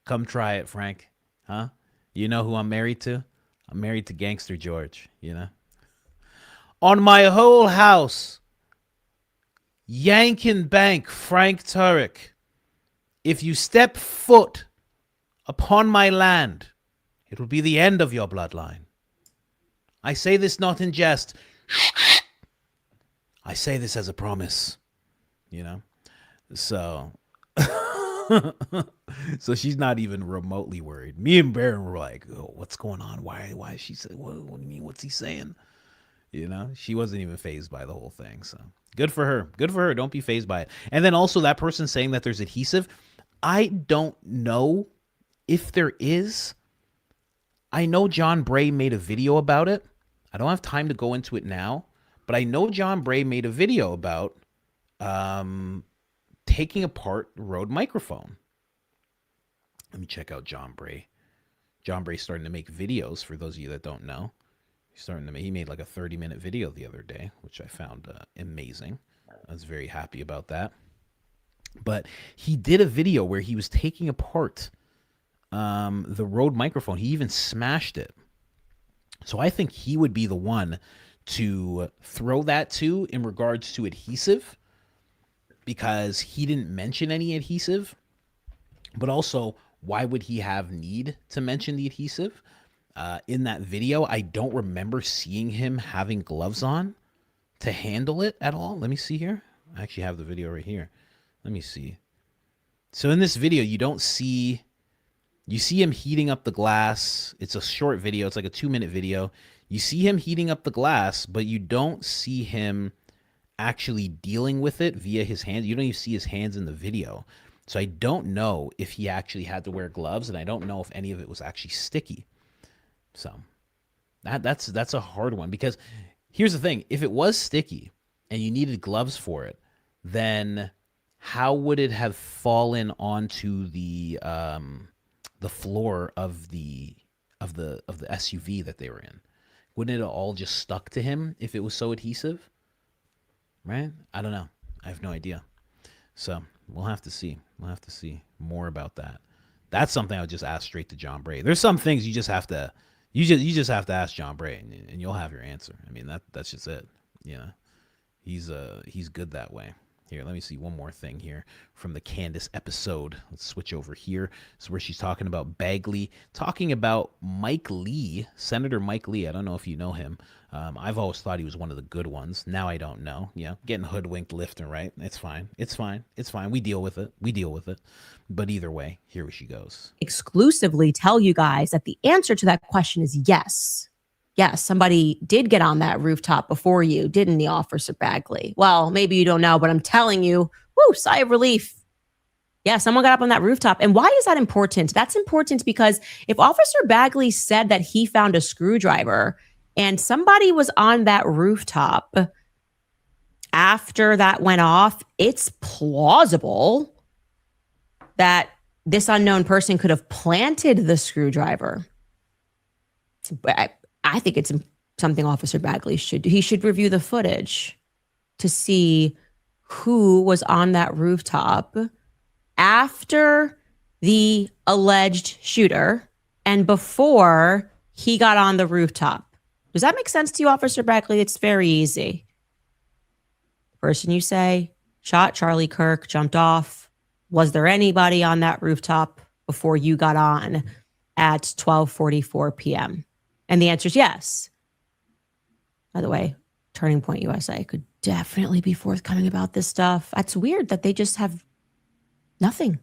Come try it, Frank. Huh? You know who I'm married to? I'm married to Gangster George, you know? On my whole house, Yankin Bank, Frank Turek. If you step foot upon my land, it will be the end of your bloodline. I say this not in jest. I say this as a promise, you know? So... So she's not even remotely worried. Me and Barron were like, oh, what's going on? Why is she saying, what do you mean? What's he saying? You know, she wasn't even fazed by the whole thing. So good for her. Don't be fazed by it. And then also that person saying that there's adhesive. I don't know if there is. I know John Bray made a video about it. I don't have time to go into it now, but I know John Bray made a video about, taking apart the Rode microphone. Let me check out John Bray. John Bray's starting to make videos, for those of you that don't know. He made like a 30-minute video the other day, which I found amazing. I was very happy about that. But he did a video where he was taking apart the Rode microphone. He even smashed it. So I think he would be the one to throw that to in regards to adhesive, because he didn't mention any adhesive. But also, why would he have need to mention the adhesive? In that video, I don't remember seeing him having gloves on to handle it at all. Let me see here. I actually have the video right here. Let me see. So in this video, you see him heating up the glass. It's a short video. It's like a 2-minute video. You see him heating up the glass, but you don't see him actually dealing with it via his hands. You don't even see his hands in the video. So I don't know if he actually had to wear gloves, and I don't know if any of it was actually sticky. So that's a hard one, because here's the thing. If it was sticky and you needed gloves for it, then how would it have fallen onto the floor of the SUV that they were in? Wouldn't it have all just stuck to him if it was so adhesive? Right? I don't know. I have no idea. So we'll have to see. We'll have to see more about that. That's something I would just ask straight to John Bray. There's some things you just have to ask John Bray, and you'll have your answer. I mean, that's just it. Yeah, he's good that way. Here, let me see one more thing here from the Candace episode. Let's switch over here. This is where she's talking about Bagley, talking about Mike Lee, Senator Mike Lee. I don't know if you know him. I've always thought he was one of the good ones. Now I don't know. Yeah, getting hoodwinked left and right. It's fine. It's fine. It's fine. We deal with it. But either way, here she goes. Exclusively tell you guys that the answer to that question is yes. Yes, somebody did get on that rooftop before you, didn't he, Officer Bagley? Well, maybe you don't know, but I'm telling you, whoo, sigh of relief. Yeah, someone got up on that rooftop. And why is that important? That's important because if Officer Bagley said that he found a screwdriver and somebody was on that rooftop after that went off, it's plausible that this unknown person could have planted the screwdriver. I think it's something Officer Bagley should do. He should review the footage to see who was on that rooftop after the alleged shooter and before he got on the rooftop. Does that make sense to you, Officer Bagley? It's very easy. The person you say shot Charlie Kirk, jumped off. Was there anybody on that rooftop before you got on at 12:44 p.m.? And the answer is yes. By the way, Turning Point USA could definitely be forthcoming about this stuff. That's weird that they just have nothing.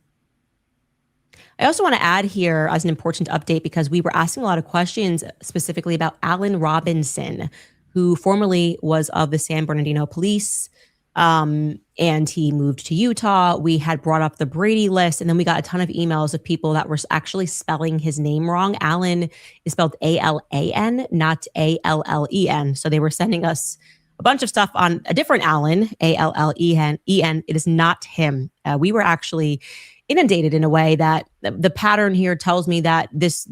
I also want to add here as an important update, because we were asking a lot of questions specifically about Alan Robinson, who formerly was of the San Bernardino Police, and he moved to Utah. We had brought up the Brady list, and then we got a ton of emails of people that were actually spelling his name wrong. Alan is spelled A-L-A-N, not A-L-L-E-N. So they were sending us a bunch of stuff on a different Alan, A-L-L-E-N. It is not him. We were actually inundated in a way that the pattern here tells me that this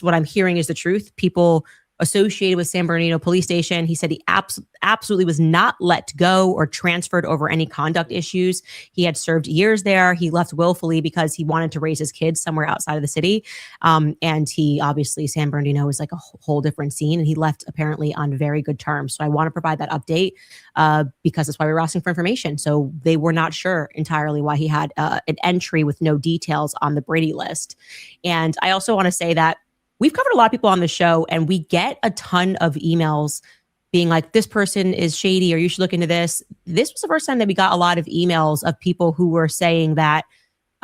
what I'm hearing is the truth. People associated with San Bernardino Police Station. He said he absolutely was not let go or transferred over any conduct issues. He had served years there. He left willfully because he wanted to raise his kids somewhere outside of the city. And he obviously, San Bernardino is like a whole different scene, and he left apparently on very good terms. So I want to provide that update because that's why we were asking for information. So they were not sure entirely why he had an entry with no details on the Brady list. And I also want to say that we've covered a lot of people on the show, and we get a ton of emails being like, this person is shady, or you should look into this. This was the first time that we got a lot of emails of people who were saying that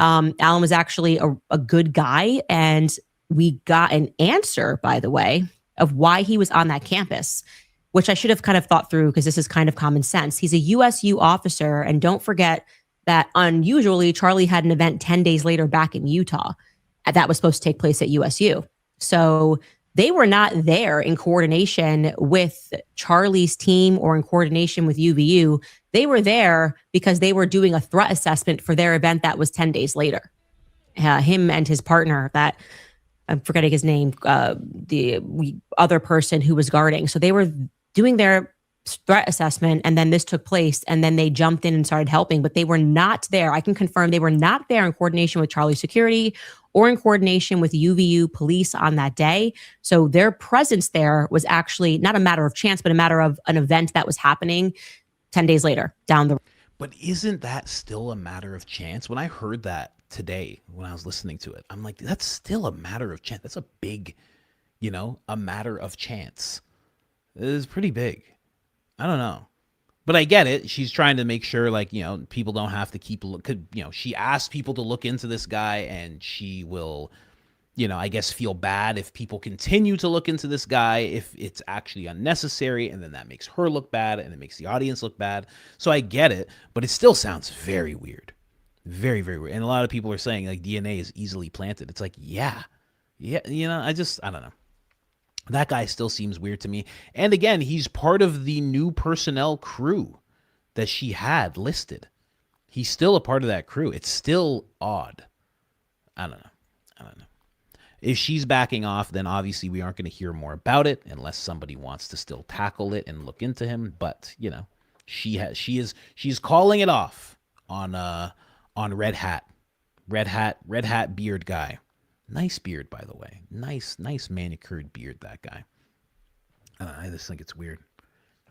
Alan was actually a good guy. And we got an answer, by the way, of why he was on that campus, which I should have kind of thought through because this is kind of common sense. He's a USU officer. And don't forget that unusually, Charlie had an event 10 days later back in Utah that was supposed to take place at USU. So they were not there in coordination with Charlie's team or in coordination with UVU. They were there because they were doing a threat assessment for their event that was 10 days later. Him and his partner, that I'm forgetting his name, the other person who was guarding. So they were doing their threat assessment, and then this took place, and then they jumped in and started helping, but they were not there. I can confirm they were not there in coordination with Charlie Security or in coordination with UVU police on that day. So their presence there was actually not a matter of chance, but a matter of an event that was happening 10 days later down the road. But isn't that still a matter of chance? When I heard that today when I was listening to it. I'm like, that's still a matter of chance. That's a big, a matter of chance. It is pretty big. I don't know. But I get it. She's trying to make sure, like, people don't have to keep she asked people to look into this guy, and she will, I guess feel bad if people continue to look into this guy, if it's actually unnecessary, and then that makes her look bad, and it makes the audience look bad. So I get it, but it still sounds very weird. Very, very weird. And a lot of people are saying, like, DNA is easily planted. It's like, yeah, I don't know. That guy still seems weird to me. And again, he's part of the new personnel crew that she had listed. He's still a part of that crew. It's still odd. I don't know. If she's backing off, then obviously we aren't going to hear more about it unless somebody wants to still tackle it and look into him. But, she's calling it off on Red Hat beard guy. Nice beard, by the way. Nice manicured beard, that guy. I just think it's weird.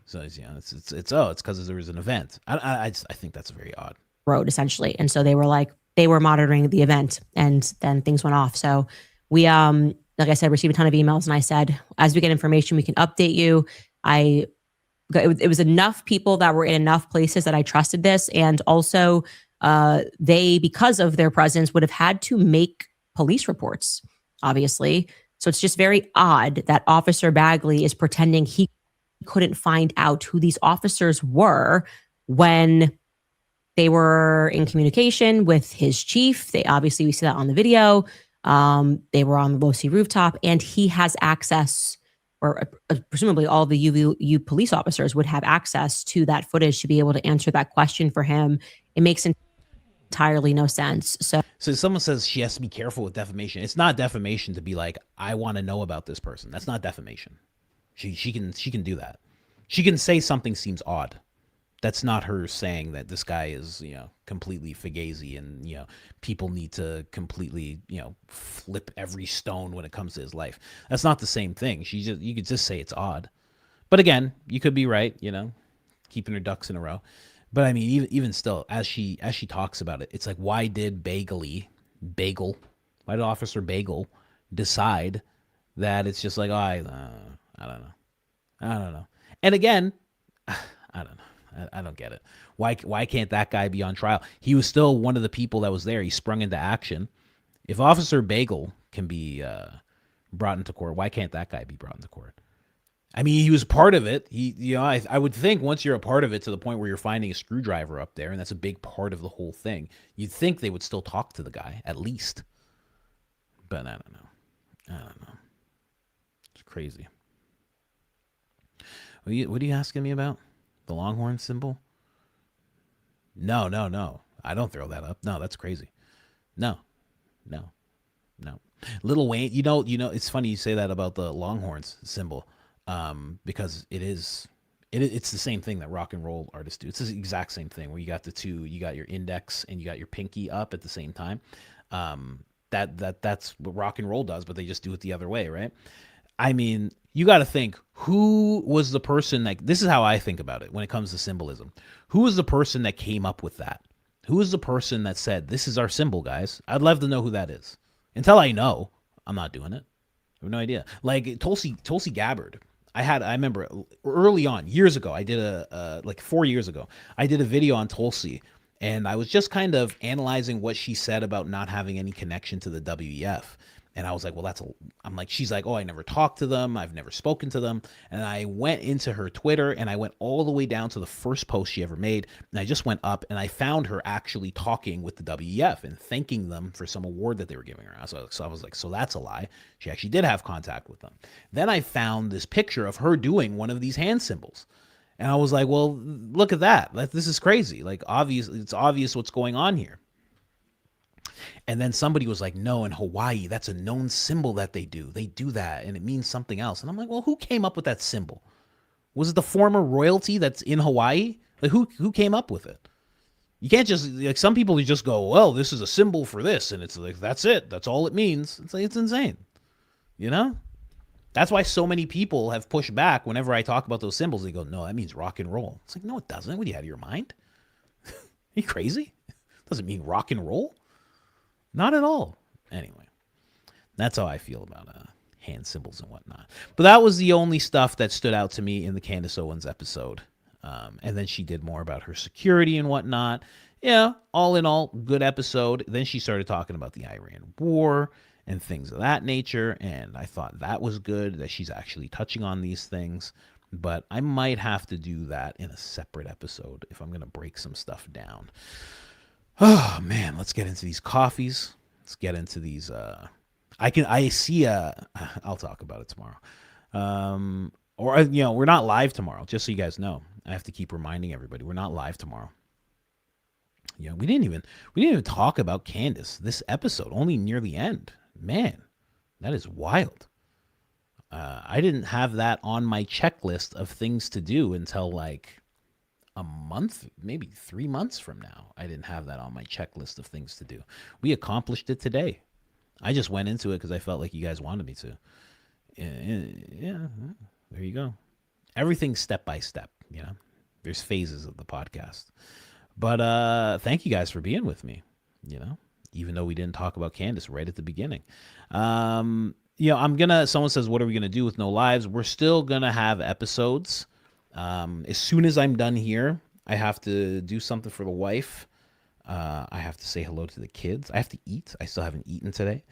So it's because there was an event. I think that's very odd. Road essentially, and so they were monitoring the event, and then things went off. So we, like I said, received a ton of emails, and I said, as we get information, we can update you. It was enough people that were in enough places that I trusted this, and also they, because of their presence, would have had to make police reports, obviously. So it's just very odd that Officer Bagley is pretending he couldn't find out who these officers were when they were in communication with his chief. We see that on the video. They were on the Low-C rooftop, and he has access, or presumably all the UVU police officers would have access to that footage to be able to answer that question for him. It makes entirely no sense. So someone says she has to be careful with defamation. It's not defamation to be like, I want to know about this person. That's not defamation. She can do that. She can say something seems odd. That's not her saying that this guy is, completely fugazi and, people need to completely, flip every stone when it comes to his life. That's not the same thing. You could just say it's odd. But again, you could be right, keeping her ducks in a row. But I mean, even still, as she talks about it, it's like, why did why did Officer Bagel decide that it's just like, I don't know. And again, I don't know. I don't get it. Why can't that guy be on trial? He was still one of the people that was there. He sprung into action. If Officer Bagel can be brought into court, why can't that guy be brought into court? I mean, he was part of it. I would think once you're a part of it to the point where you're finding a screwdriver up there, and that's a big part of the whole thing, you'd think they would still talk to the guy, at least. But I don't know. It's crazy. What are you asking me about? The Longhorn symbol? No. I don't throw that up. No, that's crazy. No. Lil Wayne, it's funny you say that about the Longhorns symbol. Because it's the same thing that rock and roll artists do. It's the exact same thing where you got the two, you got your index and you got your pinky up at the same time. That's what rock and roll does, but they just do it the other way, right? I mean, you got to think, who was the person this is how I think about it when it comes to symbolism. Who was the person that came up with that? Who was the person that said, this is our symbol, guys? I'd love to know who that is. Until I know, I'm not doing it. I have no idea. Like Tulsi Gabbard. I remember early on, years ago, I did like 4 years ago, I did a video on Tulsi, and I was just kind of analyzing what she said about not having any connection to the WEF. And I was like, well, she's like, oh, I never talked to them. I've never spoken to them. And I went into her Twitter and I went all the way down to the first post she ever made. And I just went up and I found her actually talking with the WEF and thanking them for some award that they were giving her. So I was like, so that's a lie. She actually did have contact with them. Then I found this picture of her doing one of these hand symbols. And I was like, well, look at that. This is crazy. Like, obviously, it's obvious what's going on here. And then somebody was like, no, in Hawaii, that's a known symbol that they do. They do that, and it means something else. And I'm like, well, who came up with that symbol? Was it the former royalty that's in Hawaii? Like, who came up with it? You can't just, like, some people just go, well, this is a symbol for this, and it's like, that's it. That's all it means. It's like, it's insane. You know? That's why so many people have pushed back whenever I talk about those symbols. They go, no, that means rock and roll. It's like, no, it doesn't. What, are you out of your mind? Are you crazy? It doesn't mean rock and roll. Not at all. Anyway, that's how I feel about hand symbols and whatnot. But that was the only stuff that stood out to me in the Candace Owens episode. And then she did more about her security and whatnot. Yeah, all in all, good episode. Then she started talking about the Iran war and things of that nature. And I thought that was good that she's actually touching on these things. But I might have to do that in a separate episode if I'm going to break some stuff down. Oh, man, let's get into these coffees. Let's get into these. I'll talk about it tomorrow. We're not live tomorrow, just so you guys know. I have to keep reminding everybody we're not live tomorrow. Yeah, we didn't even talk about Candace this episode, only near the end. Man, that is wild. I didn't have that on my checklist of things to do until like a month, maybe 3 months from now. I didn't have that on my checklist of things to do. We accomplished it today. I just went into it because I felt like you guys wanted me to. Yeah, there you go. Everything's step by step, you know. There's phases of the podcast. But thank you guys for being with me, you know, even though we didn't talk about Candace right at the beginning. Someone says, what are we going to do with no lives? We're still going to have episodes. As soon as I'm done here, I have to do something for the wife. I have to say hello to the kids. I have to eat. I still haven't eaten today.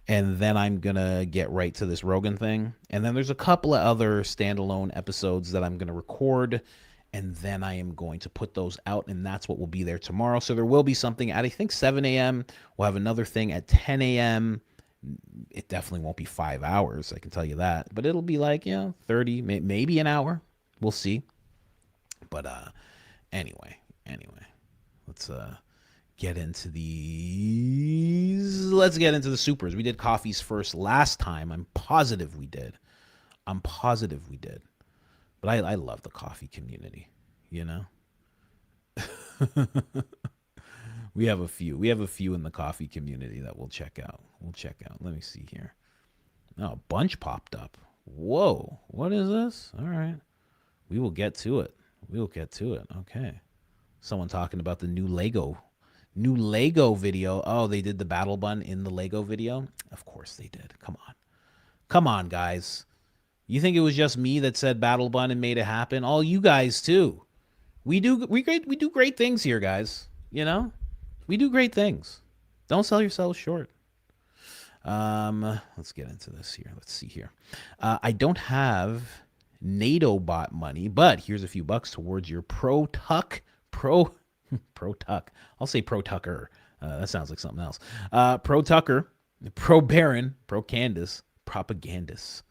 And then I'm going to get right to this Rogan thing. And then there's a couple of other standalone episodes that I'm going to record. And then I am going to put those out. And that's what will be there tomorrow. So there will be something at, I think, 7 a.m. We'll have another thing at 10 a.m. It definitely won't be 5 hours. I can tell you that. But it'll be like, 30, maybe an hour. We'll see. But anyway, let's get into these. Let's get into the supers. We did coffees first last time. I'm positive we did. But I love the coffee community, you know. We have a few in the coffee community that we'll check out. Let me see here. Oh, a bunch popped up. Whoa, what is this? All right. We will get to it. Okay. Someone talking about the new Lego video. Oh, they did the battle bun in the Lego video? Of course they did. Come on, guys. You think it was just me that said battle bun and made it happen? All you guys too. We do great things here, guys. You know? We do great things. Don't sell yourselves short. Let's get into this here. Let's see here. I don't have NATO bot money, but here's a few bucks towards your pro tuck. I'll say pro Tucker. That sounds like something else. Pro Tucker, pro Baron, pro Candace, propagandist.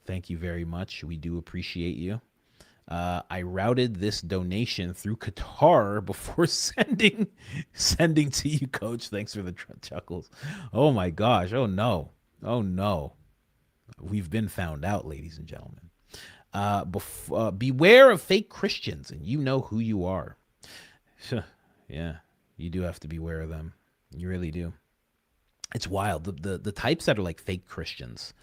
Thank you very much. We do appreciate you. I routed this donation through Qatar before sending to you, Coach. Thanks for the chuckles. Oh my gosh. Oh no. We've been found out, ladies and gentlemen. Beware of fake Christians, and you know who you are. Yeah, you do have to beware of them. You really do. It's wild. The types that are like fake Christians,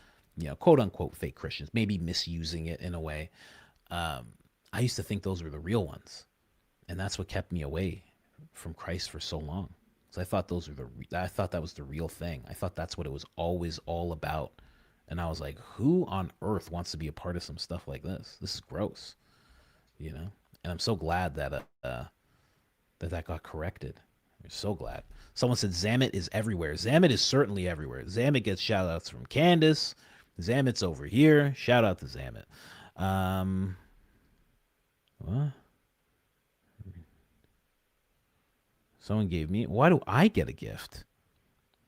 quote unquote fake Christians, maybe misusing it in a way. I used to think those were the real ones, and that's what kept me away from Christ for so long. So I thought I thought that was the real thing. I thought that's what it was always all about. And I was like, who on earth wants to be a part of some stuff like this? This is gross, And I'm so glad that that got corrected. I'm so glad. Someone said Zamet is everywhere. Zamet is certainly everywhere. Zamet gets shout outs from Candace. Zamet's over here. Shout out to Zamet. What? Someone gave me. Why do I get a gift?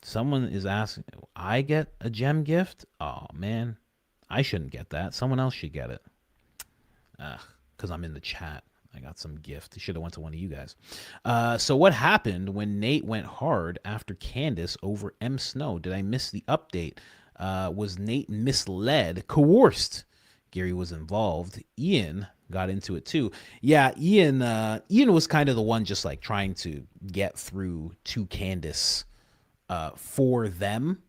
Someone is asking. I get a gem gift? Oh man, I shouldn't get that. Someone else should get it. Because I'm in the chat. I got some gift. Should have went to one of you guys. So what happened when Nate went hard after Candace over M. Snow? Did I miss the update? Was Nate misled, coerced? Gary was involved. Ian got into it too. Yeah, Ian was kind of the one just like trying to get through to Candace for them.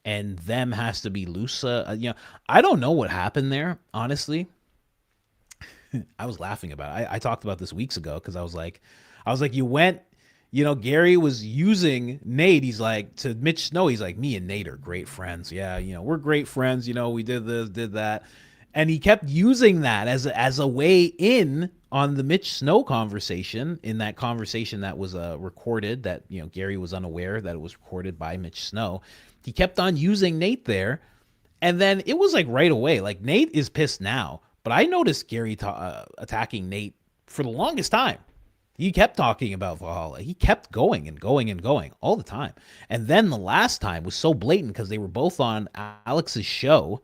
And them has to be loose. I don't know what happened there, honestly. I was laughing about it. I talked about this weeks ago because I was like, you went you know, Gary was using Nate. He's like, to Mitch Snow, he's like, me and Nate are great friends. Yeah, you know, we're great friends. You know, we did this, did that. And he kept using that as a way in on the Mitch Snow conversation, in that conversation that was recorded, that, you know, Gary was unaware that it was recorded by Mitch Snow. He kept on using Nate there. And then it was like right away, like Nate is pissed now. But I noticed Gary attacking Nate for the longest time. He kept talking about Valhalla. He kept going and going and going all the time. And then the last time was so blatant because they were both on Alex's show.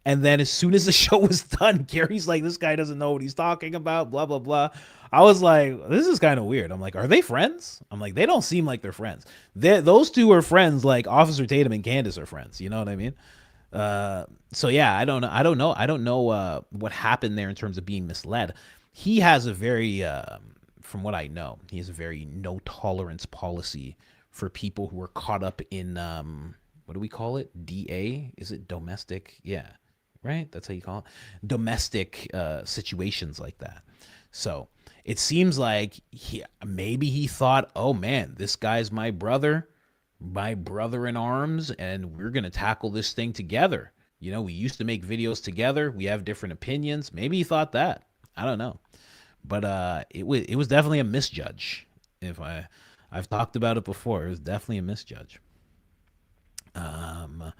And then as soon as the show was done, Gary's like, this guy doesn't know what he's talking about, blah, blah, blah. I was like, this is kind of weird. I'm like, are they friends? I'm like, they don't seem like they're friends. Those two are friends like Officer Tatum and Candace are friends. You know what I mean? So yeah, I don't know what happened there in terms of being misled. He has a very, from what I know, he has a very no tolerance policy for people who are caught up in, what do we call it? DA? Is it domestic? Yeah, right? That's how you call it. Domestic situations like that. So it seems like maybe he thought, oh man, this guy's my brother in arms, and we're going to tackle this thing together. You know, we used to make videos together. We have different opinions. Maybe he thought that. I don't know. But it was definitely a misjudge. I've talked about it before. It was definitely a misjudge. But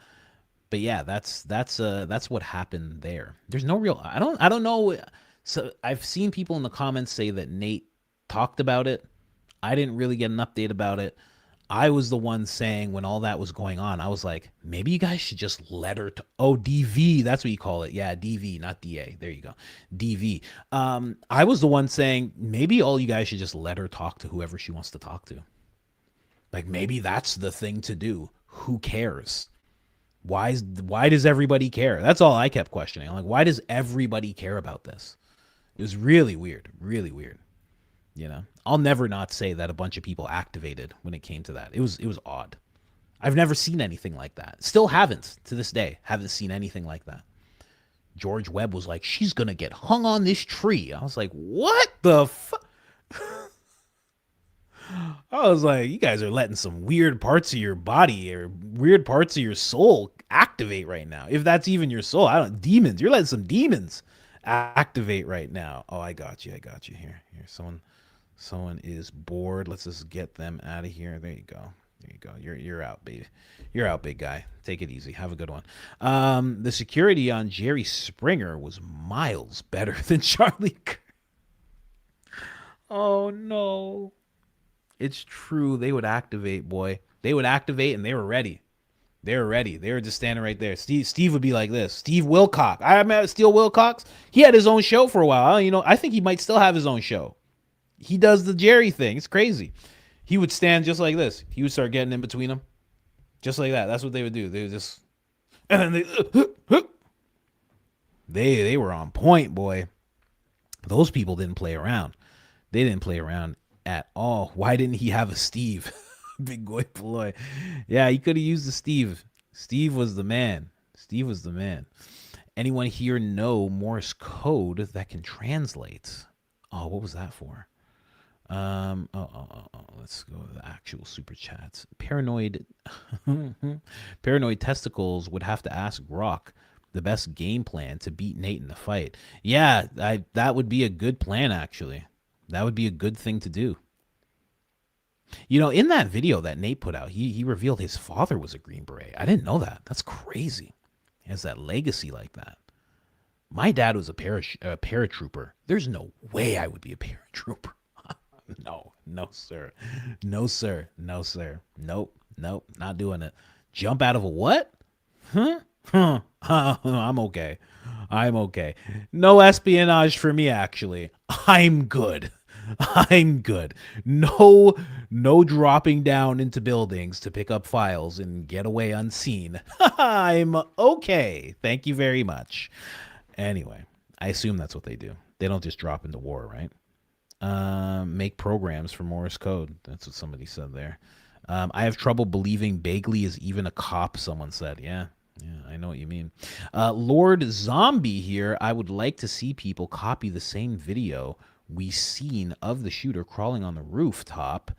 yeah, that's what happened there. There's no real, I don't know. So I've seen people in the comments say that Nate talked about it. I didn't really get an update about it. I was the one saying when all that was going on, I was like, maybe you guys should just let her DV. That's what you call it. Yeah, DV, not DA. There you go. DV. I was the one saying maybe all you guys should just let her talk to whoever she wants to talk to. Like maybe that's the thing to do. Who cares? Why does everybody care? That's all I kept questioning. I'm like, why does everybody care about this? It was really weird. Really weird. You know, I'll never not say that a bunch of people activated when it came to that. It was odd. I've never seen anything like that. Still haven't to this day. Haven't seen anything like that. George Webb was like, she's going to get hung on this tree. I was like, what the fuck? I was like, you guys are letting some weird parts of your body or weird parts of your soul activate right now. If that's even your soul, demons. You're letting some demons activate right now. Oh, I got you. Here, someone is bored. Let's just get them out of here. There you go. You're out, baby. You're out, big guy. Take it easy. Have a good one. The security on Jerry Springer was miles better than Charlie. Oh no. It's true. They would activate, boy. They would activate, and they were ready. They were just standing right there. Steve would be like this. Steve Wilcox. I met Steve Wilcox. He had his own show for a while. You know, I think he might still have his own show. He does the Jerry thing. It's crazy. He would stand just like this. He would start getting in between them. Just like that. That's what they would do. They would just, and then they were on point, boy. Those people didn't play around. They didn't play around at all. Why didn't he have a Steve? Big boy Ploy. Yeah, he could have used the Steve. Steve was the man. Anyone here know Morse code that can translate? Oh, what was that for? Let's go to the actual super chats. Paranoid testicles would have to ask Grok the best game plan to beat Nate in the fight. Yeah, that would be a good plan, actually. That would be a good thing to do. You know, in that video that Nate put out, he revealed his father was a Green Beret. I didn't know that. That's crazy. He has that legacy like that. My dad was a paratrooper. There's no way I would be a paratrooper. No, sir. Nope, not doing it. Jump out of a what? I'm okay. No espionage for me, actually. I'm good. No dropping down into buildings to pick up files and get away unseen. I'm okay. Thank you very much. Anyway, I assume that's what they do. They don't just drop into war, right? Make programs for Morse code. That's what somebody said there. I have trouble believing Bagley is even a cop, someone said. Yeah, I know what you mean. Lord Zombie here. I would like to see people copy the same video we seen of the shooter crawling on the rooftop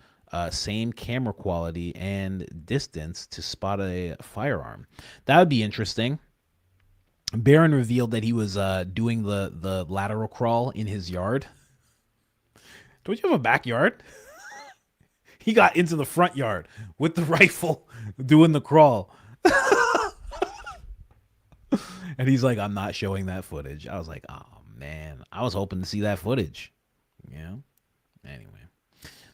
same camera quality and distance to spot a firearm. That would be interesting. Barron revealed that he was doing the lateral crawl in his yard. Don't you have a backyard? He got into the front yard with the rifle doing the crawl. And he's like, I'm not showing that footage. I was like, oh, man. I was hoping to see that footage. You know? Anyway.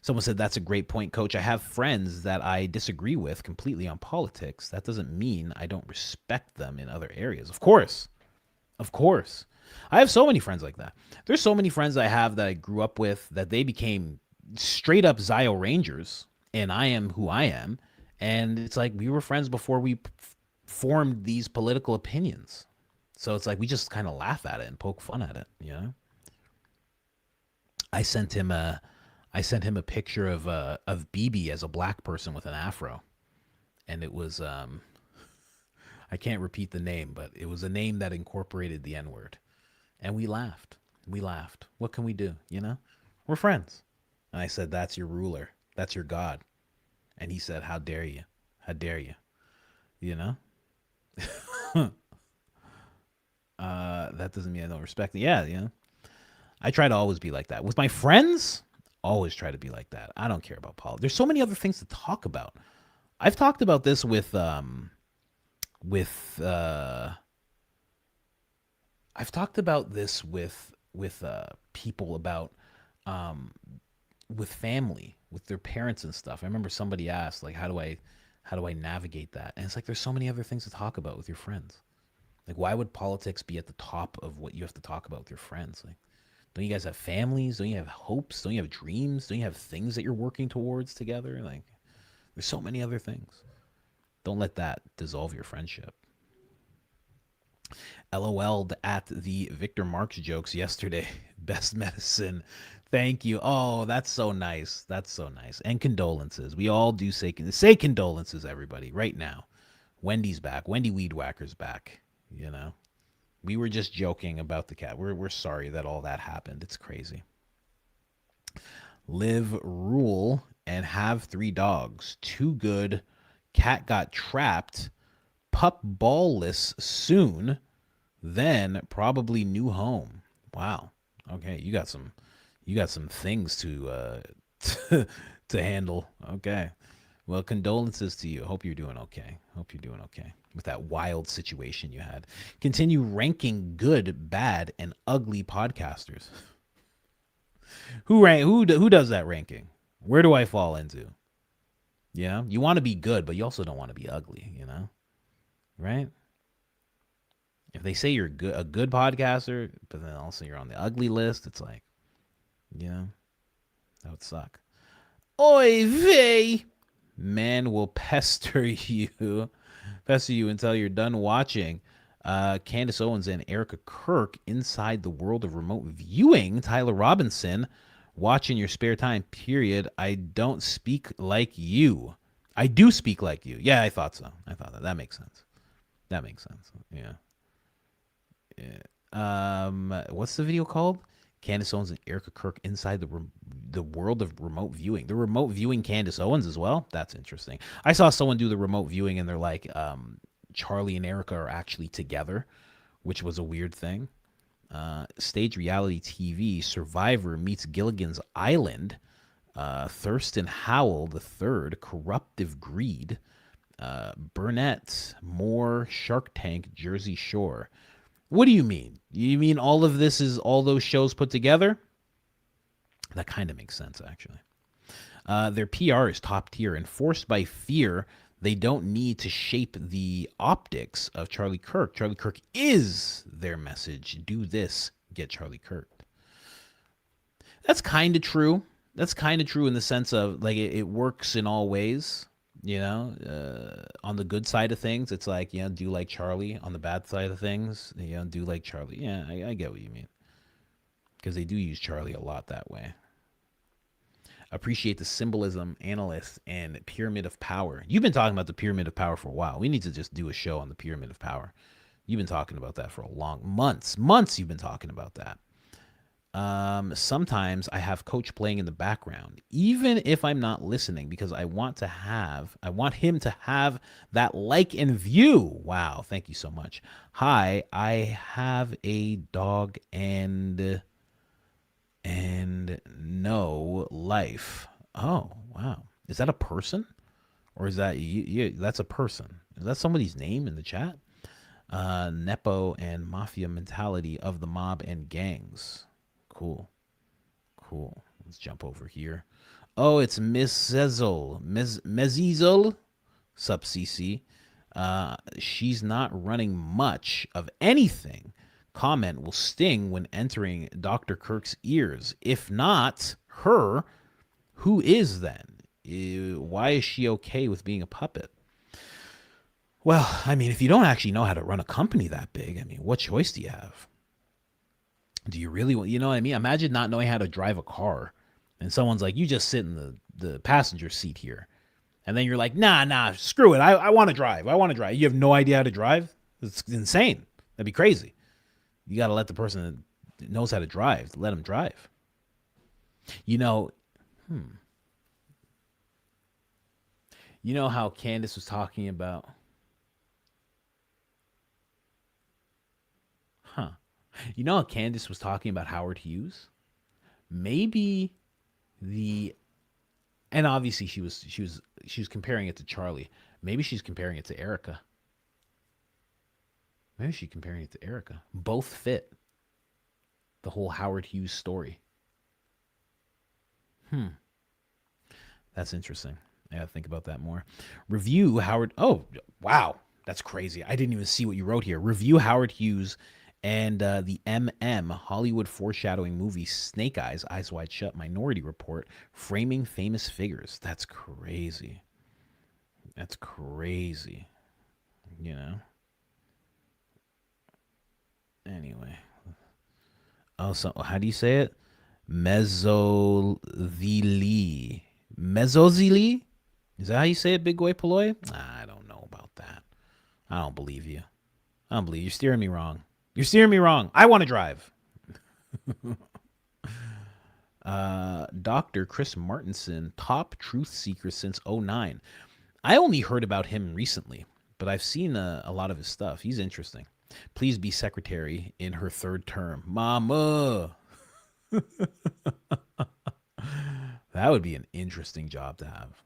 Someone said, that's a great point, Coach. I have friends that I disagree with completely on politics. That doesn't mean I don't respect them in other areas. Of course. Of course. I have so many friends like that. There's so many friends I have that I grew up with that they became straight up Zio Rangers, and I am who I am. And it's like we were friends before we formed these political opinions. So it's like we just kind of laugh at it and poke fun at it, you know? I sent him a picture of BB as a black person with an afro. And it was I can't repeat the name, but it was a name that incorporated the N-word. And we laughed. We laughed. What can we do, you know? We're friends. And I said, that's your ruler. That's your God. And he said, how dare you? How dare you? You know? That doesn't mean I don't respect it. Yeah, you know? I try to always be like that. With my friends, always try to be like that. I don't care about politics. There's so many other things to talk about. I've talked about this with people about with family, with their parents and stuff. I remember somebody asked, like, how do I navigate that? And it's like there's so many other things to talk about with your friends. Like, why would politics be at the top of what you have to talk about with your friends? Like, don't you guys have families? Don't you have hopes? Don't you have dreams? Don't you have things that you're working towards together? Like, there's so many other things. Don't let that dissolve your friendship. LOL'd at the Victor Marx jokes yesterday. Best medicine. Thank you. Oh, that's so nice. That's so nice. And condolences. We all do say condolences, everybody, right now. Wendy's back. Wendy Weed Whacker's back. You know, we were just joking about the cat. We're sorry that all that happened. It's crazy. Live, rule, and have 3 dogs. Too good. Cat got trapped. Pup ballless soon. Then probably new home. Wow. Okay, you got some things to to handle. Okay. Well, condolences to you. Hope you're doing okay. With that wild situation you had. Continue ranking good, bad, and ugly podcasters. Who does that ranking? Where do I fall into? Yeah, you want to be good, but you also don't want to be ugly, you know? Right? If they say you're a good podcaster, but then also you're on the ugly list, it's like, you know, that would suck. Oy vey! Man will pester you until you're done watching. Candace Owens and Erica Kirk inside the world of remote viewing. Tyler Robinson, watch in your spare time, period. I don't speak like you. I do speak like you. Yeah, I thought so. That makes sense. Yeah. What's the video called? Candace Owens and Erica Kirk inside the world of remote viewing. The remote viewing Candace Owens as well. That's interesting. I saw someone do the remote viewing and they're like, Charlie and Erica are actually together, which was a weird thing. Stage reality TV, Survivor meets Gilligan's Island. Thurston Howell III, Corruptive Greed. Burnett, more Shark Tank, Jersey Shore. What do you mean? You mean all of this is all those shows put together? That kind of makes sense, actually. Their PR is top tier. Enforced by fear, they don't need to shape the optics of Charlie Kirk. Charlie Kirk is their message. Do this, get Charlie Kirk. That's kind of true. That's kind of true in the sense of, like, it works in all ways. You know, on the good side of things, it's like, you know, do like Charlie. On the bad side of things, you know, do like Charlie. Yeah, I get what you mean. Because they do use Charlie a lot that way. Appreciate the symbolism, analysts, and pyramid of power. You've been talking about the pyramid of power for a while. We need to just do a show on the pyramid of power. You've been talking about that for a long months you've been talking about that. Sometimes I have coach playing in the background, even if I'm not listening, because I want him to have that like and view. Wow. Thank you so much. Hi, I have a dog and no life. Oh, wow. Is that a person? Or is that that's a person? Is that somebody's name in the chat? Nepo and mafia mentality of the mob and gangs. Cool. Let's jump over here. Oh, it's Miss Zezel. Mezizel. Sup, CC. She's not running much of anything. Comment will sting when entering Dr. Kirk's ears. If not her, who is then? Why is she okay with being a puppet? Well, I mean, if you don't actually know how to run a company that big, I mean, what choice do you have? Do you really want, you know what I mean? Imagine not knowing how to drive a car and someone's like, you just sit in the passenger seat here. And then you're like, nah, screw it. I want to drive. You have no idea how to drive? It's insane. That'd be crazy. You got to let the person that knows how to drive, let them drive. You know, You know how Candace was talking about? You know how Candace was talking about Howard Hughes? Maybe and obviously she was comparing it to Charlie. Maybe she's comparing it to Erica. Both fit the whole Howard Hughes story. That's interesting. I gotta think about that more. Review Howard. Oh, wow. That's crazy. I didn't even see what you wrote here. Review Howard Hughes and the Hollywood foreshadowing movie Snake Eyes, Eyes Wide Shut, Minority Report, Framing Famous Figures. That's crazy. You know? Anyway. Oh, so how do you say it? Mezzozili. Is that how you say it, Big Boy Paloy? I don't know about that. I don't believe you. You're steering me wrong. I want to drive. Dr. Chris Martinson, top truth seeker since 2009. I only heard about him recently, but I've seen a lot of his stuff. He's interesting. Please be secretary in her third term. Mama. That would be an interesting job to have.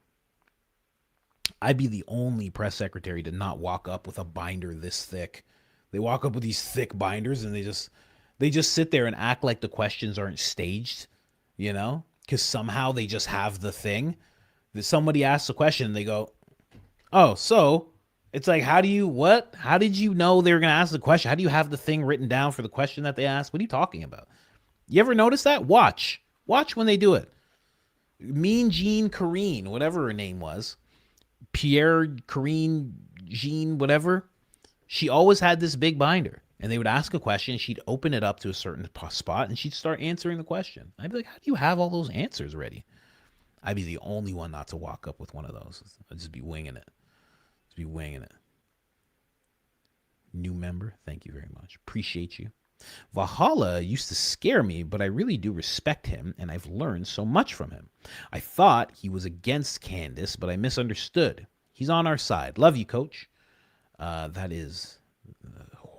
I'd be the only press secretary to not walk up with a binder this thick. They walk up with these thick binders and they just sit there and act like the questions aren't staged, you know, because somehow they just have the thing that somebody asks a question and they go, oh, so it's like, how did you know they were going to ask the question? How do you have the thing written down for the question that they asked? What are you talking about? You ever notice that? Watch when they do it. Mean Jean Corrine, whatever her name was, Pierre Corrine Jean, whatever. She always had this big binder, and they would ask a question. She'd open it up to a certain spot, and she'd start answering the question. I'd be like, how do you have all those answers ready? I'd be the only one not to walk up with one of those. I'd just be winging it. New member, thank you very much. Appreciate you. Valhalla used to scare me, but I really do respect him, and I've learned so much from him. I thought he was against Candace, but I misunderstood. He's on our side. Love you, coach. That is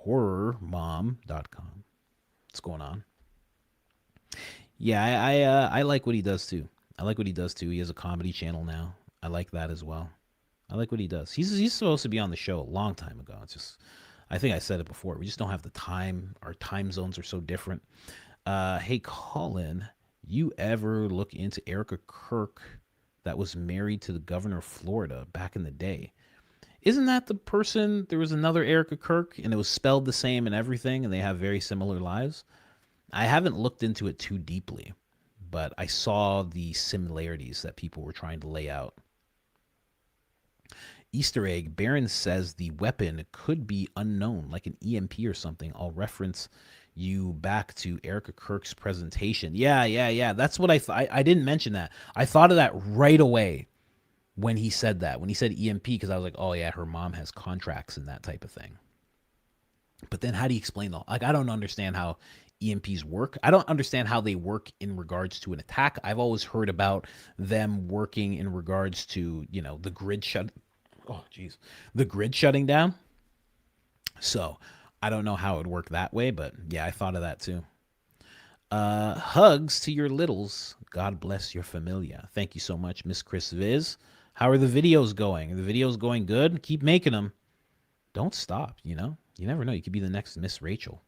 horrormom.com. What's going on? Yeah, I like what he does too. He has a comedy channel now. I like that as well. I like what he does. He's supposed to be on the show a long time ago. It's just, I think I said it before. We just don't have the time. Our time zones are so different. Hey, Colin, you ever look into Erica Kirk that was married to the governor of Florida back in the day? Isn't that the person? There was another Erica Kirk, and it was spelled the same and everything, and they have very similar lives. I haven't looked into it too deeply, but I saw the similarities that people were trying to lay out. Easter egg, Barron says the weapon could be unknown, like an EMP or something. I'll reference you back to Erica Kirk's presentation. Yeah. That's what I thought. I didn't mention that. I thought of that right away when he said that. When he said EMP, because I was like, oh yeah, her mom has contracts and that type of thing. But then how do you explain that? Like, I don't understand how EMPs work. I don't understand how they work in regards to an attack. I've always heard about them working in regards to, you know, the grid shutting down. So I don't know how it would work that way, but yeah, I thought of that too. Hugs to your littles. God bless your familia. Thank you so much, Miss Chris Viz. How are the videos going? Are the videos going good? Keep making them. Don't stop, you know? You never know. You could be the next Miss Rachel.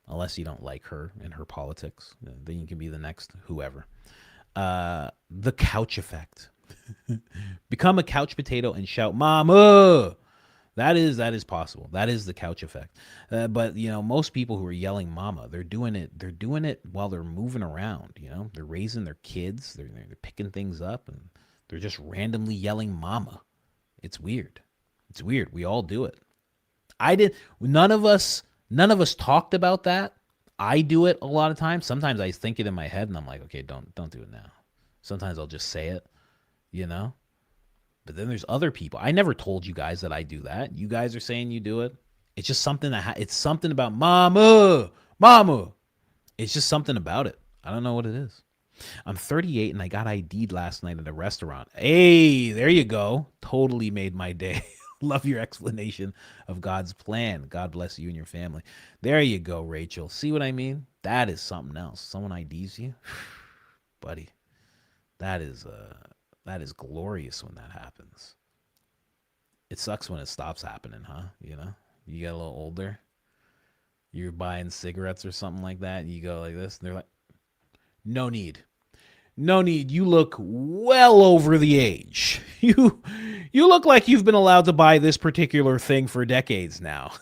Unless you don't like her and her politics. Then you can be the next whoever. The couch effect. Become a couch potato and shout, Mama! That is possible. That is the couch effect. But you know, most people who are yelling "mama," they're doing it while they're moving around. You know, they're raising their kids. They're picking things up, and they're just randomly yelling "mama." It's weird. It's weird. We all do it. None of us talked about that. I do it a lot of times. Sometimes I think it in my head, and I'm like, okay, don't do it now. Sometimes I'll just say it. You know. But then there's other people. I never told you guys that I do that. You guys are saying you do it. It's just something it's something about mama. It's just something about it. I don't know what it is. I'm 38 and I got ID'd last night at a restaurant. Hey, there you go. Totally made my day. Love your explanation of God's plan. God bless you and your family. There you go, Rachel. See what I mean? That is something else. Someone IDs you. Buddy, that is glorious when that happens. It sucks when it stops happening, huh? You know, you get a little older, you're buying cigarettes or something like that, and you go like this, and they're like, no need. You look well over the age. You look like you've been allowed to buy this particular thing for decades now.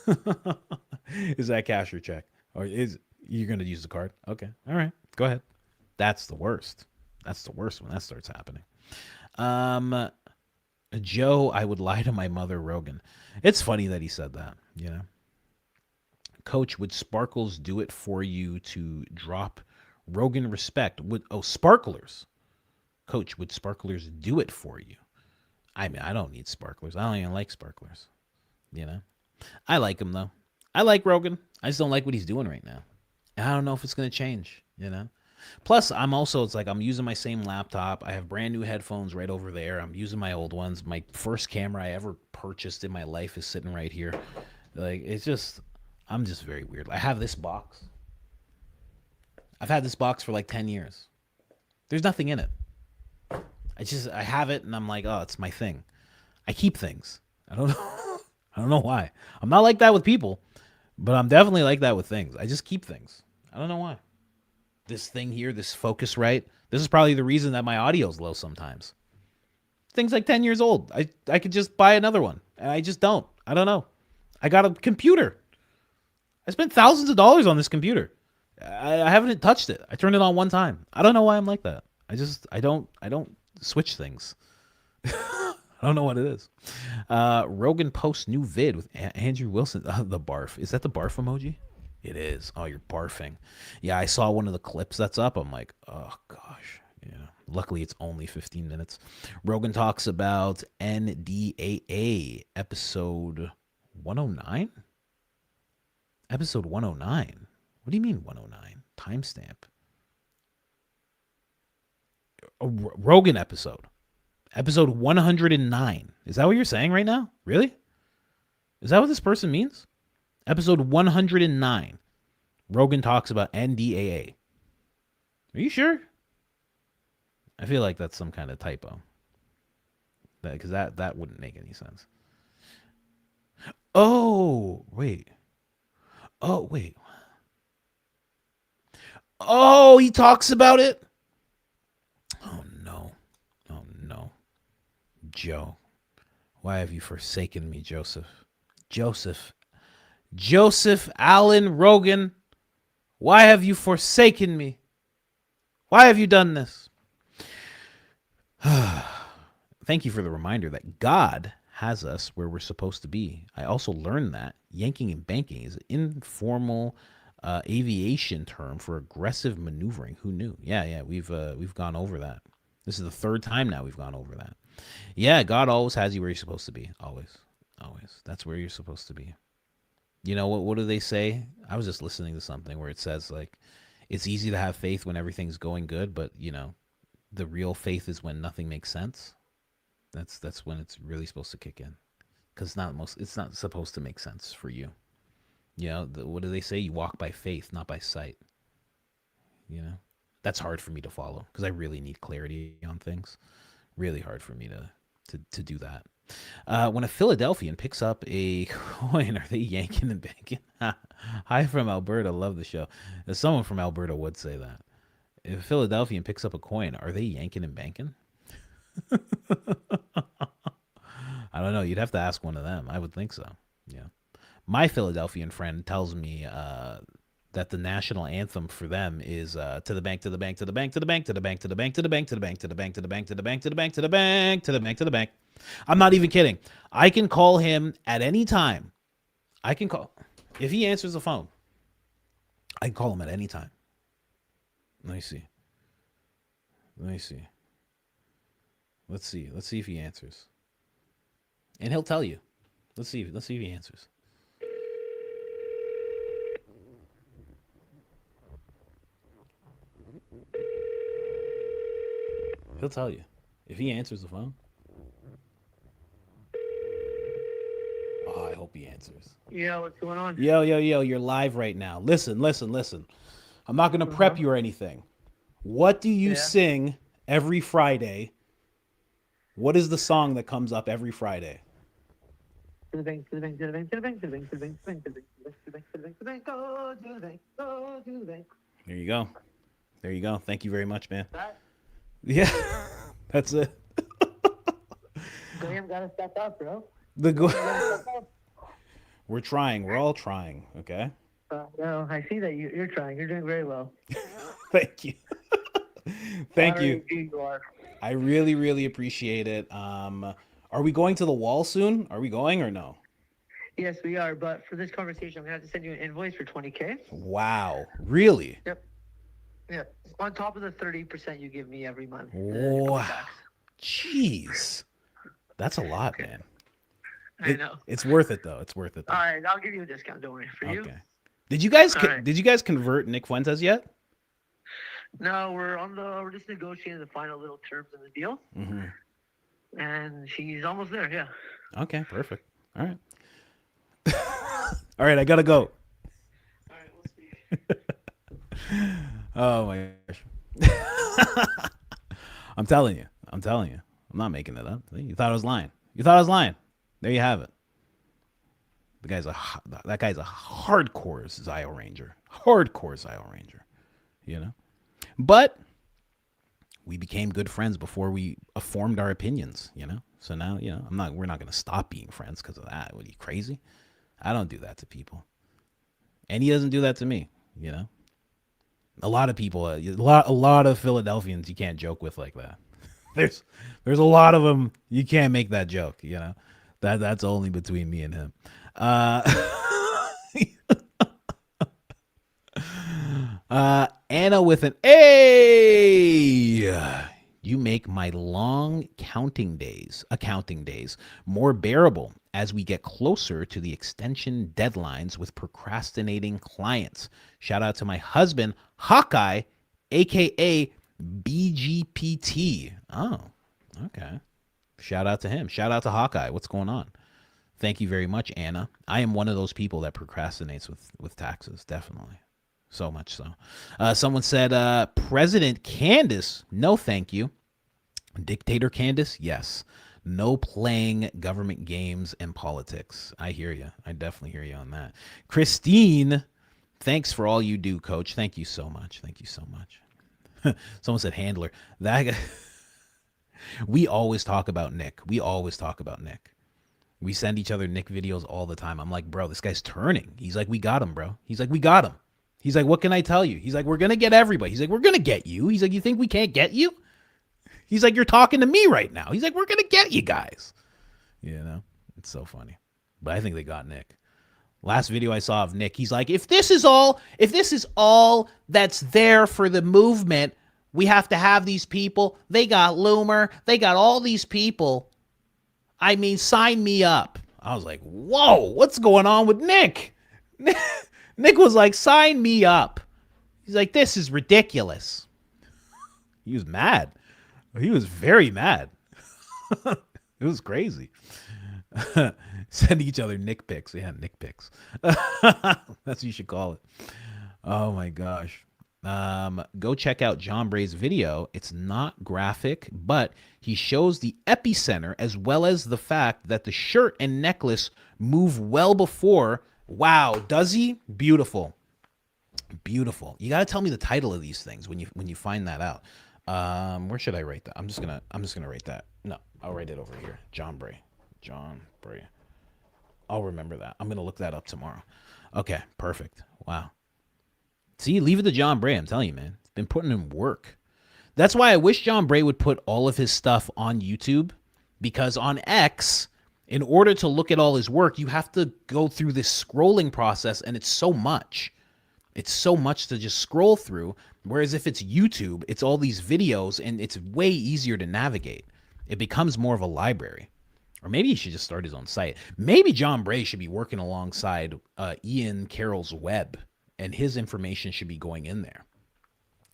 Is that cash or check? Or is you're going to use the card? Okay. All right. Go ahead. That's the worst. That's the worst when that starts happening. Joe, I would lie to my mother, Rogan. It's funny that he said that, you know. Coach, would Sparkles do it for you to drop Rogan respect? Sparklers. Coach, would Sparklers do it for you? I mean, I don't need Sparklers. I don't even like Sparklers, you know. I like him, though. I like Rogan. I just don't like what he's doing right now. And I don't know if it's going to change, you know. Plus, it's like I'm using my same laptop. I have brand new headphones right over there. I'm using my old ones. My first camera I ever purchased in my life is sitting right here. Like, I'm just very weird. I have this box. I've had this box for like 10 years. There's nothing in it. I have it and I'm like, oh, it's my thing. I keep things. I don't know why. I'm not like that with people, but I'm definitely like that with things. I just keep things. I don't know why. This thing here, this Focusrite, this is probably the reason that my audio is low sometimes. Thing's like 10 years old. I could just buy another one, and I just don't. I don't know. I got a computer. I spent thousands of dollars on this computer. I haven't touched it. I turned it on one time. I don't know why I'm like that. I don't switch things. I don't know what it is. Rogan posts new vid with Andrew Wilson. The barf. Is that the barf emoji? It is. Oh, you're barfing. Yeah, I saw one of the clips that's up. I'm like, oh, gosh. Yeah. Luckily, it's only 15 minutes. Rogan talks about NDAA, episode 109? Episode 109? What do you mean 109? Timestamp. A Rogan episode. Episode 109. Is that what you're saying right now? Really? Is that what this person means? Episode 109. Rogan talks about NDAA. Are you sure? I feel like that's some kind of typo. Because that wouldn't make any sense. Oh, wait. Oh, he talks about it? Oh, no. Joe, why have you forsaken me, Joseph Allen Rogan, why have you forsaken me? Why have you done this? Thank you for the reminder that God has us where we're supposed to be. I also learned that yanking and banking is an informal aviation term for aggressive maneuvering. Who knew? Yeah, we've gone over that. This is the third time now we've gone over that. Yeah, God always has you where you're supposed to be. Always. That's where you're supposed to be. You know, what do they say? I was just listening to something where it says, like, it's easy to have faith when everything's going good, but, you know, the real faith is when nothing makes sense. That's when it's really supposed to kick in, because it's not supposed to make sense for you. You know, what do they say? You walk by faith, not by sight. You know, that's hard for me to follow because I really need clarity on things. Really hard for me to do that. When a Philadelphian picks up a coin, are they yanking and banking? Hi from Alberta. Love the show. Someone from Alberta would say that. If a Philadelphian picks up a coin, are they yanking and banking? I don't know. You'd have to ask one of them. I would think so. Yeah. My Philadelphian friend tells me that the national anthem for them is to the bank, to the bank, to the bank, to the bank, to the bank, to the bank, to the bank, to the bank, to the bank, to the bank, to the bank, to the bank, to the bank, to the bank, to the bank. I'm not even kidding. I can call him at any time. I can call if he answers the phone. I can call him at any time. Let me see. Let's see if he answers. And he'll tell you. Let's see if he answers. He'll tell you if he answers the phone. Oh, I hope he answers. Yeah, what's going on? Yo, you're live right now. Listen. I'm not going to prep you or anything. What do you sing every Friday? What is the song that comes up every Friday? To the bank, to the bank, to the bank, to the bank, to the bank, to the bank, to the bank, to the bank, to the bank, to the bank, go to the bank, go to the bank. There you go. Thank you very much, man. Yeah, that's it. Graham gotta step up, bro. We're trying. We're all trying. Okay. No, I see that you're trying. You're doing very well. Thank you. Thank you. You are. I really, really appreciate it. Are we going to the wall soon? Are we going or no? Yes, we are. But for this conversation, I'm gonna have to send you an invoice for $20K. Wow. Really? Yep. Yeah. On top of the 30% you give me every month. Wow. Jeez. That's a lot, man. I know. It's worth it though. All right, I'll give you a discount. Don't worry. For you. Did you guys convert Nick Fuentes yet? No, we're just negotiating the final little terms of the deal. Mm-hmm. And she's almost there. Yeah. Okay. Perfect. All right. All right. I gotta go. All right. We'll see. Oh my gosh. I'm telling you. I'm not making it up. You thought I was lying. There you have it. That guy's a hardcore Zio Ranger. You know? But we became good friends before we formed our opinions, you know? So now, you know, we're not going to stop being friends because of that. What, are you crazy? I don't do that to people. And he doesn't do that to me, you know? A lot of people, a lot of Philadelphians you can't joke with like that. There's a lot of them you can't make that joke, you know? That's only between me and him. Anna with an A. You make my long accounting days more bearable as we get closer to the extension deadlines with procrastinating clients. Shout out to my husband, Hawkeye, aka BGPT. Oh, okay. Shout out to him. Shout out to Hawkeye. What's going on? Thank you very much, Anna. I am one of those people that procrastinates with taxes, definitely. So much so. Someone said, President Candace, no thank you. Dictator Candace, yes. No playing government games and politics. I hear you. I definitely hear you on that. Christine, thanks for all you do, Coach. Thank you so much. Someone said handler. That guy. We always talk about Nick. We send each other Nick videos all the time. I'm like, bro, this guy's turning. He's like, we got him, bro. He's like, we got him. He's like, what can I tell you? He's like, we're going to get everybody. He's like, we're going to get you. He's like, you think we can't get you? He's like, you're talking to me right now. He's like, we're going to get you guys. You know, it's so funny. But I think they got Nick. Last video I saw of Nick, he's like, if this is all that's there for the movement, we have to have these people. They got Loomer. They got all these people. I mean, sign me up. I was like, whoa, what's going on with Nick? Nick was like, sign me up. He's like, this is ridiculous. He was mad. He was very mad. It was crazy. Send each other Nick pics. Yeah, Nick pics. That's what you should call it. Oh my gosh. Go check out John Bray's video. It's not graphic, but he shows the epicenter as well as the fact that the shirt and necklace move well before. Wow, does he? Beautiful. Beautiful. You got to tell me the title of these things when you find that out. Where should I write that? I'm just gonna write that. No, I'll write it over here. John Bray. I'll remember that. I'm gonna look that up tomorrow. Okay, perfect. Wow. See, leave it to John Bray. I'm telling you, man. He's been putting in work. That's why I wish John Bray would put all of his stuff on YouTube, because on X, in order to look at all his work, you have to go through this scrolling process, and it's so much. It's so much to just scroll through. Whereas if it's YouTube, it's all these videos, and it's way easier to navigate. It becomes more of a library. Or maybe he should just start his own site. Maybe John Bray should be working alongside Ian Carroll's web, and his information should be going in there.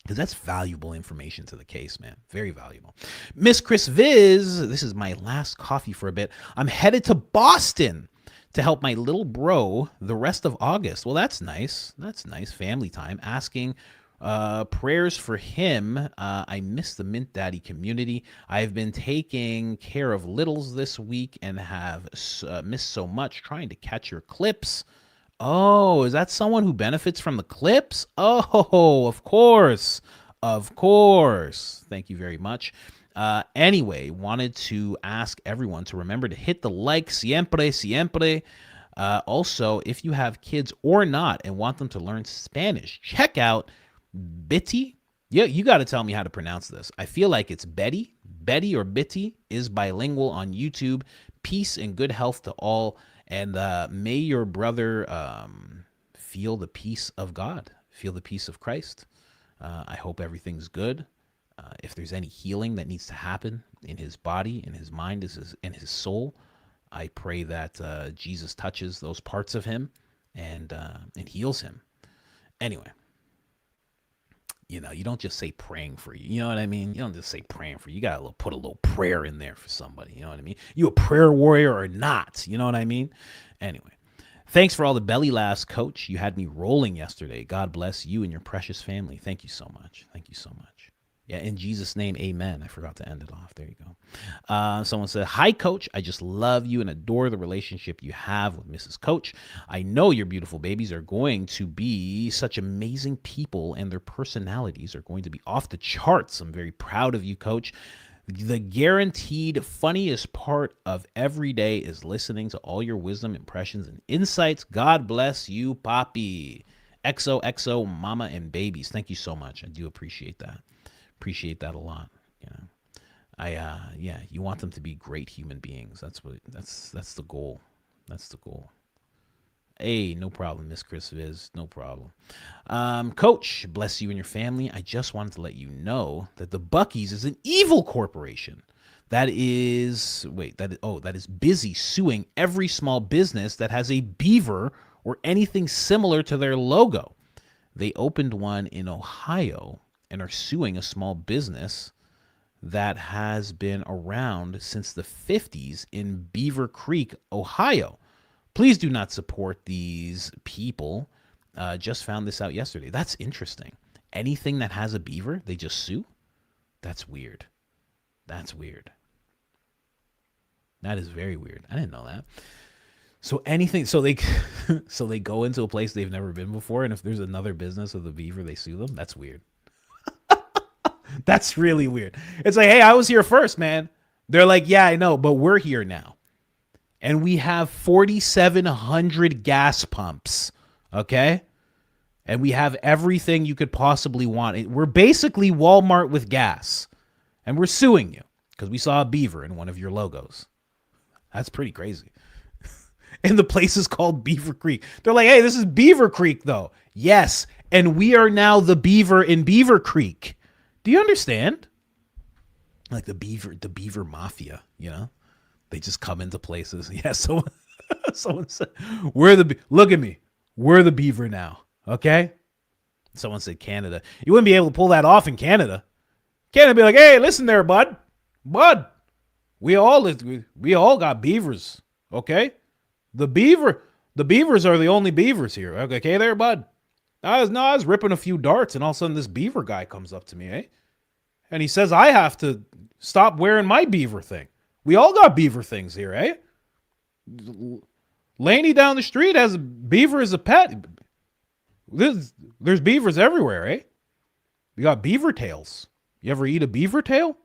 Because that's valuable information to the case, man. Very valuable. Miss Chris Viz, this is my last coffee for a bit. I'm headed to Boston to help my little bro the rest of August. Well, that's nice. That's nice. Family time. Asking prayers for him. I miss the Mint Daddy community. I've been taking care of littles this week and have missed so much. Trying to catch your clips. Oh, is that someone who benefits from the clips? Oh, of course. Of course. Thank you very much. Anyway, wanted to ask everyone to remember to hit the like, siempre, siempre. Also, if you have kids or not and want them to learn Spanish, check out Bitty. Yeah, you got to tell me how to pronounce this. I feel like it's Betty. Betty or Bitty is bilingual on YouTube. Peace and good health to all. And may your brother feel the peace of God, feel the peace of Christ. I hope everything's good. If there's any healing that needs to happen in his body, in his mind, in his soul, I pray that Jesus touches those parts of him and heals him. Anyway, you know, you don't just say praying for you. You know what I mean? You don't just say praying for you. You got to put a little prayer in there for somebody. You know what I mean? You a prayer warrior or not? You know what I mean? Anyway, thanks for all the belly laughs, Coach. You had me rolling yesterday. God bless you and your precious family. Thank you so much. Thank you so much. Yeah, in Jesus' name, amen. I forgot to end it off. There you go. Someone said, hi, Coach. I just love you and adore the relationship you have with Mrs. Coach. I know your beautiful babies are going to be such amazing people, and their personalities are going to be off the charts. I'm very proud of you, Coach. The guaranteed funniest part of every day is listening to all your wisdom, impressions, and insights. God bless you, Poppy. XOXO, mama and babies. Thank you so much. I do appreciate that. Appreciate that a lot. You know, yeah, you want them to be great human beings. That's the goal. That's the goal. Hey, no problem, Miss Chris Viz. No problem. Coach, bless you and your family. I just wanted to let you know that the Buc-ee's is an evil corporation that is busy suing every small business that has a beaver or anything similar to their logo. They opened one in Ohio and are suing a small business that has been around since the 50s in Beaver Creek, Ohio. Please do not support these people. Just found this out yesterday. That's interesting. Anything that has a beaver, they just sue? That's weird. That's weird. That is very weird. I didn't know that. So anything, so they go into a place they've never been before, and if there's another business with a beaver, they sue them? That's weird. That's really weird. It's like, hey, I was here first, man. They're like, yeah, I know, but we're here now. And we have 4,700 gas pumps, okay? And we have everything you could possibly want. We're basically Walmart with gas. And we're suing you because we saw a beaver in one of your logos. That's pretty crazy. And the place is called Beaver Creek. They're like, hey, this is Beaver Creek, though. Yes, and we are now the beaver in Beaver Creek. Do you understand? Like the beaver mafia, you know? They just come into places. Yeah, someone said, look at me. We're the beaver now. Okay. Someone said Canada. You wouldn't be able to pull that off in Canada. Canada be like, hey, listen there, bud. We all got beavers. Okay. The beavers are the only beavers here. Okay, there, bud. I was ripping a few darts, and all of a sudden this beaver guy comes up to me, eh? And he says I have to stop wearing my beaver thing. We all got beaver things here, eh? Laney down the street has a beaver as a pet. There's beavers everywhere, eh? We got beaver tails. You ever eat a beaver tail?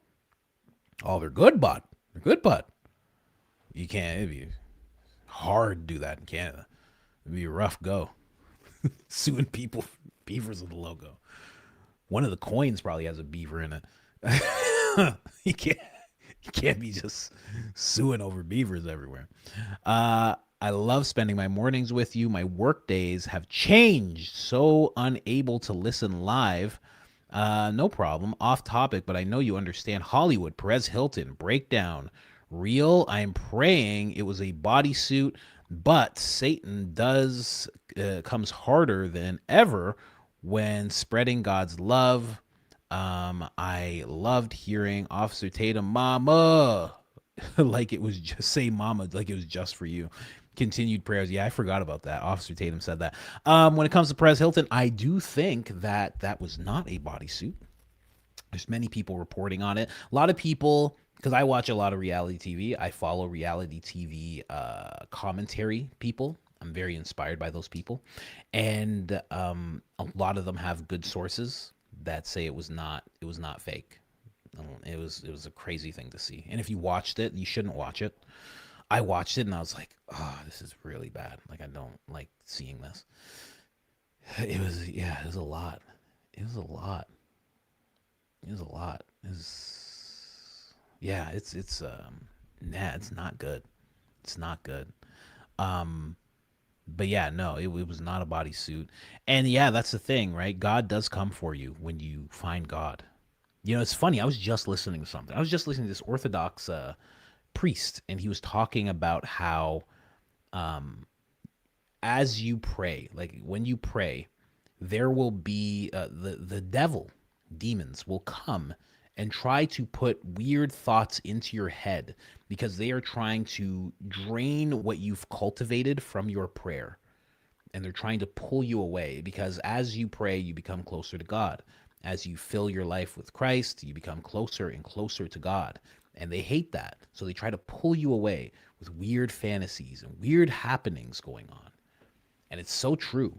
Oh, they're good, bud. They're good, bud. You can't. It'd be hard to do that in Canada. It'd be a rough go. Suing people for beavers with the logo. One of the coins probably has a beaver in it. You can't be just suing over beavers everywhere. I love spending my mornings with you. My work days have changed. So unable to listen live. No problem. Off topic, but I know you understand. Hollywood, Perez Hilton, breakdown. Real. I'm praying it was a bodysuit, but Satan comes harder than ever when spreading God's love. I loved hearing Officer Tatum, mama, like it was just say mama, like it was just for you. Continued prayers. Yeah, I forgot about that. Officer Tatum said that. When it comes to Perez Hilton, I do think that was not a bodysuit. There's many people reporting on it. A lot of people, because I watch a lot of reality TV. I follow reality TV commentary people. I'm very inspired by those people. And a lot of them have good sources that say it was not fake. It was a crazy thing to see. And if you watched it, you shouldn't watch it. I watched it and I was like, oh, this is really bad. Like, I don't like seeing this. It was a lot. It's not good. It's not good. But yeah, no, it was not a bodysuit. And yeah, that's the thing, right? God does come for you when you find God. You know, it's funny. I was just listening to something. I was just listening to this Orthodox priest, and he was talking about how as you pray, like when you pray, there will be the devil, demons will come and try to put weird thoughts into your head because they are trying to drain what you've cultivated from your prayer. And they're trying to pull you away because as you pray, you become closer to God. As you fill your life with Christ, you become closer and closer to God. And they hate that. So they try to pull you away with weird fantasies and weird happenings going on. And it's so true.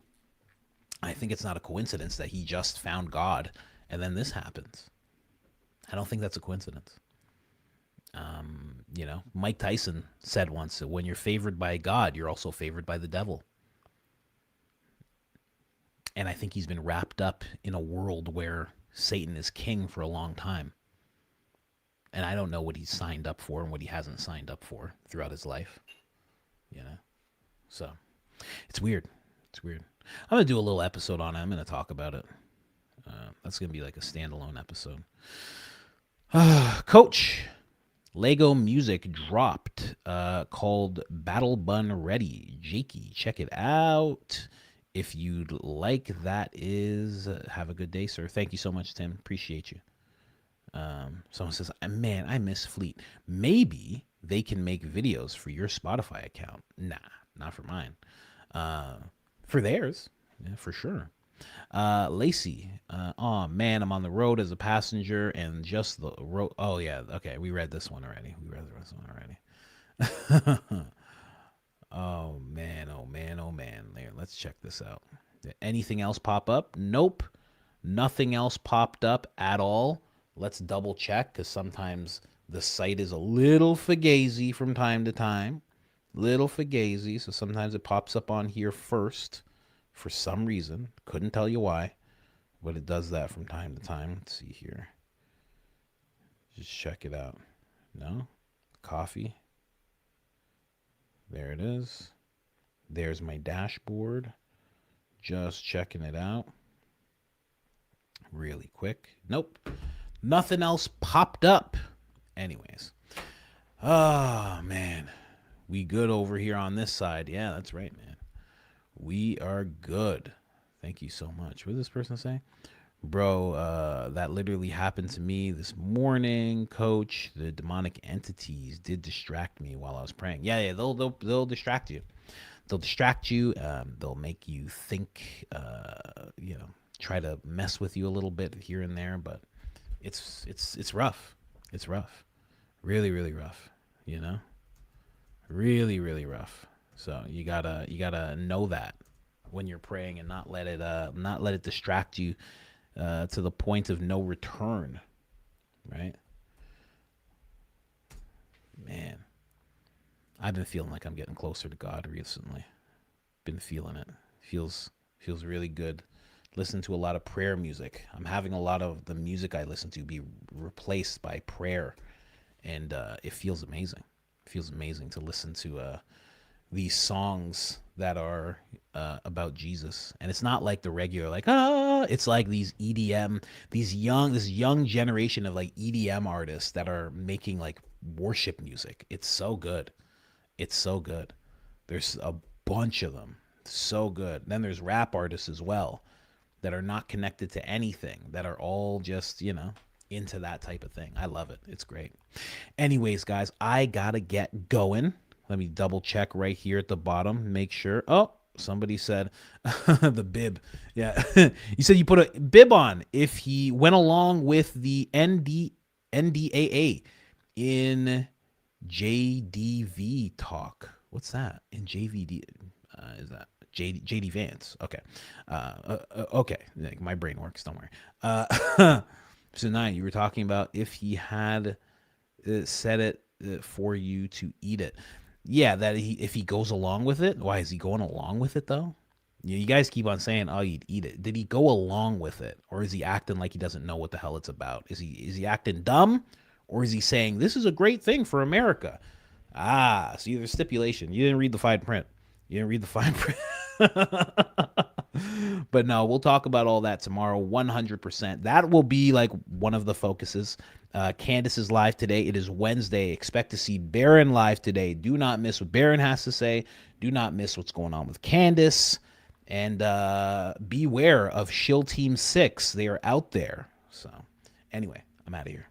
I think it's not a coincidence that he just found God and then this happens. I don't think that's a coincidence. You know, Mike Tyson said once that when you're favored by God, you're also favored by the devil. And I think he's been wrapped up in a world where Satan is king for a long time. And I don't know what he's signed up for and what he hasn't signed up for throughout his life. You know? So, it's weird. It's weird. I'm going to do a little episode on it. I'm going to talk about it. That's going to be like a standalone episode. Coach, Lego music dropped called Battle Bun Ready. Jakey, check it out. If you'd like, that is, have a good day, sir. Thank you so much, Tim. Appreciate you. Someone says, man, I miss Fleet. Maybe they can make videos for your Spotify account. Nah, not for mine. For theirs, yeah, for sure. Lacey, oh man, I'm on the road as a passenger and just the road. Oh yeah, okay, we read this one already. Oh man, oh man, oh man. There, let's check this out. Did anything else pop up? Nope. Nothing else popped up at all. Let's double check because sometimes the site is a little fugazi from time to time. Little fugazi, so sometimes it pops up on here first for some reason. Couldn't tell you why, but it does that from time to time. Let's see here. Just check it out. No? Coffee. There it is. There's my dashboard. Just checking it out. Really quick. Nope. Nothing else popped up. Anyways. Oh, man. We good over here on this side. Yeah, that's right, man. We are good. Thank you so much. What did this person say? Bro, that literally happened to me this morning, coach. The demonic entities did distract me while I was praying. Yeah, they'll distract you. They'll distract you. They'll make you think, try to mess with you a little bit here and there, but it's rough. It's rough. Really, really rough, Really, really rough. So you gotta know that when you're praying and not let it distract you to the point of no return, right? Man, I've been feeling like I'm getting closer to God recently. Been feeling it. Feels really good. Listen to a lot of prayer music. I'm having a lot of the music I listen to be replaced by prayer, and it feels amazing. It feels amazing to listen to these songs that are about Jesus. And it's not like the regular, it's like these EDM, this young generation of like EDM artists that are making like worship music. It's so good. It's so good. There's a bunch of them. So good. Then there's rap artists as well that are not connected to anything, that are all just, into that type of thing. I love it. It's great. Anyways, guys, I gotta get going. Let me double check right here at the bottom. Make sure. Oh, somebody said the bib. Yeah. You said you put a bib on if he went along with the NDAA in JDV talk. What's that? In JVD? Is that JD Vance? Okay. Okay. My brain works. Don't worry. So now you were talking about if he had said it for you to eat it. Yeah, that if he goes along with it. Why is he going along with it though? You guys keep on saying, "Oh, you'd eat it." Did he go along with it, or is he acting like he doesn't know what the hell it's about? Is he acting dumb, or is he saying this is a great thing for America? See, there's stipulation. You didn't read the fine print. But no, we'll talk about all that tomorrow. 100%. That will be like one of the focuses. Candace is live today. It is Wednesday. Expect to see Baron live today. Do not miss what Baron has to say. Do not miss what's going on with Candace. And beware of Shill Team 6. They are out there. So anyway, I'm out of here.